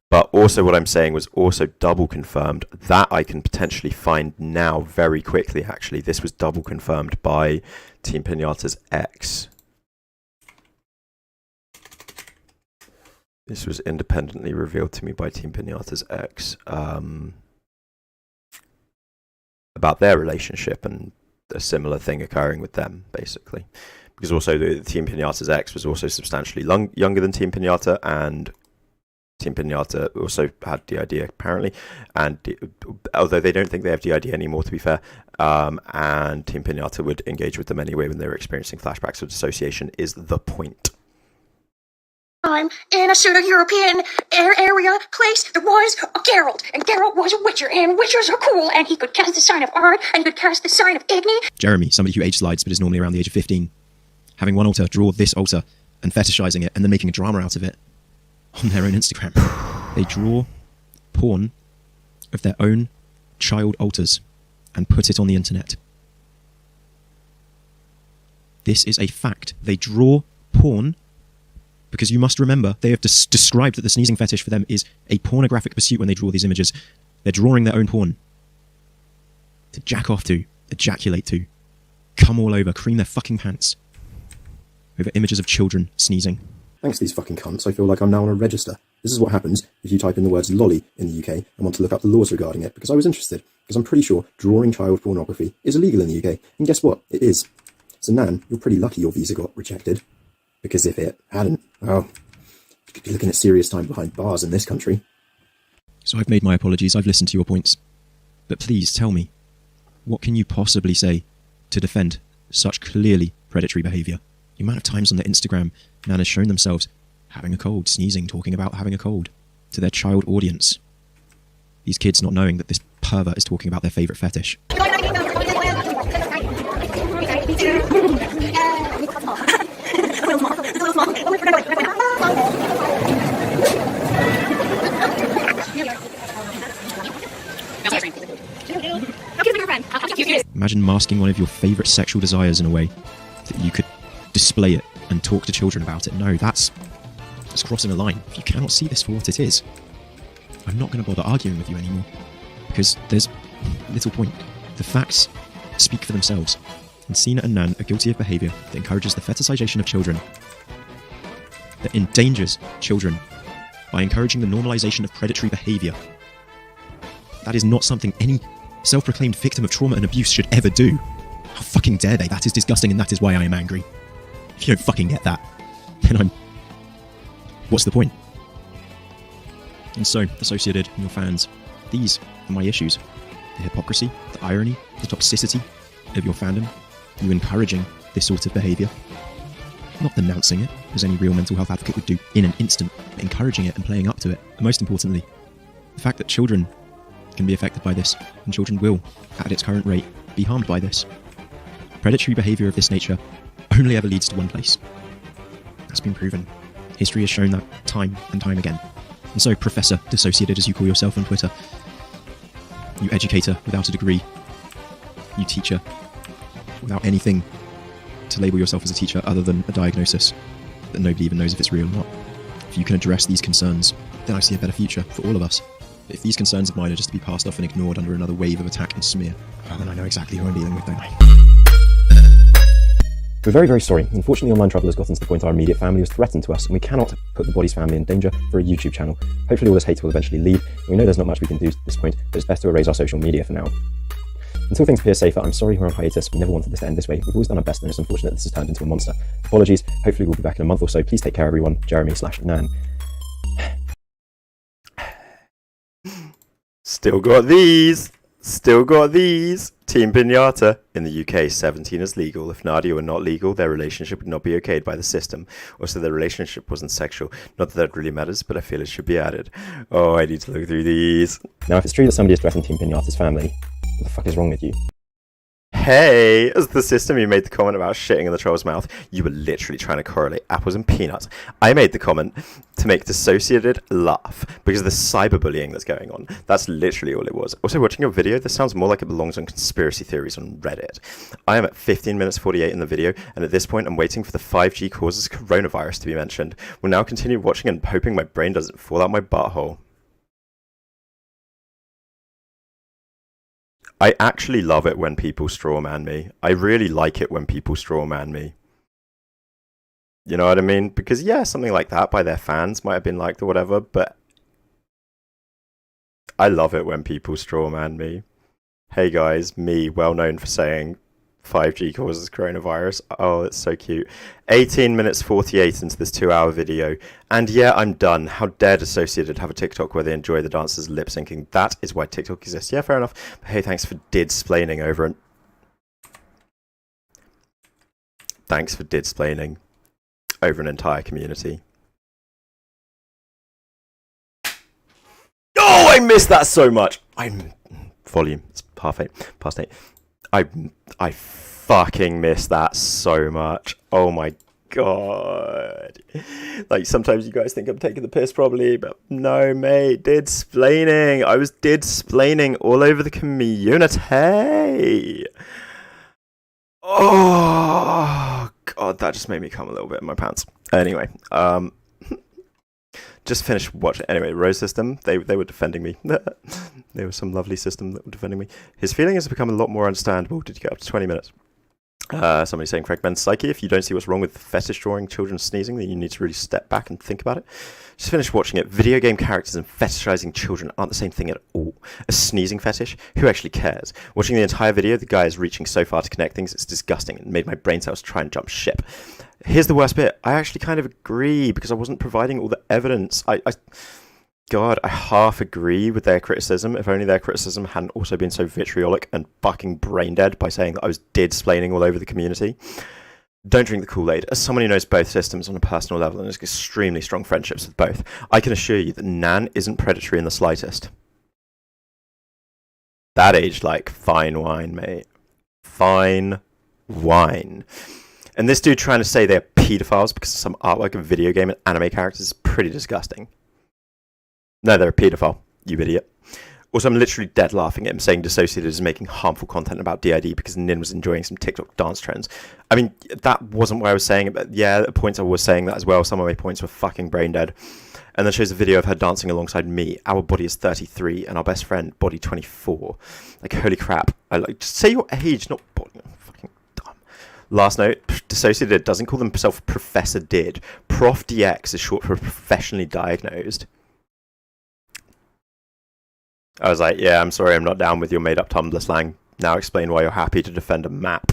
But also what I'm saying was also double confirmed. That I can potentially find now very quickly, actually. This was double confirmed by Teampinata's ex. This was independently revealed to me by Teampinata's ex. About their relationship and a similar thing occurring with them, basically. Because also the Teampinata's ex was also substantially younger than Teampinata, and Teampinata also had DID apparently, and although they don't think they have DID anymore, to be fair, and Teampinata would engage with them anyway when they were experiencing flashbacks of dissociation, is the point. I'm in a pseudo-European area place. There was a Geralt, and Geralt was a witcher, and witchers are cool, and he could cast the sign of Ard, and he could cast the sign of Igni. Jeremy, somebody who age slides but is normally around the age of 15, having one altar draw this altar and fetishizing it and then making a drama out of it on their own Instagram. They draw porn of their own child altars and put it on the internet. This is a fact. They draw porn because you must remember they have described that the sneezing fetish for them is a pornographic pursuit when they draw these images. They're drawing their own porn to jack off to, ejaculate to, come all over, cream their fucking pants over images of children sneezing. Thanks to these fucking cunts, I feel like I'm now on a register. This is what happens if you type in the words lolly in the UK and want to look up the laws regarding it, because I was interested, because I'm pretty sure drawing child pornography is illegal in the UK, and guess what? It is. So Nan, you're pretty lucky your visa got rejected, because if it hadn't, well, you could be looking at serious time behind bars in this country. So I've made my apologies, I've listened to your points, but please tell me, what can you possibly say to defend such clearly predatory behaviour? The amount of times on their Instagram, Nan has shown themselves having a cold, sneezing, talking about having a cold to their child audience. These kids not knowing that this pervert is talking about their favourite fetish. Imagine masking one of your favourite sexual desires in a way that you could display it and talk to children about it. No, that's crossing a line. If you cannot see this for what it is, I'm not going to bother arguing with you anymore, because there's little point. The facts speak for themselves, and Sina and Nan are guilty of behaviour that encourages the fetishization of children, that endangers children by encouraging the normalization of predatory behaviour. That is not something any self-proclaimed victim of trauma and abuse should ever do. How fucking dare they? That is disgusting, and that is why I am angry. If you don't fucking get that, then what's the point? And so, Dissociated and your fans, these are my issues. The hypocrisy, the irony, the toxicity of your fandom, you encouraging this sort of behaviour. Not denouncing it, as any real mental health advocate would do in an instant, but encouraging it and playing up to it. And most importantly, the fact that children can be affected by this, and children will, at its current rate, be harmed by this. Predatory behaviour of this nature only ever leads to one place. That's been proven. History has shown that time and time again. And so, Professor Dissociated, as you call yourself on Twitter, you educator without a degree, you teacher without anything to label yourself as a teacher other than a diagnosis that nobody even knows if it's real or not. If you can address these concerns, then I see a better future for all of us. But if these concerns of mine are just to be passed off and ignored under another wave of attack and smear, well, then I know exactly who I'm dealing with, don't I? We're very, very sorry. Unfortunately, online trouble has gotten to the point our immediate family was threatened to us, and we cannot put the body's family in danger for a YouTube channel. Hopefully all this hate will eventually leave, and we know there's not much we can do at this point, but it's best to erase our social media for now. Until things appear safer, I'm sorry we're on hiatus. We never wanted this to end this way. We've always done our best, and it's unfortunate this has turned into a monster. Apologies. Hopefully we'll be back in a month or so. Please take care, everyone. Jeremy/Nan. Still got these. Still got these. Teampinata. In the UK, 17 is legal. If Nadia were not legal, their relationship would not be okayed by the system. Also, their relationship wasn't sexual. Not that that really matters, but I feel it should be added. Oh, I need to look through these. Now, if it's true that somebody is threatening Teampinata's family, what the fuck is wrong with you? Hey, as the system you made the comment about shitting in the troll's mouth, you were literally trying to correlate apples and peanuts. I made the comment to make Dissociated laugh because of the cyberbullying that's going on. That's literally all it was. Also, watching your video, this sounds more like it belongs on conspiracy theories on Reddit. I am at 15 minutes 48 in the video, and at this point I'm waiting for the 5G causes coronavirus to be mentioned. We'll now continue watching and hoping my brain doesn't fall out my butthole. I actually love it when people strawman me. I really like it when people strawman me. You know what I mean? Because, yeah, something like that by their fans might have been liked or whatever, but I love it when people strawman me. Hey guys, me, well known for saying 5G causes coronavirus. Oh, it's so cute. 18 minutes 48 into this 2-hour video. And yeah, I'm done. How dare Dissociated have a TikTok where they enjoy the dancers lip syncing? That is why TikTok exists. Yeah, fair enough. But hey, thanks for didsplaining over it. Thanks for didsplaining over an entire community. Oh, I missed that so much. Volume. It's past 8. I fucking miss that so much. Oh my god. Like, sometimes you guys think I'm taking the piss probably, but no, mate. Didsplaining. I was didsplaining all over the community. Oh god, that just made me come a little bit in my pants. Anyway, just finished watching. Anyway, Rose System, they were defending me. There was some lovely system that were defending me. His feeling has become a lot more understandable. Did you get up to 20 minutes? Somebody saying, Frank Ben's psyche, if you don't see what's wrong with fetish drawing children sneezing, then you need to really step back and think about it. Just finished watching it. Video game characters and fetishizing children aren't the same thing at all. A sneezing fetish? Who actually cares? Watching the entire video, the guy is reaching so far to connect things, it's disgusting and made my brain cells try and jump ship. Here's the worst bit. I actually kind of agree because I wasn't providing all the evidence. God, I half agree with their criticism. If only their criticism hadn't also been so vitriolic and fucking brain dead by saying that I was didsplaining all over the community. Don't drink the Kool-Aid. As someone who knows both systems on a personal level and has extremely strong friendships with both, I can assure you that Nan isn't predatory in the slightest. That aged like fine wine, mate. Fine wine. And this dude trying to say they're pedophiles because of some artwork of video game and anime characters is pretty disgusting. No, they're a pedophile, you idiot. Also, I'm literally dead laughing at him saying Dissociative is making harmful content about DID because Nin was enjoying some TikTok dance trends. I mean, that wasn't what I was saying, but yeah, at points I was saying that as well. Some of my points were fucking brain dead. And then shows a video of her dancing alongside me. Our body is 33 and our best friend, body 24. Like, holy crap. I like, just say your age, not body. I'm fucking dumb. Last note, Dissociative doesn't call themselves Professor Did. Prof DX is short for professionally diagnosed. I was like, yeah, I'm sorry, I'm not down with your made-up Tumblr slang. Now explain why you're happy to defend a map.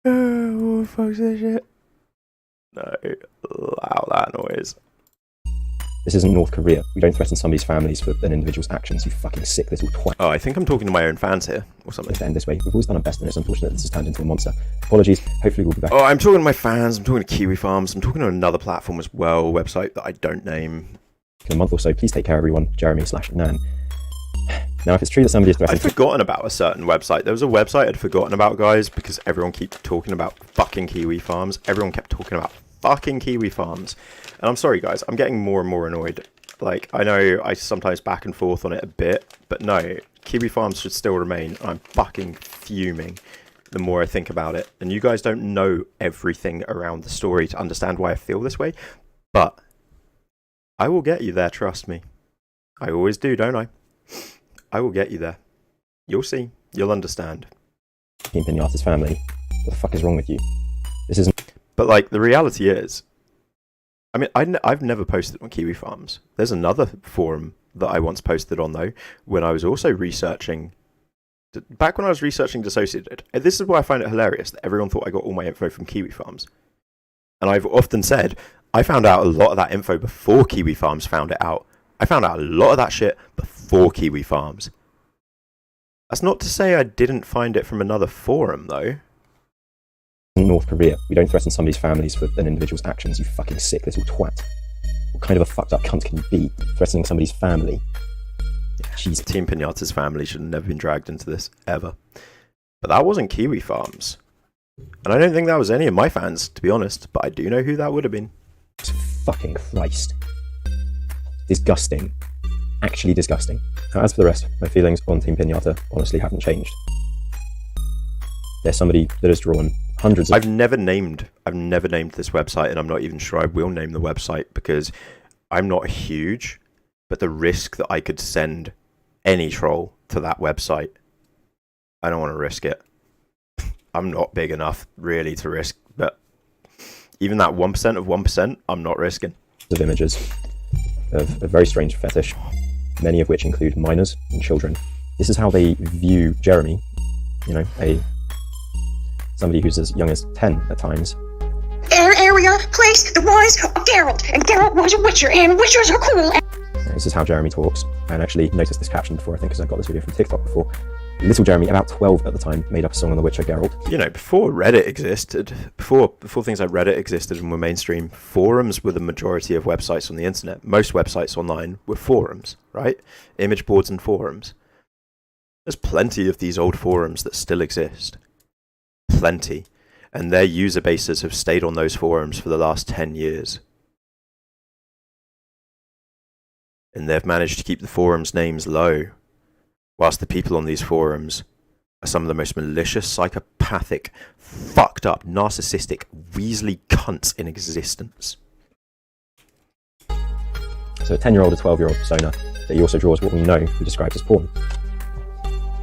Oh, what the fuck's this shit? No, allow that noise. This isn't North Korea. We don't threaten somebody's families for an individual's actions, you fucking sick little twat. Oh, I think I'm talking to my own fans here, or something. To end this way. We've always done our best, and it's unfortunate that this has turned into a monster. Apologies, hopefully we'll be back. Oh, I'm talking to my fans, I'm talking to Kiwi Farms, I'm talking to another platform as well, website that I don't name. In a month or so, please take care, everyone. Jeremy/Nan. Now, if it's true that somebody is threatening... I'd forgotten about a certain website. There was a website I'd forgotten about, guys, because everyone keeps talking about fucking Kiwi Farms. Everyone kept talking about fucking Kiwi Farms. And I'm sorry, guys, I'm getting more and more annoyed. Like, I know I sometimes back and forth on it a bit, but no, Kiwi Farms should still remain. I'm fucking fuming the more I think about it. And you guys don't know everything around the story to understand why I feel this way, but I will get you there, trust me. I always do, don't I? I will get you there. You'll see. You'll understand. Teampinata's family. What the fuck is wrong with you? This isn't... But, like, the reality is... I mean, I've never posted on Kiwi Farms. There's another forum that I once posted on, though, when I was also researching... Back when I was researching Dissociated. This is why I find it hilarious that everyone thought I got all my info from Kiwi Farms. And I've often said, I found out a lot of that info before Kiwi Farms found it out. I found out a lot of that shit before Kiwi Farms. That's not to say I didn't find it from another forum, though. North Korea. We don't threaten somebody's families for an individual's actions, you fucking sick little twat. What kind of a fucked up cunt can you be, threatening somebody's family? Jeez. Teampinata's family should have never been dragged into this, ever. But that wasn't Kiwi Farms. And I don't think that was any of my fans, to be honest, but I do know who that would have been. Fucking Christ. Disgusting. Actually disgusting. Now, as for the rest, my feelings on Teampinata honestly haven't changed. There's somebody that has drawn hundreds of... I've never named this website, and I'm not even sure I will name the website because I'm not huge, but the risk that I could send any troll to that website, I don't want to risk it. I'm not big enough, really, to risk, but even that 1% of 1%, I'm not risking. ...of images of a very strange fetish, many of which include minors and children. This is how they view Jeremy, you know, somebody who's as young as 10 at times. Area, place, there was a Geralt, and Geralt was a Witcher, and Witchers are cool. This is how Jeremy talks. And actually noticed this caption before, I think, because I got this video from TikTok before. Little Jeremy, about 12 at the time, made up a song on The Witcher Geralt. You know, before Reddit existed, before things like Reddit existed and were mainstream, forums were the majority of websites on the internet. Most websites online were forums, right? Image boards and forums. There's plenty of these old forums that still exist. Plenty. And their user bases have stayed on those forums for the last 10 years. And they've managed to keep the forums' names low, whilst the people on these forums are some of the most malicious, psychopathic, fucked up, narcissistic, weaselly cunts in existence. So a 10-year-old, a 12-year-old persona that he also draws what we know he describes as porn.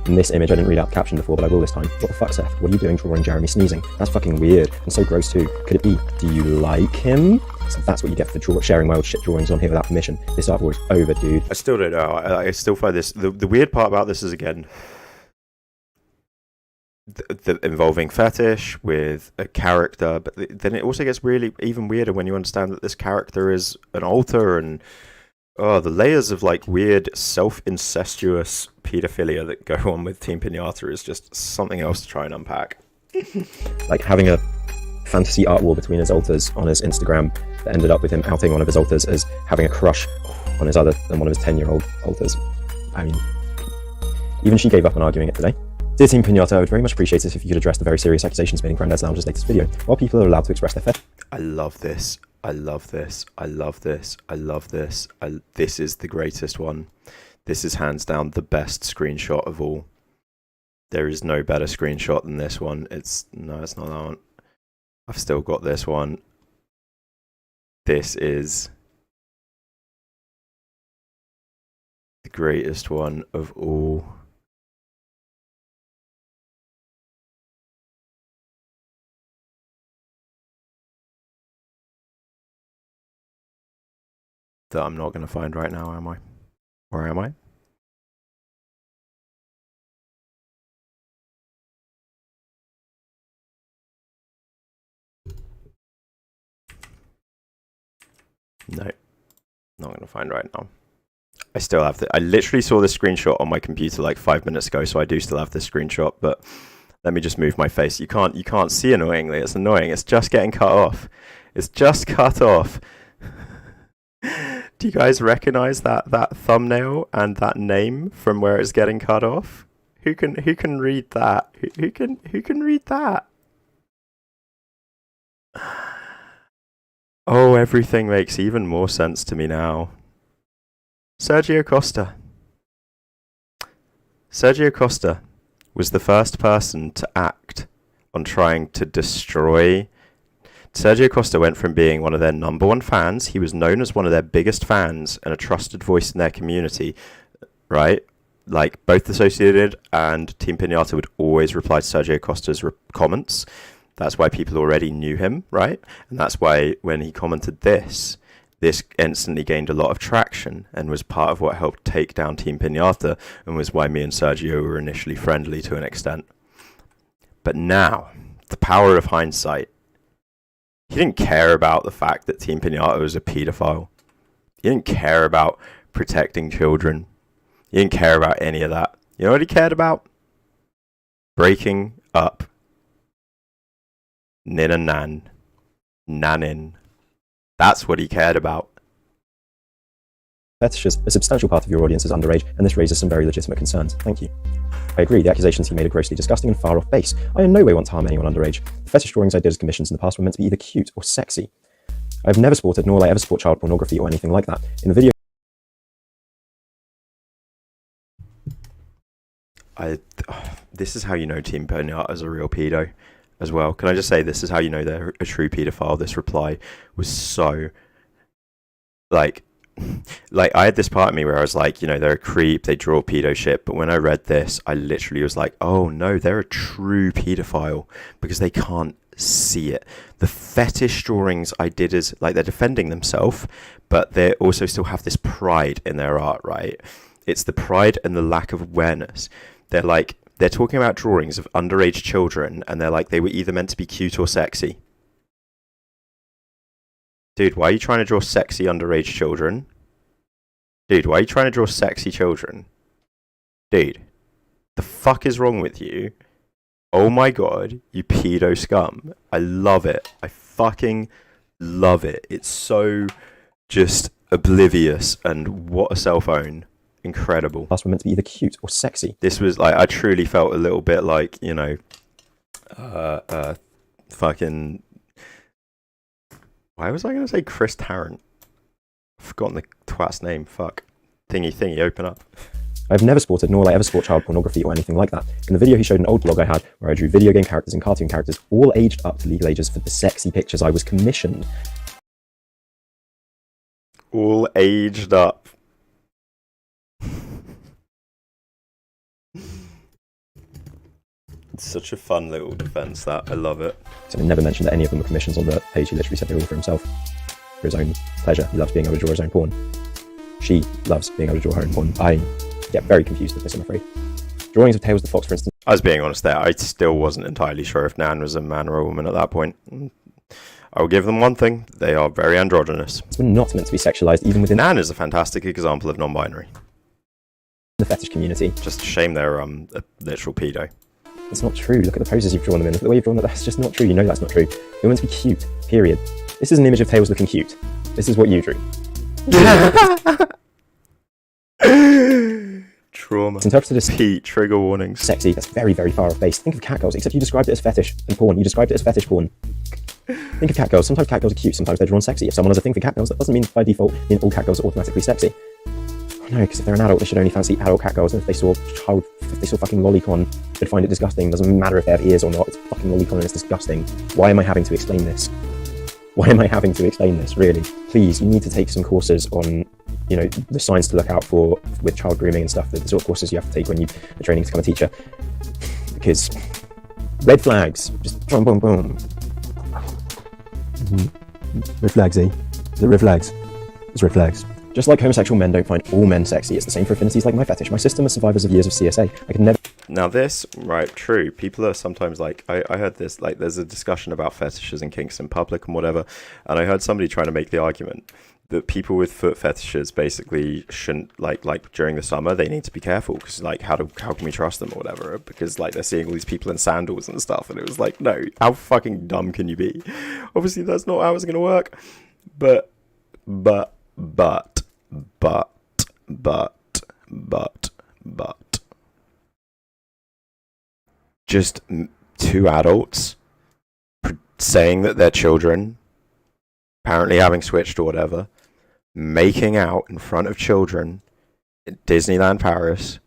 In this image, I didn't read out the caption before, but I will this time. What the fuck, Seth? What are you doing drawing Jeremy sneezing? That's fucking weird, and so gross too. Could it be, do you like him? So that's what you get for sharing wild shit drawings on here without permission. This artwork is over, dude. I still don't know. I still find this... The weird part about this is, again, the involving fetish with a character, but then it also gets really even weirder when you understand that this character is an alter, and the layers of like weird self-incestuous pedophilia that go on with Teampinata is just something else to try and unpack. Like having a fantasy art war between his alters on his Instagram that ended up with him outing one of his alters as having a crush on his other than one of his 10-year-old authors. I mean, even she gave up on arguing it today. Dear Teampinata, I would very much appreciate it if you could address the very serious accusations made in Grandad's Lounge's latest video, while people are allowed to express their faith. I love this. I love this. I love this. I love this. This is the greatest one. This is hands down the best screenshot of all. There is no better screenshot than this one. No, it's not that one. I've still got this one. This is the greatest one of all. That I'm not going to find right now, am I? Where am I? No, not going to find right now. I still have I literally saw this screenshot on my computer like 5 minutes ago, so I do still have this screenshot, but let me just move my face. You can't see annoyingly. It's annoying. It's just getting cut off. It's just cut off. Do you guys recognize that thumbnail and that name from where it's getting cut off? Who can read that? Who can read that? Oh, everything makes even more sense to me now. Sergio Costa. Sergio Costa was the first person to act on trying to destroy. Sergio Costa went from being one of their #1 fans, he was known as one of their biggest fans and a trusted voice in their community, right? Like, both Dissociative and Teampinata would always reply to Sergio Costa's comments. That's why people already knew him, right? And that's why when he commented this instantly gained a lot of traction and was part of what helped take down Teampinata and was why me and Sergio were initially friendly to an extent. But now, the power of hindsight. He didn't care about the fact that Teampinata was a paedophile. He didn't care about protecting children. He didn't care about any of that. You know what he cared about? Breaking up Nin and Nan. Nanin. That's what he cared about. Fetishes, a substantial part of your audience is underage, and this raises some very legitimate concerns. Thank you. I agree, the accusations he made are grossly disgusting and far off base. I in no way want to harm anyone underage. The fetish drawings I did as commissions in the past were meant to be either cute or sexy. I have never sported, nor will I ever sport child pornography or anything like that. In the video... This is how you know Teampinata is a real pedo as well. Can I just say, this is how you know they're a true paedophile. This reply was so... Like, I had this part of me where I was like, you know, they're a creep, they draw pedo shit, but when I read this, I literally was like, oh no, they're a true pedophile, because they can't see it. The fetish drawings I did is, like, they're defending themselves, but they also still have this pride in their art, right? It's the pride and the lack of awareness. They're like, they're talking about drawings of underage children, and they're like, they were either meant to be cute or sexy. Dude, why are you trying to draw sexy underage children? Dude, why are you trying to draw sexy children? Dude, the fuck is wrong with you? Oh my god, you pedo scum. I love it. I fucking love it. It's so just oblivious, and what a cell phone. Incredible. Last were meant to be either cute or sexy. This was like, I truly felt a little bit like, you know, fucking... Why was I going to say Chris Tarrant? I've forgotten the twat's name. Fuck. Thingy, open up. I've never sported, nor will I ever sport child pornography or anything like that. In the video, he showed an old blog I had where I drew video game characters and cartoon characters, all aged up to legal ages for the sexy pictures I was commissioned. All aged up. It's such a fun little defense, that. I love it. So he never mentioned that any of them were commissions on the page. He literally said they were all for himself. For his own pleasure. He loves being able to draw his own porn. She loves being able to draw her own porn. I get very confused with this, I'm afraid. Drawings of Tails the Fox, for instance. I was being honest there. I still wasn't entirely sure if Nan was a man or a woman at that point. I'll give them one thing. They are very androgynous. It's not meant to be sexualized, even within... Nan is a fantastic example of non-binary. The fetish community. Just a shame they're a literal pedo. It's not true. Look at the poses you've drawn them in. Look at the way you've drawn them. That's just not true. You know that's not true. You're meant to be cute. Period. This is an image of Tails looking cute. This is what you drew. It's interpreted as Pete, trigger warnings. Sexy. That's very, very far off base. Think of catgirls, except you described it as fetish and porn. You described it as fetish porn. Think of catgirls. Sometimes catgirls are cute, sometimes they're drawn sexy. If someone has a thing for catgirls, that doesn't mean by default all catgirls are automatically sexy. No, because if they're an adult, they should only fancy adult catgirls, and if they saw fucking lolicon, they'd find it disgusting. Doesn't matter if they have ears or not, it's fucking lolicon and it's disgusting. Why am I having to explain this? Why am I having to explain this, really? Please, you need to take some courses on, you know, the signs to look out for with child grooming and stuff, the sort of courses you have to take when you are training to become a teacher. Because red flags, just boom, boom, boom. Red flags, eh? Is it red flags? It's red flags. Just like homosexual men don't find all men sexy, it's the same for affinities like my fetish. My system are survivors of years of CSA. I could never... Now this, right, true. People are sometimes like, I heard this, like there's a discussion about fetishes and kinks in public and whatever, and I heard somebody trying to make the argument that people with foot fetishes basically shouldn't, like during the summer, they need to be careful, because like, how can we trust them or whatever, because like they're seeing all these people in sandals and stuff, and it was like, no, how fucking dumb can you be? Obviously that's not how it's going to work, but, just two adults saying that they're children, apparently having switched or whatever, making out in front of children in Disneyland Paris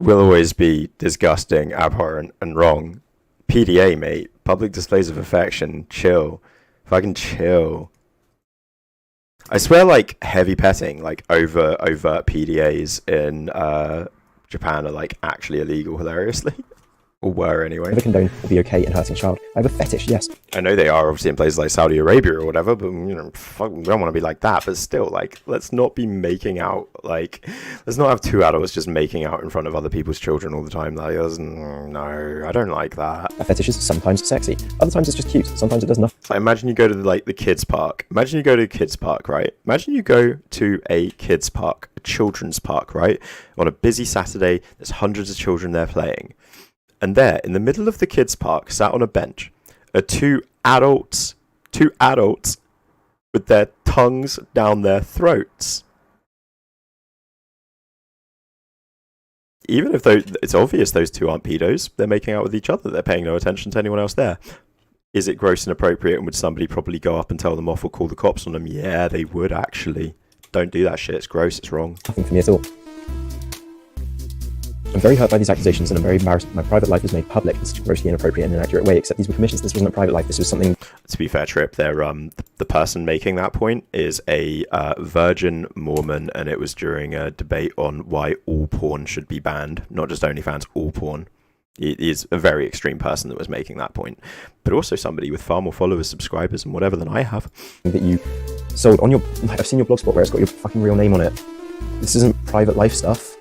will always be disgusting, abhorrent, and wrong. PDA, mate. Public displays of affection. Chill. Fucking chill. I swear, like, heavy petting, like, overt PDAs in Japan are, like, actually illegal, hilariously. Or were, anyway. Never condone or be okay in hurting a child. I have a fetish, yes. I know they are, obviously, in places like Saudi Arabia or whatever, but, you know, fuck, we don't want to be like that, but still, like, let's not be making out, like, let's not have two adults just making out in front of other people's children all the time. Like, no, I don't like that. A fetish is sometimes sexy, other times it's just cute, sometimes it does nothing. Like, imagine you go to, the kids' park. Imagine you go to a kids' park, right? Imagine you go to a kids' park, a children's park, right? On a busy Saturday, there's hundreds of children there playing. And there, in the middle of the kids' park, sat on a bench, are two adults with their tongues down their throats. Even if it's obvious those two aren't pedos, they're making out with each other, they're paying no attention to anyone else there. Is it gross and inappropriate, and would somebody probably go up and tell them off or call the cops on them? Yeah, they would, actually. Don't do that shit, it's gross, it's wrong. Nothing for me at all. I'm very hurt by these accusations, and I'm very embarrassed. My private life was made public in such a grossly inappropriate and inaccurate way, except these were commissions. This wasn't a private life, this was something... To be fair, Trip, the person making that point is a virgin Mormon, and it was during a debate on why all porn should be banned, not just OnlyFans, all porn. He is a very extreme person that was making that point, but also somebody with far more followers, subscribers, and whatever than I have. That you sold on your... I've seen your blogspot where it's got your fucking real name on it. This isn't private life stuff.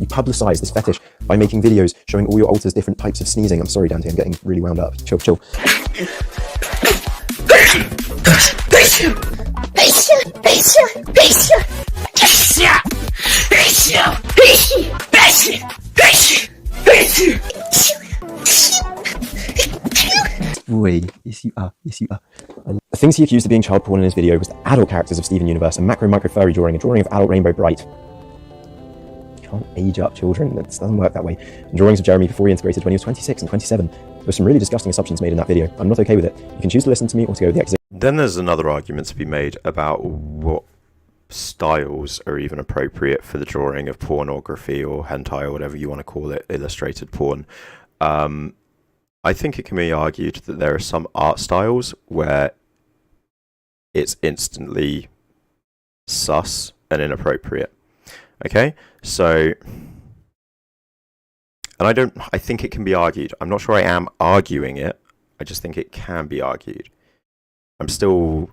You publicise this fetish by making videos showing all your alters different types of sneezing. I'm sorry, Dante, I'm getting really wound up. Chill, chill. Boy, yes you are, yes you are. The things he accused of being child porn in his video was the adult characters of Steven Universe, a macro micro furry drawing, a drawing of adult Rainbow Bright. Can't age up children, that doesn't work that way. And drawings of Jeremy before he integrated when he was 26 and 27. There were some really disgusting assumptions made in that video. I'm not okay with it. You can choose to listen to me or to go with the accusation. Then there's another argument to be made about what styles are even appropriate for the drawing of pornography or hentai or whatever you want to call it, illustrated porn. I think it can be argued that there are some art styles where it's instantly sus and inappropriate. Okay, so, and I think it can be argued. I'm not sure I am arguing it. I just think it can be argued. No,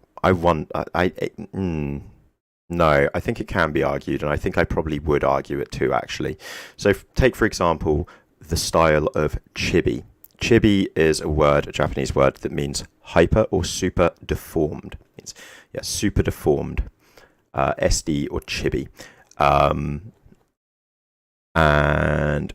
I think it can be argued, and I think I probably would argue it too, actually. So take, for example, the style of chibi. Chibi is a Japanese word that means hyper or super deformed. It means, yeah, super deformed. SD or chibi. And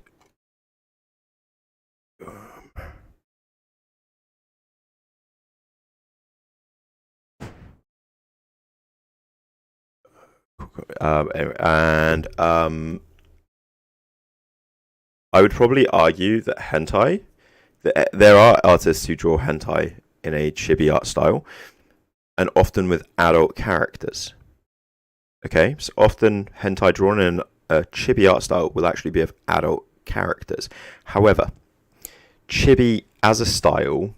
And I would probably argue that hentai, there are artists who draw hentai in a chibi art style, and often with adult characters. Okay, so often hentai drawn in a chibi art style will actually be of adult characters. However, chibi as a style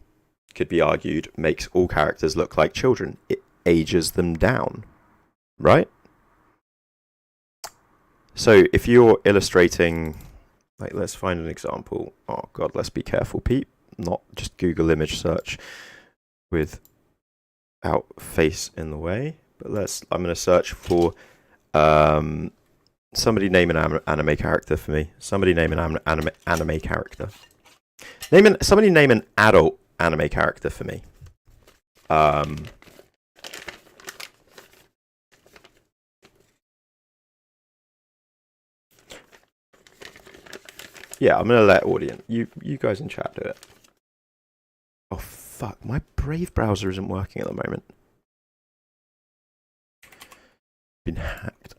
could be argued makes all characters look like children. It ages them down, right? So if you're illustrating, like, let's find an example. Oh god, let's be careful, Pete. Not just Google image search without face in the way. But I'm going to search for somebody name an anime character for me. Somebody name an anime character. Somebody name an adult anime character for me. Yeah, I'm gonna let audience. You guys in chat do it. Oh fuck, my Brave browser isn't working at the moment. Been hacked.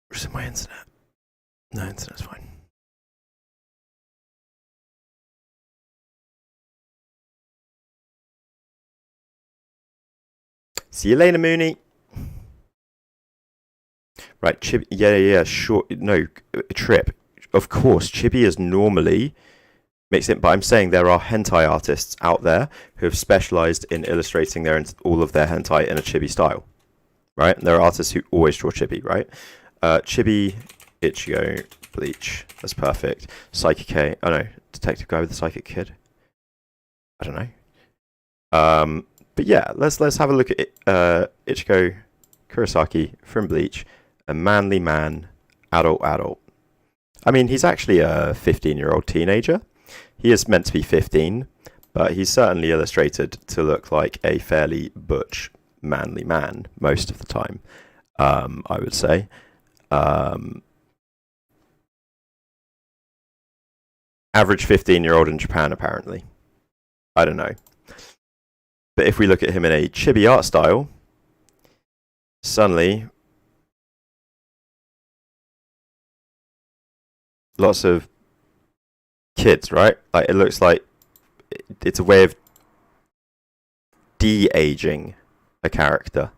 Where's my internet? No, internet's fine. See you later, Mooney. Right, Chibi. Yeah, sure. No, Trip. Of course, Chibi is normally mixed in, but I'm saying there are hentai artists out there who have specialized in illustrating all of their hentai in a chibi style. Right? And there are artists who always draw chibi, right? Chibi, Ichigo, Bleach. That's perfect. Psychic K. Oh no, Detective Guy with the Psychic Kid. I don't know. But yeah, let's have a look at Ichigo Kurosaki from Bleach. A manly man, adult. I mean, he's actually a 15-year-old teenager. He is meant to be 15, but he's certainly illustrated to look like a fairly butch, manly man most of the time, I would say. Average 15-year-old in Japan, apparently. I don't know. But if we look at him in a chibi art style, suddenly lots of kids, right? Like, it looks like it's a way of de-aging a character.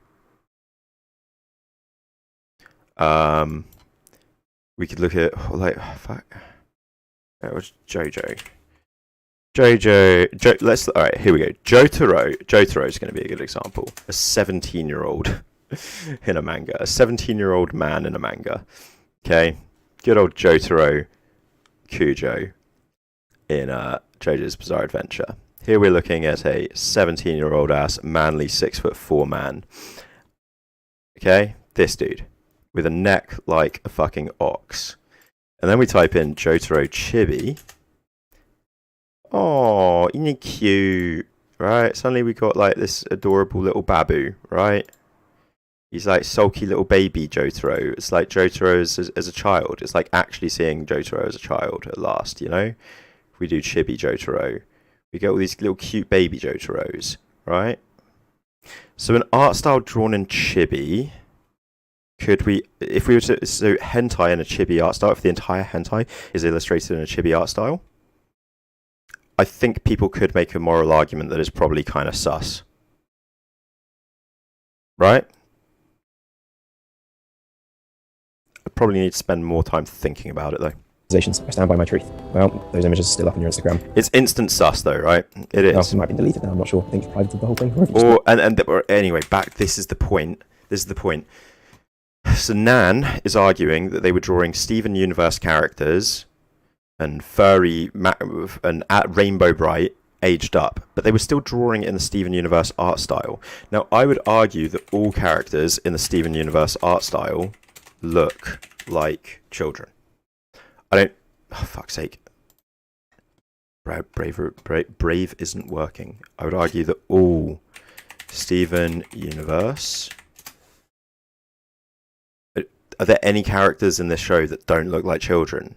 We could look at, like, fuck. That was Jojo. Alright, here we go. Jotaro is going to be a good example. A 17-year-old in a manga. A 17-year-old man in a manga. Okay. Good old Jotaro Kujo in JoJo's Bizarre Adventure. Here we're looking at a 17-year-old ass manly 6'4" man. Okay, this dude with a neck like a fucking ox. And then we type in Jotaro Chibi. Oh, isn't he cute? Right, suddenly we got like this adorable little babu, right? He's like sulky little baby Jotaro. It's like Jotaro as a child. It's like actually seeing Jotaro as a child at last, you know? If we do Chibi Jotaro, we get all these little cute baby Jotaros, right? So an art style drawn in Chibi, could we, if we were to, so hentai in a Chibi art style, if the entire hentai is illustrated in a Chibi art style, I think people could make a moral argument that is probably kind of sus. Right? I probably need to spend more time thinking about it, though. I stand by my truth. Well, those images are still up on your Instagram. It's instant sus, though, right? It is. Well, it might be deleted now. I'm not sure. I think it's private the whole thing. Or anyway, back. This is the point. So Nan is arguing that they were drawing Steven Universe characters and furry and at Rainbow Bright aged up, but they were still drawing it in the Steven Universe art style. Now, I would argue that all characters in the Steven Universe art style look like children. I don't... Oh, fuck's sake. Brave isn't working. I would argue that all Steven Universe... Are there any characters in this show that don't look like children?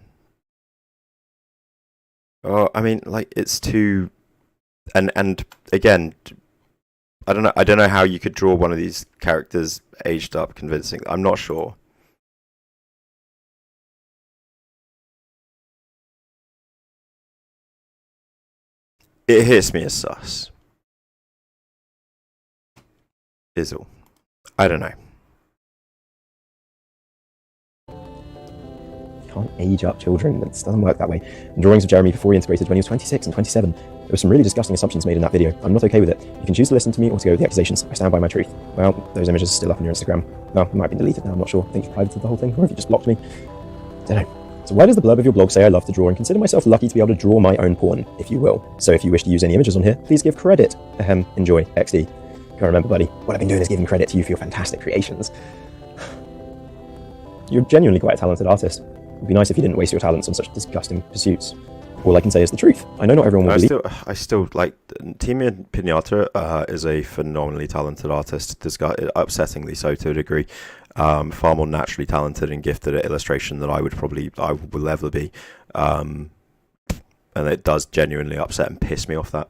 Oh, I mean, like, it's too... And again, I don't know how you could draw one of these characters aged up convincing. I'm not sure. It hits me as sus. Is all. I don't know. You can't age up children. It doesn't work that way. And drawings of Jeremy before he integrated when he was 26 and 27. There were some really disgusting assumptions made in that video. I'm not okay with it. You can choose to listen to me or to go with the accusations. I stand by my truth. Well, those images are still up on your Instagram. Well, it might have been deleted now, I'm not sure. I think you've privated the whole thing, or if you just blocked me. Don't know. So why does the blurb of your blog say I love to draw and consider myself lucky to be able to draw my own porn, if you will? So if you wish to use any images on here, please give credit. Ahem, enjoy, XD. Can't remember, buddy. What I've been doing is giving credit to you for your fantastic creations. You're genuinely quite a talented artist. It'd be nice if you didn't waste your talents on such disgusting pursuits. All I can say is the truth. I know not everyone will believe. I still like Teampinata is a phenomenally talented artist. Upsettingly so to a degree. Far more naturally talented and gifted at illustration than I will ever be. And it does genuinely upset and piss me off that.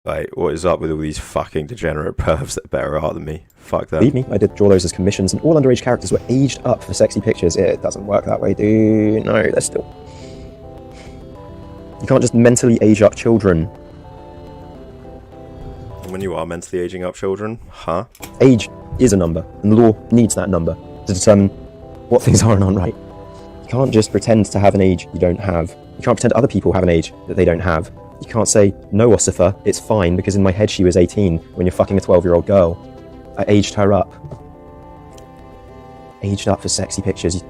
Like, what is up with all these fucking degenerate pervs that are better art than me? Fuck them. Believe me, I did draw those as commissions, and all underage characters were aged up for sexy pictures. It doesn't work that way, dude. No, they're still... You can't just mentally age up children. When you are mentally aging up children, huh? Age is a number, and the law needs that number to determine what things are and aren't right. You can't just pretend to have an age you don't have. You can't pretend other people have an age that they don't have. You can't say, no, Ossifer, it's fine, because in my head she was 18 when you're fucking a 12-year-old girl. I aged her up. Aged up for sexy pictures.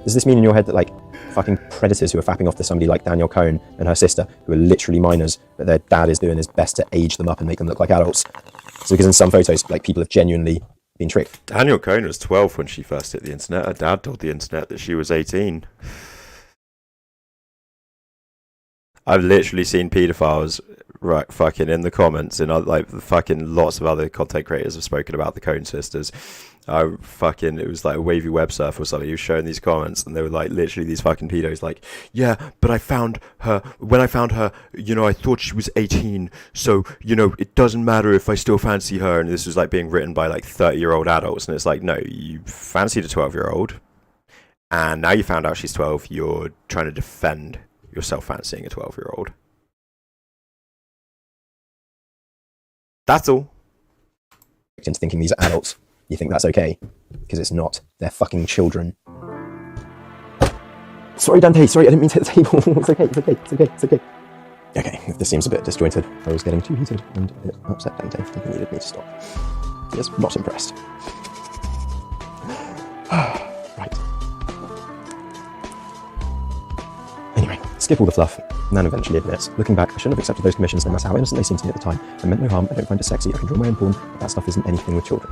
Does this mean in your head that, like, fucking predators who are fapping off to somebody like Danielle Cohn and her sister, who are literally minors, but their dad is doing his best to age them up and make them look like adults? So because in some photos, like, people have genuinely been tricked. Danielle Cohn was 12 when she first hit the internet. Her dad told the internet that she was 18. I've literally seen paedophiles right fucking in the comments, and like fucking lots of other content creators have spoken about the Cohn sisters. It was like a wavy web surf or something. He was showing these comments, and they were like literally these fucking pedos like, yeah, but I found her, when I found her, you know, I thought she was 18, so, you know, it doesn't matter if I still fancy her. And this was like being written by like 30-year-old adults, and it's like, no, you fancied a 12-year-old, and now you found out she's 12, you're trying to defend yourself fancying a 12-year-old. That's all. Into thinking these are adults. You think that's okay? Because it's not. They're fucking children. Sorry, Dante. Sorry, I didn't mean to hit the table. It's okay. It's okay. It's okay. It's okay. Okay, this seems a bit disjointed. I was getting too heated and it upset Dante. He needed me to stop. He is not impressed. Right. Anyway, skip all the fluff. Nan eventually admits, looking back, I shouldn't have accepted those commissions no matter how innocent they seemed to me at the time. I meant no harm, I don't find it sexy, I can draw my own porn, but that stuff isn't anything with children.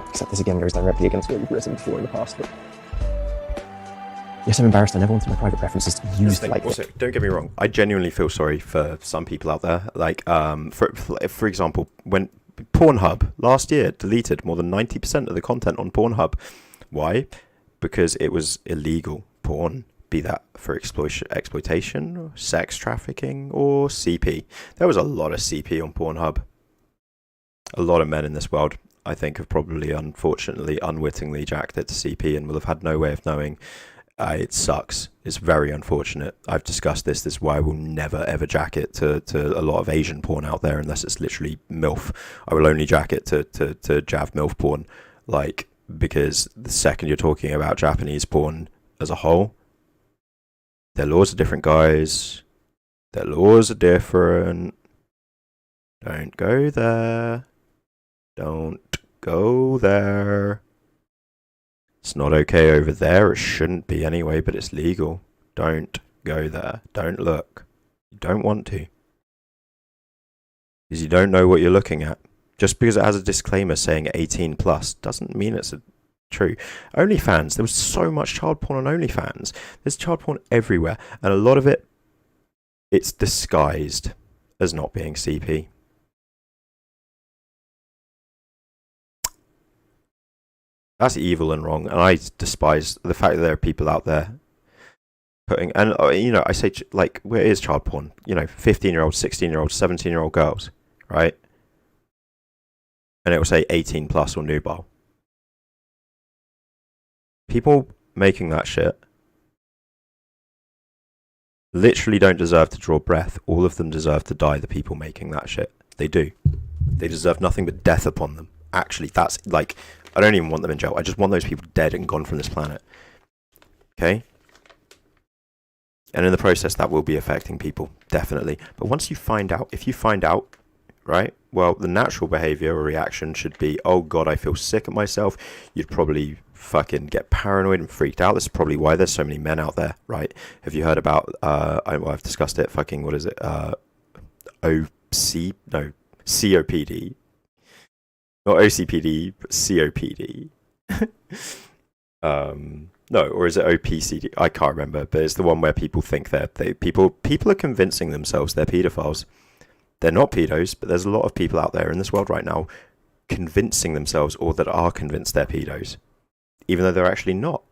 Except this again goes directly against what you've written before in the past. But... yes, I'm embarrassed, I never wanted my private preferences to be used like also, don't get me wrong, I genuinely feel sorry for some people out there. Like, for example, when Pornhub last year deleted more than 90% of the content on Pornhub. Why? Because it was illegal porn. Be that for exploitation, sex trafficking, or CP. There was a lot of CP on Pornhub. A lot of men in this world, I think, have probably, unfortunately, unwittingly jacked it to CP and will have had no way of knowing. It sucks. It's very unfortunate. I've discussed this. This is why I will never, ever jack it to a lot of Asian porn out there unless it's literally MILF. I will only jack it to Jav MILF porn. Like, because the second you're talking about Japanese porn as a whole, their laws are different, guys. Their laws are different. Don't go there. Don't go there. It's not okay over there. It shouldn't be anyway, but it's legal. Don't go there. Don't look. You don't want to. Because you don't know what you're looking at. Just because it has a disclaimer saying 18 plus doesn't mean it's true. OnlyFans, there was so much child porn on OnlyFans. There's child porn everywhere, and a lot of it's disguised as not being CP. That's evil and wrong, and I despise the fact that there are people out there putting, and you know, I say like, where is child porn? You know, 15-year-olds, 16-year-olds, 17-year-old girls, right? And it will say 18 plus or nubile. People making that shit literally don't deserve to draw breath. All of them deserve to die, the people making that shit. They do. They deserve nothing but death upon them. Actually, that's like, I don't even want them in jail. I just want those people dead and gone from this planet. Okay? And in the process, that will be affecting people, definitely. But once you find out, if you find out, right, well, the natural behavior or reaction should be, oh God, I feel sick at myself. You'd probably fucking get paranoid and freaked out. This is probably why there's so many men out there, right? Have you heard about, I've discussed it, fucking, what is it? COPD. Not OCPD, but COPD. No, or is it OPCD? I can't remember, but it's the one where people think people are convincing themselves they're paedophiles. They're not pedos, but there's a lot of people out there in this world right now convincing themselves, or that are convinced they're pedos, even though they're actually not.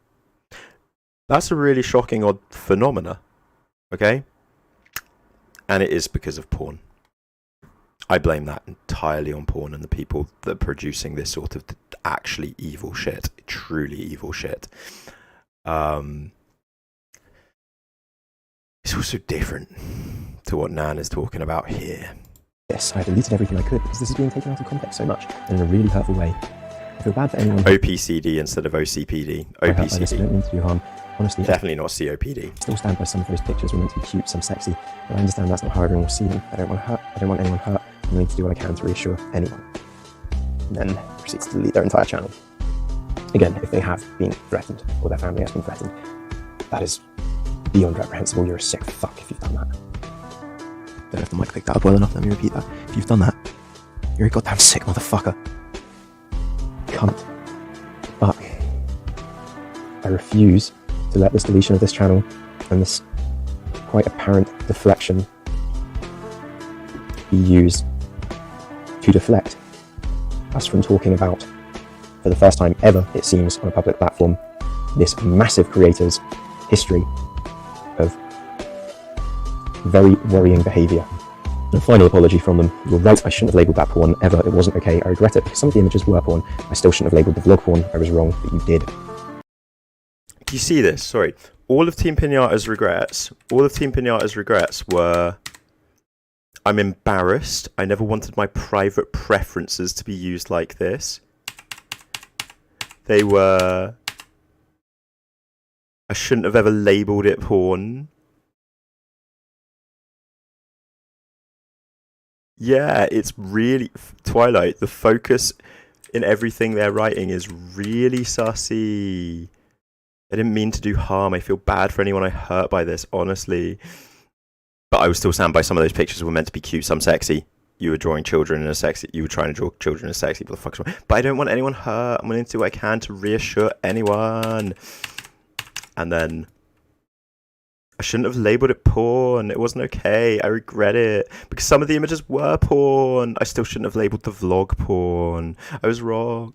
That's a really shocking, odd phenomena, okay? And it is because of porn. I blame that entirely on porn and the people that are producing this sort of actually evil shit, truly evil shit. It's also different to what Nan is talking about here. Yes, I deleted everything I could because this is being taken out of context so much and in a really hurtful way. I feel bad for anyone. OPCD instead of OCPD. OPCD. I don't mean to do harm. Honestly, definitely not COPD. I still stand by some of those pictures were meant to be cute, some sexy, but I understand that's not how everyone will see them. I don't want anyone hurt. I'm willing to do what I can to reassure anyone. And then proceeds to delete their entire channel. Again, if they have been threatened, or their family has been threatened, that is beyond reprehensible. You're a sick fuck if you've done that. Don't know if the mic picked that up well enough, let me repeat that. If you've done that, you're a goddamn sick motherfucker. Cunt. But I refuse to let this deletion of this channel and this quite apparent deflection be used to deflect us from talking about, for the first time ever, it seems, on a public platform, this massive creator's history of very worrying behaviour. And a final apology from them. You're right, I shouldn't have labelled that porn ever. It wasn't okay. I regret it because some of the images were porn. I still shouldn't have labelled the vlog porn. I was wrong, but you did. Do you see this? Sorry. All of Teampinata's regrets were, I'm embarrassed. I never wanted my private preferences to be used like this. They were, I shouldn't have ever labelled it porn. Yeah, it's really, Twilight, the focus in everything they're writing is really sussy. I didn't mean to do harm. I feel bad for anyone I hurt by this, honestly. But I would still stand by some of those pictures were meant to be cute, some sexy. You were drawing children in a sexy, you were trying to draw children in a sexy, what the fuck's wrong? But I don't want anyone hurt. I'm willing to do what I can to reassure anyone. And then I shouldn't have labelled it porn. It wasn't okay. I regret it. Because some of the images were porn. I still shouldn't have labelled the vlog porn. I was wrong.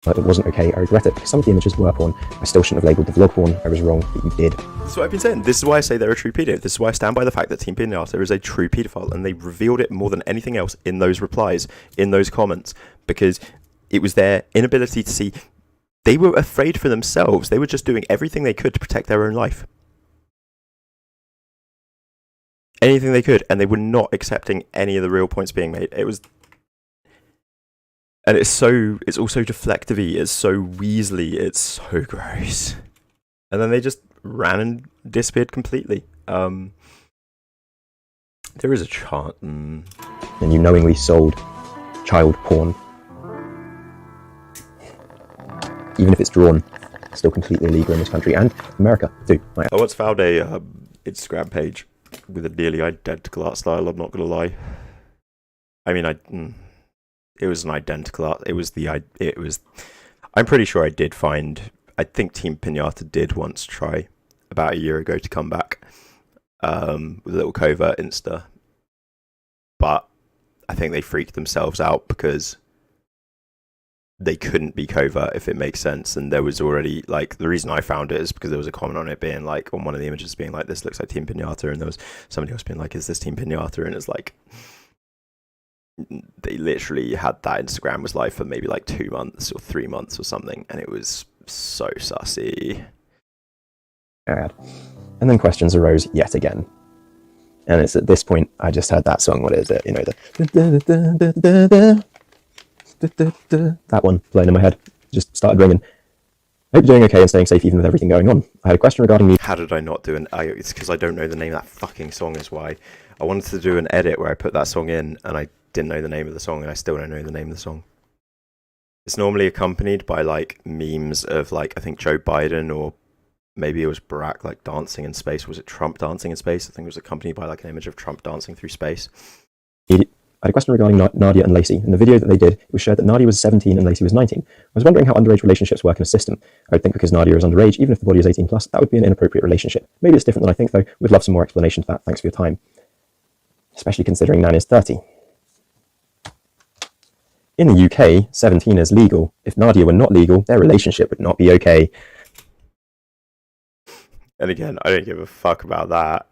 But it wasn't okay. I regret it because some of the images were porn. I still shouldn't have labelled the vlog porn. I was wrong, but you did. That's what I've been saying. This is why I say they're a true pedo. This is why I stand by the fact that Teampinata is a true pedophile. And they revealed it more than anything else in those replies, in those comments. Because it was their inability to see. They were afraid for themselves. They were just doing everything they could to protect their own life. Anything they could. And they were not accepting any of the real points being made. It was... And it's also deflective-y, it's so weaselly, it's so gross. And then they just ran and disappeared completely. There is a chart. And you knowingly sold child porn. Even if it's drawn, it's still completely illegal in this country and America too. I once found a Instagram page with a nearly identical art style, I'm not going to lie. I mean, it was an identical art. I'm pretty sure I did find, I think Teampinata did once try about a year ago to come back with a little covert Insta. But I think they freaked themselves out because they couldn't be covert, if it makes sense. And there was already, like, the reason I found it is because there was a comment on it being like, on one of the images being like, this looks like Teampinata, and there was somebody else being like, is this Teampinata? And it's like, they literally had that Instagram was live for maybe like 2 months or 3 months or something, and it was so sussy. And then questions arose yet again. And it's at this point I just heard that song, what is it? You know, that one playing in my head. Just started ringing. Hope you're doing okay and staying safe even with everything going on. I had a question regarding How did I not do it's because I don't know the name of that fucking song is why. I wanted to do an edit where I put that song in and I didn't know the name of the song, and I still don't know the name of the song. It's normally accompanied by like memes of like, I think Joe Biden, or maybe it was Barack like dancing in space. Was it Trump dancing in space? I think it was accompanied by like an image of Trump dancing through space. I had a question regarding Nadia and Lacey. In the video that they did, it was shared that Nadia was 17 and Lacey was 19. I was wondering how underage relationships work in a system. I would think because Nadia is underage, even if the body is 18 plus, that would be an inappropriate relationship. Maybe it's different than I think, though. Would love some more explanation to that. Thanks for your time. Especially considering Nan is 30. In the UK, 17 is legal. If Nadia were not legal, their relationship would not be okay. And again, I don't give a fuck about that,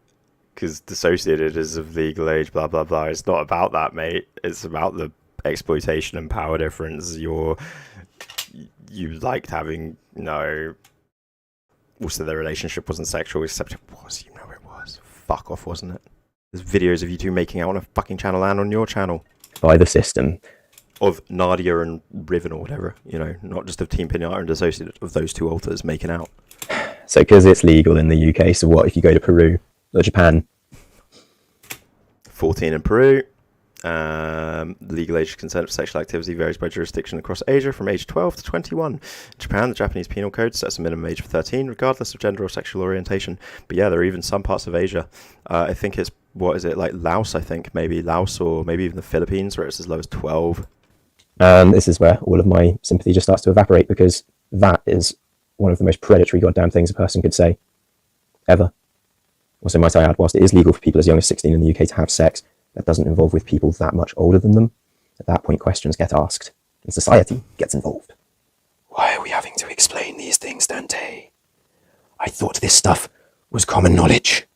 because Dissociated is of legal age, blah, blah, blah. It's not about that, mate. It's about the exploitation and power difference. You liked having, also their relationship wasn't sexual, except it was, it was. Fuck off, wasn't it? There's videos of you two making out on a fucking channel and on your channel. By the system. Of Nadia and Riven or whatever, not just of Teampinata and Dissociated, of those two alters making out. So because it's legal in the UK, so what if you go to Peru or Japan? 14 in Peru. Legal age consent for sexual activity varies by jurisdiction across Asia from age 12 to 21. In Japan, the Japanese penal code sets a minimum age of 13, regardless of gender or sexual orientation. But yeah, there are even some parts of Asia. I think it's, like Laos, I think, maybe Laos, or maybe even the Philippines, where it's as low as 12. And this is where all of my sympathy just starts to evaporate, because that is one of the most predatory goddamn things a person could say. Ever. Also, might I add, whilst it is legal for people as young as 16 in the UK to have sex, that doesn't involve with people that much older than them. At that point, questions get asked, and society gets involved. Why are we having to explain these things, Dante? I thought this stuff was common knowledge.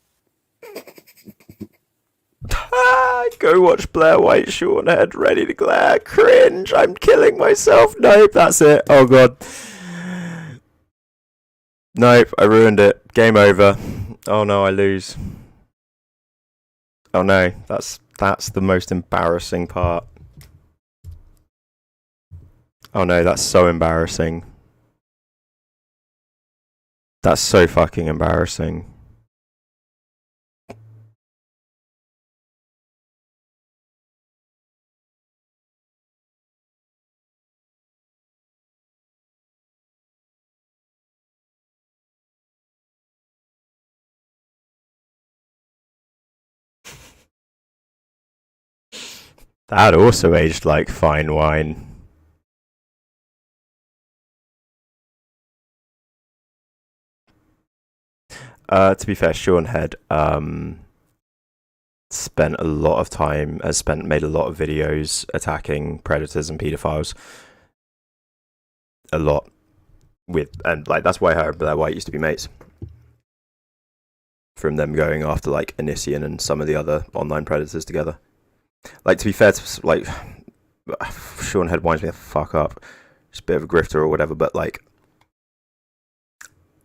Go watch Blair White, Seanhead, Ready to Glare, cringe, I'm killing myself. Nope, that's it. Oh god. Nope, I ruined it. Game over. Oh no, I lose. Oh no, that's the most embarrassing part. Oh no, that's so embarrassing. That's so fucking embarrassing. That also aged like fine wine. To be fair, Seanhead made a lot of videos attacking predators and paedophiles. A lot. And that's why her and Blair White used to be mates. From them going after like Anissian and some of the other online predators together. Like, to be fair, Seanhead winds me the fuck up. Just a bit of a grifter or whatever, but like,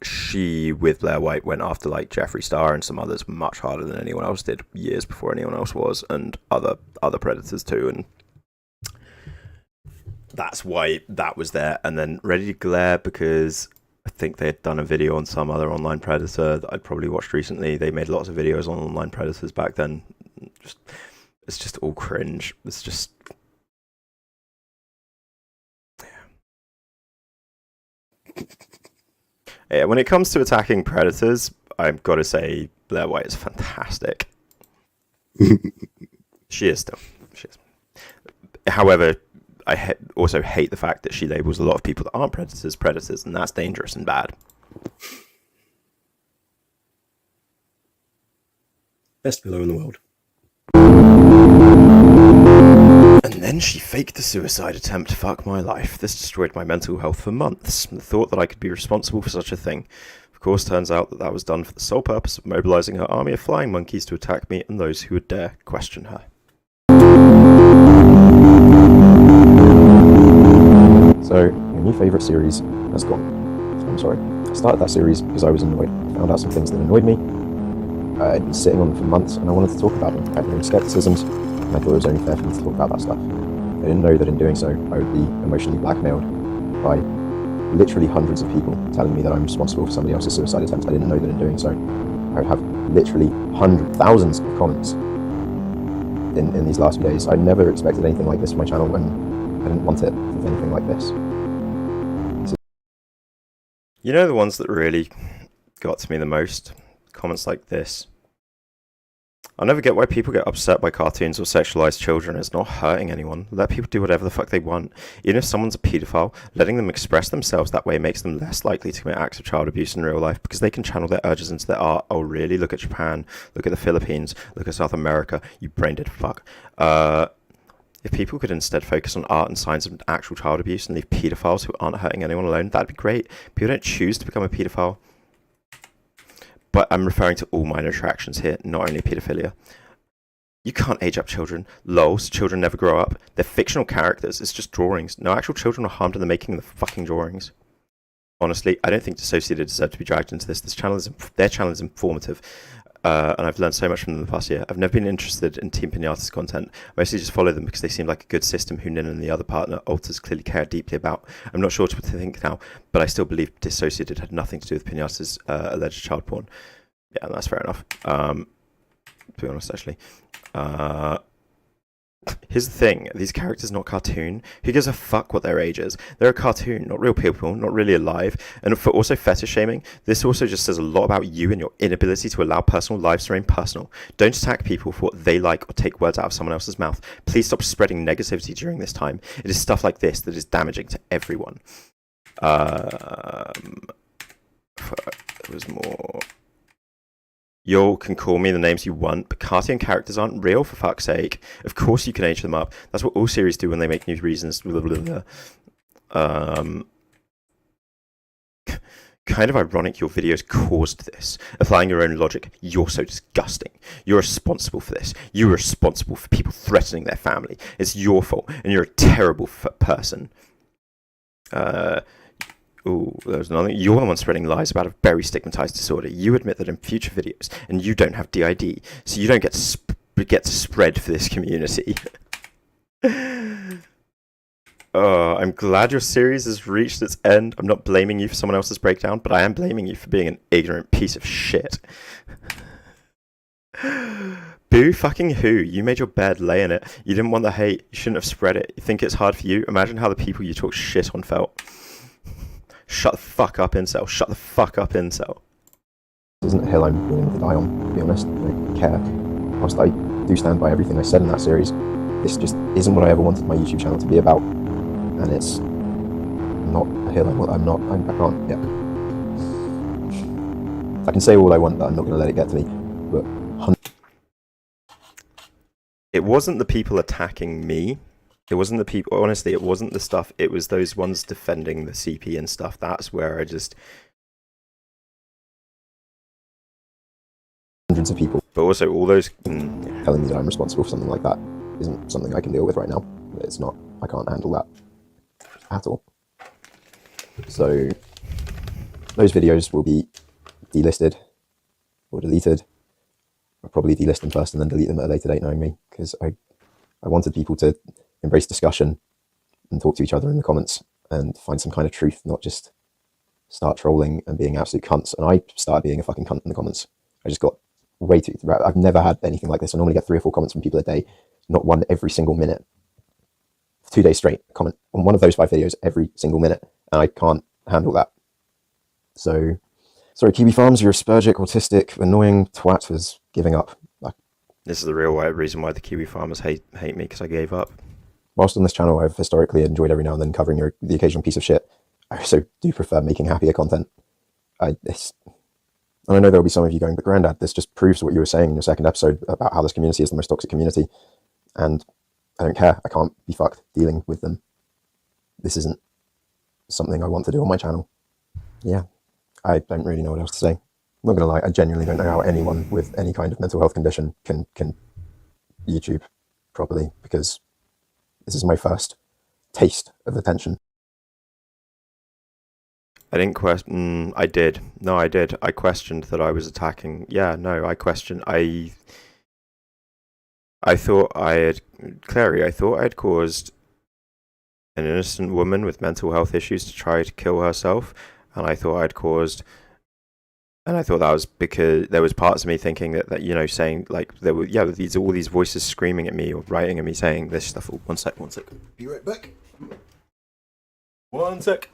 she with Blair White went after like Jeffree Star and some others much harder than anyone else did, years before anyone else was, and other predators too. And that's why that was there. And then Ready to Glare, because I think they had done a video on some other online predator that I'd probably watched recently. They made lots of videos on online predators back then. It's just all cringe. It's just... Yeah, when it comes to attacking predators, I've got to say Blair White is fantastic. She is still. She is. However, I also hate the fact that she labels a lot of people that aren't predators, and that's dangerous and bad. Best pillow in the world. And then Then she faked the suicide attempt. Fuck my life. This destroyed my mental health for months. The thought that I could be responsible for such a thing. Of course, turns out that that was done for the sole purpose of mobilizing her army of flying monkeys to attack me and those who would dare question her. So, my new favourite series has gone. I'm sorry. I started that series because I was annoyed. I found out some things that annoyed me. I'd been sitting on them for months and I wanted to talk about them. I had my own skepticisms and I thought it was only fair for me to talk about that stuff. I didn't know that in doing so, I would be emotionally blackmailed by literally hundreds of people telling me that I'm responsible for somebody else's suicide attempt. I didn't know that in doing so, I would have literally thousands of comments in these last few days. I never expected anything like this for my channel when I didn't want it for anything like this. You know the ones that really got to me the most? Comments like this. I'll never get why people get upset by cartoons or sexualized children. It's not hurting anyone. Let people do whatever the fuck they want. Even if someone's a paedophile, letting them express themselves that way makes them less likely to commit acts of child abuse in real life because they can channel their urges into their art. Oh really? Look at Japan. Look at the Philippines. Look at South America. You brain dead fuck. If people could instead focus on art and signs of actual child abuse and leave paedophiles who aren't hurting anyone alone, that'd be great. People don't choose to become a paedophile. But I'm referring to all minor attractions here, not only paedophilia. You can't age up children. Lols, children never grow up. They're fictional characters. It's just drawings. No actual children were harmed in the making of the fucking drawings. Honestly, I don't think Dissociated deserve to be dragged into this. Their channel is informative. And I've learned so much from them in the past year. I've never been interested in Teampinata's content. I mostly just follow them because they seem like a good system who Nin and the other partner, Alters, clearly care deeply about. I'm not sure what to think now, but I still believe Dissociated had nothing to do with Pinata's alleged child porn. Yeah, that's fair enough. To be honest, actually. Here's the thing, these characters are not cartoon. Who gives a fuck what their age is? They're a cartoon, not real people, not really alive. And for also fetish shaming, this also just says a lot about you and your inability to allow personal lives to remain personal. Don't attack people for what they like or take words out of someone else's mouth. Please stop spreading negativity during this time. It is stuff like this that is damaging to everyone. There was more... You can call me the names you want, but cartoon characters aren't real, for fuck's sake. Of course you can age them up. That's what all series do when they make new reasons. Blah, blah, blah. Kind of ironic your videos caused this. Applying your own logic, you're so disgusting. You're responsible for this. You're responsible for people threatening their family. It's your fault, and you're a terrible person. Ooh, there's another. You're the one spreading lies about a very stigmatized disorder. You admit that in future videos, and you don't have DID, so you don't get to spread for this community. Oh, I'm glad your series has reached its end. I'm not blaming you for someone else's breakdown, but I am blaming you for being an ignorant piece of shit. Boo fucking who? You made your bed, lay in it. You didn't want the hate. You shouldn't have spread it. You think it's hard for you? Imagine how the people you talk shit on felt. Shut the fuck up, incel. Shut the fuck up, incel. This isn't a hill I'm willing to die on, to be honest. I don't care. Whilst I do stand by everything I said in that series, this just isn't what I ever wanted my YouTube channel to be about. And it's not a hill I can't, yeah. I can say all I want, but I'm not going to let it get to me. But it wasn't the people attacking me. It wasn't the people, honestly, it wasn't the stuff, it was those ones defending the CP and stuff. That's where I just... Hundreds of people. But also all those... telling me that I'm responsible for something like that isn't something I can deal with right now. It's not, I can't handle that at all. So, those videos will be delisted or deleted. I'll probably delist them first and then delete them at a later date, knowing me, because I wanted people to embrace discussion and talk to each other in the comments and find some kind of truth, not just start trolling and being absolute cunts. And I started being a fucking cunt in the comments. I just got way too... I've never had anything like this. I normally get 3 or 4 comments from people a day, not one every single minute. 2 days straight, comment on one of those 5 videos every single minute, and I can't handle that. So, sorry, Kiwi Farms, you're a spurgic, autistic, annoying twat was giving up. This is the real reason why the Kiwi farmers hate me, because I gave up. Whilst on this channel I've historically enjoyed every now and then covering the occasional piece of shit, I also do prefer making happier content. And I know there'll be some of you going, but Grandad, this just proves what you were saying in your second episode about how this community is the most toxic community. And I don't care. I can't be fucked dealing with them. This isn't something I want to do on my channel. Yeah, I don't really know what else to say. I'm not gonna lie, I genuinely don't know how anyone with any kind of mental health condition can YouTube properly, because this is my first taste of attention. I didn't question. I did. No, I did. I questioned that I was attacking. Yeah, no, I questioned. I thought I had, Clary, I thought I had caused an innocent woman with mental health issues to try to kill herself, and I thought I'd caused, and I thought that was because there was parts of me thinking that you know, saying like there were all these voices screaming at me or writing at me saying this stuff. Oh, one sec. Be right back. One sec.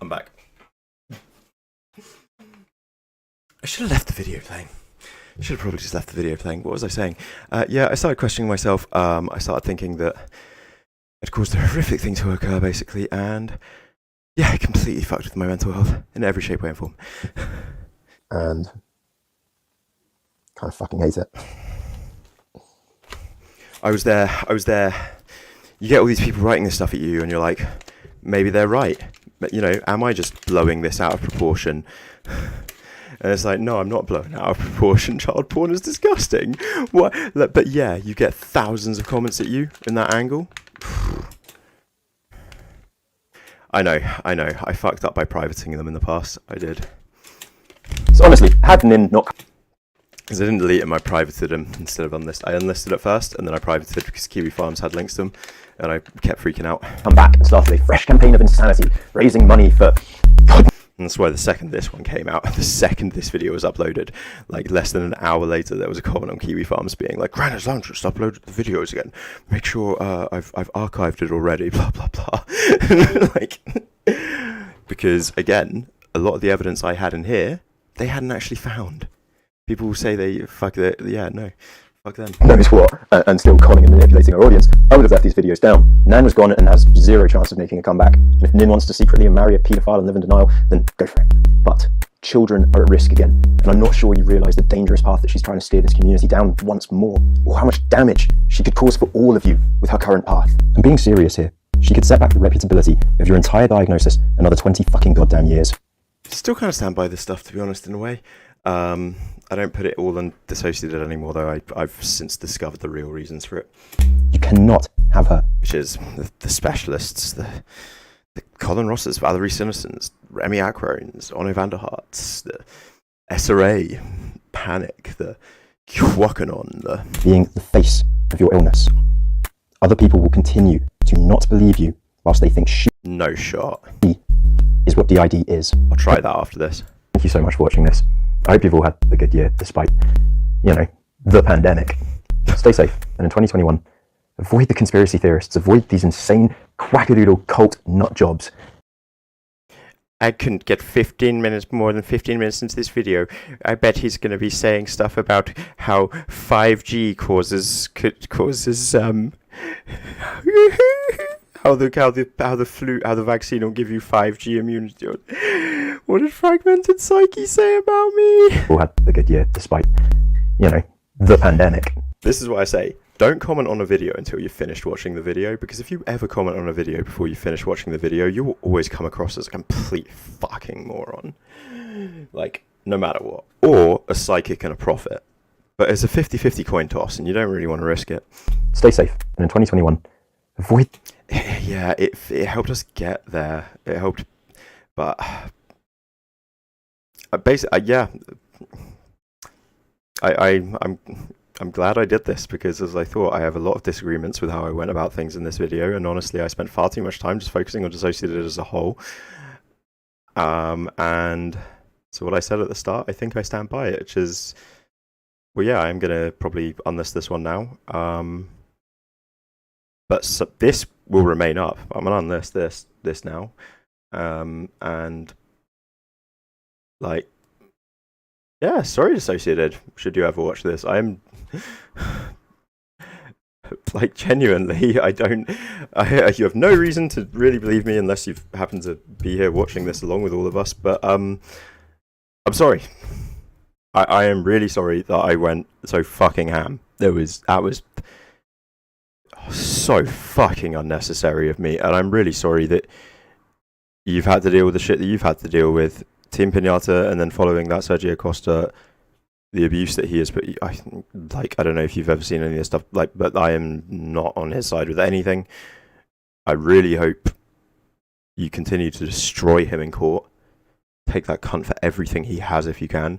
I'm back. I should have left the video playing. I should have probably just left the video playing. What was I saying? Yeah, I started questioning myself. I started thinking that I'd caused a horrific thing to occur, basically, and yeah, I completely fucked with my mental health in every shape, way, and form. And kind of fucking hate it. I was there. You get all these people writing this stuff at you, and you're like, maybe they're right. But, you know, am I just blowing this out of proportion? And it's like, no, I'm not blowing out of proportion. Child porn is disgusting. What? But yeah, you get thousands of comments at you in that angle. I know. I fucked up by privating them in the past. I did. So honestly, had Nin not... Because I didn't delete them, I privated them instead of unlisted. I unlisted it first, and then I privated because Kiwi Farms had links to them, and I kept freaking out. Come back and start a fresh campaign of insanity, raising money for... And that's why the second this one came out, the second this video was uploaded, like less than an hour later, there was a comment on Kiwi Farms being like, Grandadslounge just uploaded the videos again. Make sure I've archived it already, blah, blah, blah. Like, because, again, a lot of the evidence I had in here, they hadn't actually found. People will say they, fuck that, yeah, no. Fuck them. Knows what, and still conning and manipulating our audience, I would have left these videos down. Nan was gone and has zero chance of making a comeback. And if Nin wants to secretly marry a paedophile and live in denial, then go for it. But children are at risk again, and I'm not sure you realise the dangerous path that she's trying to steer this community down once more, or how much damage she could cause for all of you with her current path. I'm being serious here. She could set back the reputability of your entire diagnosis another 20 fucking goddamn years. Still kind of stand by this stuff, to be honest, in a way. I don't put it all on Dissociated anymore, though. I've since discovered the real reasons for it. You cannot have her. Which is the specialists, the Colin Rosses, Valerie Sinisons, Remy Acrones, Onno van der Harts, the SRA, Panic, the Quackanon, the... Being the face of your illness. Other people will continue to not believe you whilst they think she... No shot. ...is what DID is. I'll try that after this. Thank you so much for watching this. I hope you've all had a good year, despite, you know, the pandemic. Stay safe, and in 2021, avoid the conspiracy theorists, avoid these insane quackadoodle cult nut jobs. I couldn't get more than 15 minutes into this video. I bet he's going to be saying stuff about how 5G causes how the vaccine will give you 5G immunity. What did Fragmented Psyche say about me? All had a good year, despite, you know, the pandemic. This is what I say. Don't comment on a video until you've finished watching the video, because if you ever comment on a video before you finish watching the video, you will always come across as a complete fucking moron. Like, no matter what. Or a psychic and a prophet. But it's a 50-50 coin toss, and you don't really want to risk it. Stay safe, and in 2021, avoid... Yeah, it helped us get there. It helped, but... basically, yeah. I'm glad I did this, because as I thought, I have a lot of disagreements with how I went about things in this video, and honestly I spent far too much time just focusing on Dissociated as a whole. And so what I said at the start, I think I stand by it, which is, well, yeah, I'm going to probably unlist this one now. But this will remain up. I'm going to unlist this now. And, like, yeah, sorry Dissociated, should you ever watch this. I'm... like, genuinely, you have no reason to really believe me unless you've happened to be here watching this along with all of us, but I'm sorry. I am really sorry that I went so fucking ham. That was so fucking unnecessary of me, and I'm really sorry that you've had to deal with the shit that you've had to deal with. Teampinata, and then following that, Sergio Costa, the abuse that he has put. I don't know if you've ever seen any of this stuff, but I am not on his side with anything. I really hope you continue to destroy him in court. Take that cunt for everything he has if you can,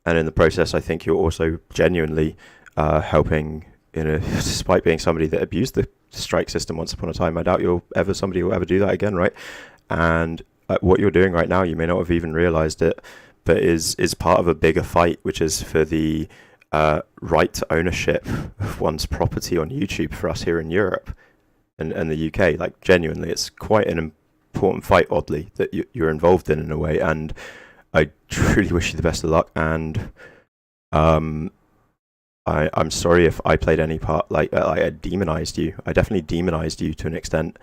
and in the process, I think you're also genuinely helping. Despite being somebody that abused the strike system once upon a time, I doubt somebody will ever do that again, right? And what you're doing right now, you may not have even realized it, but is part of a bigger fight, which is for the right to ownership of one's property on YouTube for us here in Europe and the UK. Like, genuinely, it's quite an important fight, oddly, that you're involved in a way, and I truly wish you the best of luck, and I'm sorry if I played any part, like I demonized you. I definitely demonized you to an extent,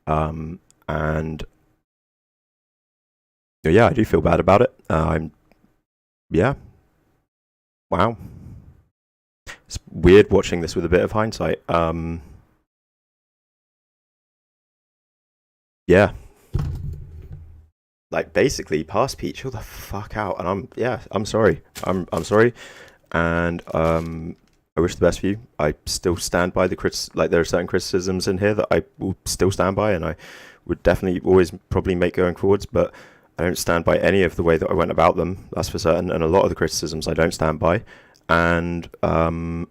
and yeah, I do feel bad about it. Yeah. Wow. It's weird watching this with a bit of hindsight. Yeah. Like, basically, past Pete, chill the fuck out. And I'm sorry. I'm sorry. And I wish the best for you. I still stand by there are certain criticisms in here that I will still stand by, and I would definitely always probably make going forwards, but I don't stand by any of the way that I went about them, that's for certain, and a lot of the criticisms I don't stand by. And, I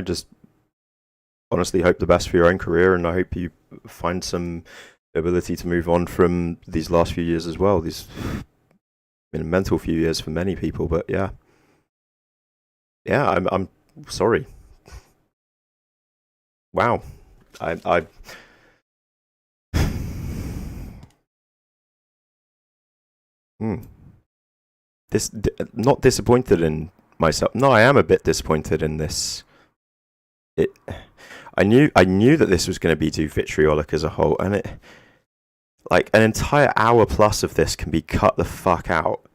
just honestly hope the best for your own career, and I hope you find some ability to move on from these last few years as well. These been a mental few years for many people, but yeah, I'm sorry. Wow, I not disappointed in myself. No, I am a bit disappointed in this. I knew that this was going to be too vitriolic as a whole, and it, like, an entire hour plus of this can be cut the fuck out,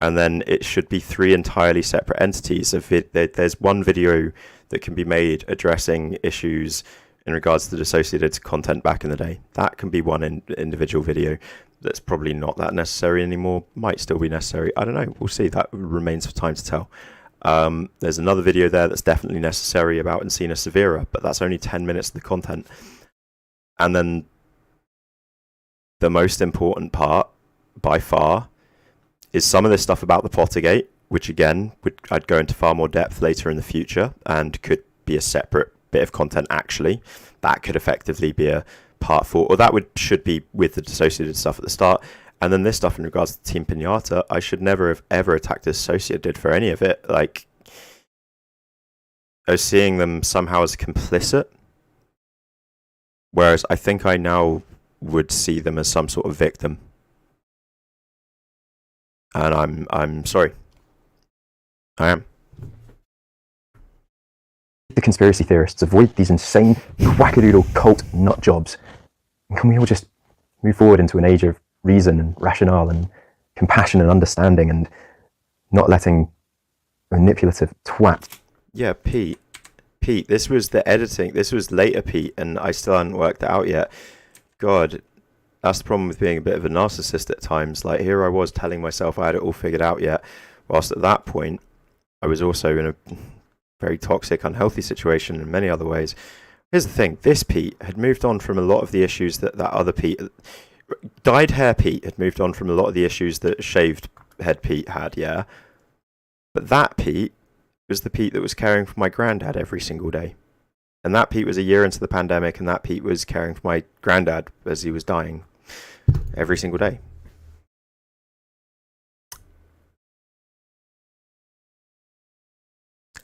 and then it should be 3 entirely separate entities. There's one video that can be made addressing issues in regards to the Dissociated content back in the day. That can be one individual video. That's probably not that necessary anymore. Might still be necessary. I don't know. We'll see. That remains for time to tell. There's another video there that's definitely necessary about Encina Severa, but that's only 10 minutes of the content. And then the most important part, by far, is some of this stuff about the Pottergate, which again, I'd go into far more depth later in the future, and could be a separate bit of content actually. That could effectively be a part 4, or that should be with the Dissociated stuff at the start. And then this stuff in regards to Teampinata, I should never have ever attacked Dissociadid for any of it. Like, I was seeing them somehow as complicit, whereas I think I now would see them as some sort of victim. And I'm sorry. I am. The conspiracy theorists avoid these insane wackadoodle cult nut jobs. And can we all just move forward into an age of reason and rationale and compassion and understanding, and not letting manipulative twat? Yeah, Pete, this was the editing. This was later, Pete, and I still hadn't worked it out yet. God, that's the problem with being a bit of a narcissist at times. Like, here I was telling myself I had it all figured out yet, whilst at that point I was also in a very toxic, unhealthy situation in many other ways. Here's the thing. This Pete had moved on from a lot of the issues that other Pete... Dyed hair Pete had moved on from a lot of the issues that shaved head Pete had, yeah? But that Pete was the Pete that was caring for my granddad every single day. And that Pete was a year into the pandemic, and that Pete was caring for my granddad as he was dying every single day.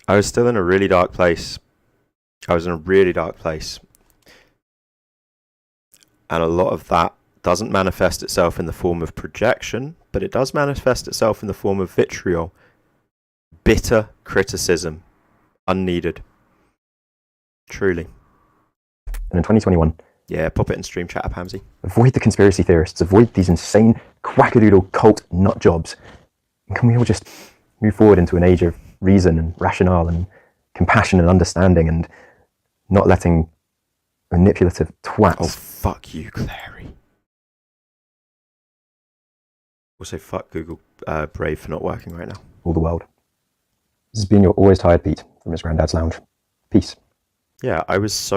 I was still in a really dark place. I was in a really dark place. And a lot of that doesn't manifest itself in the form of projection, but it does manifest itself in the form of vitriol. Bitter criticism. Unneeded. Truly. And in 2021... Yeah, pop it in stream chat, Pamsy. Avoid the conspiracy theorists. Avoid these insane quackadoodle cult nut jobs. And can we all just move forward into an age of reason and rationale and compassion and understanding, and not letting manipulative twats... Oh, fuck you, Clary. Also, fuck Google Brave for not working right now. All the world. This has been your always tired Pete from his Granddad's Lounge. Peace. Yeah, I was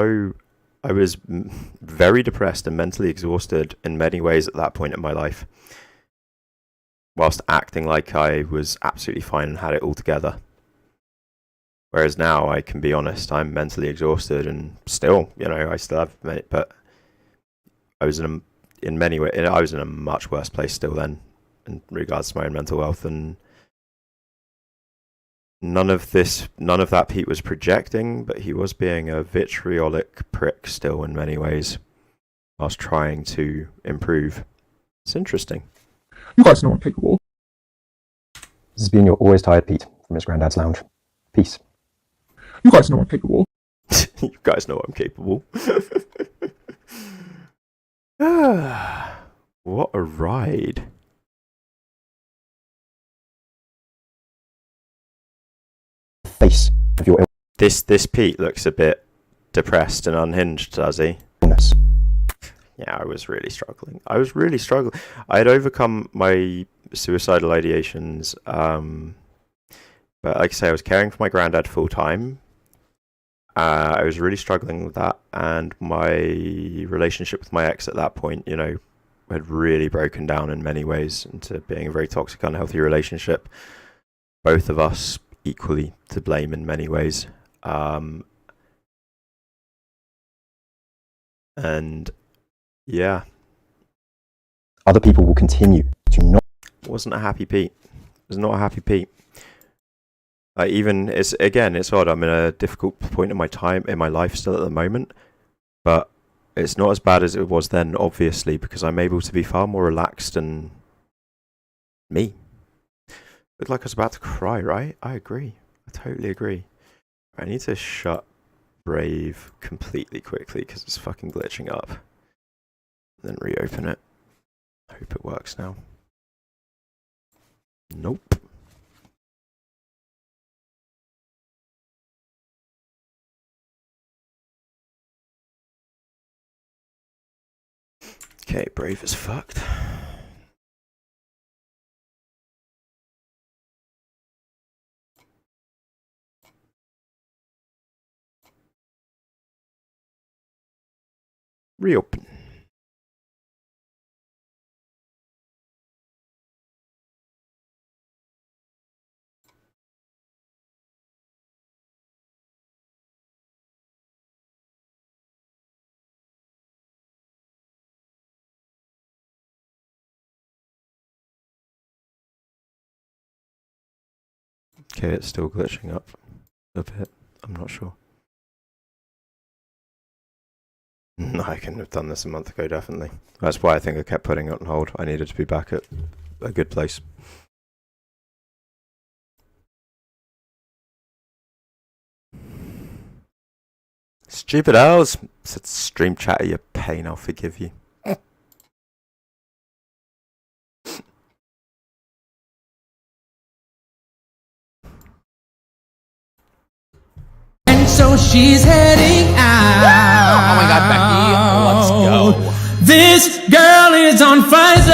very depressed and mentally exhausted in many ways at that point in my life, whilst acting like I was absolutely fine and had it all together. Whereas now, I can be honest, I'm mentally exhausted, and still, I still have it, but I was in many ways, I was in a much worse place still then in regards to my own mental health, and none of that Pete was projecting, but he was being a vitriolic prick still in many ways, whilst trying to improve. It's interesting. You guys know I'm capable. This has been your always tired Pete from his Granddad's Lounge. Peace. You guys know I'm capable. You guys know I'm capable. What a ride. Face of your This Pete looks a bit depressed and unhinged, does he? illness. Yeah, I was really struggling. I had overcome my suicidal ideations, but like I say, I was caring for my granddad full time. I was really struggling with that, and my relationship with my ex at that point, had really broken down in many ways into being a very toxic, unhealthy relationship. Both of us equally to blame in many ways. And yeah, other people will continue to not. Wasn't a happy Pete. Was not a happy Pete. Even it's odd. I'm in a difficult point in my life still at the moment, but it's not as bad as it was then, obviously, because I'm able to be far more relaxed and me. Looked like I was about to cry, right? I agree. I totally agree. I need to shut Brave completely quickly because it's fucking glitching up. Then reopen it. Hope it works now. Nope. Okay, Brave is fucked. Reopen. Okay, it's still glitching up a bit. I'm not sure. I couldn't have done this a month ago, definitely. That's why I think I kept putting it on hold. I needed to be back at a good place. Stupid owls! Said stream chatter, you pain, I'll forgive you. And so she's heading out. Oh my god, Becky, let's go. This girl is on Pfizer.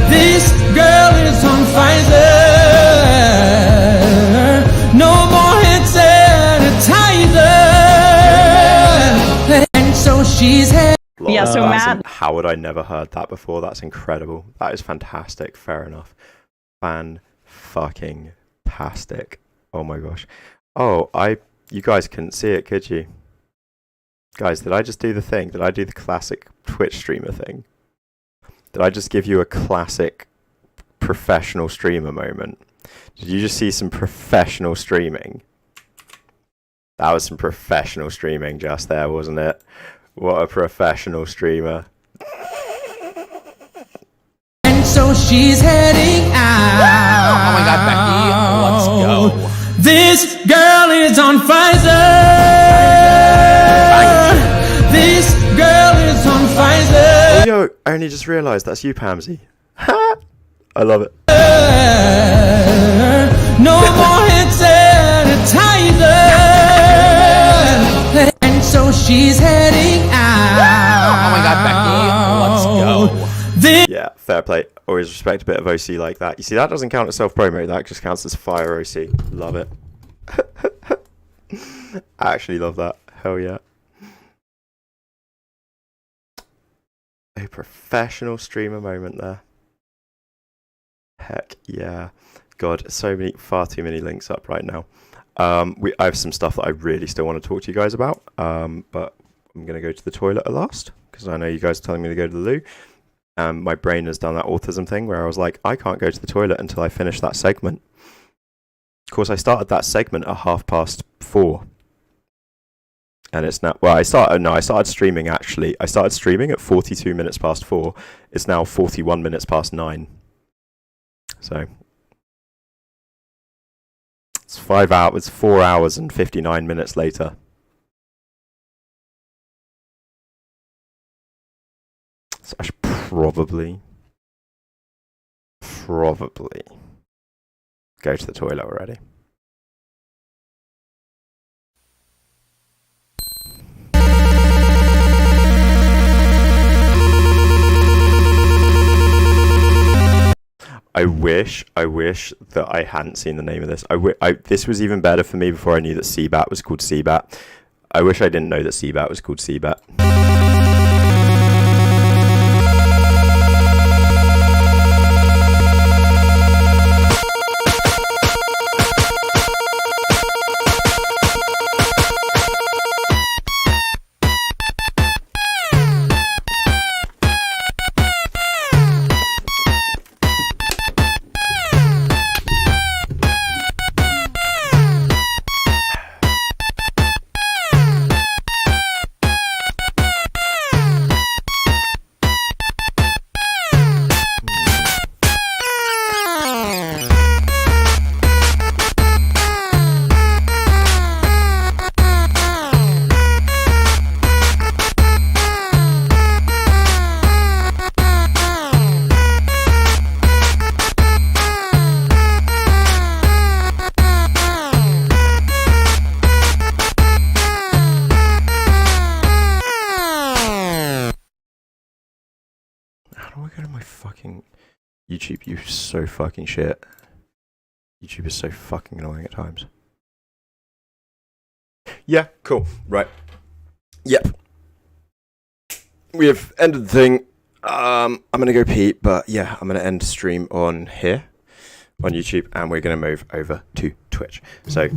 This girl is on Pfizer. No more hand sanitizer. And so she's heading. Yeah, so Matt. How would I never heard that before? That's incredible. That is fantastic. Fair enough. Fan-fucking-tastic. Oh my gosh. Oh, you guys couldn't see it, could you? Guys, did I just do the thing? Did I do the classic Twitch streamer thing? Did I just give you a classic professional streamer moment? Did you just see some professional streaming? That was some professional streaming just there, wasn't it? What a professional streamer. And so she's heading out. Oh my god, Becky, let's go. This girl is on Pfizer. This girl is on Pfizer. Oh, yo, I only just realised that's you, Pamsy. I love it. No more hand sanitizer. And so she's heading out. Oh my god, Becky, let's go. Yeah, fair play. Always respect a bit of OC like that. You see, that doesn't count as self-promo. That just counts as fire OC. Love it. I actually love that. Hell yeah. A professional streamer moment there. Heck yeah. God, far too many links up right now. I have some stuff that I really still want to talk to you guys about. But I'm going to go to the toilet at last, because I know you guys are telling me to go to the loo. My brain has done that autism thing where I was like, I can't go to the toilet until I finish that segment. Of course, I started that segment at 4:30. And it's now, well, I started streaming actually. I started streaming at 42 minutes past 4. It's now 41 minutes past 9. So it's 5 hours, 4 hours and 59 minutes later. So I should probably go to the toilet already. I wish that I hadn't seen the name of this. This was even better for me before I knew that CBAT was called CBAT. I wish I didn't know that CBAT was called CBAT. fucking YouTube, you so fucking shit. YouTube is so fucking annoying at times. Yeah, cool. Right. Yep. We have ended the thing. I'm gonna go pee, but yeah, I'm gonna end the stream on here on YouTube, and we're gonna move over to Twitch. So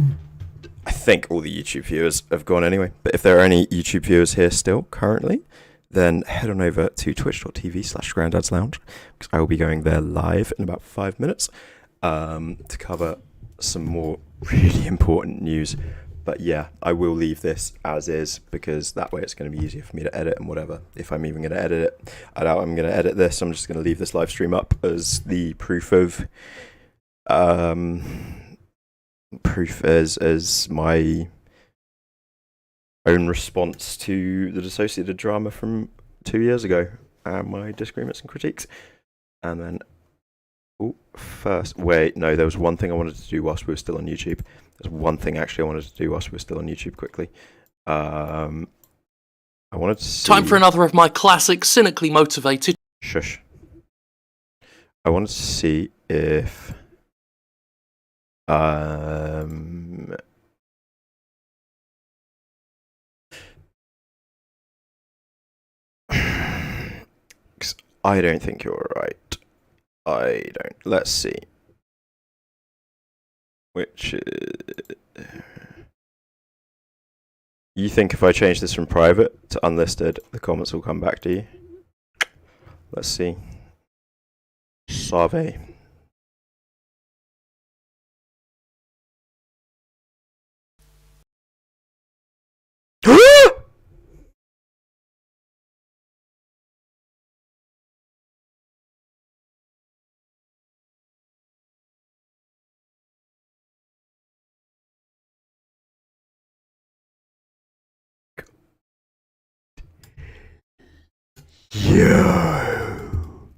I think all the YouTube viewers have gone anyway, but if there are any YouTube viewers here still currently, then head on over to twitch.tv/grandadslounge, because I will be going there live in about 5 minutes to cover some more really important news. But yeah, I will leave this as is, because that way it's going to be easier for me to edit and whatever, if I'm even going to edit it. I doubt I'm going to edit this. I'm just going to leave this live stream up as the proof of as my own response to the Dissociative drama from 2 years ago and my disagreements and critiques. And then, no, there was one thing I wanted to do whilst we were still on YouTube. There's one thing actually I wanted to do whilst we were still on YouTube quickly. I wanted to see... Time for another of my classic cynically motivated... Shush. I wanted to see if... 'cause I don't think you're right. I don't. Let's see. Which is... You think if I change this from private to unlisted, the comments will come back to you? Let's see. Survey. Yo.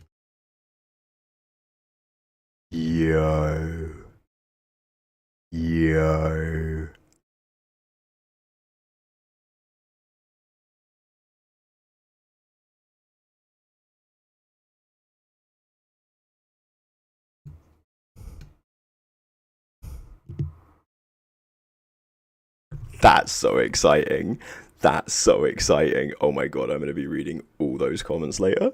Yo. Yo. That's so exciting. That's so exciting. Oh my god, I'm going to be reading all those comments later.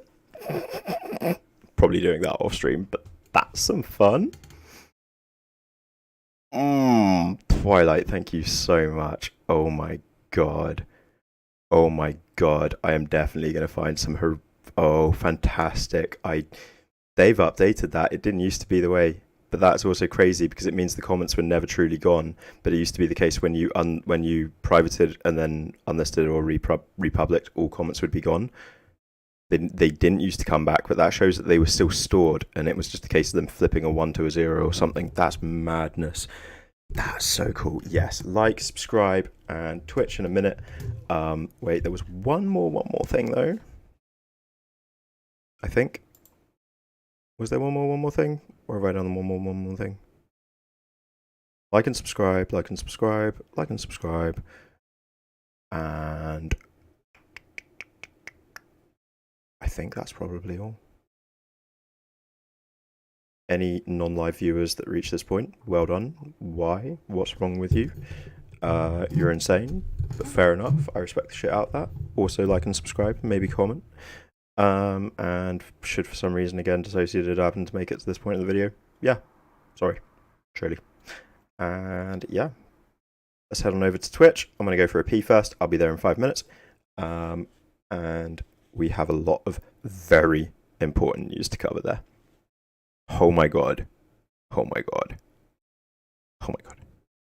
Probably doing that off stream, but that's some fun. Twilight, thank you so much. Oh my god. Oh my god. I am definitely going to find some... Oh, fantastic. They've updated that. It didn't used to be the way. But that's also crazy because it means the comments were never truly gone. But it used to be the case when you privated and then unlisted or republicked, all comments would be gone. They didn't used to come back, but that shows that they were still stored, and it was just a case of them flipping a 1 to a 0 or something. That's madness. That's so cool. Yes, like, subscribe, and Twitch in a minute. Wait, there was one more thing though. I think. Was there one more thing? Or have I done one more thing? Like and subscribe, like and subscribe, like and subscribe. And I think that's probably all. Any non-live viewers that reach this point, well done. Why? What's wrong with you? You're insane, but fair enough. I respect the shit out of that. Also like and subscribe, maybe comment. And should for some reason again Dissociated happen to make it to this point of the video, yeah, sorry, truly. And yeah, let's head on over to Twitch. I'm gonna go for a pee first. I'll be there in 5 minutes. And we have a lot of very important news to cover there. Oh my god. Oh my god. Oh my god.